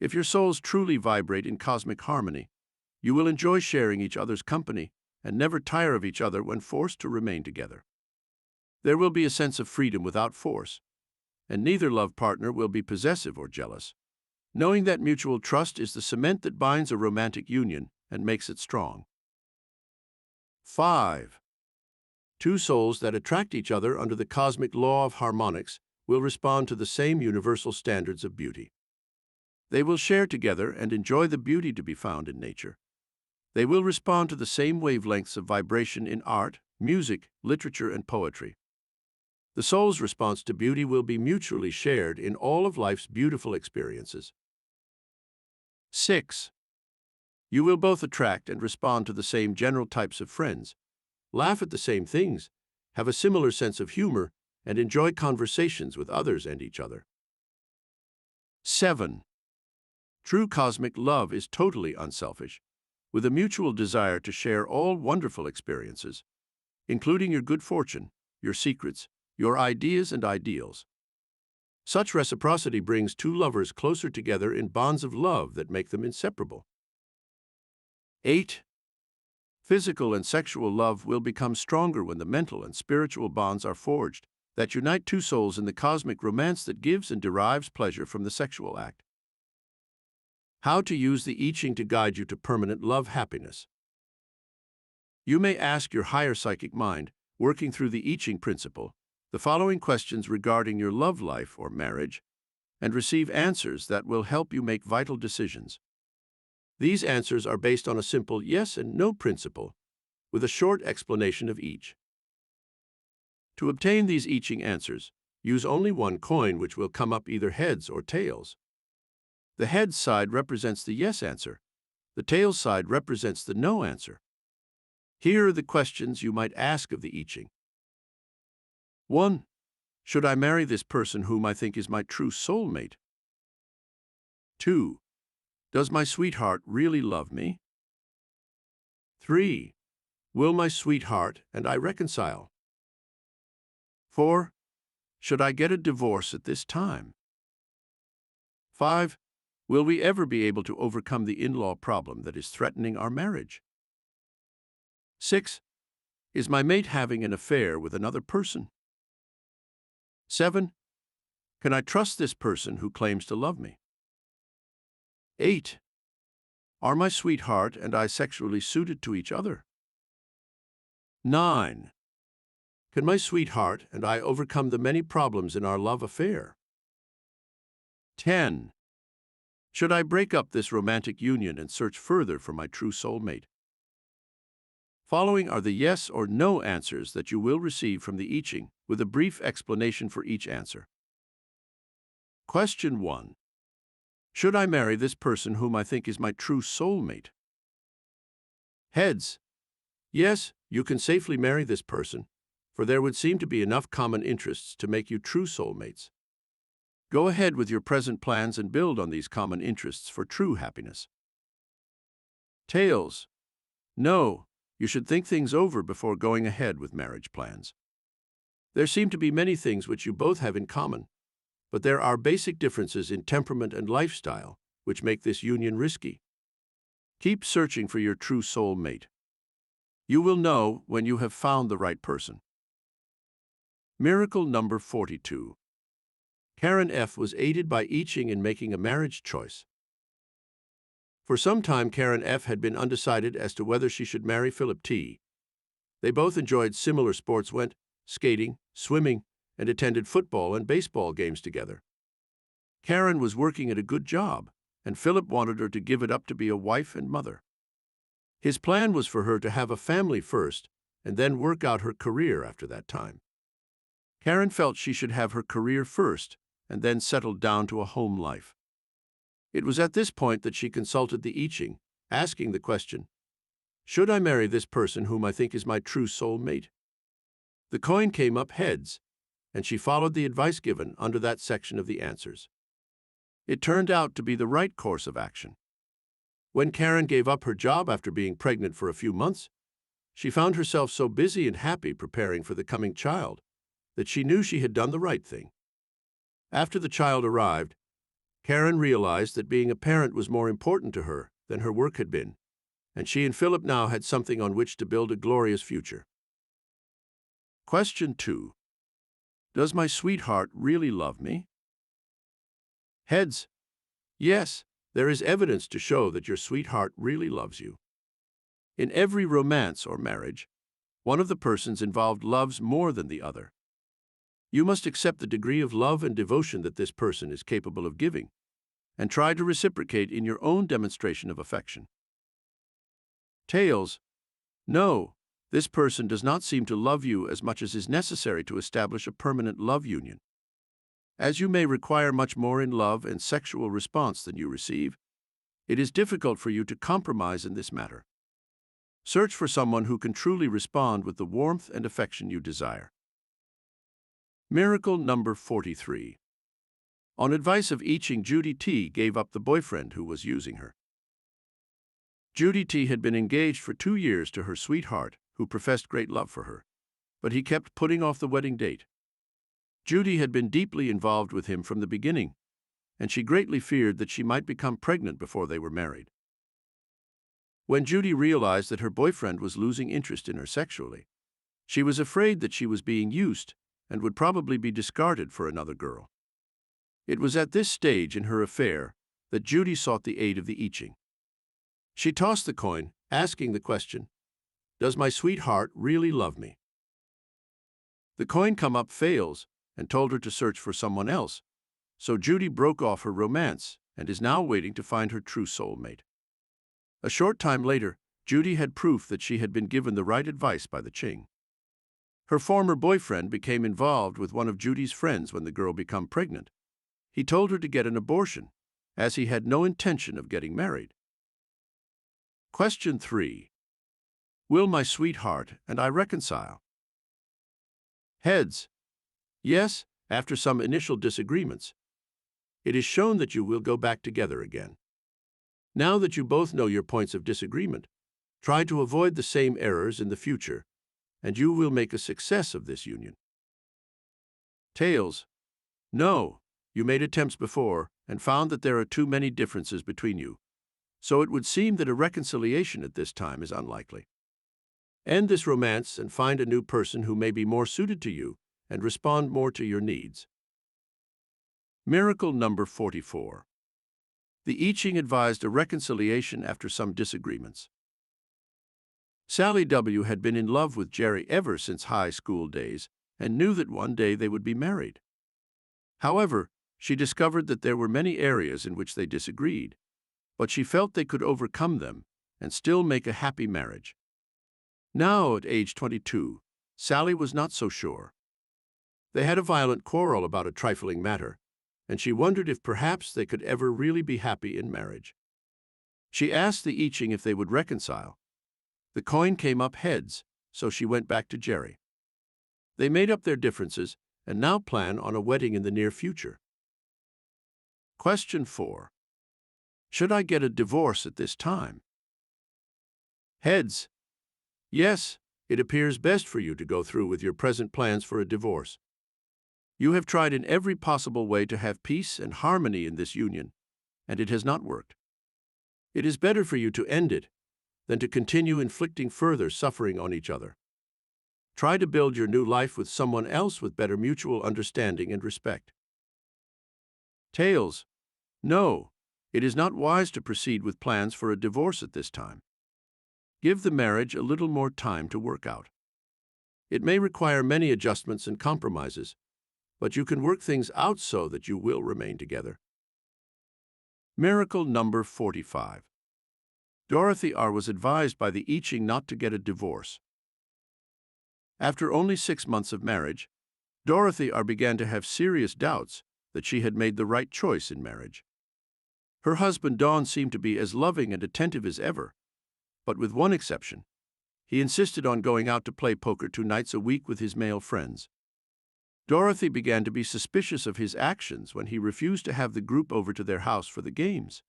If your souls truly vibrate in cosmic harmony, you will enjoy sharing each other's company and never tire of each other when forced to remain together. There will be a sense of freedom without force, and neither love partner will be possessive or jealous, knowing that mutual trust is the cement that binds a romantic union and makes it strong. 5. 2 souls that attract each other under the cosmic law of harmonics will respond to the same universal standards of beauty. They will share together and enjoy the beauty to be found in nature. They will respond to the same wavelengths of vibration in art, music, literature, and poetry. The soul's response to beauty will be mutually shared in all of life's beautiful experiences. 6. You will both attract and respond to the same general types of friends, laugh at the same things, have a similar sense of humor, and enjoy conversations with others and each other. 7. True cosmic love is totally unselfish, with a mutual desire to share all wonderful experiences, including your good fortune, your secrets, your ideas and ideals. Such reciprocity brings 2 lovers closer together in bonds of love that make them inseparable. 8. Physical and sexual love will become stronger when the mental and spiritual bonds are forged that unite 2 souls in the cosmic romance that gives and derives pleasure from the sexual act. How to use the I Ching to guide you to permanent love happiness. You may ask your higher psychic mind, working through the I Ching principle, the following questions regarding your love life or marriage, and receive answers that will help you make vital decisions. These answers are based on a simple yes and no principle, with a short explanation of each. To obtain these I Ching answers, use only one coin, which will come up either heads or tails. The heads side represents the yes answer. The tails side represents the no answer. Here are the questions you might ask of the I Ching. 1. Should I marry this person whom I think is my true soulmate? 2. Does my sweetheart really love me? 3. Will my sweetheart and I reconcile? 4. Should I get a divorce at this time? 5. Will we ever be able to overcome the in-law problem that is threatening our marriage? 6. Is my mate having an affair with another person? 7. Can I trust this person who claims to love me? 8. Are my sweetheart and I sexually suited to each other? 9. Can my sweetheart and I overcome the many problems in our love affair? 10. Should I break up this romantic union and search further for my true soulmate? Following are the yes or no answers that you will receive from the I Ching, with a brief explanation for each answer. Question 1. Should I marry this person whom I think is my true soulmate? Heads. Yes, you can safely marry this person, for there would seem to be enough common interests to make you true soulmates. Go ahead with your present plans and build on these common interests for true happiness. Tails. No, you should think things over before going ahead with marriage plans. There seem to be many things which you both have in common, but there are basic differences in temperament and lifestyle which make this union risky. Keep searching for your true soul mate. You will know when you have found the right person. Miracle number 42. Karen F. was aided by I Ching in making a marriage choice. For some time, Karen F. had been undecided as to whether she should marry Philip T. They both enjoyed similar sports, went skating, swimming, and attended football and baseball games together. Karen was working at a good job, and Philip wanted her to give it up to be a wife and mother. His plan was for her to have a family first and then work out her career after that time. Karen felt she should have her career first and then settle down to a home life. It was at this point that she consulted the I Ching, asking the question, should I marry this person whom I think is my true soul mate? The coin came up heads, and she followed the advice given under that section of the answers. It turned out to be the right course of action. When Karen gave up her job after being pregnant for a few months, she found herself so busy and happy preparing for the coming child that she knew she had done the right thing. After the child arrived, Karen realized that being a parent was more important to her than her work had been, and she and Philip now had something on which to build a glorious future. Question 2. Does my sweetheart really love me? Heads. Yes, there is evidence to show that your sweetheart really loves you. In every romance or marriage, one of the persons involved loves more than the other. You must accept the degree of love and devotion that this person is capable of giving, and try to reciprocate in your own demonstration of affection. Tails. No, this person does not seem to love you as much as is necessary to establish a permanent love union. As you may require much more in love and sexual response than you receive, it is difficult for you to compromise in this matter. Search for someone who can truly respond with the warmth and affection you desire. Miracle number 43. On advice of I Ching, Judy T. gave up the boyfriend who was using her. Judy T. had been engaged for 2 years to her sweetheart, who professed great love for her, but he kept putting off the wedding date. Judy had been deeply involved with him from the beginning, and she greatly feared that she might become pregnant before they were married. When Judy realized that her boyfriend was losing interest in her sexually, she was afraid that she was being used and would probably be discarded for another girl. It was at this stage in her affair that Judy sought the aid of the I Ching. She tossed the coin, asking the question, does my sweetheart really love me? The coin come up fails and told her to search for someone else, so Judy broke off her romance and is now waiting to find her true soulmate. A short time later, Judy had proof that she had been given the right advice by the Ching. Her former boyfriend became involved with one of Judy's friends when the girl became pregnant. He told her to get an abortion, as he had no intention of getting married. Question 3. Will my sweetheart and I reconcile? Heads. Yes, after some initial disagreements. It is shown that you will go back together again. Now that you both know your points of disagreement, try to avoid the same errors in the future, and you will make a success of this union. Tails. No, you made attempts before and found that there are too many differences between you, so it would seem that a reconciliation at this time is unlikely. End this romance and find a new person who may be more suited to you and respond more to your needs. Miracle number 44. The I Ching advised a reconciliation after some disagreements. Sally W. had been in love with Jerry ever since high school days and knew that one day they would be married. However, she discovered that there were many areas in which they disagreed, but she felt they could overcome them and still make a happy marriage. Now, at age 22, Sally was not so sure. They had a violent quarrel about a trifling matter, and she wondered if perhaps they could ever really be happy in marriage. She asked the I Ching if they would reconcile. The coin came up heads, so she went back to Jerry. They made up their differences and now plan on a wedding in the near future. Question 4. Should I get a divorce at this time? Heads. Yes, it appears best for you to go through with your present plans for a divorce. You have tried in every possible way to have peace and harmony in this union, and it has not worked. It is better for you to end it than to continue inflicting further suffering on each other. Try to build your new life with someone else with better mutual understanding and respect. Tails. No, it is not wise to proceed with plans for a divorce at this time. Give the marriage a little more time to work out. It may require many adjustments and compromises, but you can work things out so that you will remain together. Miracle number 45. Dorothy R. was advised by the I Ching not to get a divorce. After only 6 months of marriage, Dorothy R. began to have serious doubts that she had made the right choice in marriage. Her husband Don seemed to be as loving and attentive as ever, but with one exception. He insisted on going out to play poker 2 nights a week with his male friends. Dorothy began to be suspicious of his actions when he refused to have the group over to their house for the games.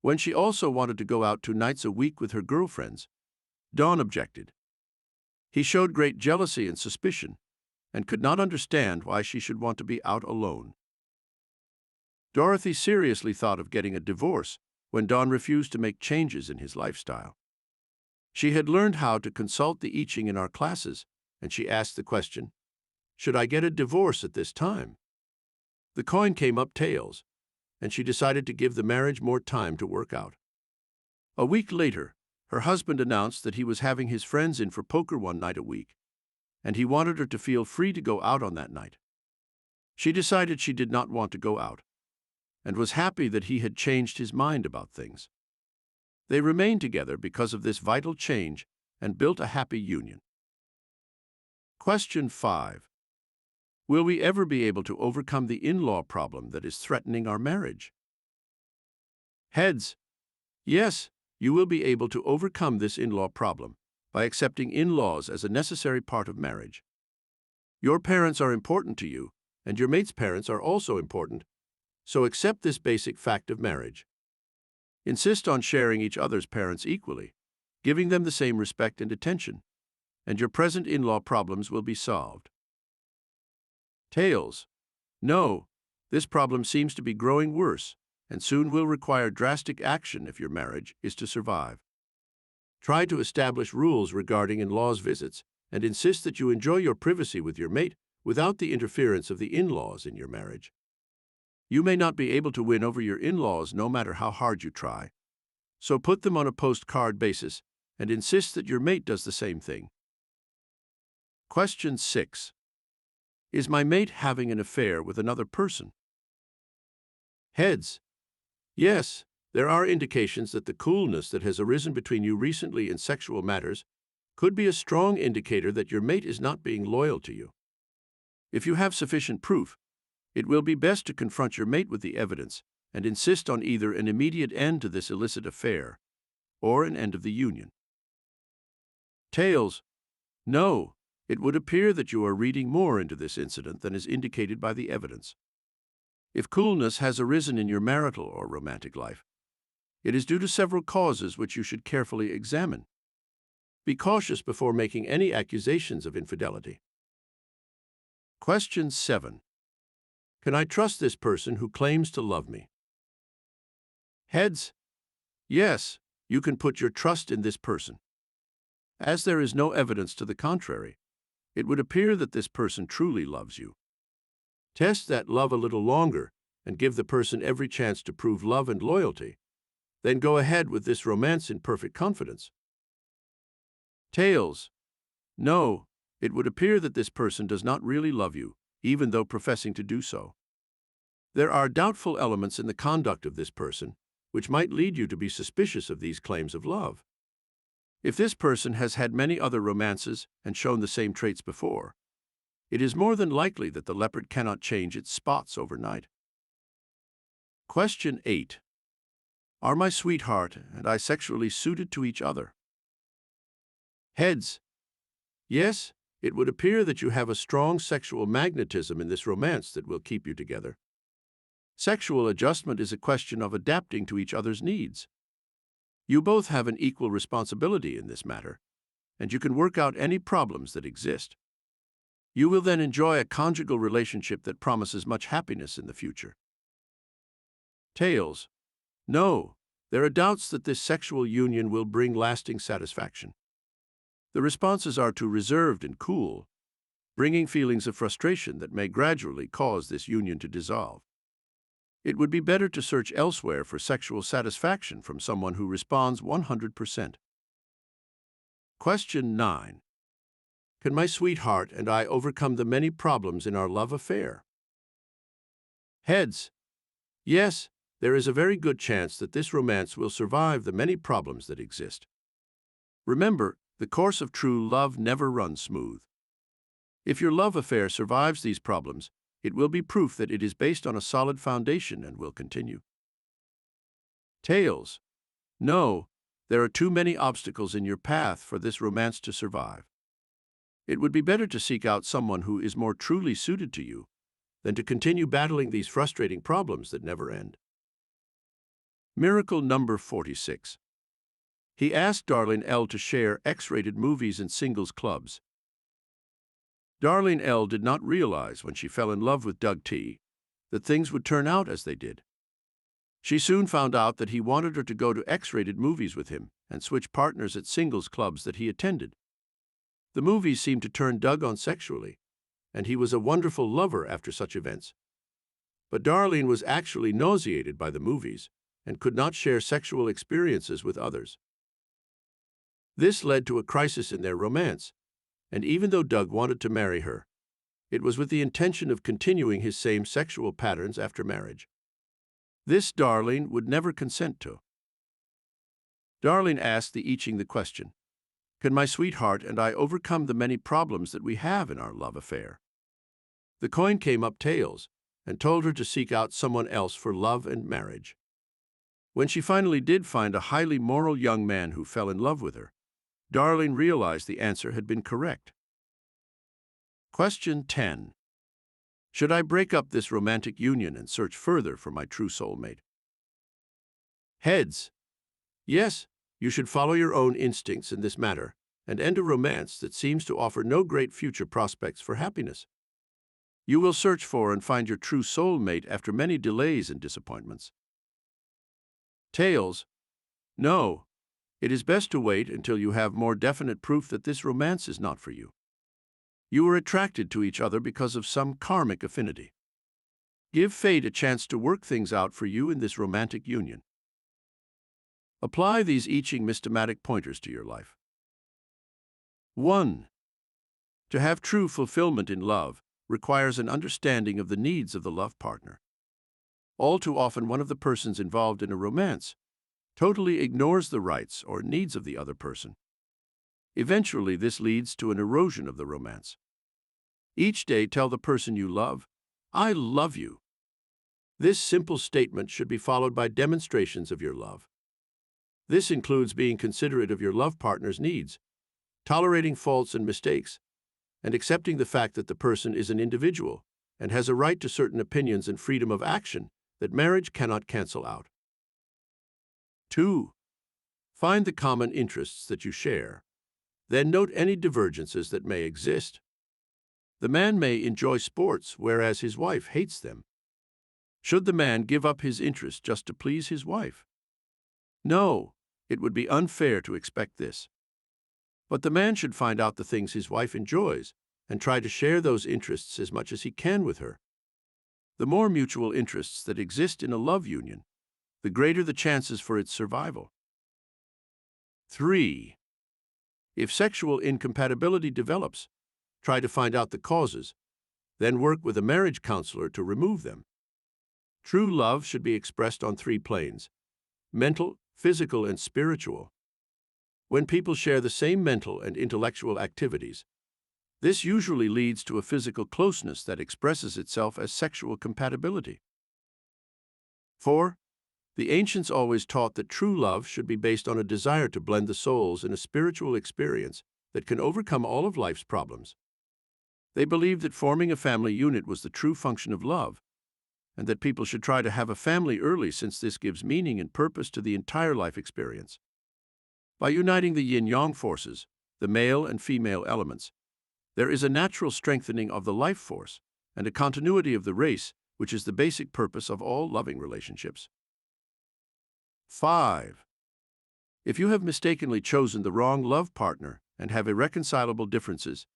When she also wanted to go out 2 nights a week with her girlfriends, Don objected. He showed great jealousy and suspicion, and could not understand why she should want to be out alone. Dorothy seriously thought of getting a divorce when Don refused to make changes in his lifestyle. She had learned how to consult the I Ching in our classes, and she asked the question, should I get a divorce at this time? The coin came up tails, and she decided to give the marriage more time to work out. A week later, her husband announced that he was having his friends in for poker 1 night a week, and he wanted her to feel free to go out on that night. She decided she did not want to go out, and was happy that he had changed his mind about things. They remained together because of this vital change and built a happy union. Question 5. Will we ever be able to overcome the in-law problem that is threatening our marriage? Heads. Yes, you will be able to overcome this in-law problem by accepting in-laws as a necessary part of marriage. Your parents are important to you, and your mate's parents are also important, so accept this basic fact of marriage. Insist on sharing each other's parents equally, giving them the same respect and attention, and your present in-law problems will be solved. Tails. No, this problem seems to be growing worse, and soon will require drastic action if your marriage is to survive. Try to establish rules regarding in-laws visits and insist that you enjoy your privacy with your mate without the interference of the in-laws in your marriage. You may not be able to win over your in-laws no matter how hard you try, so put them on a postcard basis and insist that your mate does the same thing. Question 6. Is my mate having an affair with another person? Heads. Yes, there are indications that the coolness that has arisen between you recently in sexual matters could be a strong indicator that your mate is not being loyal to you. If you have sufficient proof, it will be best to confront your mate with the evidence and insist on either an immediate end to this illicit affair or an end of the union. Tails. No, it would appear that you are reading more into this incident than is indicated by the evidence. If coolness has arisen in your marital or romantic life, it is due to several causes which you should carefully examine. Be cautious before making any accusations of infidelity. Question 7. Can I trust this person who claims to love me? Heads. Yes, you can put your trust in this person. As there is no evidence to the contrary, it would appear that this person truly loves you. Test that love a little longer and give the person every chance to prove love and loyalty. Then go ahead with this romance in perfect confidence. Tails. No, it would appear that this person does not really love you, even though professing to do so. There are doubtful elements in the conduct of this person, which might lead you to be suspicious of these claims of love. If this person has had many other romances and shown the same traits before, it is more than likely that the leopard cannot change its spots overnight. Question 8. Are my sweetheart and I sexually suited to each other? Heads. Yes, it would appear that you have a strong sexual magnetism in this romance that will keep you together. Sexual adjustment is a question of adapting to each other's needs. You both have an equal responsibility in this matter, and you can work out any problems that exist. You will then enjoy a conjugal relationship that promises much happiness in the future. Tails. No, there are doubts that this sexual union will bring lasting satisfaction. The responses are too reserved and cool, bringing feelings of frustration that may gradually cause this union to dissolve. It would be better to search elsewhere for sexual satisfaction from someone who responds 100%. Question 9. Can my sweetheart and I overcome the many problems in our love affair? Heads. Yes, there is a very good chance that this romance will survive the many problems that exist. Remember, the course of true love never runs smooth. If your love affair survives these problems, it will be proof that it is based on a solid foundation and will continue. Tails. No, there are too many obstacles in your path for this romance to survive. It would be better to seek out someone who is more truly suited to you than to continue battling these frustrating problems that never end. Miracle number 46. He asked Darlene L. to share X-rated movies and singles clubs. Darlene L. did not realize when she fell in love with Doug T. that things would turn out as they did. She soon found out that he wanted her to go to X-rated movies with him and switch partners at singles clubs that he attended. The movies seemed to turn Doug on sexually, and he was a wonderful lover after such events. But Darlene was actually nauseated by the movies and could not share sexual experiences with others. This led to a crisis in their romance, and even though Doug wanted to marry her, it was with the intention of continuing his same sexual patterns after marriage. This Darlene would never consent to. Darlene asked the I Ching the question, "Can my sweetheart and I overcome the many problems that we have in our love affair?" The coin came up tails and told her to seek out someone else for love and marriage. When she finally did find a highly moral young man who fell in love with her, Darlene realized the answer had been correct. Question 10. Should I break up this romantic union and search further for my true soulmate? Heads. Yes, you should follow your own instincts in this matter and end a romance that seems to offer no great future prospects for happiness. You will search for and find your true soulmate after many delays and disappointments. Tails. No, it is best to wait until you have more definite proof that this romance is not for you. You were attracted to each other because of some karmic affinity. Give fate a chance to work things out for you in this romantic union. Apply these I Ching mystomatic pointers to your life. 1. To have true fulfillment in love requires an understanding of the needs of the love partner. All too often, one of the persons involved in a romance totally ignores the rights or needs of the other person. Eventually, this leads to an erosion of the romance. Each day, tell the person you love, "I love you." This simple statement should be followed by demonstrations of your love. This includes being considerate of your love partner's needs, tolerating faults and mistakes, and accepting the fact that the person is an individual and has a right to certain opinions and freedom of action that marriage cannot cancel out. 2. Find the common interests that you share. Then note any divergences that may exist. The man may enjoy sports, whereas his wife hates them. Should the man give up his interest just to please his wife? No, it would be unfair to expect this. But the man should find out the things his wife enjoys and try to share those interests as much as he can with her. The more mutual interests that exist in a love union, the greater the chances for its survival. 3. If sexual incompatibility develops, try to find out the causes, then work with a marriage counselor to remove them. True love should be expressed on 3 planes: mental, physical, and spiritual. When people share the same mental and intellectual activities, this usually leads to a physical closeness that expresses itself as sexual compatibility. 4. The ancients always taught that true love should be based on a desire to blend the souls in a spiritual experience that can overcome all of life's problems. They believed that forming a family unit was the true function of love, and that people should try to have a family early since this gives meaning and purpose to the entire life experience. By uniting the yin-yang forces, the male and female elements, there is a natural strengthening of the life force and a continuity of the race, which is the basic purpose of all loving relationships. 5. If you have mistakenly chosen the wrong love partner and have irreconcilable differences,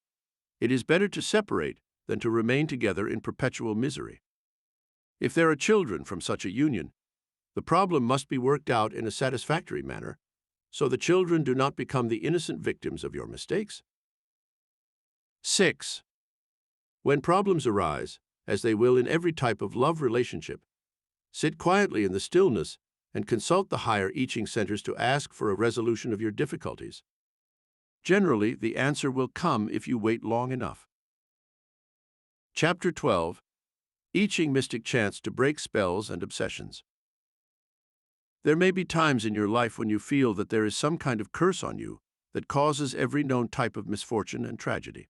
it is better to separate than to remain together in perpetual misery. If there are children from such a union, the problem must be worked out in a satisfactory manner, so the children do not become the innocent victims of your mistakes. 6. When problems arise, as they will in every type of love relationship, sit quietly in the stillness and consult the higher I Ching centers to ask for a resolution of your difficulties. Generally, the answer will come if you wait long enough. Chapter 12. I Ching Mystic Chants to Break Spells and Obsessions. There may be times in your life when you feel that there is some kind of curse on you that causes every known type of misfortune and tragedy.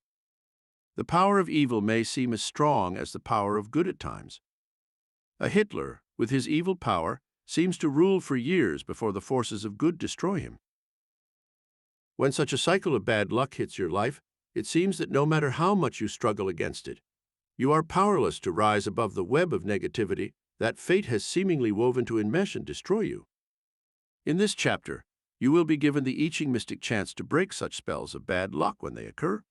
The power of evil may seem as strong as the power of good at times. A Hitler, with his evil power, seems to rule for years before the forces of good destroy him. When such a cycle of bad luck hits your life, it seems that no matter how much you struggle against it, you are powerless to rise above the web of negativity that fate has seemingly woven to enmesh and destroy you. In this chapter, you will be given the I Ching mystic chance to break such spells of bad luck when they occur.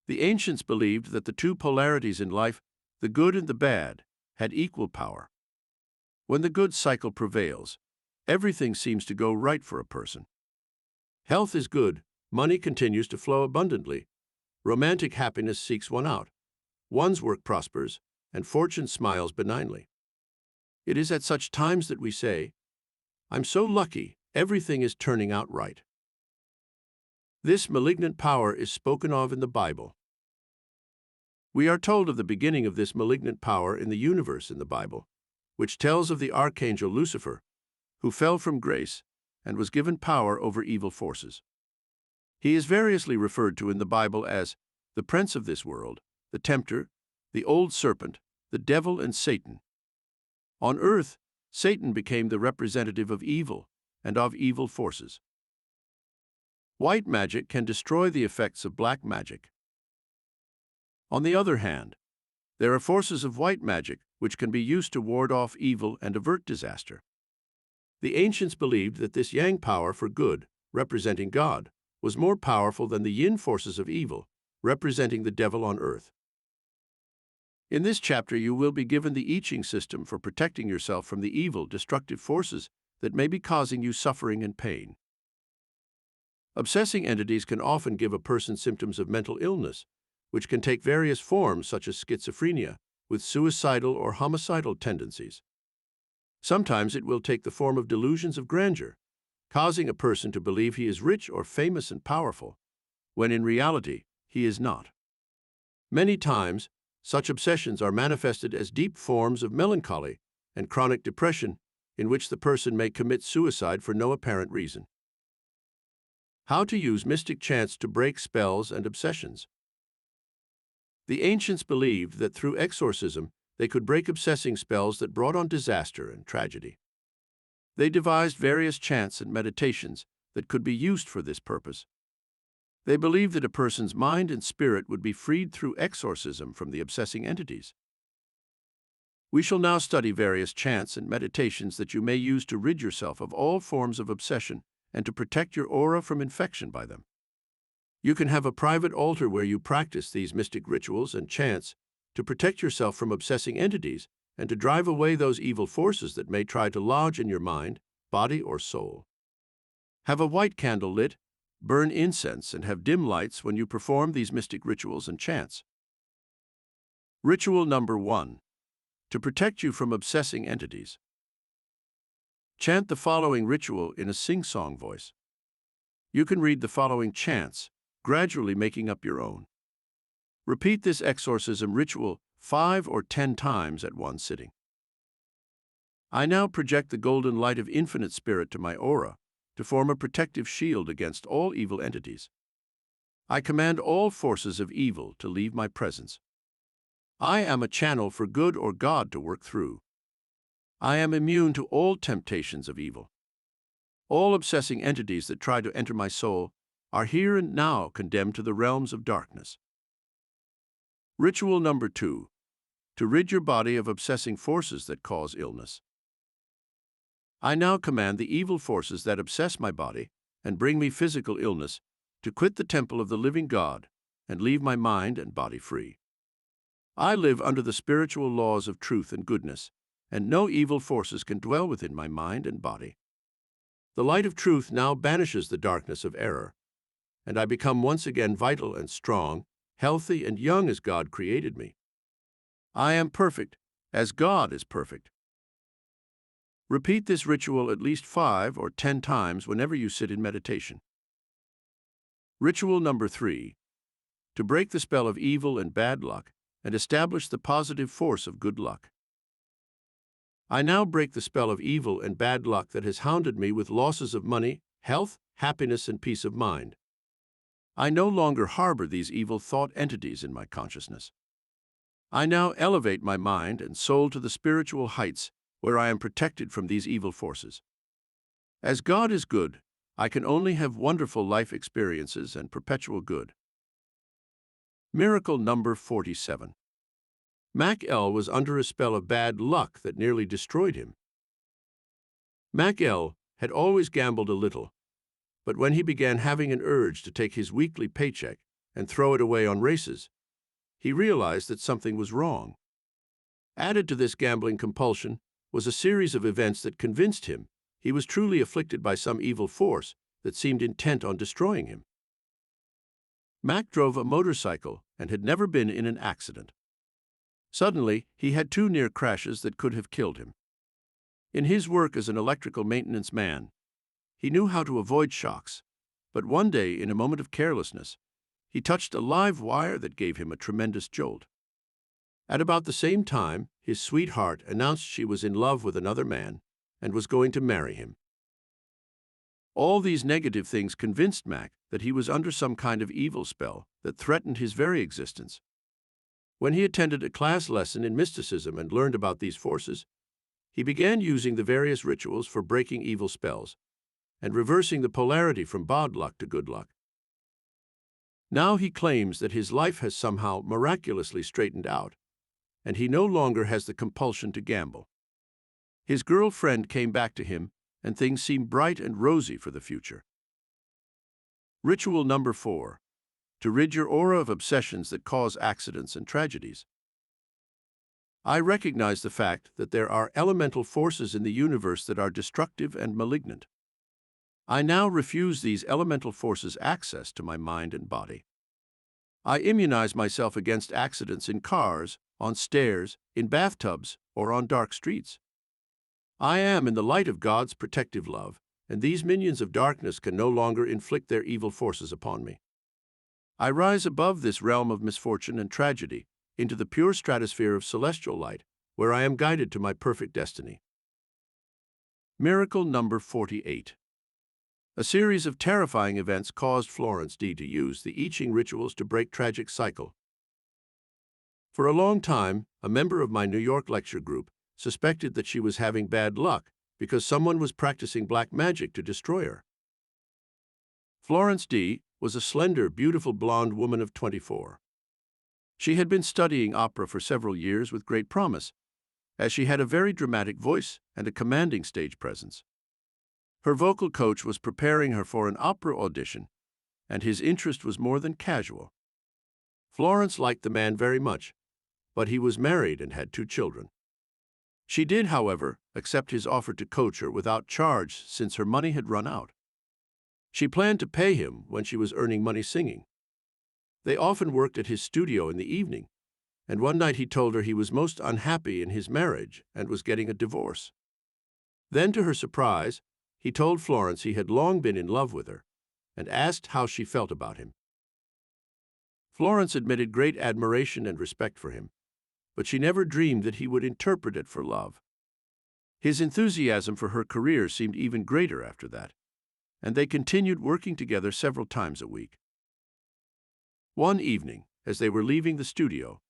The ancients believed that the two polarities in life, the good and the bad, had equal power. When the good cycle prevails, everything seems to go right for a person. Health is good, money continues to flow abundantly, romantic happiness seeks one out, one's work prospers, and fortune smiles benignly. It is at such times that we say, "I'm so lucky, everything is turning out right." This malignant power is spoken of in the Bible. We are told of the beginning of this malignant power in the universe in the Bible, which tells of the archangel Lucifer, who fell from grace and was given power over evil forces. He is variously referred to in the Bible as the prince of this world, the tempter, the old serpent, the devil, and Satan. On earth, Satan became the representative of evil and of evil forces. White magic can destroy the effects of black magic. On the other hand, there are forces of white magic which can be used to ward off evil and avert disaster. The ancients believed that this yang power for good, representing God, was more powerful than the yin forces of evil, representing the devil on earth. In this chapter, you will be given the I Ching system for protecting yourself from the evil, destructive forces that may be causing you suffering and pain. Obsessing entities can often give a person symptoms of mental illness, which can take various forms such as schizophrenia, with suicidal or homicidal tendencies. Sometimes it will take the form of delusions of grandeur, causing a person to believe he is rich or famous and powerful, when in reality he is not. Many times, such obsessions are manifested as deep forms of melancholy and chronic depression, in which the person may commit suicide for no apparent reason. How to use mystic chants to break spells and obsessions. The ancients believed that through exorcism they could break obsessing spells that brought on disaster and tragedy. They devised various chants and meditations that could be used for this purpose. They believed that a person's mind and spirit would be freed through exorcism from the obsessing entities. We shall now study various chants and meditations that you may use to rid yourself of all forms of obsession and to protect your aura from infection by them. You can have a private altar where you practice these mystic rituals and chants to protect yourself from obsessing entities and to drive away those evil forces that may try to lodge in your mind, body, or soul. Have a white candle lit, burn incense, and have dim lights when you perform these mystic rituals and chants. Ritual number 1. To protect you from obsessing entities. Chant the following ritual in a sing-song voice. You can read the following chants, gradually making up your own. Repeat this exorcism ritual 5 or 10 times at one sitting. I now project the golden light of infinite spirit to my aura to form a protective shield against all evil entities. I command all forces of evil to leave my presence. I am a channel for good or God to work through. I am immune to all temptations of evil. All obsessing entities that try to enter my soul are here and now condemned to the realms of darkness. Ritual number 2. To rid your body of obsessing forces that cause illness. I now command the evil forces that obsess my body and bring me physical illness to quit the temple of the living God and leave my mind and body free. I live under the spiritual laws of truth and goodness, and no evil forces can dwell within my mind and body. The light of truth now banishes the darkness of error, and I become once again vital and strong, healthy and young as God created me. I am perfect, as God is perfect. Repeat this ritual at least 5 or 10 times whenever you sit in meditation. Ritual number 3. To break the spell of evil and bad luck and establish the positive force of good luck. I now break the spell of evil and bad luck that has hounded me with losses of money, health, happiness, and peace of mind. I no longer harbor these evil thought entities in my consciousness. I now elevate my mind and soul to the spiritual heights where I am protected from these evil forces. As God is good, I can only have wonderful life experiences and perpetual good. Miracle number 47. Mac L was under a spell of bad luck that nearly destroyed him. Mac L had always gambled a little, but when he began having an urge to take his weekly paycheck and throw it away on races, he realized that something was wrong. Added to this gambling compulsion was a series of events that convinced him he was truly afflicted by some evil force that seemed intent on destroying him. Mac drove a motorcycle and had never been in an accident. Suddenly, he had 2 near crashes that could have killed him. In his work as an electrical maintenance man, he knew how to avoid shocks, but one day, in a moment of carelessness, he touched a live wire that gave him a tremendous jolt. At about the same time, his sweetheart announced she was in love with another man and was going to marry him. All these negative things convinced Mac that he was under some kind of evil spell that threatened his very existence. When he attended a class lesson in mysticism and learned about these forces, he began using the various rituals for breaking evil spells and reversing the polarity from bad luck to good luck. Now he claims that his life has somehow miraculously straightened out, and he no longer has the compulsion to gamble. His girlfriend came back to him, and things seem bright and rosy for the future. Ritual number 4. To rid your aura of obsessions that cause accidents and tragedies. I recognize the fact that there are elemental forces in the universe that are destructive and malignant. I now refuse these elemental forces access to my mind and body. I immunize myself against accidents in cars, on stairs, in bathtubs, or on dark streets. I am in the light of God's protective love, and these minions of darkness can no longer inflict their evil forces upon me. I rise above this realm of misfortune and tragedy into the pure stratosphere of celestial light, where I am guided to my perfect destiny. Miracle number 48. A series of terrifying events caused Florence D. to use the I Ching rituals to break tragic cycle. For a long time, a member of my New York lecture group suspected that she was having bad luck because someone was practicing black magic to destroy her. Florence D. was a slender, beautiful blonde woman of 24. She had been studying opera for several years with great promise, as she had a very dramatic voice and a commanding stage presence. Her vocal coach was preparing her for an opera audition, and his interest was more than casual. Florence liked the man very much, but he was married and had 2 children. She did, however, accept his offer to coach her without charge since her money had run out. She planned to pay him when she was earning money singing. They often worked at his studio in the evening, and one night he told her he was most unhappy in his marriage and was getting a divorce. Then, to her surprise, he told Florence he had long been in love with her and asked how she felt about him. Florence admitted great admiration and respect for him, but she never dreamed that he would interpret it for love. His enthusiasm for her career seemed even greater after that, and they continued working together several times a week. One evening, as they were leaving the studio,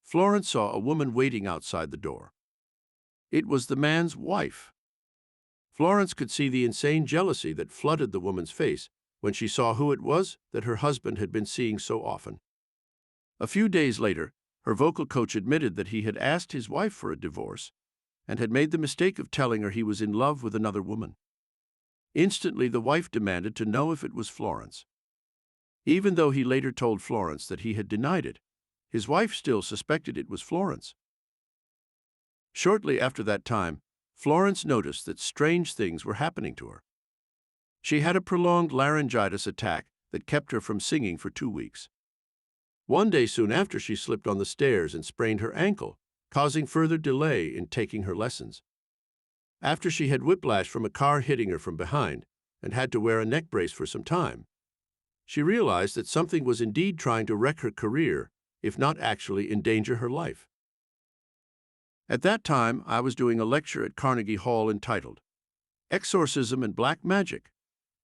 Florence saw a woman waiting outside the door. It was the man's wife. Florence could see the insane jealousy that flooded the woman's face when she saw who it was that her husband had been seeing so often. A few days later, her vocal coach admitted that he had asked his wife for a divorce and had made the mistake of telling her he was in love with another woman. Instantly, the wife demanded to know if it was Florence. Even though he later told Florence that he had denied it, his wife still suspected it was Florence. Shortly after that time, Florence noticed that strange things were happening to her. She had a prolonged laryngitis attack that kept her from singing for 2 weeks. One day soon after, she slipped on the stairs and sprained her ankle, causing further delay in taking her lessons. After she had whiplash from a car hitting her from behind and had to wear a neck brace for some time, she realized that something was indeed trying to wreck her career, if not actually endanger her life. At that time, I was doing a lecture at Carnegie Hall entitled Exorcism and Black Magic,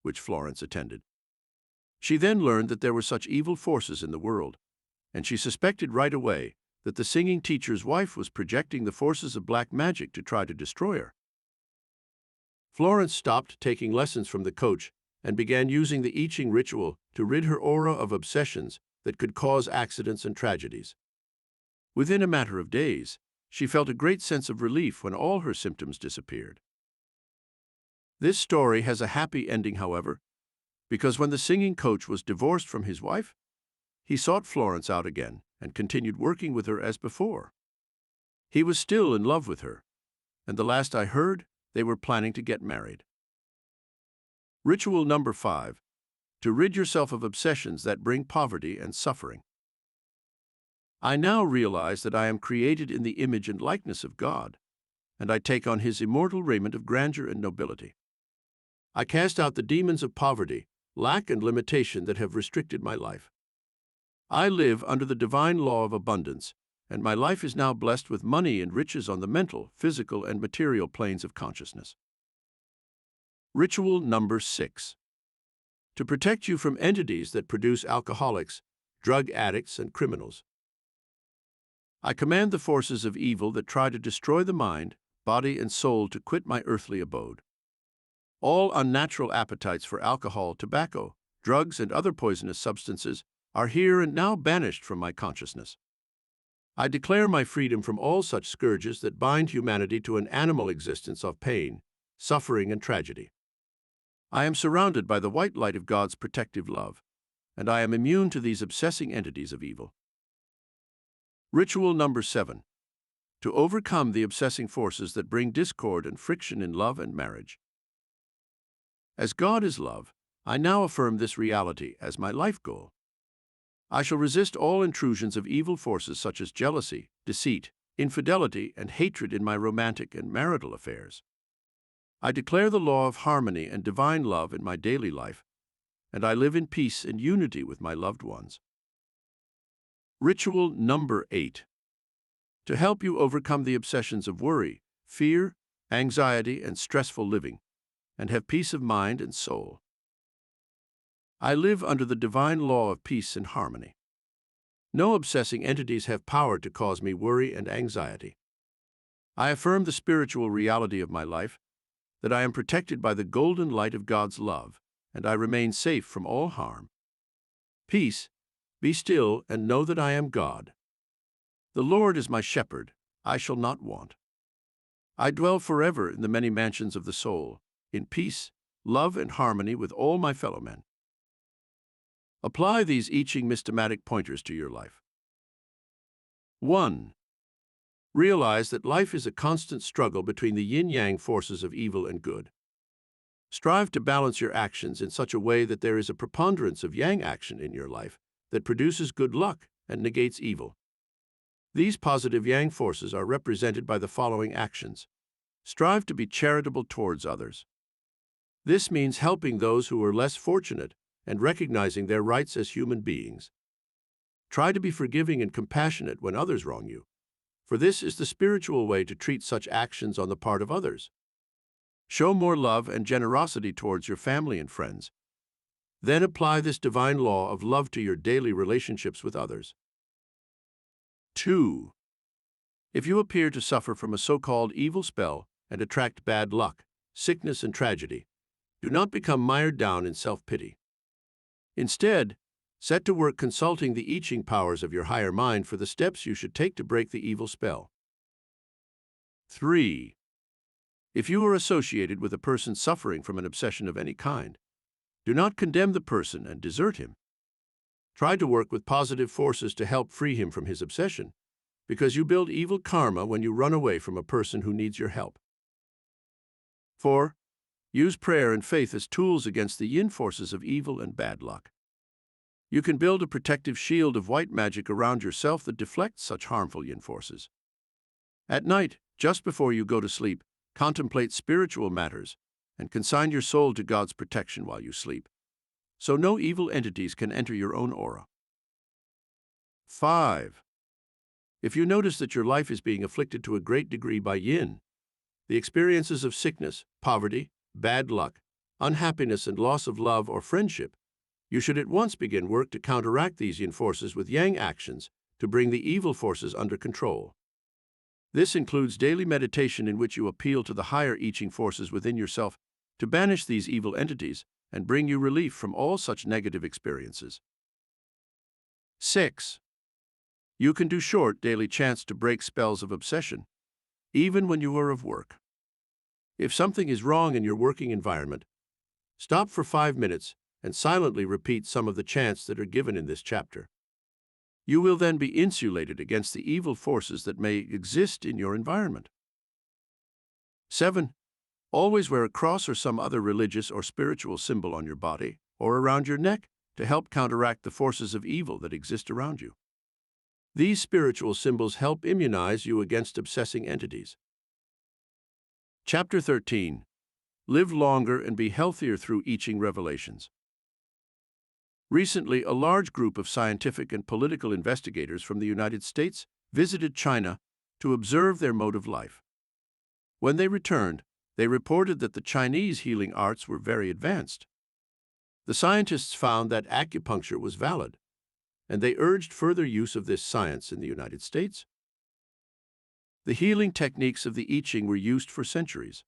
which Florence attended. She then learned that there were such evil forces in the world, and she suspected right away that the singing teacher's wife was projecting the forces of black magic to try to destroy her. Florence stopped taking lessons from the coach and began using the I Ching ritual to rid her aura of obsessions that could cause accidents and tragedies. Within a matter of days, she felt a great sense of relief when all her symptoms disappeared. This story has a happy ending, however, because when the singing coach was divorced from his wife, he sought Florence out again and continued working with her as before. He was still in love with her, and the last I heard, they were planning to get married. Ritual number 5. To rid yourself of obsessions that bring poverty and suffering. I now realize that I am created in the image and likeness of God, and I take on His immortal raiment of grandeur and nobility. I cast out the demons of poverty, lack, and limitation that have restricted my life. I live under the divine law of abundance, and my life is now blessed with money and riches on the mental, physical, and material planes of consciousness. Ritual number 6. To protect you from entities that produce alcoholics, drug addicts, and criminals. I command the forces of evil that try to destroy the mind, body, and soul to quit my earthly abode. All unnatural appetites for alcohol, tobacco, drugs, and other poisonous substances are here and now banished from my consciousness. I declare my freedom from all such scourges that bind humanity to an animal existence of pain, suffering, and tragedy. I am surrounded by the white light of God's protective love, and I am immune to these obsessing entities of evil. Ritual number 7. To overcome the obsessing forces that bring discord and friction in love and marriage. As God is love, I now affirm this reality as my life goal. I shall resist all intrusions of evil forces such as jealousy, deceit, infidelity, and hatred in my romantic and marital affairs. I declare the law of harmony and divine love in my daily life, and I live in peace and unity with my loved ones. Ritual number 8. To help you overcome the obsessions of worry, fear, anxiety, and stressful living, and have peace of mind and soul. I live under the divine law of peace and harmony. No obsessing entities have power to cause me worry and anxiety. I affirm the spiritual reality of my life, that I am protected by the golden light of God's love, and I remain safe from all harm. Peace, be still and know that I am God. The Lord is my shepherd, I shall not want. I dwell forever in the many mansions of the soul, in peace, love, and harmony with all my fellow men. Apply these I Ching mystomatic pointers to your life. 1. Realize that life is a constant struggle between the yin-yang forces of evil and good. Strive to balance your actions in such a way that there is a preponderance of yang action in your life that produces good luck and negates evil. These positive yang forces are represented by the following actions. Strive to be charitable towards others. This means helping those who are less fortunate and recognizing their rights as human beings. Try to be forgiving and compassionate when others wrong you, for this is the spiritual way to treat such actions on the part of others. Show more love and generosity towards your family and friends. Then apply this divine law of love to your daily relationships with others. 2. If you appear to suffer from a so-called evil spell and attract bad luck, sickness, and tragedy, do not become mired down in self-pity. Instead, set to work consulting the I Ching powers of your higher mind for the steps you should take to break the evil spell. 3. If you are associated with a person suffering from an obsession of any kind, do not condemn the person and desert him. Try to work with positive forces to help free him from his obsession, because you build evil karma when you run away from a person who needs your help. 4. Use prayer and faith as tools against the yin forces of evil and bad luck. You can build a protective shield of white magic around yourself that deflects such harmful yin forces. At night, just before you go to sleep, contemplate spiritual matters and consign your soul to God's protection while you sleep, so no evil entities can enter your own aura. 5. If you notice that your life is being afflicted to a great degree by yin, the experiences of sickness, poverty, bad luck, unhappiness, and loss of love or friendship, you should at once begin work to counteract these yin forces with yang actions to bring the evil forces under control. This includes daily meditation in which you appeal to the higher I Ching forces within yourself to banish these evil entities and bring you relief from all such negative experiences. 6. You can do short daily chants to break spells of obsession, even when you are of work. If something is wrong in your working environment, stop for 5 minutes and silently repeat some of the chants that are given in this chapter. You will then be insulated against the evil forces that may exist in your environment. 7. Always wear a cross or some other religious or spiritual symbol on your body or around your neck to help counteract the forces of evil that exist around you. These spiritual symbols help immunize you against obsessing entities. Chapter 13. Live longer and be healthier through I Ching revelations. Recently, a large group of scientific and political investigators from the United States visited China to observe their mode of life. When they returned, they reported that the Chinese healing arts were very advanced. The scientists found that acupuncture was valid, and they urged further use of this science in the United States. The healing techniques of the I Ching were used for centuries.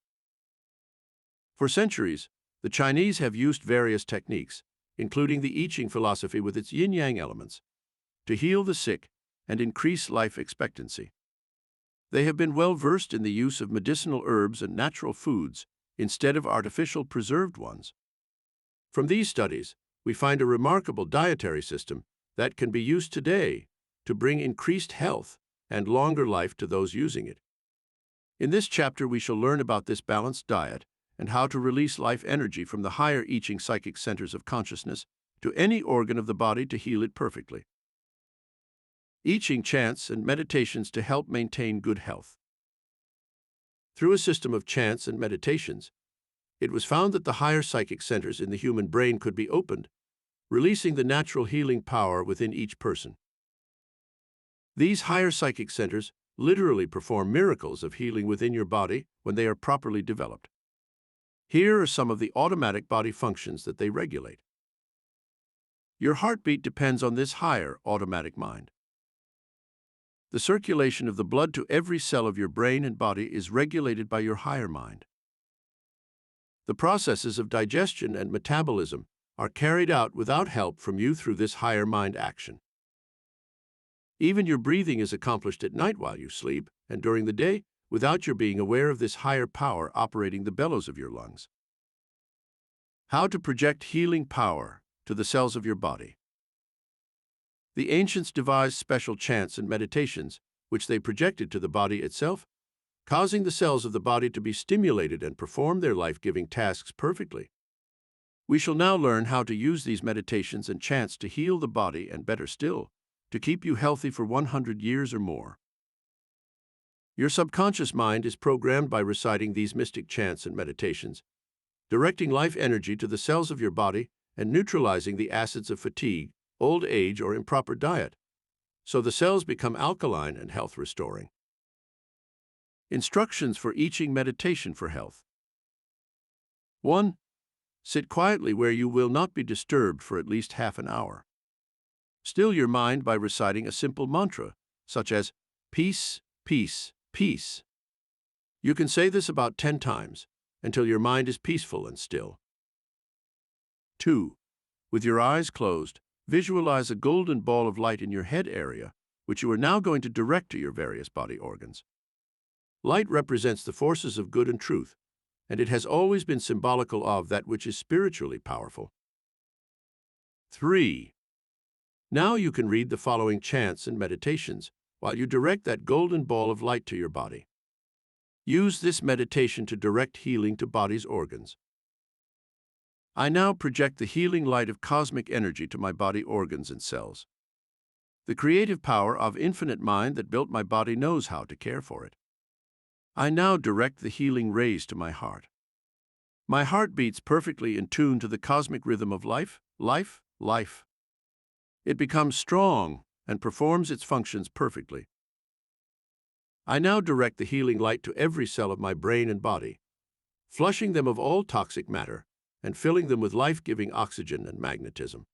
For centuries, the Chinese have used various techniques, including the I Ching philosophy with its yin-yang elements, to heal the sick and increase life expectancy. They have been well versed in the use of medicinal herbs and natural foods instead of artificial preserved ones. From these studies, we find a remarkable dietary system that can be used today to bring increased health and longer life to those using it. In this chapter, we shall learn about this balanced diet and how to release life energy from the higher I Ching psychic centers of consciousness to any organ of the body to heal it perfectly. I Ching chants and meditations to help maintain good health. Through a system of chants and meditations, it was found that the higher psychic centers in the human brain could be opened, releasing the natural healing power within each person. These higher psychic centers literally perform miracles of healing within your body when they are properly developed. Here are some of the automatic body functions that they regulate. Your heartbeat depends on this higher automatic mind. The circulation of the blood to every cell of your brain and body is regulated by your higher mind. The processes of digestion and metabolism are carried out without help from you through this higher mind action. Even your breathing is accomplished at night while you sleep and during the day without your being aware of this higher power operating the bellows of your lungs. How to project healing power to the cells of your body. The ancients devised special chants and meditations, which they projected to the body itself, causing the cells of the body to be stimulated and perform their life-giving tasks perfectly. We shall now learn how to use these meditations and chants to heal the body and, better still, to keep you healthy for 100 years or more. Your subconscious mind is programmed by reciting these mystic chants and meditations, directing life energy to the cells of your body and neutralizing the acids of fatigue, old age, or improper diet, so the cells become alkaline and health-restoring. Instructions for I Ching meditation for health. 1. Sit quietly where you will not be disturbed for at least half an hour. Still your mind by reciting a simple mantra, such as peace, peace, peace. You can say this about 10 times until your mind is peaceful and still. 2. With your eyes closed, visualize a golden ball of light in your head area, which you are now going to direct to your various body organs. Light represents the forces of good and truth, and it has always been symbolical of that which is spiritually powerful. 3. Now you can read the following chants and meditations while you direct that golden ball of light to your body. Use this meditation to direct healing to body's organs. I now project the healing light of cosmic energy to my body organs and cells. The creative power of infinite mind that built my body knows how to care for it. I now direct the healing rays to my heart. My heart beats perfectly in tune to the cosmic rhythm of life, life, life. It becomes strong and performs its functions perfectly. I now direct the healing light to every cell of my brain and body, flushing them of all toxic matter and filling them with life-giving oxygen and magnetism.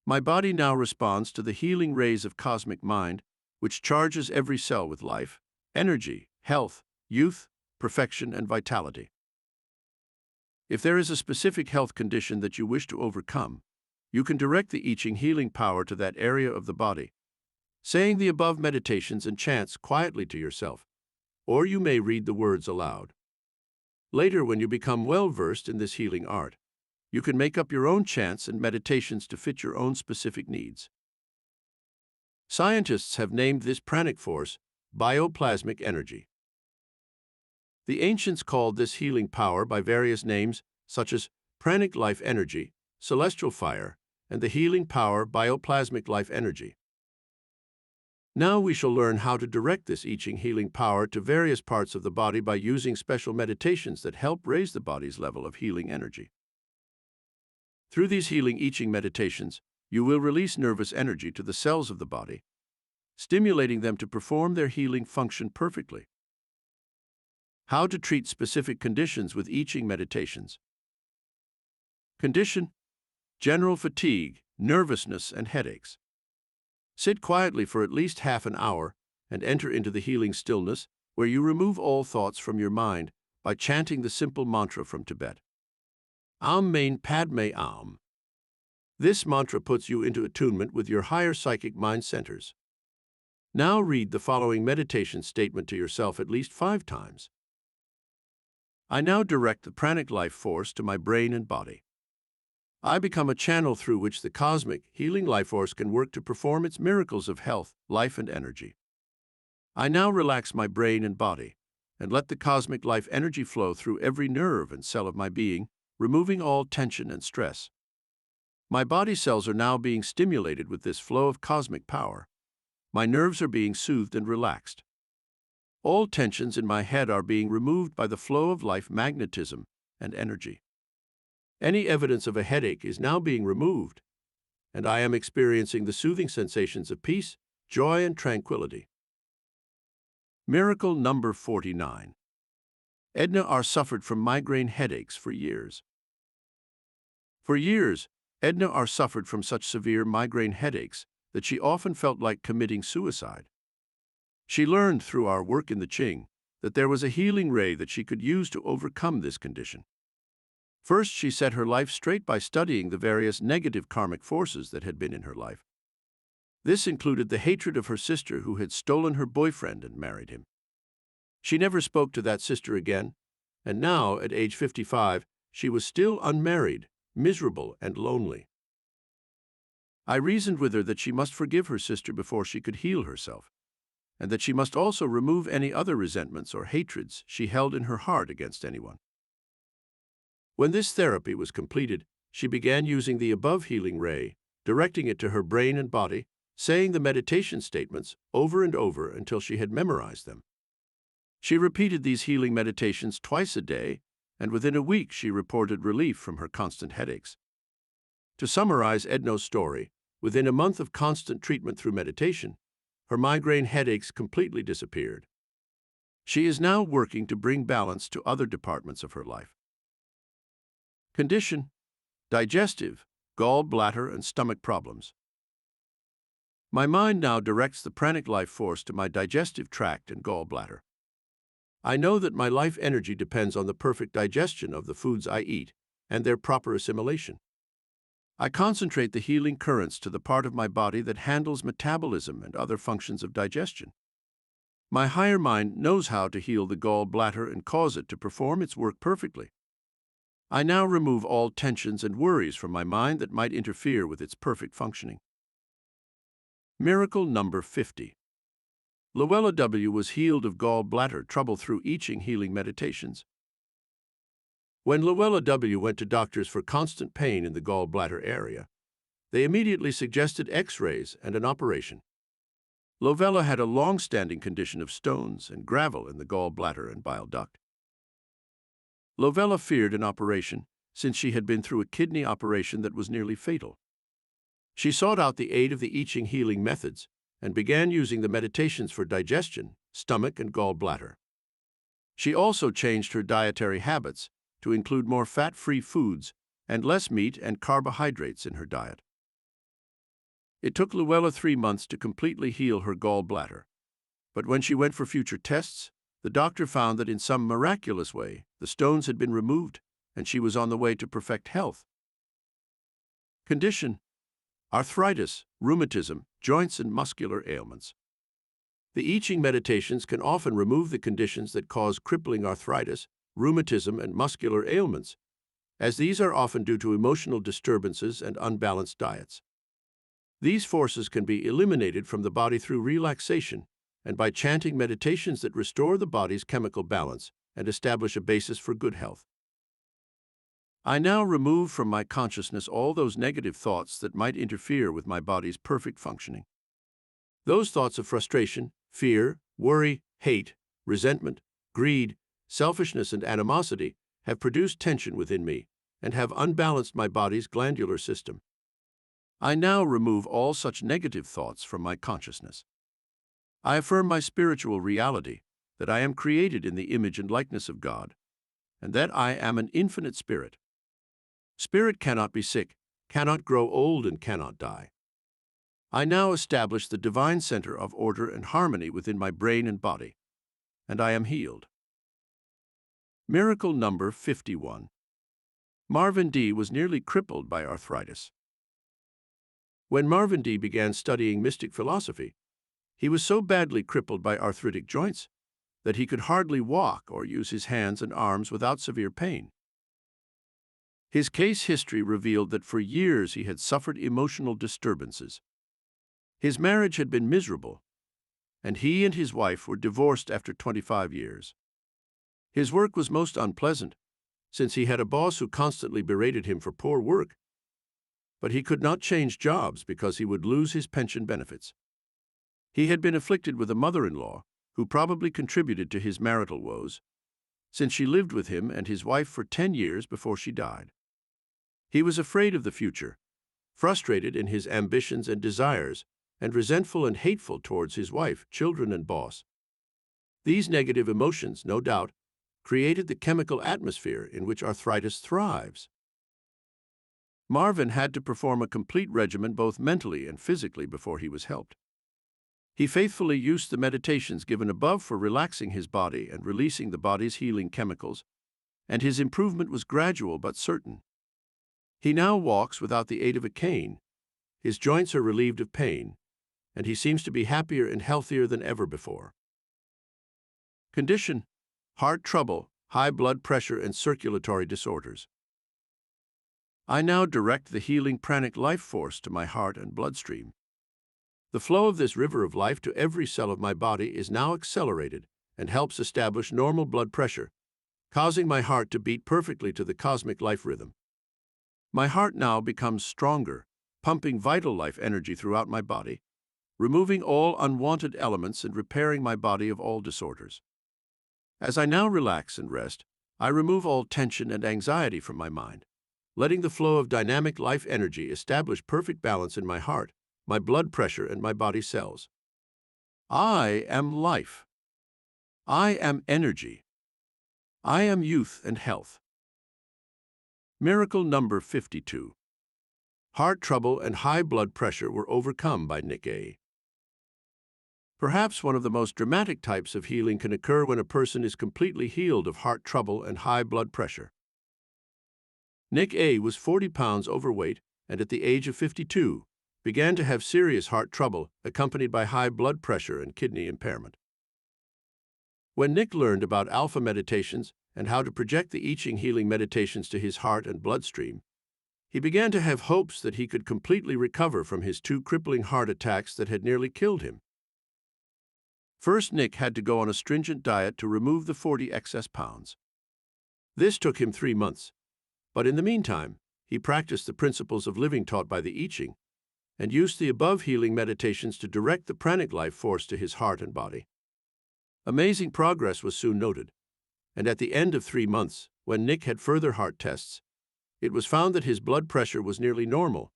My body now responds to the healing rays of cosmic mind, which charges every cell with life, energy, health, youth, perfection, and vitality. If there is a specific health condition that you wish to overcome, you can direct the I Ching healing power to that area of the body, saying the above meditations and chants quietly to yourself, or you may read the words aloud. Later, when you become well-versed in this healing art, you can make up your own chants and meditations to fit your own specific needs. Scientists have named this pranic force bioplasmic energy. The ancients called this healing power by various names, such as pranic life energy, celestial fire, and the healing power bioplasmic life energy. Now we shall learn how to direct this I Ching healing power to various parts of the body by using special meditations that help raise the body's level of healing energy. Through these healing I Ching meditations, you will release nervous energy to the cells of the body, stimulating them to perform their healing function perfectly. How to treat specific conditions with I Ching meditations. Condition: general fatigue, nervousness, and headaches. Sit quietly for at least half an hour and enter into the healing stillness, where you remove all thoughts from your mind by chanting the simple mantra from Tibet. Am Main Padme Am. This mantra puts you into attunement with your higher psychic mind centers. Now read the following meditation statement to yourself at least 5 times. I now direct the pranic life force to my brain and body. I become a channel through which the cosmic, healing life force can work to perform its miracles of health, life, and energy. I now relax my brain and body, and let the cosmic life energy flow through every nerve and cell of my being, removing all tension and stress. My body cells are now being stimulated with this flow of cosmic power. My nerves are being soothed and relaxed. All tensions in my head are being removed by the flow of life magnetism and energy. Any evidence of a headache is now being removed, and I am experiencing the soothing sensations of peace, joy, and tranquility. Miracle number 49. Edna R. suffered from migraine headaches for years. For years, Edna R. suffered from such severe migraine headaches that she often felt like committing suicide. She learned through our work in the Ching that there was a healing ray that she could use to overcome this condition. First, she set her life straight by studying the various negative karmic forces that had been in her life. This included the hatred of her sister who had stolen her boyfriend and married him. She never spoke to that sister again, and now, at age 55, she was still unmarried, miserable, and lonely. I reasoned with her that she must forgive her sister before she could heal herself, and that she must also remove any other resentments or hatreds she held in her heart against anyone. When this therapy was completed, she began using the above healing ray, directing it to her brain and body, saying the meditation statements over and over until she had memorized them. She repeated these healing meditations twice a day, and within a week she reported relief from her constant headaches. To summarize Edna's story, within a month of constant treatment through meditation, her migraine headaches completely disappeared. She is now working to bring balance to other departments of her life. Condition: digestive, gallbladder, and stomach problems. My mind now directs the pranic life force to my digestive tract and gallbladder. I know that my life energy depends on the perfect digestion of the foods I eat and their proper assimilation. I concentrate the healing currents to the part of my body that handles metabolism and other functions of digestion. My higher mind knows how to heal the gallbladder and cause it to perform its work perfectly. I now remove all tensions and worries from my mind that might interfere with its perfect functioning. Miracle number 50. Luella W. was healed of gallbladder trouble through I Ching healing meditations. When Luella W. went to doctors for constant pain in the gallbladder area, they immediately suggested X-rays and an operation. Luella had a long-standing condition of stones and gravel in the gallbladder and bile duct. Luella feared an operation since she had been through a kidney operation that was nearly fatal. She sought out the aid of the I Ching healing methods and began using the meditations for digestion, stomach, and gallbladder. She also changed her dietary habits to include more fat-free foods and less meat and carbohydrates in her diet. It took Luella 3 months to completely heal her gallbladder, but when she went for future tests, the doctor found that in some miraculous way, the stones had been removed and she was on the way to perfect health. Condition: arthritis, rheumatism, joints, and muscular ailments. The I Ching meditations can often remove the conditions that cause crippling arthritis, rheumatism, and muscular ailments, as these are often due to emotional disturbances and unbalanced diets. These forces can be eliminated from the body through relaxation and by chanting meditations that restore the body's chemical balance and establish a basis for good health. I now remove from my consciousness all those negative thoughts that might interfere with my body's perfect functioning. Those thoughts of frustration, fear, worry, hate, resentment, greed, selfishness, and animosity have produced tension within me and have unbalanced my body's glandular system. I now remove all such negative thoughts from my consciousness. I affirm my spiritual reality, that I am created in the image and likeness of God, and that I am an infinite spirit. Spirit cannot be sick, cannot grow old, and cannot die. I now establish the divine center of order and harmony within my brain and body, and I am healed. Miracle number 51. Marvin D. was nearly crippled by arthritis. When Marvin D. began studying mystic philosophy, he was so badly crippled by arthritic joints that he could hardly walk or use his hands and arms without severe pain. His case history revealed that for years he had suffered emotional disturbances. His marriage had been miserable, and he and his wife were divorced after 25 years. His work was most unpleasant, since he had a boss who constantly berated him for poor work, but he could not change jobs because he would lose his pension benefits. He had been afflicted with a mother-in-law who probably contributed to his marital woes, since she lived with him and his wife for 10 years before she died. He was afraid of the future, frustrated in his ambitions and desires, and resentful and hateful towards his wife, children, and boss. These negative emotions, no doubt, created the chemical atmosphere in which arthritis thrives. Marvin had to perform a complete regimen both mentally and physically before he was helped. He faithfully used the meditations given above for relaxing his body and releasing the body's healing chemicals, and his improvement was gradual but certain. He now walks without the aid of a cane, his joints are relieved of pain, and he seems to be happier and healthier than ever before. Condition: heart trouble, high blood pressure, and circulatory disorders. I now direct the healing pranic life force to my heart and bloodstream. The flow of this river of life to every cell of my body is now accelerated and helps establish normal blood pressure, causing my heart to beat perfectly to the cosmic life rhythm. My heart now becomes stronger, pumping vital life energy throughout my body, removing all unwanted elements and repairing my body of all disorders. As I now relax and rest, I remove all tension and anxiety from my mind, letting the flow of dynamic life energy establish perfect balance in my heart, my blood pressure, and my body cells. I am life. I am energy. I am youth and health. Miracle number 52. Heart trouble and high blood pressure were overcome by Nick A. Perhaps one of the most dramatic types of healing can occur when a person is completely healed of heart trouble and high blood pressure. Nick A. was 40 pounds overweight and at the age of 52 began to have serious heart trouble accompanied by high blood pressure and kidney impairment. When Nick learned about alpha meditations and how to project the I Ching healing meditations to his heart and bloodstream, he began to have hopes that he could completely recover from his 2 crippling heart attacks that had nearly killed him. First, Nick had to go on a stringent diet to remove the 40 excess pounds. This took him 3 months, but in the meantime, he practiced the principles of living taught by the I Ching and used the above healing meditations to direct the pranic life force to his heart and body. Amazing progress was soon noted, and at the end of 3 months, when Nick had further heart tests, it was found that his blood pressure was nearly normal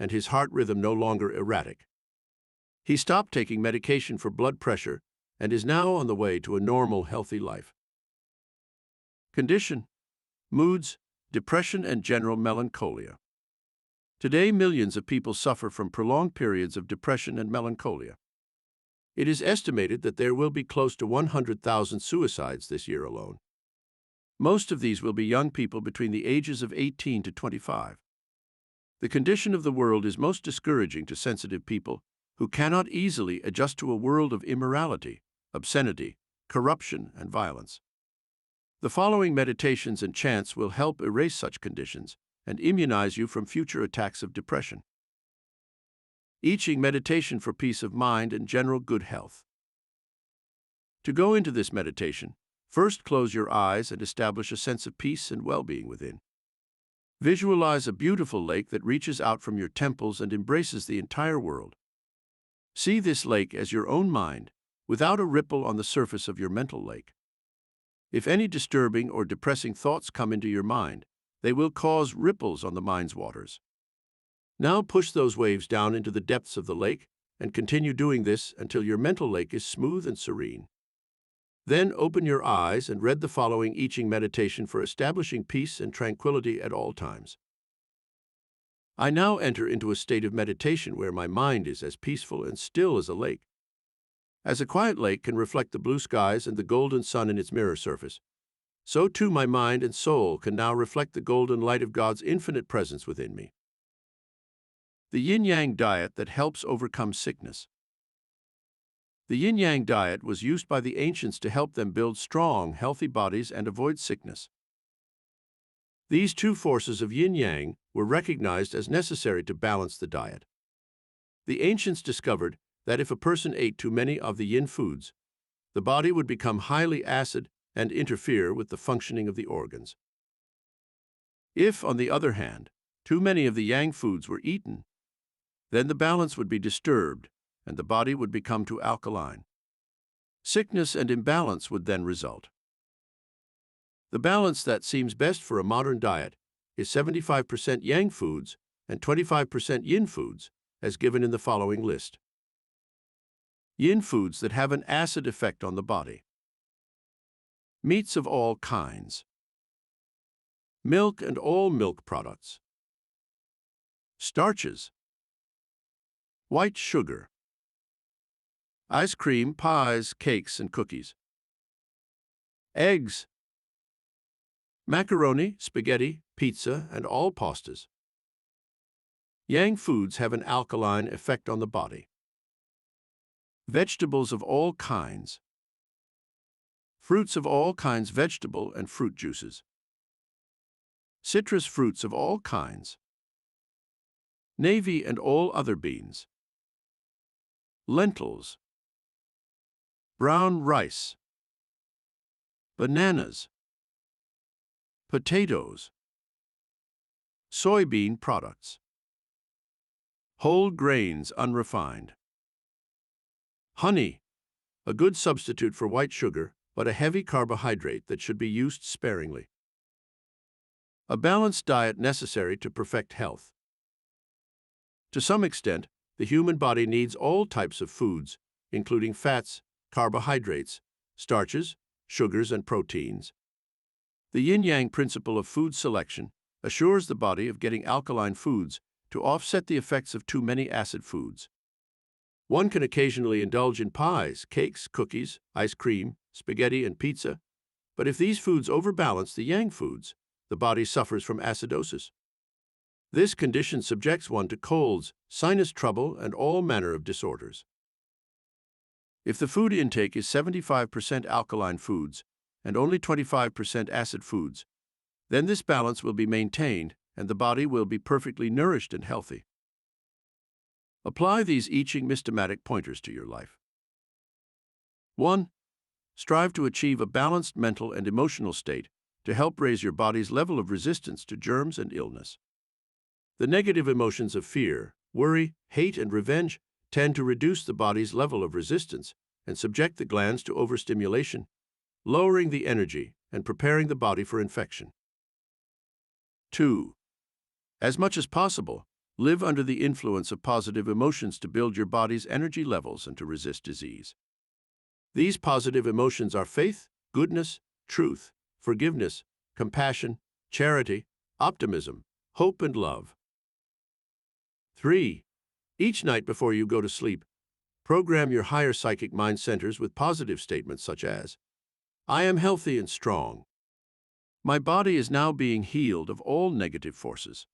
and his heart rhythm no longer erratic. He stopped taking medication for blood pressure and is now on the way to a normal, healthy life. Condition: moods, depression, and general melancholia. Today, millions of people suffer from prolonged periods of depression and melancholia. It is estimated that there will be close to 100,000 suicides this year alone. Most of these will be young people between the ages of 18 to 25. The condition of the world is most discouraging to sensitive people who cannot easily adjust to a world of immorality, obscenity, corruption, and violence. The following meditations and chants will help erase such conditions and immunize you from future attacks of depression. I Ching meditation for peace of mind and general good health. To go into this meditation, first close your eyes and establish a sense of peace and well-being within. Visualize a beautiful lake that reaches out from your temples and embraces the entire world. See this lake as your own mind, without a ripple on the surface of your mental lake. If any disturbing or depressing thoughts come into your mind, they will cause ripples on the mind's waters. Now push those waves down into the depths of the lake and continue doing this until your mental lake is smooth and serene. Then open your eyes and read the following I Ching meditation for establishing peace and tranquility at all times. I now enter into a state of meditation where my mind is as peaceful and still as a lake. As a quiet lake can reflect the blue skies and the golden sun in its mirror surface, so too my mind and soul can now reflect the golden light of God's infinite presence within me. The yin-yang diet that helps overcome sickness. The yin-yang diet was used by the ancients to help them build strong, healthy bodies and avoid sickness. These 2 forces of yin-yang were recognized as necessary to balance the diet. The ancients discovered that if a person ate too many of the yin foods, the body would become highly acid and interfere with the functioning of the organs. If, on the other hand, too many of the yang foods were eaten, then the balance would be disturbed and the body would become too alkaline. Sickness and imbalance would then result. The balance that seems best for a modern diet is 75% yang foods and 25% yin foods, as given in the following list. Yin foods that have an acid effect on the body. Meats of all kinds. Milk and all milk products. Starches. White sugar. Ice cream, pies, cakes, and cookies. Eggs. Macaroni, spaghetti, pizza, and all pastas. Yang foods have an alkaline effect on the body. Vegetables of all kinds. Fruits of all kinds, vegetable and fruit juices. Citrus fruits of all kinds. Navy and all other beans. Lentils. Brown rice. Bananas. Potatoes. Soybean products. Whole grains, unrefined. Honey, a good substitute for white sugar, but a heavy carbohydrate that should be used sparingly. A balanced diet necessary to perfect health. To some extent, the human body needs all types of foods, including fats, carbohydrates, starches, sugars, and proteins. The yin-yang principle of food selection, assures the body of getting alkaline foods to offset the effects of too many acid foods. One can occasionally indulge in pies, cakes, cookies, ice cream, spaghetti, and pizza, but if these foods overbalance the yang foods, the body suffers from acidosis. This condition subjects one to colds, sinus trouble, and all manner of disorders. If the food intake is 75% alkaline foods and only 25% acid foods, then this balance will be maintained and the body will be perfectly nourished and healthy. Apply these I Ching systematic pointers to your life. 1. Strive to achieve a balanced mental and emotional state to help raise your body's level of resistance to germs and illness. The negative emotions of fear, worry, hate, and revenge tend to reduce the body's level of resistance and subject the glands to overstimulation, lowering the energy and preparing the body for infection. 2. As much as possible, live under the influence of positive emotions to build your body's energy levels and to resist disease. These positive emotions are faith, goodness, truth, forgiveness, compassion, charity, optimism, hope, and love. 3. Each night before you go to sleep, program your higher psychic mind centers with positive statements such as, "I am healthy and strong. My body is now being healed of all negative forces.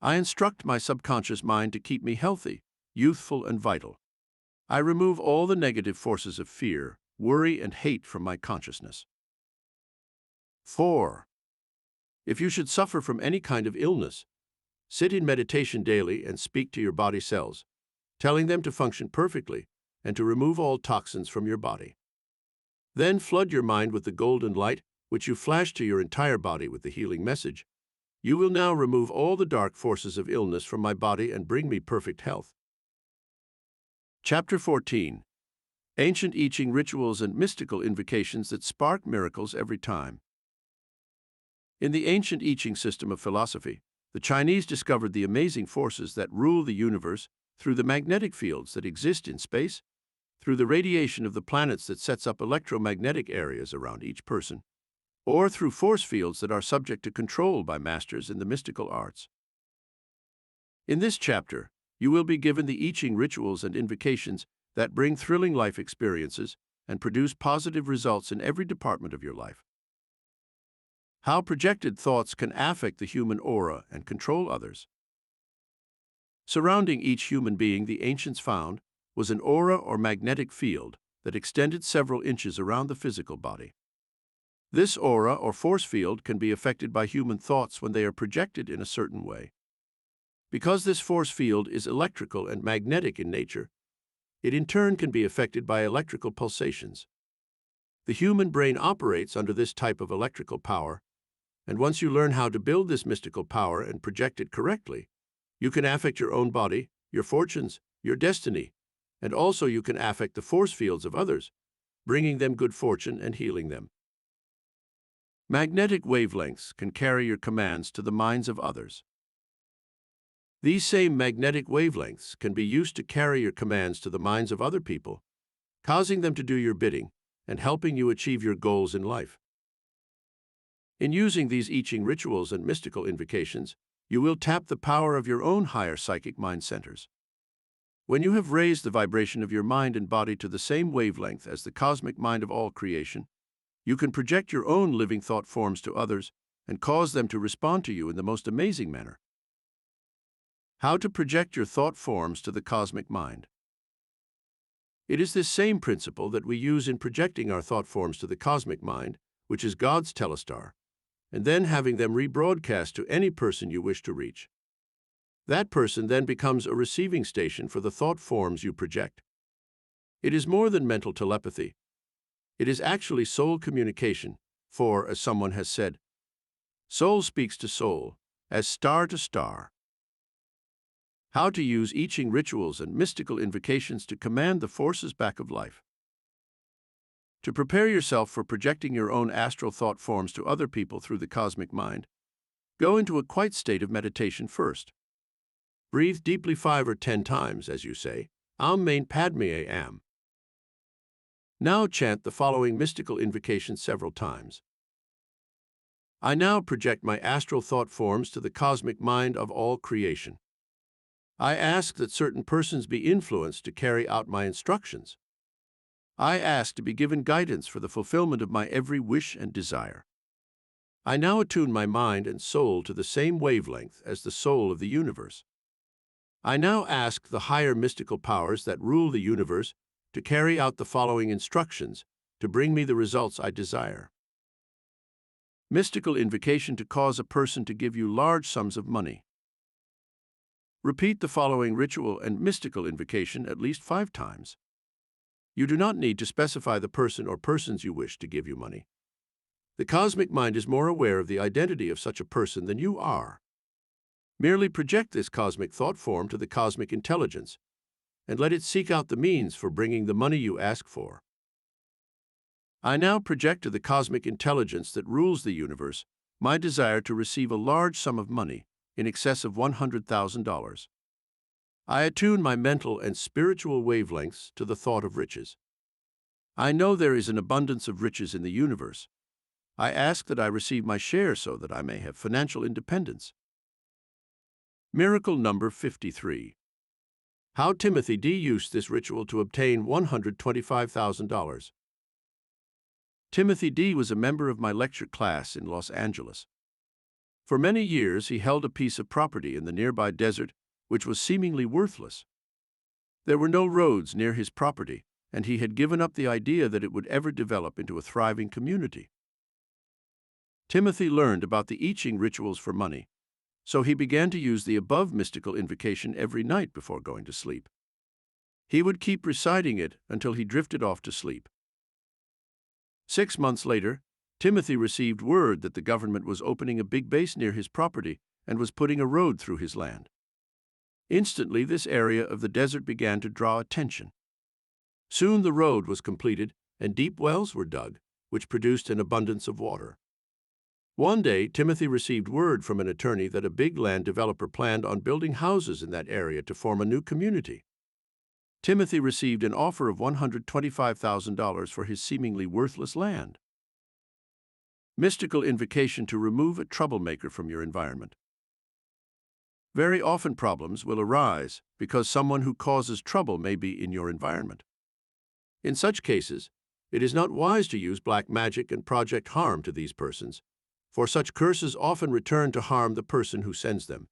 I instruct my subconscious mind to keep me healthy, youthful, and vital. I remove all the negative forces of fear, worry, and hate from my consciousness." 4. If you should suffer from any kind of illness, sit in meditation daily and speak to your body cells, telling them to function perfectly and to remove all toxins from your body. Then flood your mind with the golden light, which you flash to your entire body with the healing message. "You will now remove all the dark forces of illness from my body and bring me perfect health." Chapter 14. Ancient I Ching Rituals and Mystical Invocations that Spark Miracles Every Time. In the ancient I Ching system of philosophy, the Chinese discovered the amazing forces that rule the universe through the magnetic fields that exist in space, through the radiation of the planets that sets up electromagnetic areas around each person, or through force fields that are subject to control by masters in the mystical arts. In this chapter, you will be given the I Ching rituals and invocations that bring thrilling life experiences and produce positive results in every department of your life. How projected thoughts can affect the human aura and control others. Surrounding each human being, the ancients found, was an aura or magnetic field that extended several inches around the physical body. This aura or force field can be affected by human thoughts when they are projected in a certain way. Because this force field is electrical and magnetic in nature, it in turn can be affected by electrical pulsations. The human brain operates under this type of electrical power, and once you learn how to build this mystical power and project it correctly, you can affect your own body, your fortunes, your destiny, and also you can affect the force fields of others, bringing them good fortune and healing them. Magnetic wavelengths can carry your commands to the minds of others. These same magnetic wavelengths can be used to carry your commands to the minds of other people, causing them to do your bidding and helping you achieve your goals in life. In using these I Ching rituals and mystical invocations, you will tap the power of your own higher psychic mind centers. When you have raised the vibration of your mind and body to the same wavelength as the cosmic mind of all creation, you can project your own living thought forms to others and cause them to respond to you in the most amazing manner. How to project your thought forms to the cosmic mind. It is this same principle that we use in projecting our thought forms to the cosmic mind, which is God's telestar, and then having them rebroadcast to any person you wish to reach. That person then becomes a receiving station for the thought forms you project. It is more than mental telepathy. It is actually soul communication, for, as someone has said, soul speaks to soul, as star to star. How to use I Ching rituals and mystical invocations to command the forces back of life. To prepare yourself for projecting your own astral thought forms to other people through the cosmic mind, go into a quiet state of meditation first. Breathe deeply 5 or 10 times as you say, Am Main Padme Am. Now chant the following mystical invocation several times. I now project my astral thought forms to the cosmic mind of all creation. I ask that certain persons be influenced to carry out my instructions. I ask to be given guidance for the fulfillment of my every wish and desire. I now attune my mind and soul to the same wavelength as the soul of the universe. I now ask the higher mystical powers that rule the universe to carry out the following instructions to bring me the results I desire. Mystical invocation to cause a person to give you large sums of money. Repeat the following ritual and mystical invocation at least 5 times. You do not need to specify the person or persons you wish to give you money. The cosmic mind is more aware of the identity of such a person than you are. Merely project this cosmic thought form to the cosmic intelligence, and let it seek out the means for bringing the money you ask for. I now project to the cosmic intelligence that rules the universe my desire to receive a large sum of money in excess of $100,000. I attune my mental and spiritual wavelengths to the thought of riches. I know there is an abundance of riches in the universe. I ask that I receive my share so that I may have financial independence. Miracle number 53. How Timothy D. used this ritual to obtain $125,000. Timothy D. was a member of my lecture class in Los Angeles. For many years, he held a piece of property in the nearby desert which was seemingly worthless. There were no roads near his property, and he had given up the idea that it would ever develop into a thriving community. Timothy learned about the I Ching rituals for money, so he began to use the above mystical invocation every night before going to sleep. He would keep reciting it until he drifted off to sleep. 6 months later, Timothy received word that the government was opening a big base near his property and was putting a road through his land. Instantly, this area of the desert began to draw attention. Soon the road was completed and deep wells were dug, which produced an abundance of water. One day, Timothy received word from an attorney that a big land developer planned on building houses in that area to form a new community. Timothy received an offer of $125,000 for his seemingly worthless land. Mystical invocation to remove a troublemaker from your environment. Very often problems will arise because someone who causes trouble may be in your environment. In such cases, it is not wise to use black magic and project harm to these persons, for such curses often return to harm the person who sends them.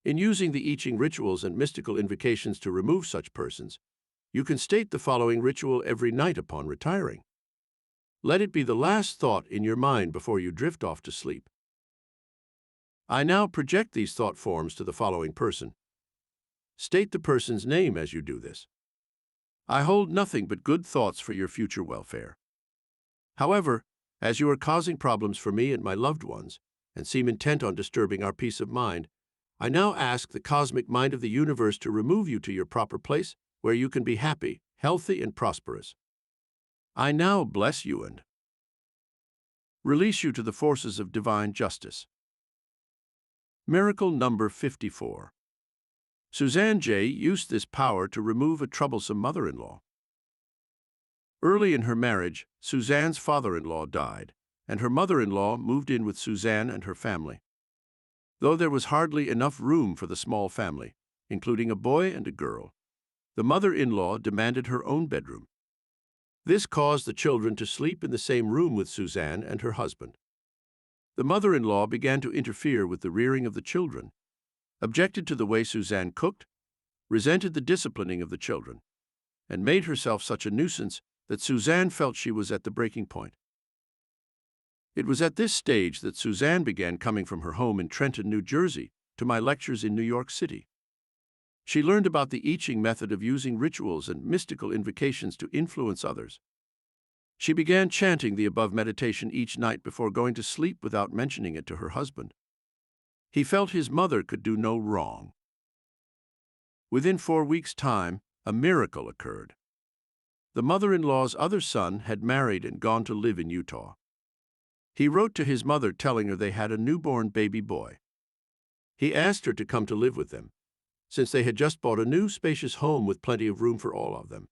In using the I Ching rituals and mystical invocations to remove such persons, you can state the following ritual every night upon retiring. Let it be the last thought in your mind before you drift off to sleep. I now project these thought forms to the following person. State the person's name as you do this. I hold nothing but good thoughts for your future welfare. However, as you are causing problems for me and my loved ones, and seem intent on disturbing our peace of mind, I now ask the cosmic mind of the universe to remove you to your proper place where you can be happy, healthy, and prosperous. I now bless you and release you to the forces of divine justice. Miracle number 54. Suzanne J. used this power to remove a troublesome mother-in-law. Early in her marriage, Suzanne's father-in-law died, and her mother-in-law moved in with Suzanne and her family. Though there was hardly enough room for the small family, including a boy and a girl, the mother-in-law demanded her own bedroom. This caused the children to sleep in the same room with Suzanne and her husband. The mother-in-law began to interfere with the rearing of the children, objected to the way Suzanne cooked, resented the disciplining of the children, and made herself such a nuisance that Suzanne felt she was at the breaking point. It was at this stage that Suzanne began coming from her home in Trenton, New Jersey, to my lectures in New York City. She learned about the I Ching method of using rituals and mystical invocations to influence others. She began chanting the above meditation each night before going to sleep without mentioning it to her husband. He felt his mother could do no wrong. Within 4 weeks' time, a miracle occurred. The mother-in-law's other son had married and gone to live in Utah. He wrote to his mother telling her they had a newborn baby boy. He asked her to come to live with them, since they had just bought a new spacious home with plenty of room for all of them.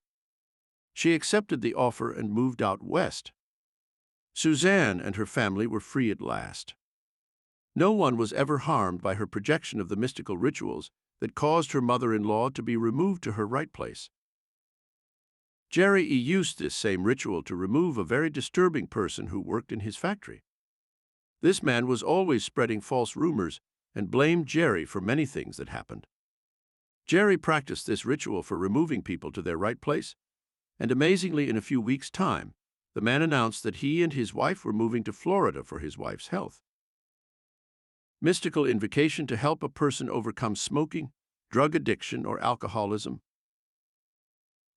She accepted the offer and moved out west. Suzanne and her family were free at last. No one was ever harmed by her projection of the mystical rituals that caused her mother-in-law to be removed to her right place. Jerry used this same ritual to remove a very disturbing person who worked in his factory. This man was always spreading false rumors and blamed Jerry for many things that happened. Jerry practiced this ritual for removing people to their right place, and amazingly, in a few weeks' time, the man announced that he and his wife were moving to Florida for his wife's health. Mystical invocation to help a person overcome smoking, drug addiction, or alcoholism.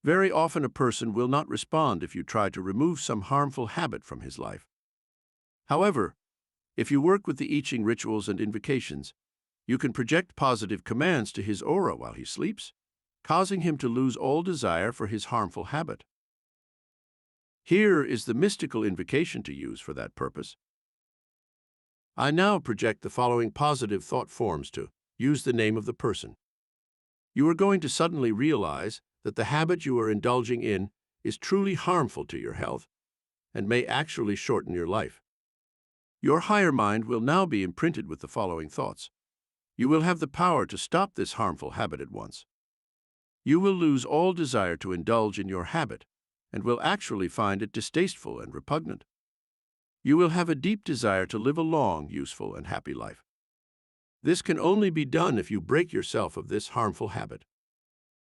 Very often a person will not respond if you try to remove some harmful habit from his life. However, if you work with the I Ching rituals and invocations, you can project positive commands to his aura while he sleeps, causing him to lose all desire for his harmful habit. Here is the mystical invocation to use for that purpose. I now project the following positive thought forms to use the name of the person. You are going to suddenly realize that the habit you are indulging in is truly harmful to your health and may actually shorten your life. Your higher mind will now be imprinted with the following thoughts. You will have the power to stop this harmful habit at once. You will lose all desire to indulge in your habit and will actually find it distasteful and repugnant. You will have a deep desire to live a long, useful, and happy life. This can only be done if you break yourself of this harmful habit.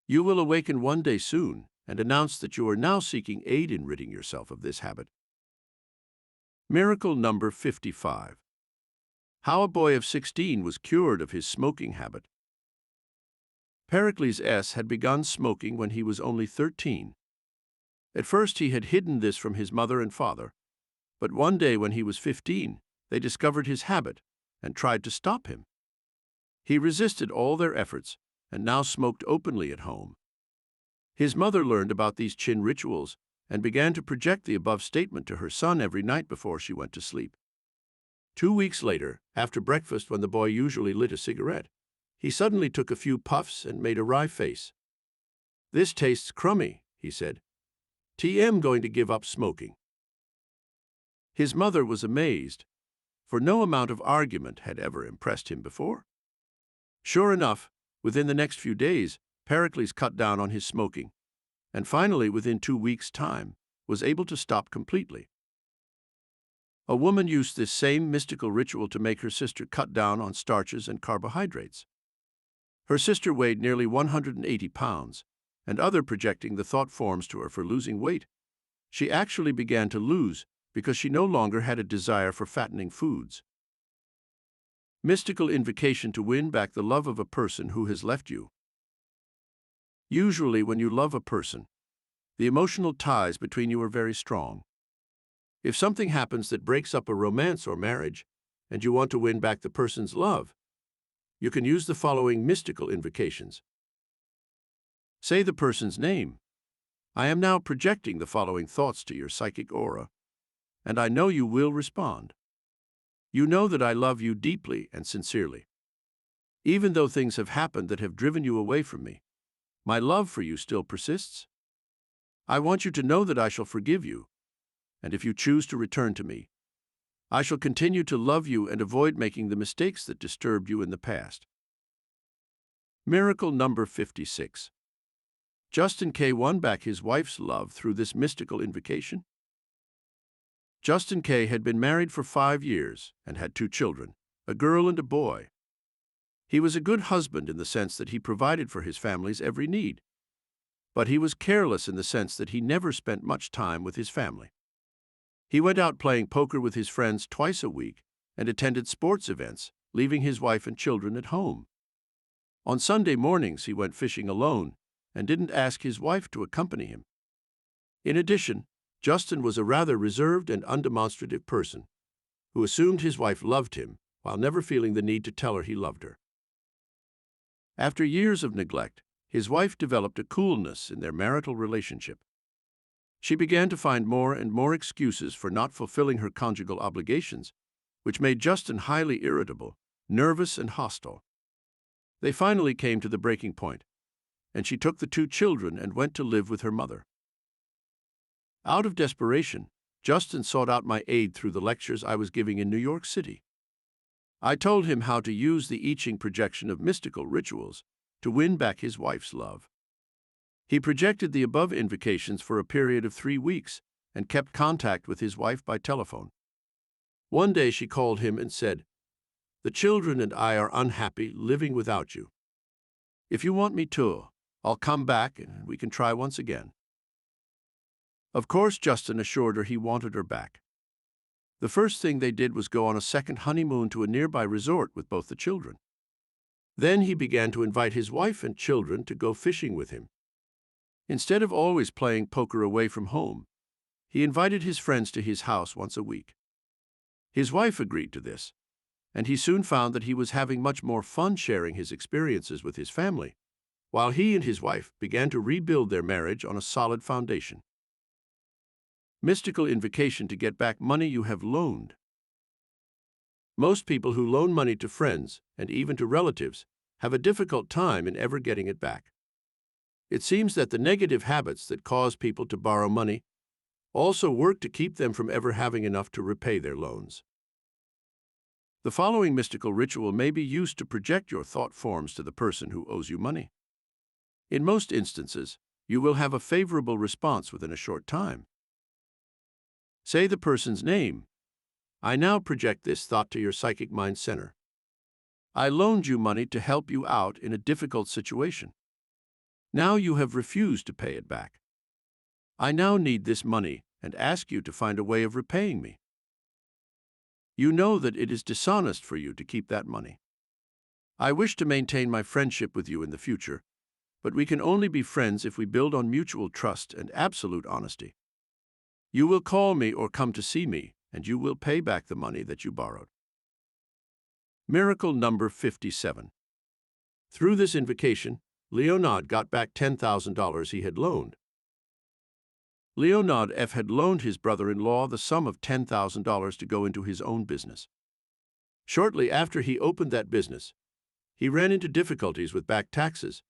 You will awaken one day soon and announce that you are now seeking aid in ridding yourself of this habit. Miracle number 55. How a boy of 16 was cured of his smoking habit. Pericles S. had begun smoking when he was only 13. At first he had hidden this from his mother and father, but one day when he was 15, they discovered his habit and tried to stop him. He resisted all their efforts and now smoked openly at home. His mother learned about these Chin rituals and began to project the above statement to her son every night before she went to sleep. 2 weeks later, after breakfast when the boy usually lit a cigarette, he suddenly took a few puffs and made a wry face. "This tastes crummy," he said. "TM going to give up smoking." His mother was amazed, for no amount of argument had ever impressed him before. Sure enough, within the next few days, Pericles cut down on his smoking, and finally, within 2 weeks' time, was able to stop completely. A woman used this same mystical ritual to make her sister cut down on starches and carbohydrates. Her sister weighed nearly 180 pounds, and other projecting the thought forms to her for losing weight, she actually began to lose because she no longer had a desire for fattening foods. Mystical invocation to win back the love of a person who has left you. Usually, when you love a person, the emotional ties between you are very strong. If something happens that breaks up a romance or marriage, and you want to win back the person's love, you can use the following mystical invocations. Say the person's name. I am now projecting the following thoughts to your psychic aura, and I know you will respond. You know that I love you deeply and sincerely. Even though things have happened that have driven you away from me, my love for you still persists. I want you to know that I shall forgive you, and if you choose to return to me, I shall continue to love you and avoid making the mistakes that disturbed you in the past. Miracle number 56. Justin K. won back his wife's love through this mystical invocation. Justin K. had been married for 5 years and had 2 children, a girl and a boy. He was a good husband in the sense that he provided for his family's every need, but he was careless in the sense that he never spent much time with his family. He went out playing poker with his friends twice a week and attended sports events, leaving his wife and children at home. On Sunday mornings, he went fishing alone and didn't ask his wife to accompany him. In addition, Justin was a rather reserved and undemonstrative person who assumed his wife loved him while never feeling the need to tell her he loved her. After years of neglect, his wife developed a coolness in their marital relationship. She began to find more and more excuses for not fulfilling her conjugal obligations, which made Justin highly irritable, nervous, and hostile. They finally came to the breaking point, and she took the 2 children and went to live with her mother. Out of desperation, Justin sought out my aid through the lectures I was giving in New York City. I told him how to use the I Ching projection of mystical rituals to win back his wife's love. He projected the above invocations for a period of 3 weeks and kept contact with his wife by telephone. One day she called him and said, "The children and I are unhappy living without you. If you want me to, I'll come back and we can try once again." Of course, Justin assured her he wanted her back. The first thing they did was go on a second honeymoon to a nearby resort with both the children. Then he began to invite his wife and children to go fishing with him. Instead of always playing poker away from home, he invited his friends to his house once a week. His wife agreed to this, and he soon found that he was having much more fun sharing his experiences with his family, while he and his wife began to rebuild their marriage on a solid foundation. Mystical invocation to get back money you have loaned. Most people who loan money to friends, and even to relatives, have a difficult time in ever getting it back. It seems that the negative habits that cause people to borrow money also work to keep them from ever having enough to repay their loans. The following mystical ritual may be used to project your thought forms to the person who owes you money. In most instances, you will have a favorable response within a short time. Say the person's name. I now project this thought to your psychic mind center. I loaned you money to help you out in a difficult situation. Now you have refused to pay it back. I now need this money and ask you to find a way of repaying me. You know that it is dishonest for you to keep that money. I wish to maintain my friendship with you in the future, but we can only be friends if we build on mutual trust and absolute honesty. You will call me or come to see me, and you will pay back the money that you borrowed. Miracle number 57. Through this invocation, Leonard got back $10,000 he had loaned. Leonard F. had loaned his brother-in-law the sum of $10,000 to go into his own business. Shortly after he opened that business, he ran into difficulties with back taxes,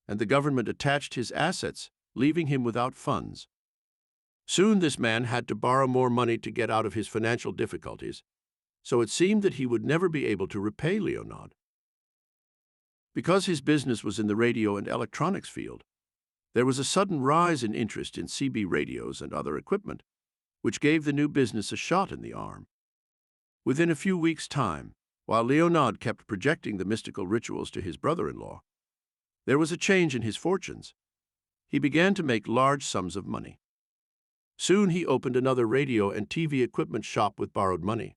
and the government attached his assets, leaving him without funds. Soon this man had to borrow more money to get out of his financial difficulties, so it seemed that he would never be able to repay Leonard. Because his business was in the radio and electronics field, there was a sudden rise in interest in CB radios and other equipment, which gave the new business a shot in the arm. Within a few weeks' time, while Leonard kept projecting the mystical rituals to his brother-in-law, there was a change in his fortunes. He began to make large sums of money. Soon he opened another radio and TV equipment shop with borrowed money.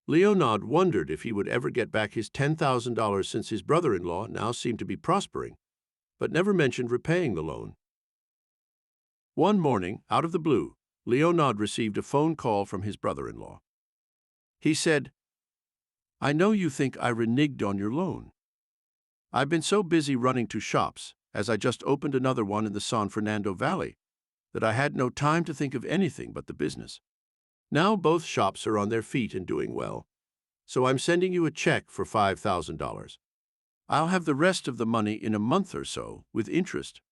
Leonard wondered if he would ever get back his $10,000 since his brother-in-law now seemed to be prospering, but never mentioned repaying the loan. One morning, out of the blue, Leonard received a phone call from his brother-in-law. He said, "I know you think I reneged on your loan. I've been so busy running 2 shops, as I just opened another one in the San Fernando Valley, that I had no time to think of anything but the business. Now both shops are on their feet and doing well, so I'm sending you a check for $5,000. I'll have the rest of the money in a month or so, with interest."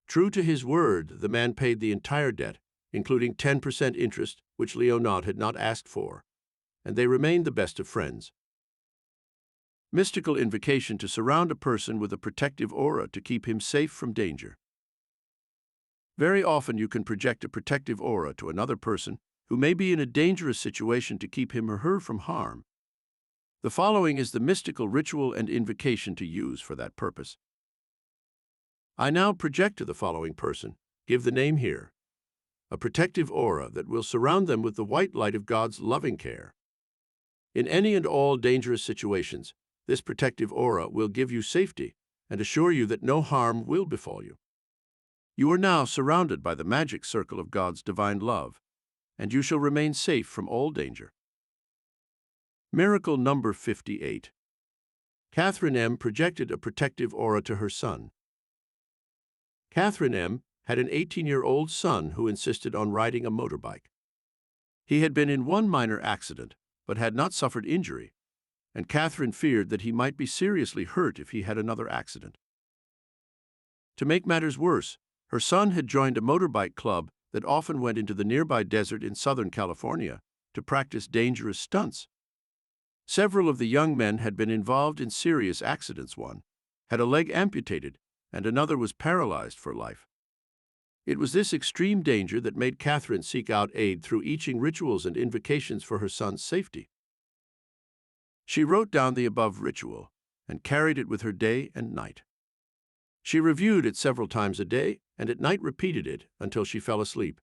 True to his word, the man paid the entire debt, including 10% interest, which Leonard had not asked for, and they remained the best of friends. Mystical invocation to surround a person with a protective aura to keep him safe from danger. Very often you can project a protective aura to another person who may be in a dangerous situation to keep him or her from harm. The following is the mystical ritual and invocation to use for that purpose. I now project to the following person, give the name here, a protective aura that will surround them with the white light of God's loving care. In any and all dangerous situations, this protective aura will give you safety and assure you that no harm will befall you. You are now surrounded by the magic circle of God's divine love, and you shall remain safe from all danger. Miracle number 58. Catherine M. projected a protective aura to her son. Catherine M. had an 18-year-old son who insisted on riding a motorbike. He had been in one minor accident, but had not suffered injury, and Catherine feared that he might be seriously hurt if he had another accident. To make matters worse, her son had joined a motorbike club that often went into the nearby desert in Southern California to practice dangerous stunts. Several of the young men had been involved in serious accidents. One had a leg amputated, and another was paralyzed for life. It was this extreme danger that made Catherine seek out aid through I Ching rituals and invocations for her son's safety. She wrote down the above ritual and carried it with her day and night. She reviewed it several times a day, and at night repeated it until she fell asleep.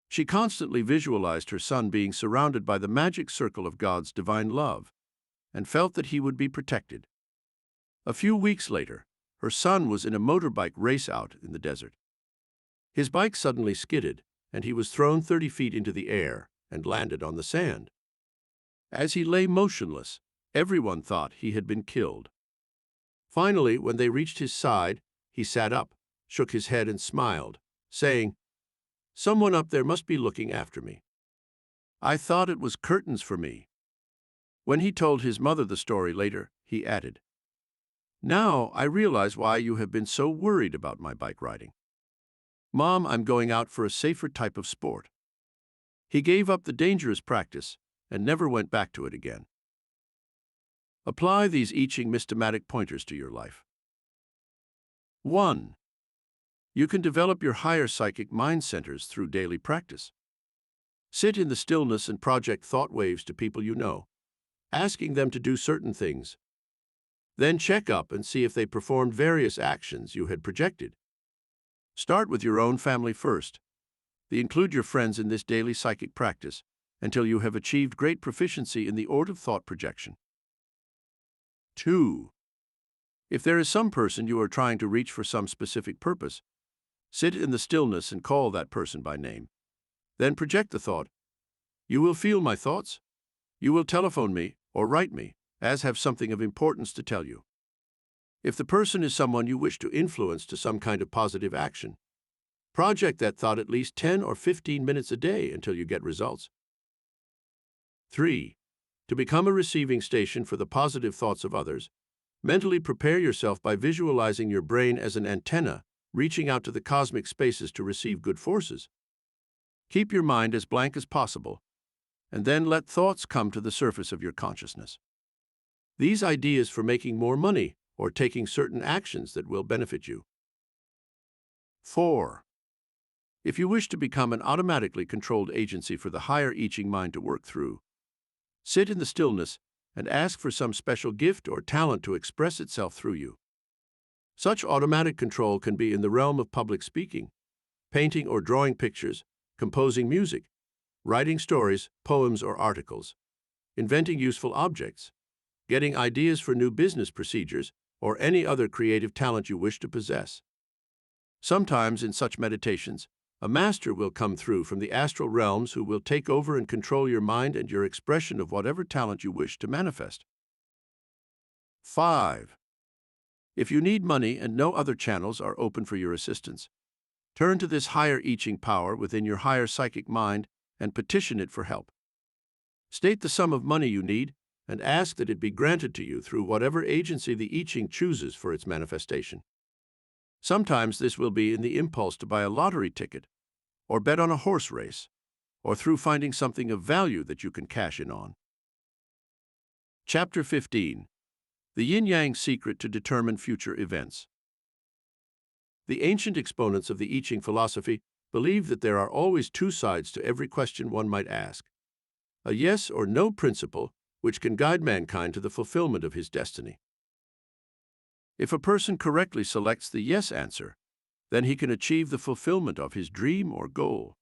She constantly visualized her son being surrounded by the magic circle of God's divine love, and felt that he would be protected. A few weeks later, her son was in a motorbike race out in the desert. His bike suddenly skidded, and he was thrown 30 feet into the air and landed on the sand. As he lay motionless, everyone thought he had been killed. Finally, when they reached his side, he sat up, shook his head and smiled, saying, "Someone up there must be looking after me. I thought it was curtains for me." When he told his mother the story later, he added, "Now I realize why you have been so worried about my bike riding. Mom, I'm going out for a safer type of sport." He gave up the dangerous practice and never went back to it again. Apply these I Ching systematic pointers to your life. 1. You can develop your higher psychic mind centers through daily practice. Sit in the stillness and project thought waves to people you know, asking them to do certain things. Then check up and see if they performed various actions you had projected. Start with your own family first. Include your friends in this daily psychic practice until you have achieved great proficiency in the art of thought projection. 2. If there is some person you are trying to reach for some specific purpose, sit in the stillness and call that person by name. Then project the thought, "You will feel my thoughts. You will telephone me or write me, as have something of importance to tell you." If the person is someone you wish to influence to some kind of positive action, project that thought at least 10 or 15 minutes a day until you get results. 3. To become a receiving station for the positive thoughts of others, mentally prepare yourself by visualizing your brain as an antenna reaching out to the cosmic spaces to receive good forces. Keep your mind as blank as possible, and then let thoughts come to the surface of your consciousness. These ideas for making more money or taking certain actions that will benefit you. 4. If you wish to become an automatically controlled agency for the higher I Ching mind to work through, sit in the stillness and ask for some special gift or talent to express itself through you. Such automatic control can be in the realm of public speaking, painting or drawing pictures, composing music, writing stories, poems or articles, inventing useful objects, getting ideas for new business procedures, or any other creative talent you wish to possess. Sometimes in such meditations, a master will come through from the astral realms who will take over and control your mind and your expression of whatever talent you wish to manifest. 5. If you need money and no other channels are open for your assistance, turn to this higher I Ching power within your higher psychic mind and petition it for help. State the sum of money you need and ask that it be granted to you through whatever agency the I Ching chooses for its manifestation. Sometimes this will be in the impulse to buy a lottery ticket, or bet on a horse race, or through finding something of value that you can cash in on. Chapter 15. The Yin-Yang Secret to Determine Future Events. The ancient exponents of the I Ching philosophy believe that there are always two sides to every question one might ask, a yes or no principle which can guide mankind to the fulfillment of his destiny. If a person correctly selects the yes answer, then he can achieve the fulfillment of his dream or goal.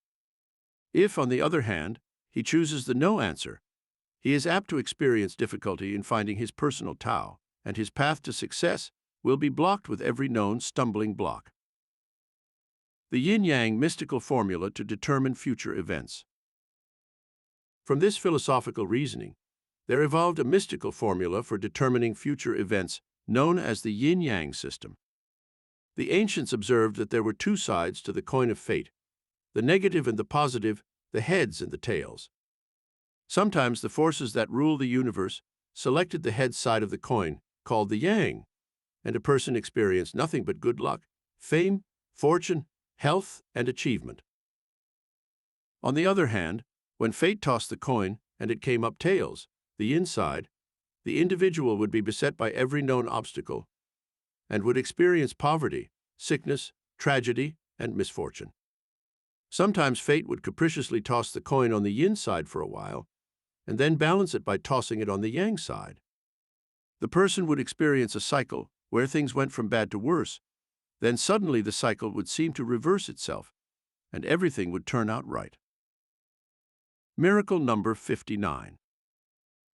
If, on the other hand, he chooses the no answer, he is apt to experience difficulty in finding his personal Tao, and his path to success will be blocked with every known stumbling block. The Yin-Yang mystical formula to determine future events. From this philosophical reasoning, there evolved a mystical formula for determining future events known as the Yin-Yang system. The ancients observed that there were two sides to the coin of fate, the negative and the positive, the heads and the tails. Sometimes the forces that rule the universe selected the head side of the coin, called the Yang, and a person experienced nothing but good luck, fame, fortune, health, and achievement. On the other hand, when fate tossed the coin and it came up tails, the yin side, the individual would be beset by every known obstacle and would experience poverty, sickness, tragedy, and misfortune. Sometimes fate would capriciously toss the coin on the yin side for a while, and then balance it by tossing it on the yang side. The person would experience a cycle where things went from bad to worse, then suddenly the cycle would seem to reverse itself, and everything would turn out right. Miracle number 59.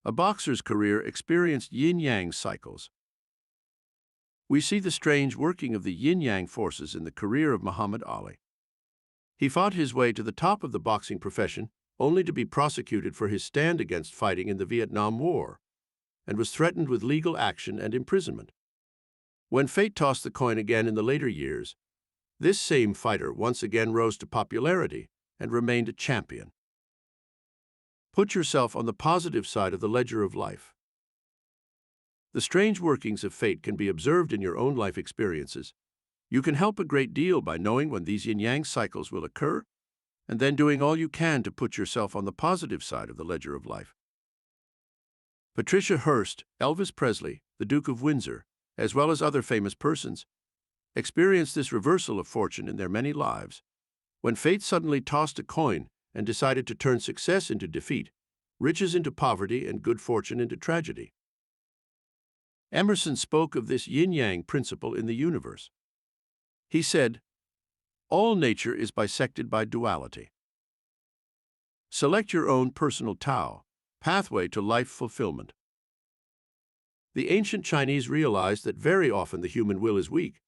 A boxer's career experienced yin-yang cycles. We see the strange working of the yin-yang forces in the career of Muhammad Ali. He fought his way to the top of the boxing profession only to be prosecuted for his stand against fighting in the Vietnam War, and was threatened with legal action and imprisonment. When fate tossed the coin again in the later years, this same fighter once again rose to popularity and remained a champion. Put yourself on the positive side of the ledger of life. The strange workings of fate can be observed in your own life experiences. You can help a great deal by knowing when these yin-yang cycles will occur, and then doing all you can to put yourself on the positive side of the ledger of life. Patricia Hearst, Elvis Presley, the Duke of Windsor, as well as other famous persons, experienced this reversal of fortune in their many lives, when fate suddenly tossed a coin and decided to turn success into defeat, riches into poverty, and good fortune into tragedy. Emerson spoke of this yin-yang principle in the universe. He said, "All nature is bisected by duality. Select your own personal Tao, pathway to life fulfillment." The ancient Chinese realized that very often the human will is weak,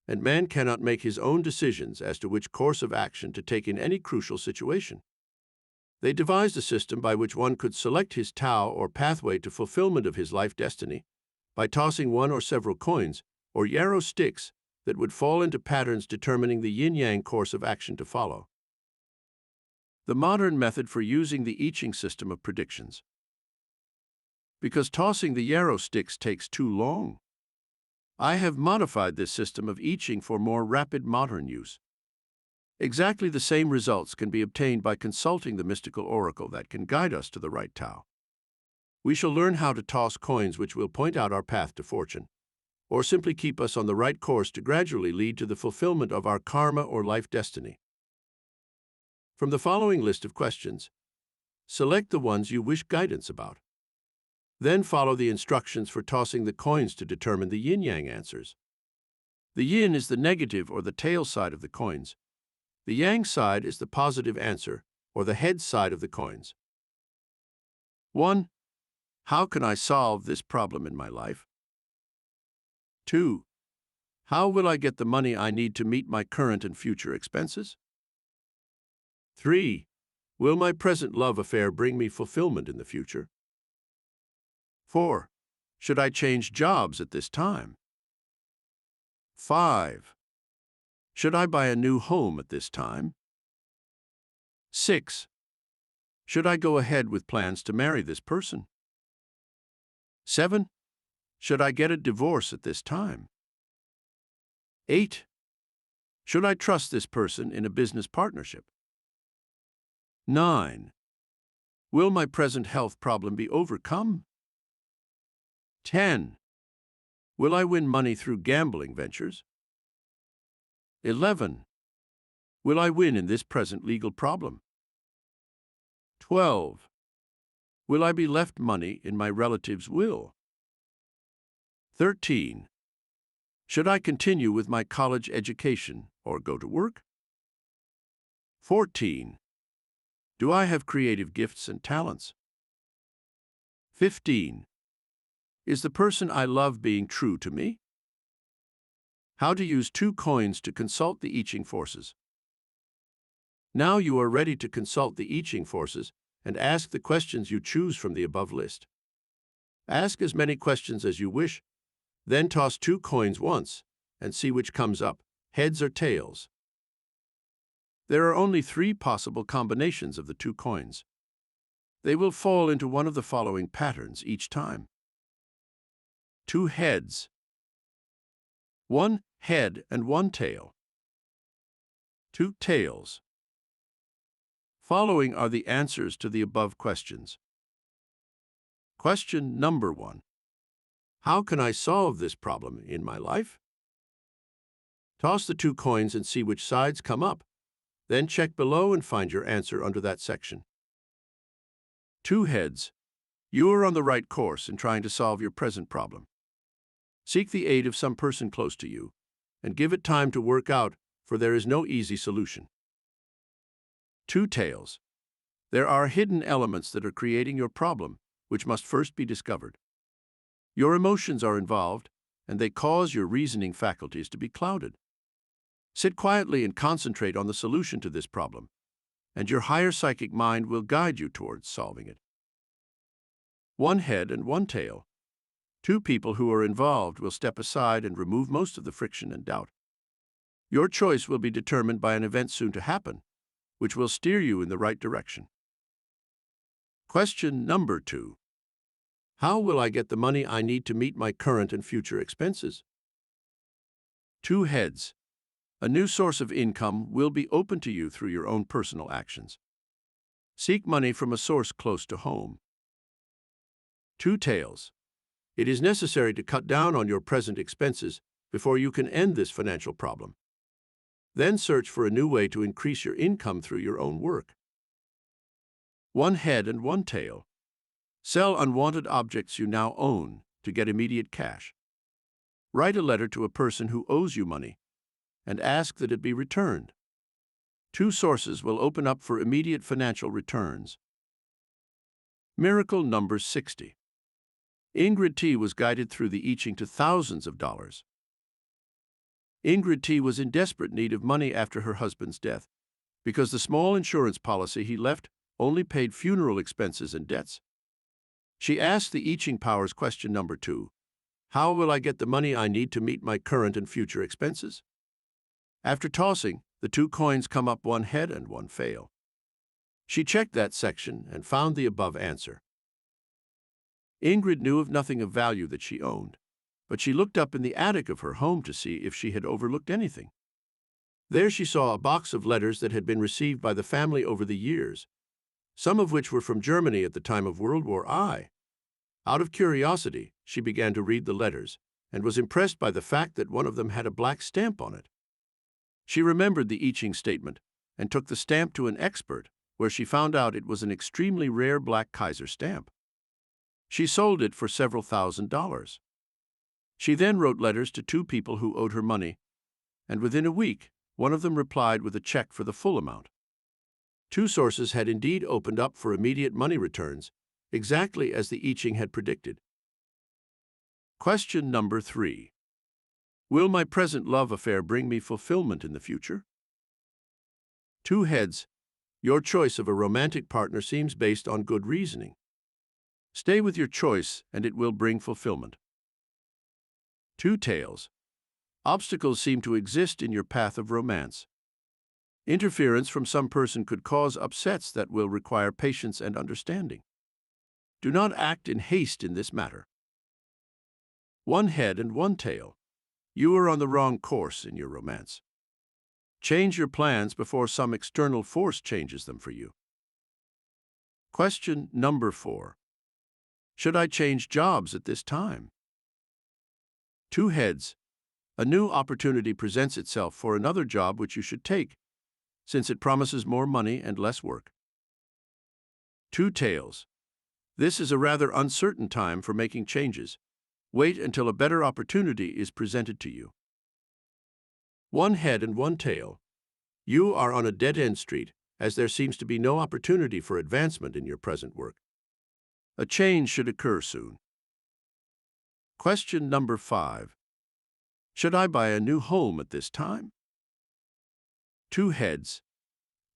and man cannot make his own decisions as to which course of action to take in any crucial situation. They devised a system by which one could select his Tao or pathway to fulfillment of his life destiny by tossing one or several coins or yarrow sticks that would fall into patterns determining the yin-yang course of action to follow. The modern method for using the I Ching system of predictions. Because tossing the yarrow sticks takes too long, I have modified this system of I Ching for more rapid modern use. Exactly the same results can be obtained by consulting the mystical oracle that can guide us to the right Tao. We shall learn how to toss coins which will point out our path to fortune, or simply keep us on the right course to gradually lead to the fulfillment of our karma or life destiny. From the following list of questions, select the ones you wish guidance about. Then follow the instructions for tossing the coins to determine the yin-yang answers. The yin is the negative or the tail side of the coins. The yang side is the positive answer or the head side of the coins. 1. How can I solve this problem in my life? 2. How will I get the money I need to meet my current and future expenses? 3. Will my present love affair bring me fulfillment in the future? 4. Should I change jobs at this time? 5. Should I buy a new home at this time? 6. Should I go ahead with plans to marry this person? 7. Should I get a divorce at this time? 8. Should I trust this person in a business partnership? 9. Will my present health problem be overcome? 10. Will I win money through gambling ventures? 11. Will I win in this present legal problem? 12. Will I be left money in my relative's will? 13. Should I continue with my college education or go to work? 14. Do I have creative gifts and talents? 15. Is the person I love being true to me? How to use 2 coins to consult the I Ching forces. Now you are ready to consult the I Ching forces and ask the questions you choose from the above list. Ask as many questions as you wish, then toss 2 coins once and see which comes up, heads or tails. There are only 3 possible combinations of the 2 coins. They will fall into one of the following patterns each time. 2 heads, 1 head and 1 tail. 2 tails, Following are the answers to the above questions. Question number 1. How can I solve this problem in my life? Toss the 2 coins and see which sides come up. Then check below and find your answer under that section. 2 heads. You are on the right course in trying to solve your present problem. Seek the aid of some person close to you, and give it time to work out, for there is no easy solution. 2 tails. There are hidden elements that are creating your problem, which must first be discovered. Your emotions are involved, and they cause your reasoning faculties to be clouded. Sit quietly and concentrate on the solution to this problem, and your higher psychic mind will guide you towards solving it. 1 head and 1 tail. 2 people who are involved will step aside and remove most of the friction and doubt. Your choice will be determined by an event soon to happen, which will steer you in the right direction. Question number 2. How will I get the money I need to meet my current and future expenses? 2 heads. A new source of income will be open to you through your own personal actions. Seek money from a source close to home. 2 tails. It is necessary to cut down on your present expenses before you can end this financial problem. Then search for a new way to increase your income through your own work. 1 head and 1 tail. Sell unwanted objects you now own to get immediate cash. Write a letter to a person who owes you money and ask that it be returned. 2 sources will open up for immediate financial returns. Miracle number 60. Ingrid T. was guided through the I Ching to thousands of dollars. Ingrid T. was in desperate need of money after her husband's death, because the small insurance policy he left only paid funeral expenses and debts. She asked the I Ching powers question number 2, how will I get the money I need to meet my current and future expenses? After tossing, the 2 coins come up 1 head and 1 fail. She checked that section and found the above answer. Ingrid knew of nothing of value that she owned, but she looked up in the attic of her home to see if she had overlooked anything. There she saw a box of letters that had been received by the family over the years, some of which were from Germany at the time of World War I. Out of curiosity, she began to read the letters and was impressed by the fact that one of them had a black stamp on it. She remembered the I Ching statement and took the stamp to an expert, where she found out it was an extremely rare black Kaiser stamp. She sold it for several $1,000s. She then wrote letters to 2 people who owed her money, and within a week, one of them replied with a check for the full amount. 2 sources had indeed opened up for immediate money returns, exactly as the I Ching had predicted. Question number 3. Will my present love affair bring me fulfillment in the future? 2 heads. Your choice of a romantic partner seems based on good reasoning. Stay with your choice, and it will bring fulfillment. 2 tails. Obstacles seem to exist in your path of romance. Interference from some person could cause upsets that will require patience and understanding. Do not act in haste in this matter. 1 head and 1 tail. You are on the wrong course in your romance. Change your plans before some external force changes them for you. Question number 4. Should I change jobs at this time? 2 heads. A new opportunity presents itself for another job which you should take, since it promises more money and less work. 2 tails. This is a rather uncertain time for making changes. Wait until a better opportunity is presented to you. 1 head and 1 tail. You are on a dead-end street, as there seems to be no opportunity for advancement in your present work. A change should occur soon. Question number 5. Should I buy a new home at this time? 2 heads.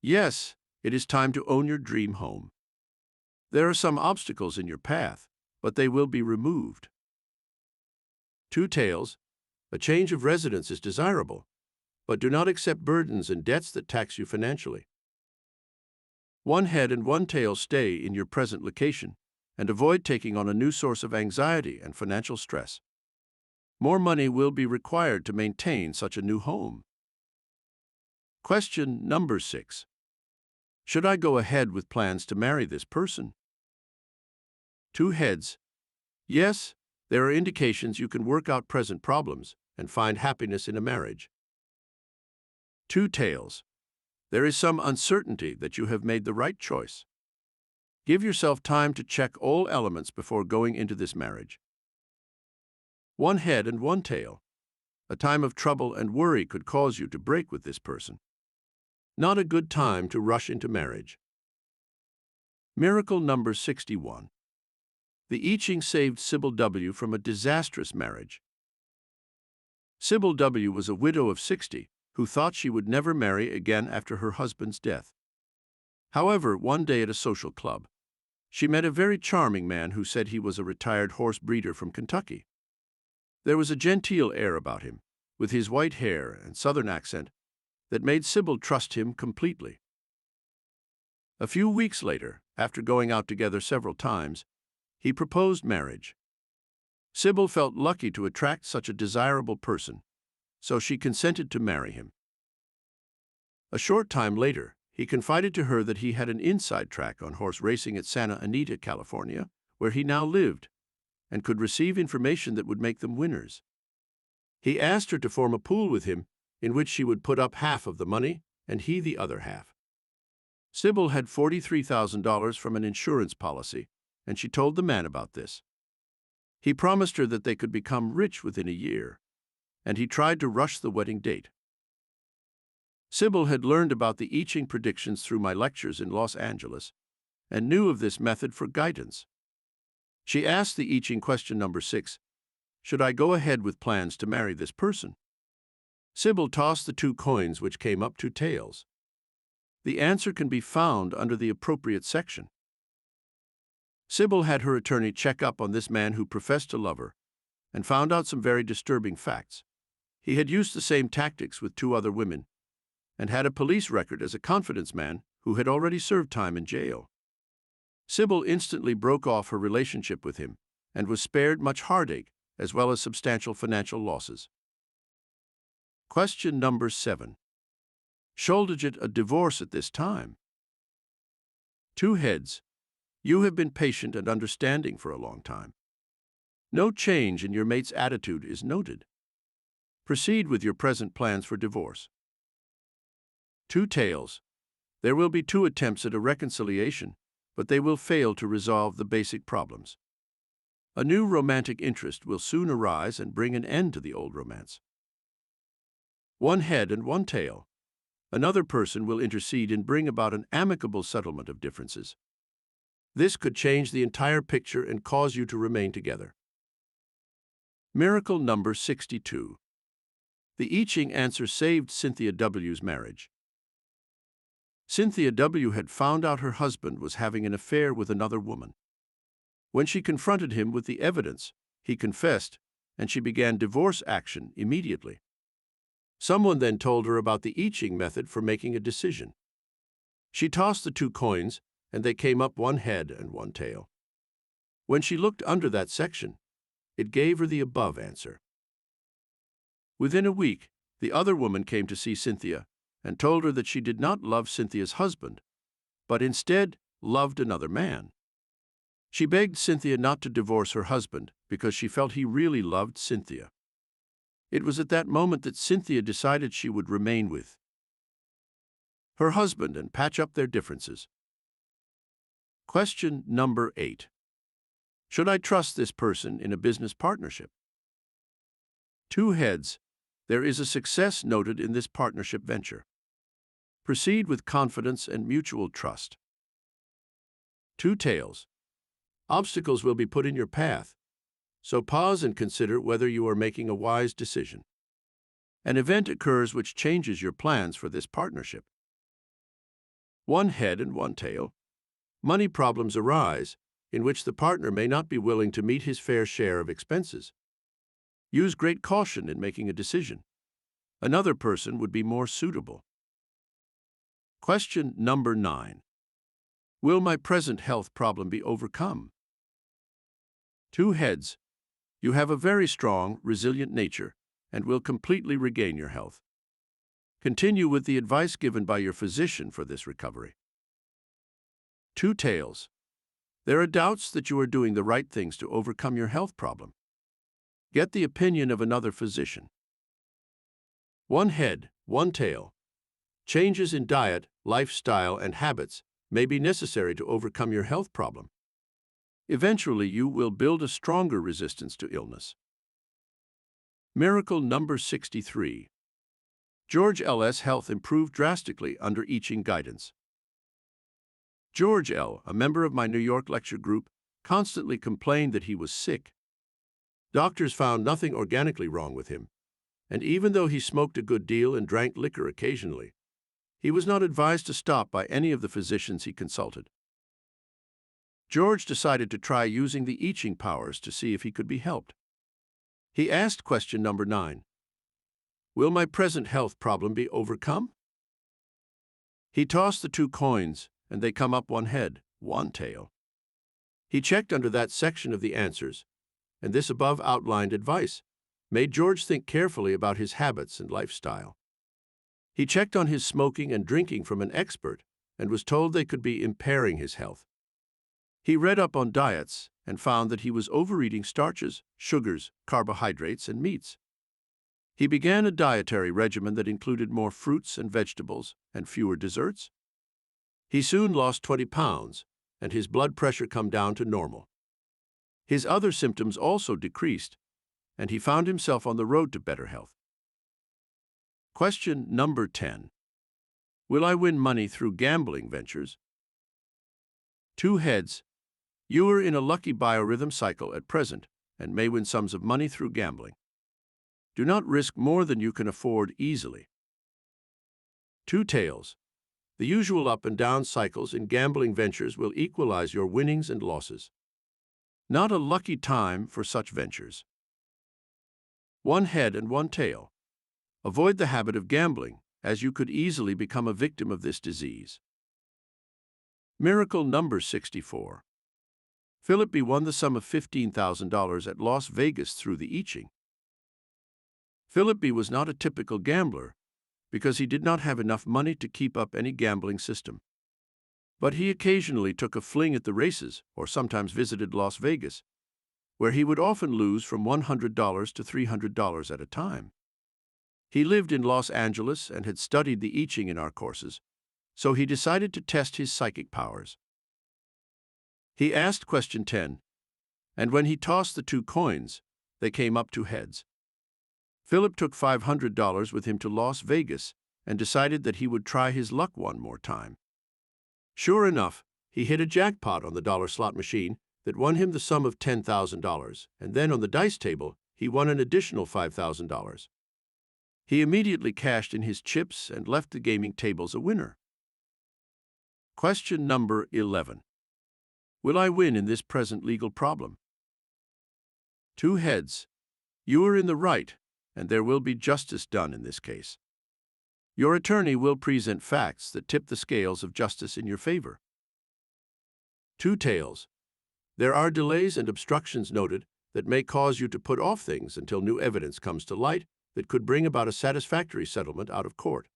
Yes, it is time to own your dream home. There are some obstacles in your path, but they will be removed. 2 tails. A change of residence is desirable, but do not accept burdens and debts that tax you financially. 1 head and 1 tail. Stay in your present location and avoid taking on a new source of anxiety and financial stress. More money will be required to maintain such a new home. Question number 6. Should I go ahead with plans to marry this person? 2 heads. Yes, there are indications you can work out present problems and find happiness in a marriage. 2 tails. There is some uncertainty that you have made the right choice. Give yourself time to check all elements before going into this marriage. 1 head and 1 tail. A time of trouble and worry could cause you to break with this person. Not a good time to rush into marriage. Miracle number 61. The I Ching saved Sybil W. from a disastrous marriage. Sybil W. was a widow of 60 who thought she would never marry again after her husband's death. However, one day at a social club, she met a very charming man who said he was a retired horse breeder from Kentucky. There was a genteel air about him, with his white hair and southern accent, that made Sybil trust him completely. A few weeks later, after going out together several times, he proposed marriage. Sybil felt lucky to attract such a desirable person, so she consented to marry him. A short time later, he confided to her that he had an inside track on horse racing at Santa Anita, California, where he now lived, and could receive information that would make them winners. He asked her to form a pool with him, in which she would put up half of the money and he the other half. Sybil had $43,000 from an insurance policy, and she told the man about this. He promised her that they could become rich within a year, and he tried to rush the wedding date. Sybil had learned about the I Ching predictions through my lectures in Los Angeles and knew of this method for guidance. She asked the I Ching question number 6, should I go ahead with plans to marry this person? Sybil tossed the 2 coins which came up 2 tails. The answer can be found under the appropriate section. Sybil had her attorney check up on this man who professed to love her and found out some very disturbing facts. He had used the same tactics with 2 other women and had a police record as a confidence man who had already served time in jail. Sybil instantly broke off her relationship with him and was spared much heartache as well as substantial financial losses. Question number 7. Should get a divorce at this time? 2 heads. You have been patient and understanding for a long time. No change in your mate's attitude is noted. Proceed with your present plans for divorce. 2 tails. There will be 2 attempts at a reconciliation, but they will fail to resolve the basic problems. A new romantic interest will soon arise and bring an end to the old romance. 1 head and 1 tail. Another person will intercede and bring about an amicable settlement of differences. This could change the entire picture and cause you to remain together. Miracle number 62. The I Ching answer saved Cynthia W.'s marriage. Cynthia W. had found out her husband was having an affair with another woman. When she confronted him with the evidence, he confessed, and she began divorce action immediately. Someone then told her about the I Ching method for making a decision. She tossed the 2 coins, and they came up 1 head and 1 tail. When she looked under that section, it gave her the above answer. Within a week, the other woman came to see Cynthia and told her that she did not love Cynthia's husband, but instead loved another man. She begged Cynthia not to divorce her husband because she felt he really loved Cynthia. It was at that moment that Cynthia decided she would remain with her husband and patch up their differences. Question number 8. Should I trust this person in a business partnership? 2 heads. There is a success noted in this partnership venture. Proceed with confidence and mutual trust. 2 tails. Obstacles will be put in your path, so pause and consider whether you are making a wise decision. An event occurs which changes your plans for this partnership. 1 head and 1 tail. Money problems arise, in which the partner may not be willing to meet his fair share of expenses. Use great caution in making a decision. Another person would be more suitable. Question number 9. Will my present health problem be overcome? 2 heads. You have a very strong, resilient nature and will completely regain your health. Continue with the advice given by your physician for this recovery. Two tails. There are doubts that you are doing the right things to overcome your health problem. Get the opinion of another physician. One head, one tail. Changes in diet, lifestyle, and habits may be necessary to overcome your health problem. Eventually, you will build a stronger resistance to illness. Miracle number 63. George L.'s health improved drastically under I Ching guidance. George L., a member of my New York lecture group, constantly complained that he was sick. Doctors found nothing organically wrong with him, and even though he smoked a good deal and drank liquor occasionally, he was not advised to stop by any of the physicians he consulted. George decided to try using the I Ching powers to see if he could be helped. He asked question number 9. Will my present health problem be overcome? He tossed the 2 coins, and they come up one head, one tail. He checked under that section of the answers, and this above outlined advice made George think carefully about his habits and lifestyle. He checked on his smoking and drinking from an expert and was told they could be impairing his health. He read up on diets and found that he was overeating starches, sugars, carbohydrates, and meats. He began a dietary regimen that included more fruits and vegetables and fewer desserts. He soon lost 20 pounds, and his blood pressure come down to normal. His other symptoms also decreased, and he found himself on the road to better health. Question number 10. Will I win money through gambling ventures? 2 heads. You are in a lucky biorhythm cycle at present and may win sums of money through gambling. Do not risk more than you can afford easily. 2 tails. The usual up and down cycles in gambling ventures will equalize your winnings and losses. Not a lucky time for such ventures. 1 head and 1 tail. Avoid the habit of gambling, as you could easily become a victim of this disease. Miracle number 64. Philip B. won the sum of $15,000 at Las Vegas through the I Ching. Philip B. was not a typical gambler because he did not have enough money to keep up any gambling system. But he occasionally took a fling at the races or sometimes visited Las Vegas, where he would often lose from $100 to $300 at a time. He lived in Los Angeles and had studied the I Ching in our courses, so he decided to test his psychic powers. He asked question 10, and when he tossed the 2 coins, they came up 2 heads. Philip took $500 with him to Las Vegas and decided that he would try his luck one more time. Sure enough, he hit a jackpot on the dollar slot machine that won him the sum of $10,000, and then on the dice table, he won an additional $5,000. He immediately cashed in his chips and left the gaming tables a winner. Question number 11. Will I win in this present legal problem? 2 heads. You are in the right, and there will be justice done in this case. Your attorney will present facts that tip the scales of justice in your favor. 2 tails. There are delays and obstructions noted that may cause you to put off things until new evidence comes to light that could bring about a satisfactory settlement out of court.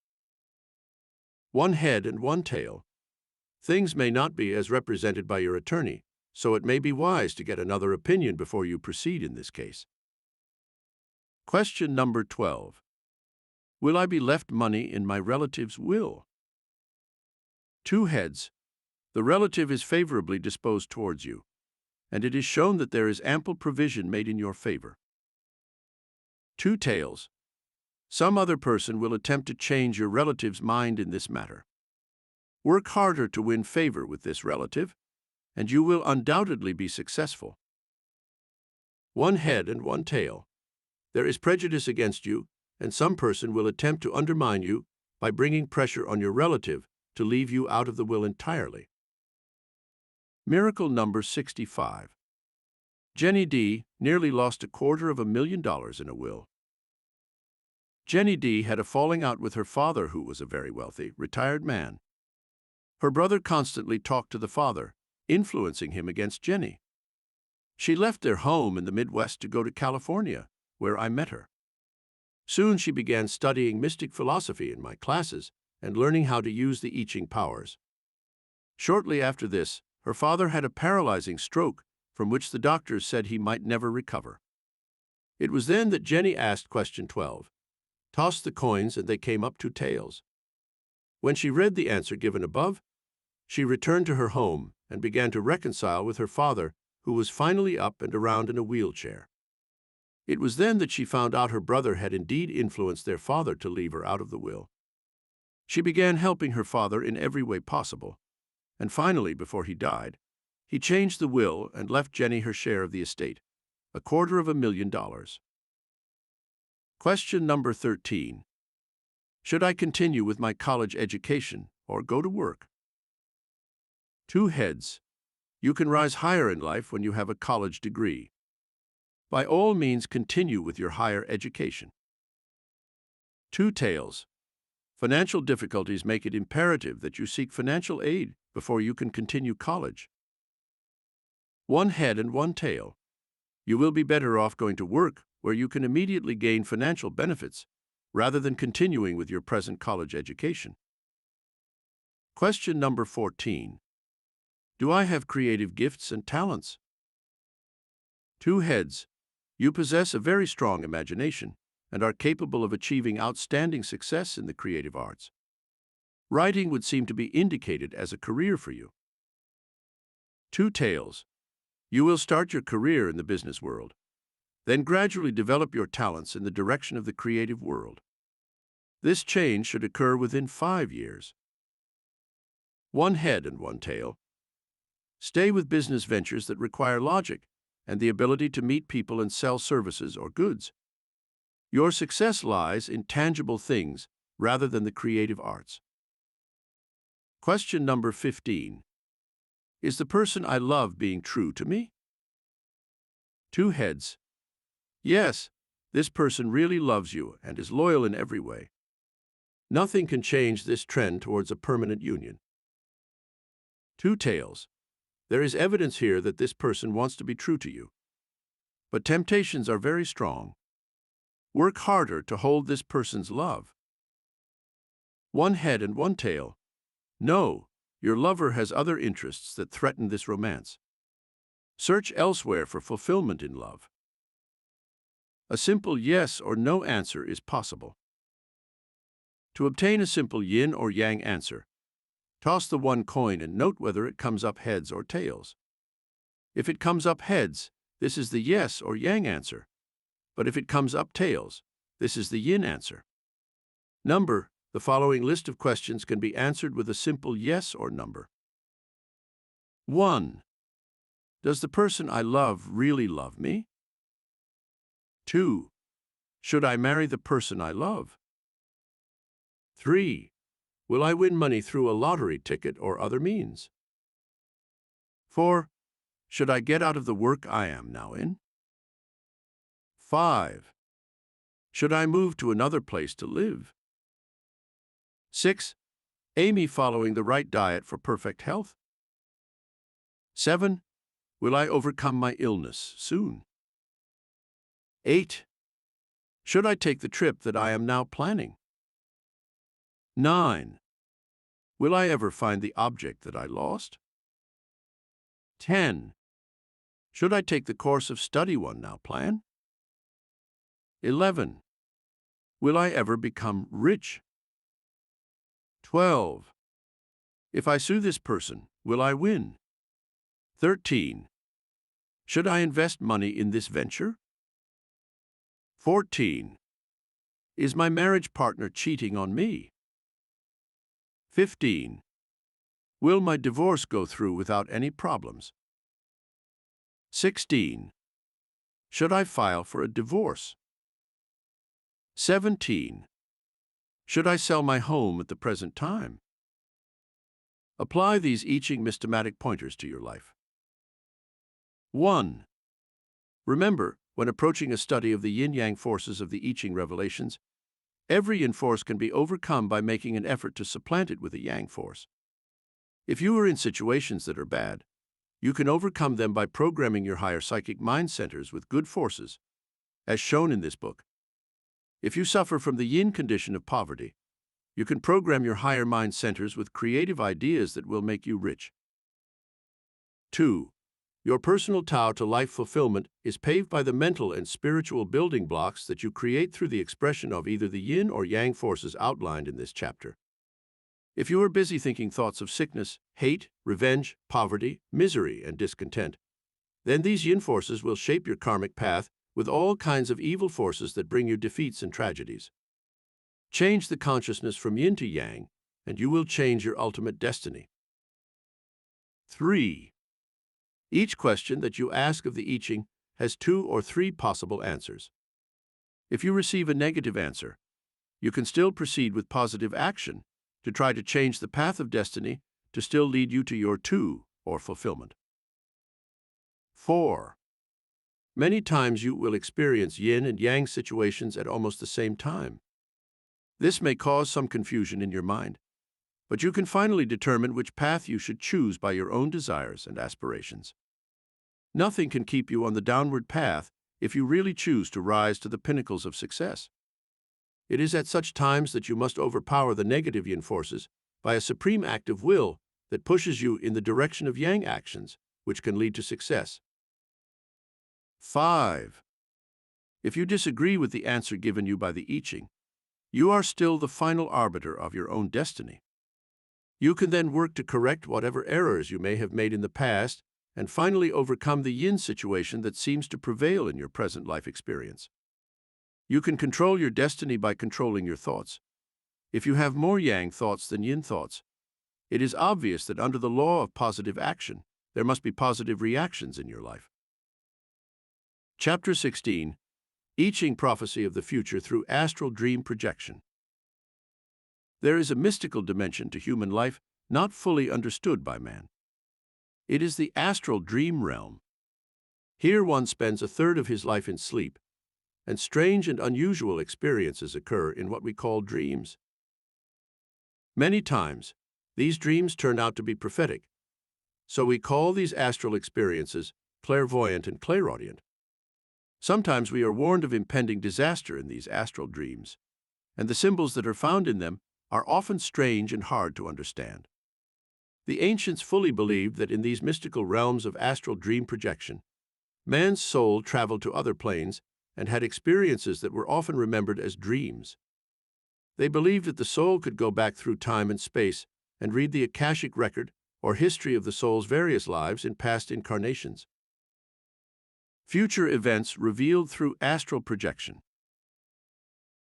1 head and 1 tail. Things may not be as represented by your attorney, so it may be wise to get another opinion before you proceed in this case. Question number 12. Will I be left money in my relative's will? 2 heads. The relative is favorably disposed towards you, and it is shown that there is ample provision made in your favor. 2 tails. Some other person will attempt to change your relative's mind in this matter. Work harder to win favor with this relative, and you will undoubtedly be successful. 1 head and 1 tail. There is prejudice against you, and some person will attempt to undermine you by bringing pressure on your relative to leave you out of the will entirely. Miracle number 65. Jenny D. nearly lost $250,000 in a will. Jenny D. had a falling out with her father, who was a very wealthy, retired man. Her brother constantly talked to the father, influencing him against Jenny. She left their home in the Midwest to go to California, where I met her. Soon she began studying mystic philosophy in my classes and learning how to use the I Ching powers. Shortly after this, her father had a paralyzing stroke from which the doctors said he might never recover. It was then that Jenny asked question 12, tossed the coins, and they came up 2 tails. When she read the answer given above, she returned to her home and began to reconcile with her father, who was finally up and around in a wheelchair. It was then that she found out her brother had indeed influenced their father to leave her out of the will. She began helping her father in every way possible, and finally, before he died, he changed the will and left Jenny her share of the estate, $250,000. Question number 13. Should I continue with my college education or go to work? 2 heads. You can rise higher in life when you have a college degree. By all means, continue with your higher education. 2 tails. Financial difficulties make it imperative that you seek financial aid before you can continue college. 1 head and 1 tail. You will be better off going to work where you can immediately gain financial benefits rather than continuing with your present college education. Question number 14. Do I have creative gifts and talents? 2 heads. You possess a very strong imagination and are capable of achieving outstanding success in the creative arts. Writing would seem to be indicated as a career for you. 2 tails. You will start your career in the business world, then gradually develop your talents in the direction of the creative world. This change should occur within 5 years. 1 head and 1 tail. Stay with business ventures that require logic and the ability to meet people and sell services or goods. Your success lies in tangible things rather than the creative arts. Question number 15. Is the person I love being true to me? 2 heads. Yes, this person really loves you and is loyal in every way. Nothing can change this trend towards a permanent union. 2 tails. There is evidence here that this person wants to be true to you, but temptations are very strong. Work harder to hold this person's love. 1 head and 1 tail. No, your lover has other interests that threaten this romance. Search elsewhere for fulfillment in love. A simple yes or no answer is possible. To obtain a simple yin or yang answer, toss the 1 coin and note whether it comes up heads or tails. If it comes up heads, this is the yes or yang answer. But if it comes up tails, this is the yin answer. Number. The following list of questions can be answered with a simple yes or number. 1. Does the person I love really love me? 2. Should I marry the person I love? 3. Will I win money through a lottery ticket or other means? 4. Should I get out of the work I am now in? 5. Should I move to another place to live? 6. Amy following the right diet for perfect health? 7. Will I overcome my illness soon? 8. Should I take the trip that I am now planning? 9. Will I ever find the object that I lost? 10. Should I take the course of study one now plan? 11. Will I ever become rich? 12. If I sue this person, will I win? 13. Should I invest money in this venture? 14. Is my marriage partner cheating on me? 15. Will my divorce go through without any problems? 16. Should I file for a divorce? 17. Should I sell my home at the present time? Apply these I Ching systematic pointers to your life. 1. Remember, when approaching a study of the yin-yang forces of the I Ching revelations, every yin force can be overcome by making an effort to supplant it with a yang force. If you are in situations that are bad, you can overcome them by programming your higher psychic mind centers with good forces, as shown in this book. If you suffer from the yin condition of poverty, You can program your higher mind centers with creative ideas that will make you rich. 2. Your personal Tao to life fulfillment is paved by the mental and spiritual building blocks that you create through the expression of either the yin or yang forces outlined in this chapter. If you are busy thinking thoughts of sickness, hate, revenge, poverty, misery, and discontent, then these yin forces will shape your karmic path with all kinds of evil forces that bring you defeats and tragedies. Change the consciousness from yin to yang, and you will change your ultimate destiny. 3. Each question that you ask of the I Ching has 2 or 3 possible answers. If you receive a negative answer, you can still proceed with positive action to try to change the path of destiny to still lead you to your Tu, or fulfillment. 4. Many times you will experience yin and yang situations at almost the same time. This may cause some confusion in your mind, but you can finally determine which path you should choose by your own desires and aspirations. Nothing can keep you on the downward path if you really choose to rise to the pinnacles of success. It is at such times that you must overpower the negative yin forces by a supreme act of will that pushes you in the direction of yang actions, which can lead to success. 5. If you disagree with the answer given you by the I Ching, you are still the final arbiter of your own destiny. You can then work to correct whatever errors you may have made in the past and finally overcome the yin situation that seems to prevail in your present life experience. You can control your destiny by controlling your thoughts. If you have more yang thoughts than yin thoughts, it is obvious that under the law of positive action, there must be positive reactions in your life. Chapter 16. I Ching Prophecy of the Future Through Astral Dream Projection. There is a mystical dimension to human life not fully understood by man. It is the astral dream realm. Here one spends a third of his life in sleep, and strange and unusual experiences occur in what we call dreams. Many times, these dreams turn out to be prophetic, so we call these astral experiences clairvoyant and clairaudient. Sometimes we are warned of impending disaster in these astral dreams, and the symbols that are found in them are often strange and hard to understand. The ancients fully believed that in these mystical realms of astral dream projection, man's soul traveled to other planes and had experiences that were often remembered as dreams. They believed that the soul could go back through time and space and read the Akashic record or history of the soul's various lives in past incarnations. Future events revealed through astral projection.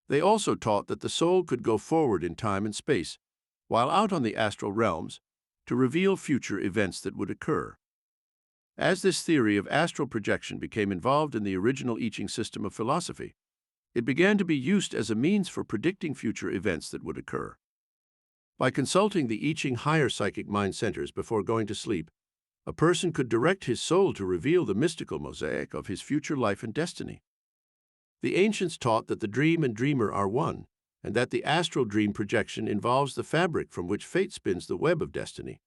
They also taught that the soul could go forward in time and space, while out on the astral realms, to reveal future events that would occur. As this theory of astral projection became involved in the original I Ching system of philosophy, it began to be used as a means for predicting future events that would occur. By consulting the I Ching higher psychic mind centers before going to sleep, a person could direct his soul to reveal the mystical mosaic of his future life and destiny. The ancients taught that the dream and dreamer are one, and that the astral dream projection involves the fabric from which fate spins the web of destiny.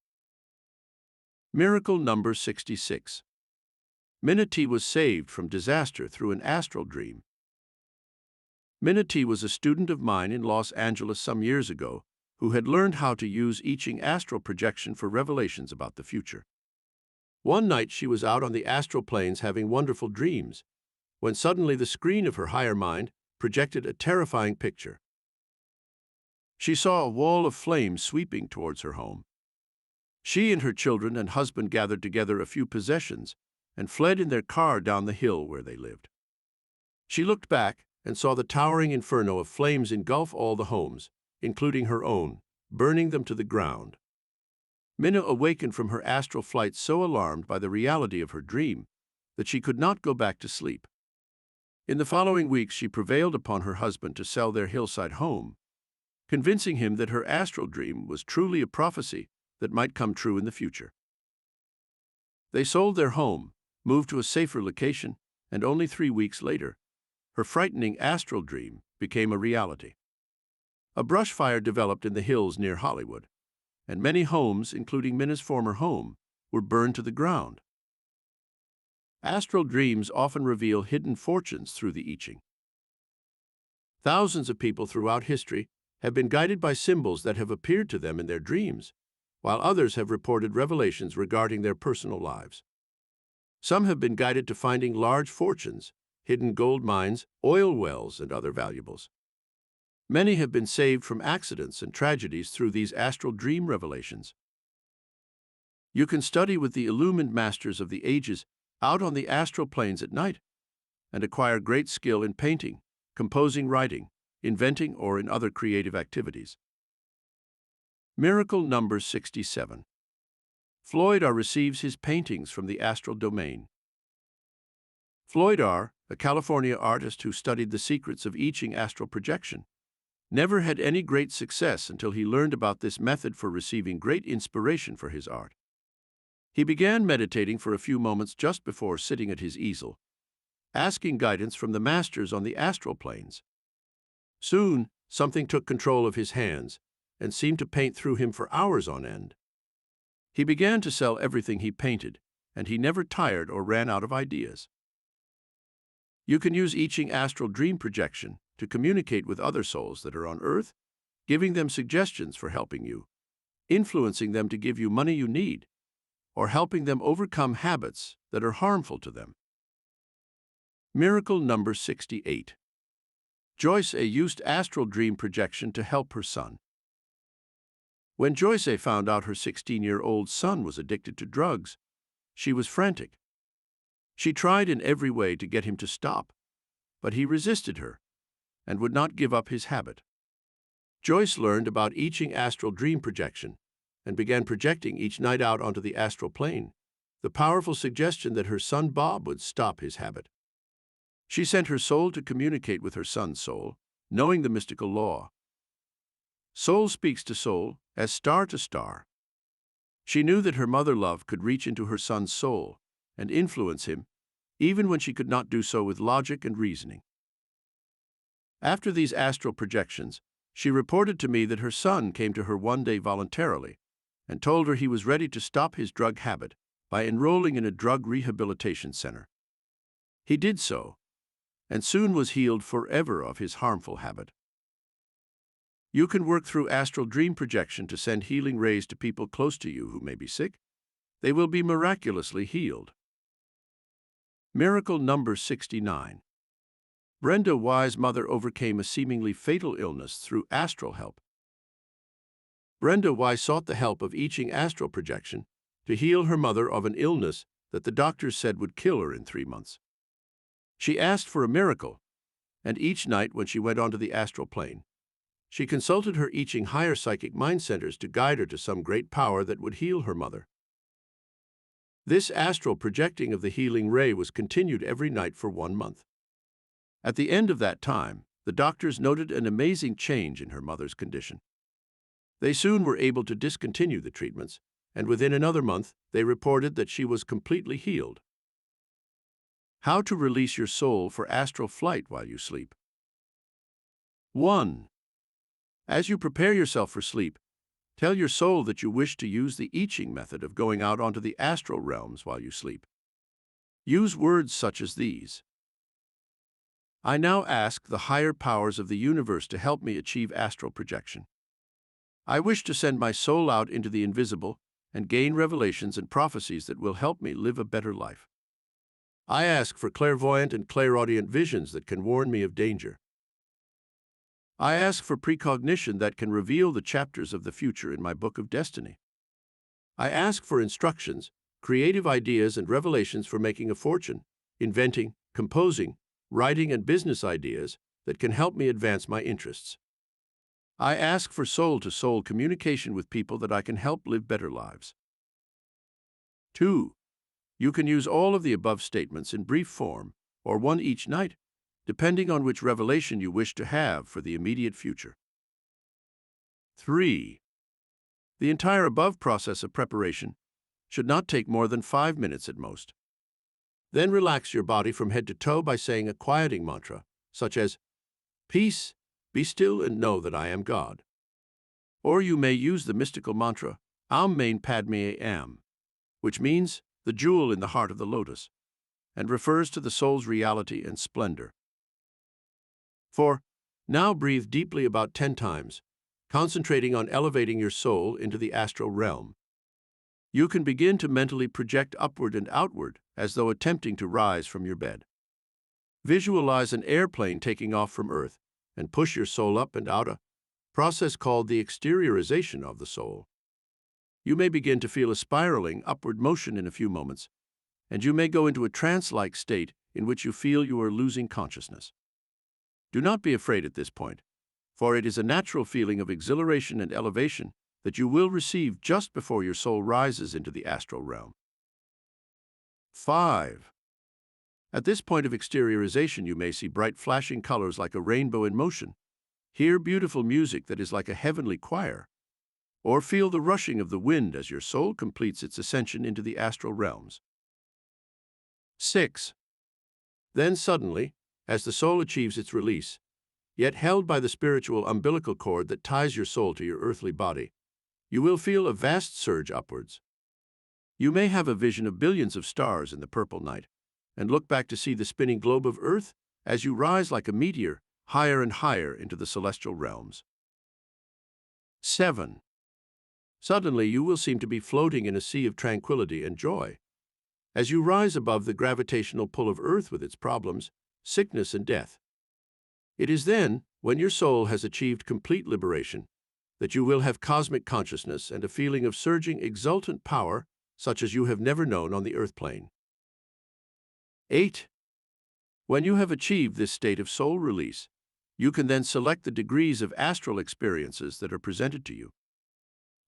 Miracle number 66. Minati was saved from disaster through an astral dream. Minati was a student of mine in Los Angeles some years ago who had learned how to use I Ching astral projection for revelations about the future. One night she was out on the astral planes having wonderful dreams, when suddenly the screen of her higher mind projected a terrifying picture. She saw a wall of flames sweeping towards her home. She and her children and husband gathered together a few possessions and fled in their car down the hill where they lived. She looked back and saw the towering inferno of flames engulf all the homes, including her own, burning them to the ground. Minna awakened from her astral flight so alarmed by the reality of her dream that she could not go back to sleep. In the following weeks, she prevailed upon her husband to sell their hillside home, convincing him that her astral dream was truly a prophecy that might come true in the future. They sold their home, moved to a safer location, and only 3 weeks later, her frightening astral dream became a reality. A brush fire developed in the hills near Hollywood, and many homes, including Minna's former home, were burned to the ground. Astral dreams often reveal hidden fortunes through the I Ching. Thousands of people throughout history have been guided by symbols that have appeared to them in their dreams, while others have reported revelations regarding their personal lives. Some have been guided to finding large fortunes, hidden gold mines, oil wells, and other valuables. Many have been saved from accidents and tragedies through these astral dream revelations. You can study with the illumined masters of the ages out on the astral planes at night and acquire great skill in painting, composing, writing, inventing, or in other creative activities. Miracle number 67. Floyd R. receives his paintings from the astral domain. Floyd R., a California artist who studied the secrets of I Ching astral projection, never had any great success until he learned about this method for receiving great inspiration for his art. He began meditating for a few moments just before sitting at his easel, asking guidance from the masters on the astral planes. Soon, something took control of his hands and seemed to paint through him for hours on end. He began to sell everything he painted, and he never tired or ran out of ideas. You can use I Ching astral dream projection to communicate with other souls that are on Earth, giving them suggestions for helping you, influencing them to give you money you need, or helping them overcome habits that are harmful to them. Miracle number 68. Joyce A. used astral dream projection to help her son. When Joyce A. found out her 16-year-old son was addicted to drugs, she was frantic. She tried in every way to get him to stop, but he resisted her and would not give up his habit. Joyce learned about I Ching astral dream projection and began projecting each night out onto the astral plane the powerful suggestion that her son Bob would stop his habit. She sent her soul to communicate with her son's soul, knowing the mystical law. Soul speaks to soul as star to star. She knew that her mother love could reach into her son's soul and influence him, even when she could not do so with logic and reasoning. After these astral projections, she reported to me that her son came to her one day voluntarily and told her he was ready to stop his drug habit by enrolling in a drug rehabilitation center. He did so, and soon was healed forever of his harmful habit. You can work through astral dream projection to send healing rays to people close to you who may be sick. They will be miraculously healed. Miracle number 69. Brenda Y's mother overcame a seemingly fatal illness through astral help. Brenda Y sought the help of I Ching astral projection to heal her mother of an illness that the doctors said would kill her in 3 months. She asked for a miracle, and each night when she went onto the astral plane, she consulted her I Ching higher psychic mind centers to guide her to some great power that would heal her mother. This astral projecting of the healing ray was continued every night for 1 month. At the end of that time, the doctors noted an amazing change in her mother's condition. They soon were able to discontinue the treatments, and within another month, they reported that she was completely healed. How to release your soul for astral flight while you sleep. 1. As you prepare yourself for sleep, tell your soul that you wish to use the I Ching method of going out onto the astral realms while you sleep. Use words such as these. I now ask the higher powers of the universe to help me achieve astral projection. I wish to send my soul out into the invisible and gain revelations and prophecies that will help me live a better life. I ask for clairvoyant and clairaudient visions that can warn me of danger. I ask for precognition that can reveal the chapters of the future in my book of destiny. I ask for instructions, creative ideas, and revelations for making a fortune, inventing, composing, writing, and business ideas that can help me advance my interests. I ask for soul-to-soul communication with people that I can help live better lives. 2. You can use all of the above statements in brief form, or one each night, depending on which revelation you wish to have for the immediate future. 3. The entire above process of preparation should not take more than 5 minutes at most. Then relax your body from head to toe by saying a quieting mantra, such as, "Peace, be still and know that I am God." Or you may use the mystical mantra, Aum Mane Padme Am, which means the jewel in the heart of the lotus, and refers to the soul's reality and splendor. 4. Now breathe deeply about 10 times, concentrating on elevating your soul into the astral realm. You can begin to mentally project upward and outward as though attempting to rise from your bed. Visualize an airplane taking off from Earth and push your soul up and out, a process called the exteriorization of the soul. You may begin to feel a spiraling upward motion in a few moments, and you may go into a trance-like state in which you feel you are losing consciousness. Do not be afraid at this point, for it is a natural feeling of exhilaration and elevation that you will receive just before your soul rises into the astral realm. 5. At this point of exteriorization, you may see bright flashing colors like a rainbow in motion, hear beautiful music that is like a heavenly choir, or feel the rushing of the wind as your soul completes its ascension into the astral realms. 6. Then suddenly, as the soul achieves its release, yet held by the spiritual umbilical cord that ties your soul to your earthly body, you will feel a vast surge upwards. You may have a vision of billions of stars in the purple night, and look back to see the spinning globe of Earth as you rise like a meteor higher and higher into the celestial realms. 7. Suddenly you will seem to be floating in a sea of tranquility and joy, as you rise above the gravitational pull of Earth with its problems, sickness and death. It is then, when your soul has achieved complete liberation, that you will have cosmic consciousness and a feeling of surging, exultant power such as you have never known on the earth plane. 8. When you have achieved this state of soul release, you can then select the degrees of astral experiences that are presented to you.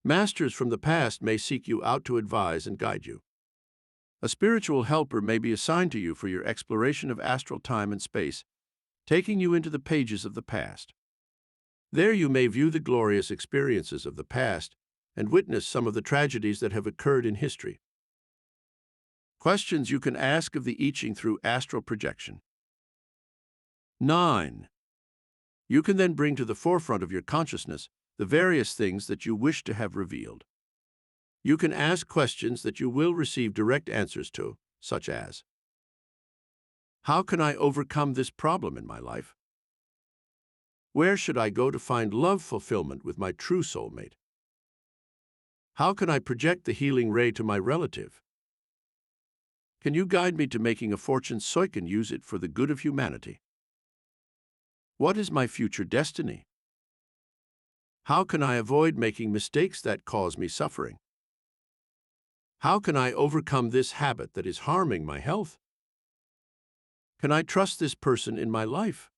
Masters from the past may seek you out to advise and guide you. A spiritual helper may be assigned to you for your exploration of astral time and space, taking you into the pages of the past. There you may view the glorious experiences of the past and witness some of the tragedies that have occurred in history. Questions you can ask of the I Ching through astral projection. 9. You can then bring to the forefront of your consciousness the various things that you wish to have revealed. You can ask questions that you will receive direct answers to, such as, how can I overcome this problem in my life? Where should I go to find love fulfillment with my true soulmate? How can I project the healing ray to my relative? Can you guide me to making a fortune so I can use it for the good of humanity? What is my future destiny? How can I avoid making mistakes that cause me suffering? How can I overcome this habit that is harming my health? Can I trust this person in my life?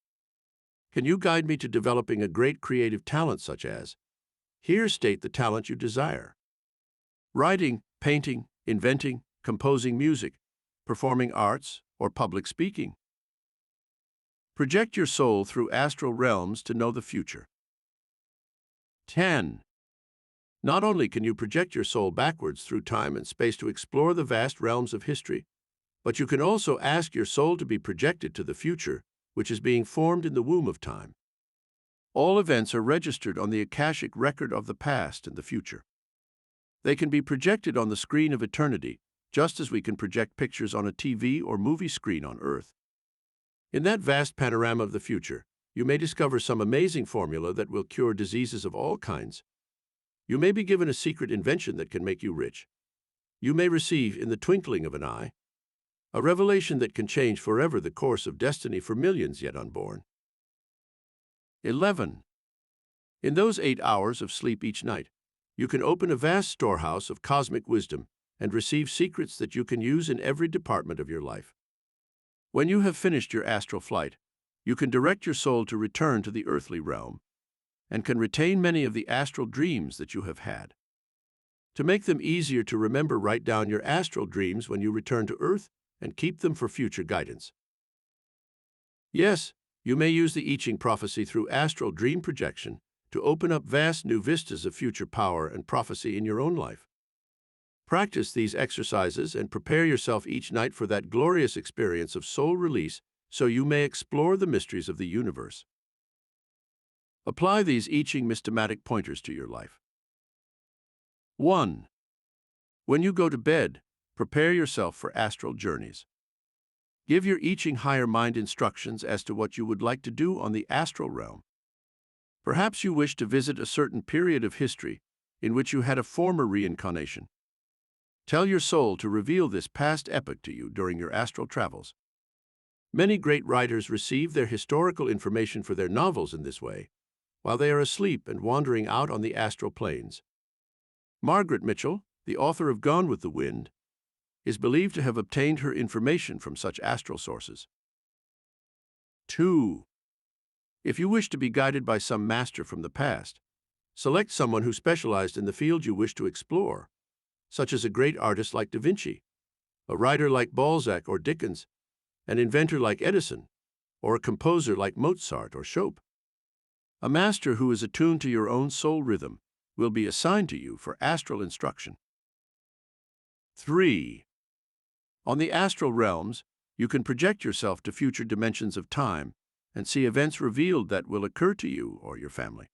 Can you guide me to developing a great creative talent such as, here state the talent you desire: writing, painting, inventing, composing music, performing arts, or public speaking? Project your soul through astral realms to know the future. 10. Not only can you project your soul backwards through time and space to explore the vast realms of history, but you can also ask your soul to be projected to the future, which is being formed in the womb of time. All events are registered on the Akashic record of the past and the future. They can be projected on the screen of eternity, just as we can project pictures on a TV or movie screen on Earth. In that vast panorama of the future, you may discover some amazing formula that will cure diseases of all kinds. You may be given a secret invention that can make you rich. You may receive, in the twinkling of an eye, a revelation that can change forever the course of destiny for millions yet unborn. 11. In those 8 hours of sleep each night, you can open a vast storehouse of cosmic wisdom and receive secrets that you can use in every department of your life. When you have finished your astral flight, you can direct your soul to return to the earthly realm and can retain many of the astral dreams that you have had. To make them easier to remember, write down your astral dreams when you return to Earth and keep them for future guidance. Yes, you may use the I Ching prophecy through astral dream projection to open up vast new vistas of future power and prophecy in your own life. Practice these exercises and prepare yourself each night for that glorious experience of soul release so you may explore the mysteries of the universe. Apply these I Ching mystomatic pointers to your life. 1. When you go to bed, prepare yourself for astral journeys. Give your I Ching higher mind instructions as to what you would like to do on the astral realm. Perhaps you wish to visit a certain period of history in which you had a former reincarnation. Tell your soul to reveal this past epoch to you during your astral travels. Many great writers receive their historical information for their novels in this way, while they are asleep and wandering out on the astral planes. Margaret Mitchell, the author of Gone with the Wind, is believed to have obtained her information from such astral sources. 2. If you wish to be guided by some master from the past, select someone who specialized in the field you wish to explore, such as a great artist like Da Vinci, a writer like Balzac or Dickens, an inventor like Edison, or a composer like Mozart or Chopin. A master who is attuned to your own soul rhythm will be assigned to you for astral instruction. 3. On the astral realms, you can project yourself to future dimensions of time and see events revealed that will occur to you or your family.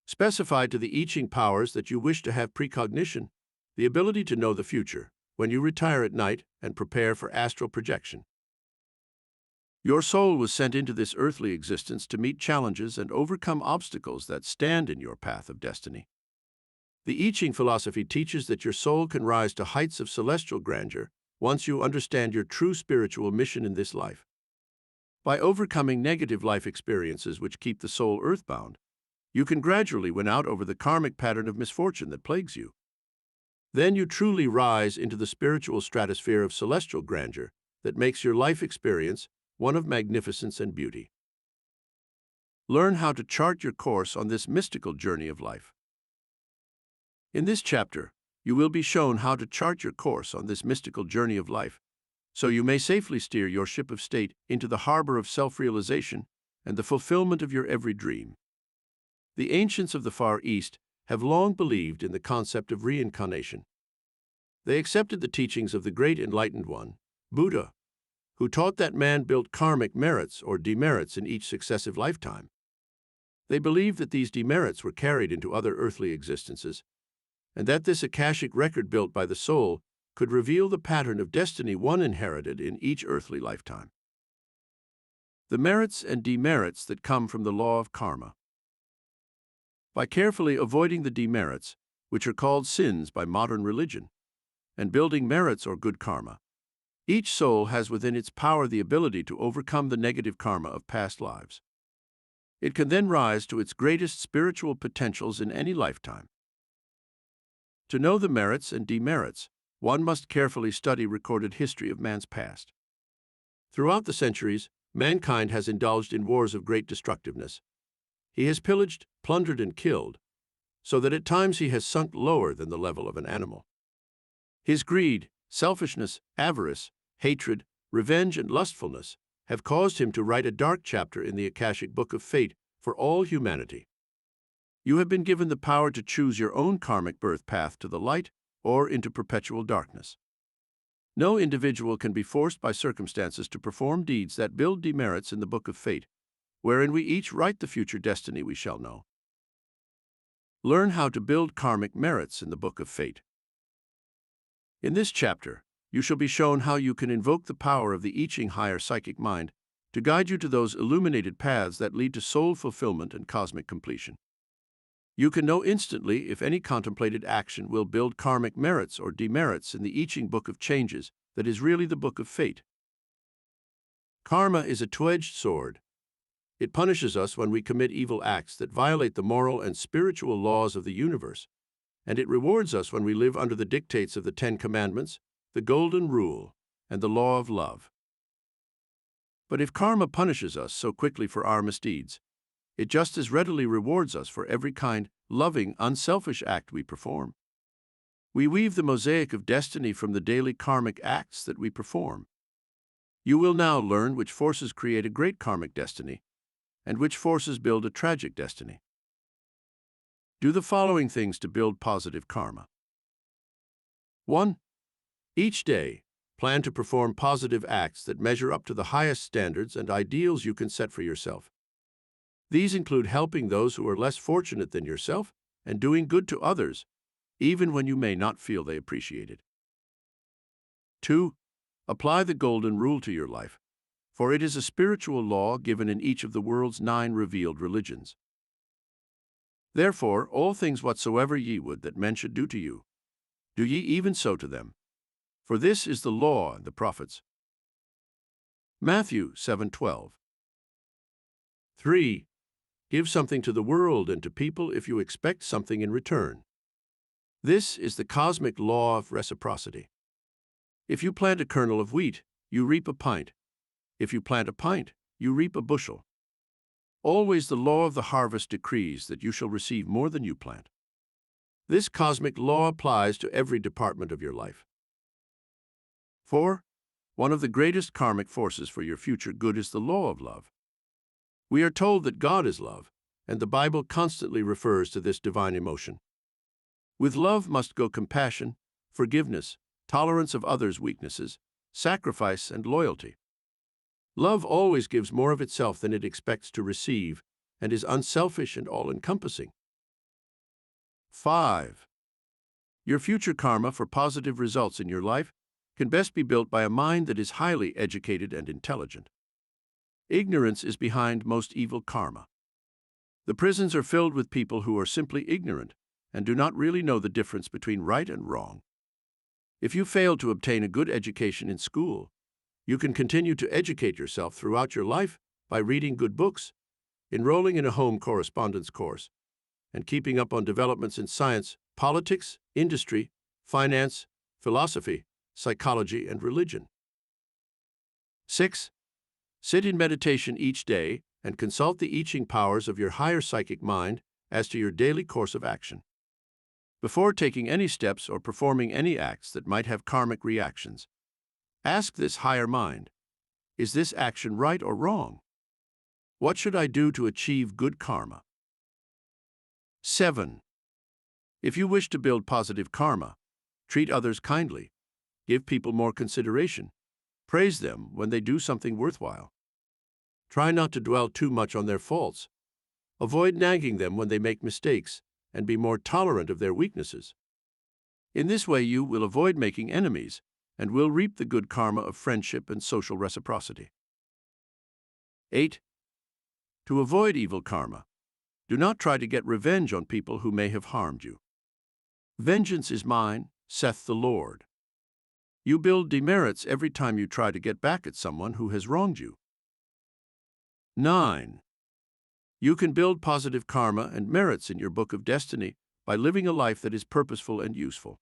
Specify to the I Ching powers that you wish to have precognition, the ability to know the future, when you retire at night and prepare for astral projection. Your soul was sent into this earthly existence to meet challenges and overcome obstacles that stand in your path of destiny. The I Ching philosophy teaches that your soul can rise to heights of celestial grandeur once you understand your true spiritual mission in this life. By overcoming negative life experiences which keep the soul earthbound, you can gradually win out over the karmic pattern of misfortune that plagues you. Then you truly rise into the spiritual stratosphere of celestial grandeur that makes your life experience one of magnificence and beauty. Learn how to chart your course on this mystical journey of life. In this chapter, you will be shown how to chart your course on this mystical journey of life, so you may safely steer your ship of state into the harbor of self-realization and the fulfillment of your every dream. The ancients of the Far East have long believed in the concept of reincarnation. They accepted the teachings of the great enlightened one, Buddha, who taught that man built karmic merits or demerits in each successive lifetime. They believed that these demerits were carried into other earthly existences, and that this akashic record built by the soul could reveal the pattern of destiny one inherited in each earthly lifetime. The merits and demerits that come from the law of karma. By carefully avoiding the demerits, which are called sins by modern religion, and building merits or good karma, each soul has within its power the ability to overcome the negative karma of past lives. It can then rise to its greatest spiritual potentials in any lifetime. To know the merits and demerits, one must carefully study recorded history of man's past. Throughout the centuries, mankind has indulged in wars of great destructiveness. He has pillaged, plundered, and killed, so that at times he has sunk lower than the level of an animal. His greed, selfishness, avarice, hatred, revenge, and lustfulness have caused him to write a dark chapter in the Akashic Book of Fate for all humanity. You have been given the power to choose your own karmic birth path to the light or into perpetual darkness. No individual can be forced by circumstances to perform deeds that build demerits in the Book of Fate, wherein we each write the future destiny we shall know. Learn how to build karmic merits in the Book of Fate. In this chapter, you shall be shown how you can invoke the power of the I Ching higher psychic mind to guide you to those illuminated paths that lead to soul fulfillment and cosmic completion. You can know instantly if any contemplated action will build karmic merits or demerits in the I Ching Book of Changes that is really the Book of Fate. Karma is a two-edged sword. It punishes us when we commit evil acts that violate the moral and spiritual laws of the universe, and it rewards us when we live under the dictates of the Ten Commandments, the Golden Rule, and the law of love. But if karma punishes us so quickly for our misdeeds, it just as readily rewards us for every kind, loving, unselfish act we perform. We weave the mosaic of destiny from the daily karmic acts that we perform. You will now learn which forces create a great karmic destiny and which forces build a tragic destiny. Do the following things to build positive karma. 1. Each day, plan to perform positive acts that measure up to the highest standards and ideals you can set for yourself. These include helping those who are less fortunate than yourself and doing good to others, even when you may not feel they appreciate it. 2. Apply the Golden Rule to your life, for it is a spiritual law given in each of the world's 9 revealed religions. Therefore, all things whatsoever ye would that men should do to you, do ye even so to them. For this is the law and the prophets. Matthew 7:12. 3. Give something to the world and to people if you expect something in return. This is the cosmic law of reciprocity. If you plant a kernel of wheat, you reap a pint. If you plant a pint, you reap a bushel. Always the law of the harvest decrees that you shall receive more than you plant. This cosmic law applies to every department of your life. 4. One of the greatest karmic forces for your future good is the law of love. We are told that God is love, and the Bible constantly refers to this divine emotion. With love must go compassion, forgiveness, tolerance of others' weaknesses, sacrifice, and loyalty. Love always gives more of itself than it expects to receive and is unselfish and all-encompassing. 5. Your future karma for positive results in your life can best be built by a mind that is highly educated and intelligent. Ignorance is behind most evil karma. The prisons are filled with people who are simply ignorant and do not really know the difference between right and wrong. If you fail to obtain a good education in school, you can continue to educate yourself throughout your life by reading good books, enrolling in a home correspondence course, and keeping up on developments in science, politics, industry, finance, philosophy, psychology, and religion. 6. Sit in meditation each day and consult the I Ching powers of your higher psychic mind as to your daily course of action. Before taking any steps or performing any acts that might have karmic reactions, ask this higher mind, is this action right or wrong? What should I do to achieve good karma? 7. If you wish to build positive karma, treat others kindly, give people more consideration, praise them when they do something worthwhile. Try not to dwell too much on their faults. Avoid nagging them when they make mistakes, and be more tolerant of their weaknesses. In this way you will avoid making enemies and will reap the good karma of friendship and social reciprocity. 8. To avoid evil karma, do not try to get revenge on people who may have harmed you. Vengeance is mine, saith the Lord. You build demerits every time you try to get back at someone who has wronged you. 9. You can build positive karma and merits in your book of destiny by living a life that is purposeful and useful.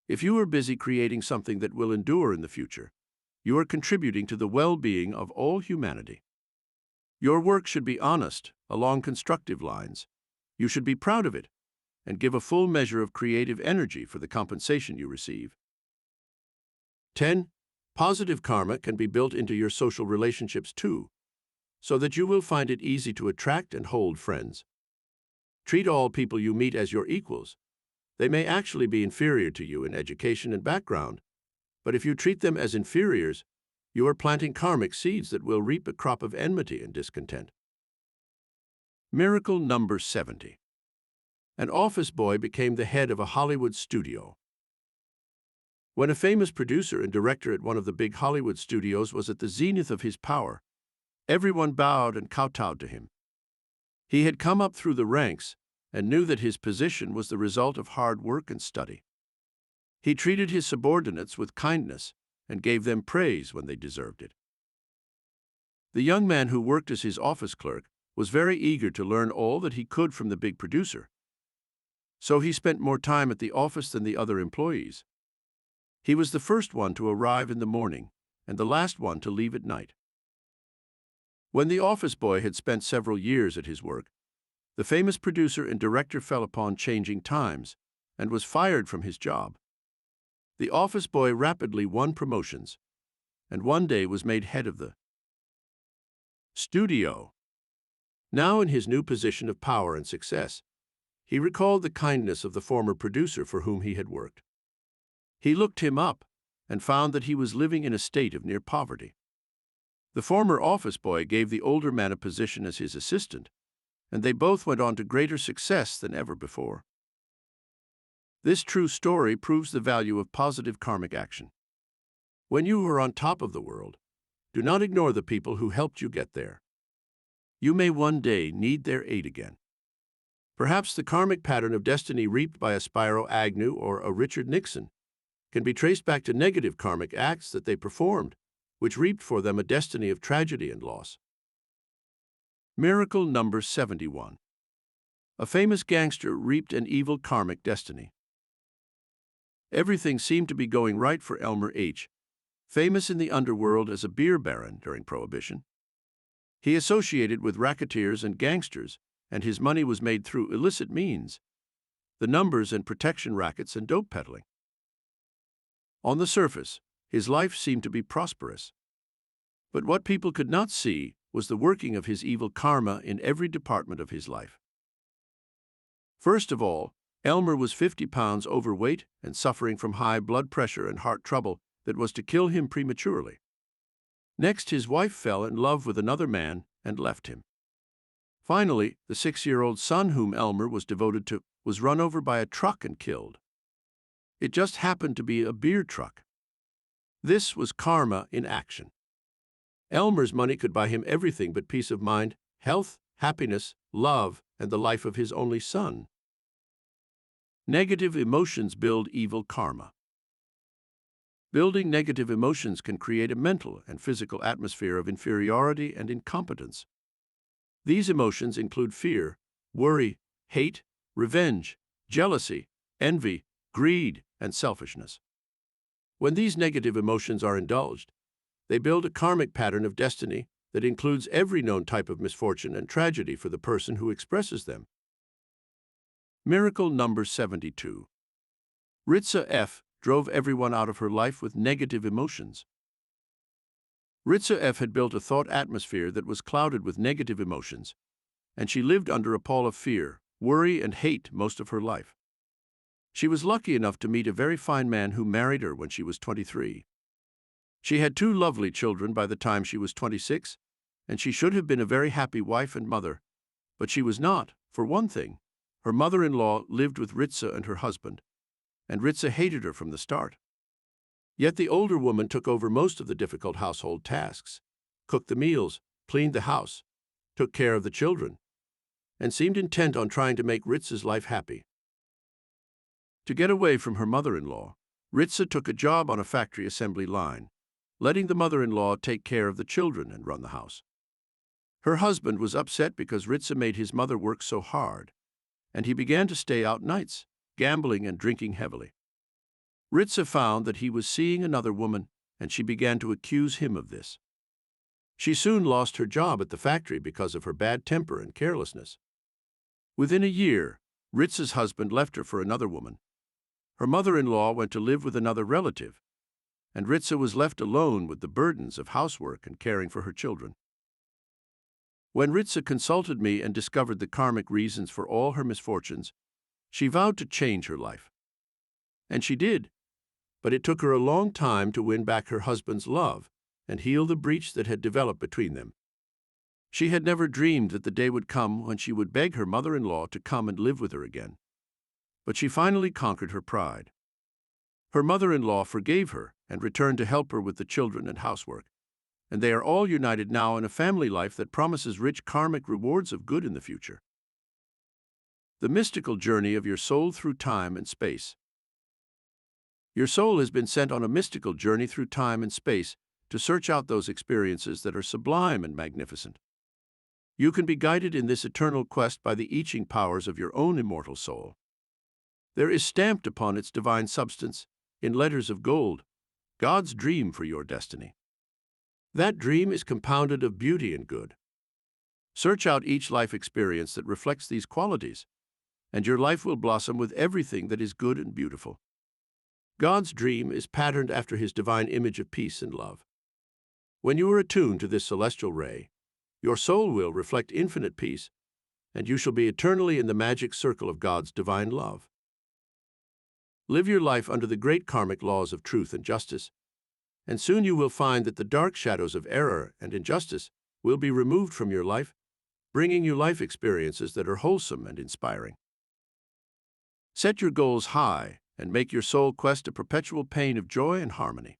If you are busy creating something that will endure in the future, you are contributing to the well-being of all humanity. Your work should be honest, along constructive lines. You should be proud of it, and give a full measure of creative energy for the compensation you receive. 10. Positive karma can be built into your social relationships too, so that you will find it easy to attract and hold friends. Treat all people you meet as your equals. They may actually be inferior to you in education and background, but if you treat them as inferiors, you are planting karmic seeds that will reap a crop of enmity and discontent. Miracle number 70. An office boy became the head of a Hollywood studio. When a famous producer and director at one of the big Hollywood studios was at the zenith of his power, everyone bowed and kowtowed to him. He had come up through the ranks and knew that his position was the result of hard work and study. He treated his subordinates with kindness and gave them praise when they deserved it. The young man who worked as his office clerk was very eager to learn all that he could from the big producer, so he spent more time at the office than the other employees. He was the first one to arrive in the morning and the last one to leave at night. When the office boy had spent several years at his work, the famous producer and director fell upon changing times and was fired from his job. The office boy rapidly won promotions and one day was made head of the studio. Now in his new position of power and success, he recalled the kindness of the former producer for whom he had worked. He looked him up and found that he was living in a state of near poverty. The former office boy gave the older man a position as his assistant, and they both went on to greater success than ever before. This true story proves the value of positive karmic action. When you are on top of the world, do not ignore the people who helped you get there. You may one day need their aid again. Perhaps the karmic pattern of destiny reaped by a Spiro Agnew or a Richard Nixon can be traced back to negative karmic acts that they performed, which reaped for them a destiny of tragedy and loss. Miracle number 71. A famous gangster reaped an evil karmic destiny. Everything seemed to be going right for Elmer H., famous in the underworld as a beer baron during Prohibition. He associated with racketeers and gangsters, and his money was made through illicit means, the numbers and protection rackets and dope peddling. On the surface, his life seemed to be prosperous. But what people could not see was the working of his evil karma in every department of his life. First of all, Elmer was 50 pounds overweight and suffering from high blood pressure and heart trouble that was to kill him prematurely. Next, his wife fell in love with another man and left him. Finally, the 6-year-old son whom Elmer was devoted to was run over by a truck and killed. It just happened to be a beer truck. This was karma in action. Elmer's money could buy him everything but peace of mind, health, happiness, love, and the life of his only son. Negative emotions build evil karma. Building negative emotions can create a mental and physical atmosphere of inferiority and incompetence. These emotions include fear, worry, hate, revenge, jealousy, envy, greed, and selfishness. When these negative emotions are indulged, they build a karmic pattern of destiny that includes every known type of misfortune and tragedy for the person who expresses them. Miracle number 72. Ritza F. drove everyone out of her life with negative emotions. Ritza F. had built a thought atmosphere that was clouded with negative emotions, and she lived under a pall of fear, worry, and hate most of her life. She was lucky enough to meet a very fine man who married her when she was 23. She had 2 lovely children by the time she was 26, and she should have been a very happy wife and mother, but she was not. For one thing, her mother-in-law lived with Ritza and her husband, and Ritza hated her from the start. Yet the older woman took over most of the difficult household tasks, cooked the meals, cleaned the house, took care of the children, and seemed intent on trying to make Ritza's life happy. To get away from her mother-in-law, Ritza took a job on a factory assembly line, letting the mother-in-law take care of the children and run the house. Her husband was upset because Ritza made his mother work so hard, and he began to stay out nights, gambling and drinking heavily. Ritza found that he was seeing another woman, and she began to accuse him of this. She soon lost her job at the factory because of her bad temper and carelessness. Within a year, Ritza's husband left her for another woman. Her mother-in-law went to live with another relative, and Ritza was left alone with the burdens of housework and caring for her children. When Ritza consulted me and discovered the karmic reasons for all her misfortunes, she vowed to change her life. And she did, but it took her a long time to win back her husband's love and heal the breach that had developed between them. She had never dreamed that the day would come when she would beg her mother-in-law to come and live with her again. But she finally conquered her pride. Her mother-in-law forgave her and returned to help her with the children and housework, and they are all united now in a family life that promises rich karmic rewards of good in the future. The mystical journey of your soul through time and space. Your soul has been sent on a mystical journey through time and space to search out those experiences that are sublime and magnificent. You can be guided in this eternal quest by the I Ching powers of your own immortal soul. There is stamped upon its divine substance, in letters of gold, God's dream for your destiny. That dream is compounded of beauty and good. Search out each life experience that reflects these qualities, and your life will blossom with everything that is good and beautiful. God's dream is patterned after His divine image of peace and love. When you are attuned to this celestial ray, your soul will reflect infinite peace, and you shall be eternally in the magic circle of God's divine love. Live your life under the great karmic laws of truth and justice, and soon you will find that the dark shadows of error and injustice will be removed from your life, bringing you life experiences that are wholesome and inspiring. Set your goals high and make your soul quest a perpetual pain of joy and harmony.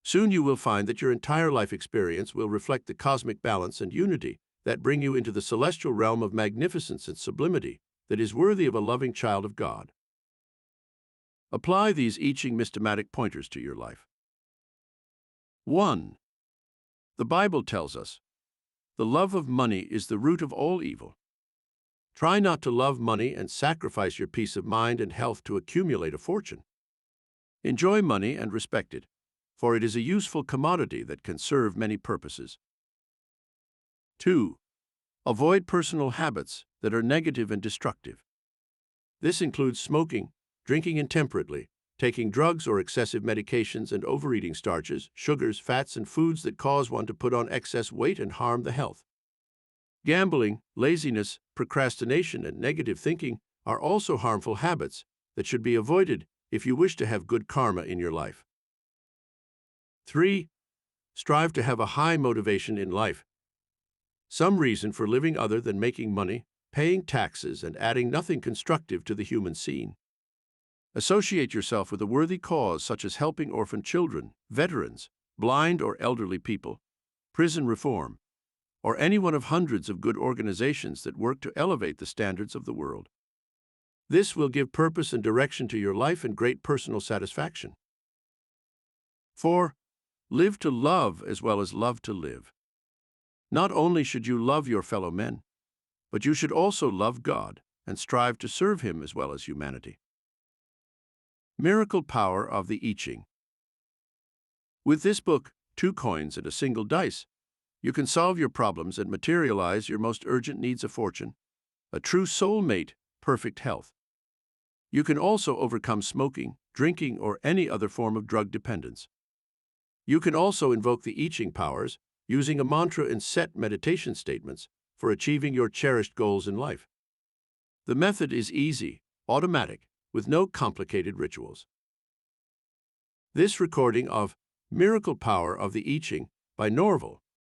Soon you will find that your entire life experience will reflect the cosmic balance and unity that bring you into the celestial realm of magnificence and sublimity, that is worthy of a loving child of God. Apply these I Ching systematic pointers to your life. 1. The Bible tells us, "The love of money is the root of all evil." Try not to love money and sacrifice your peace of mind and health to accumulate a fortune. Enjoy money and respect it, for it is a useful commodity that can serve many purposes. 2. Avoid personal habits that are negative and destructive. This includes smoking, drinking intemperately, taking drugs or excessive medications, and overeating starches, sugars, fats, and foods that cause one to put on excess weight and harm the health. Gambling, laziness, procrastination, and negative thinking are also harmful habits that should be avoided if you wish to have good karma in your life. 3. Strive to have a high motivation in life. Some reason for living other than making money, paying taxes, and adding nothing constructive to the human scene. Associate yourself with a worthy cause such as helping orphan children, veterans, blind or elderly people, prison reform, or any one of hundreds of good organizations that work to elevate the standards of the world. This will give purpose and direction to your life and great personal satisfaction. 4. Live to love as well as love to live. Not only should you love your fellow men, but you should also love God and strive to serve Him as well as humanity. Miracle Power of the I Ching. With this book, 2 coins and a single dice, you can solve your problems and materialize your most urgent needs of fortune, a true soulmate, perfect health. You can also overcome smoking, drinking, or any other form of drug dependence. You can also invoke the I Ching powers using a mantra and set meditation statements for achieving your cherished goals in life. The method is easy, automatic, with no complicated rituals. This recording of Miracle Power of the I Ching by Norvell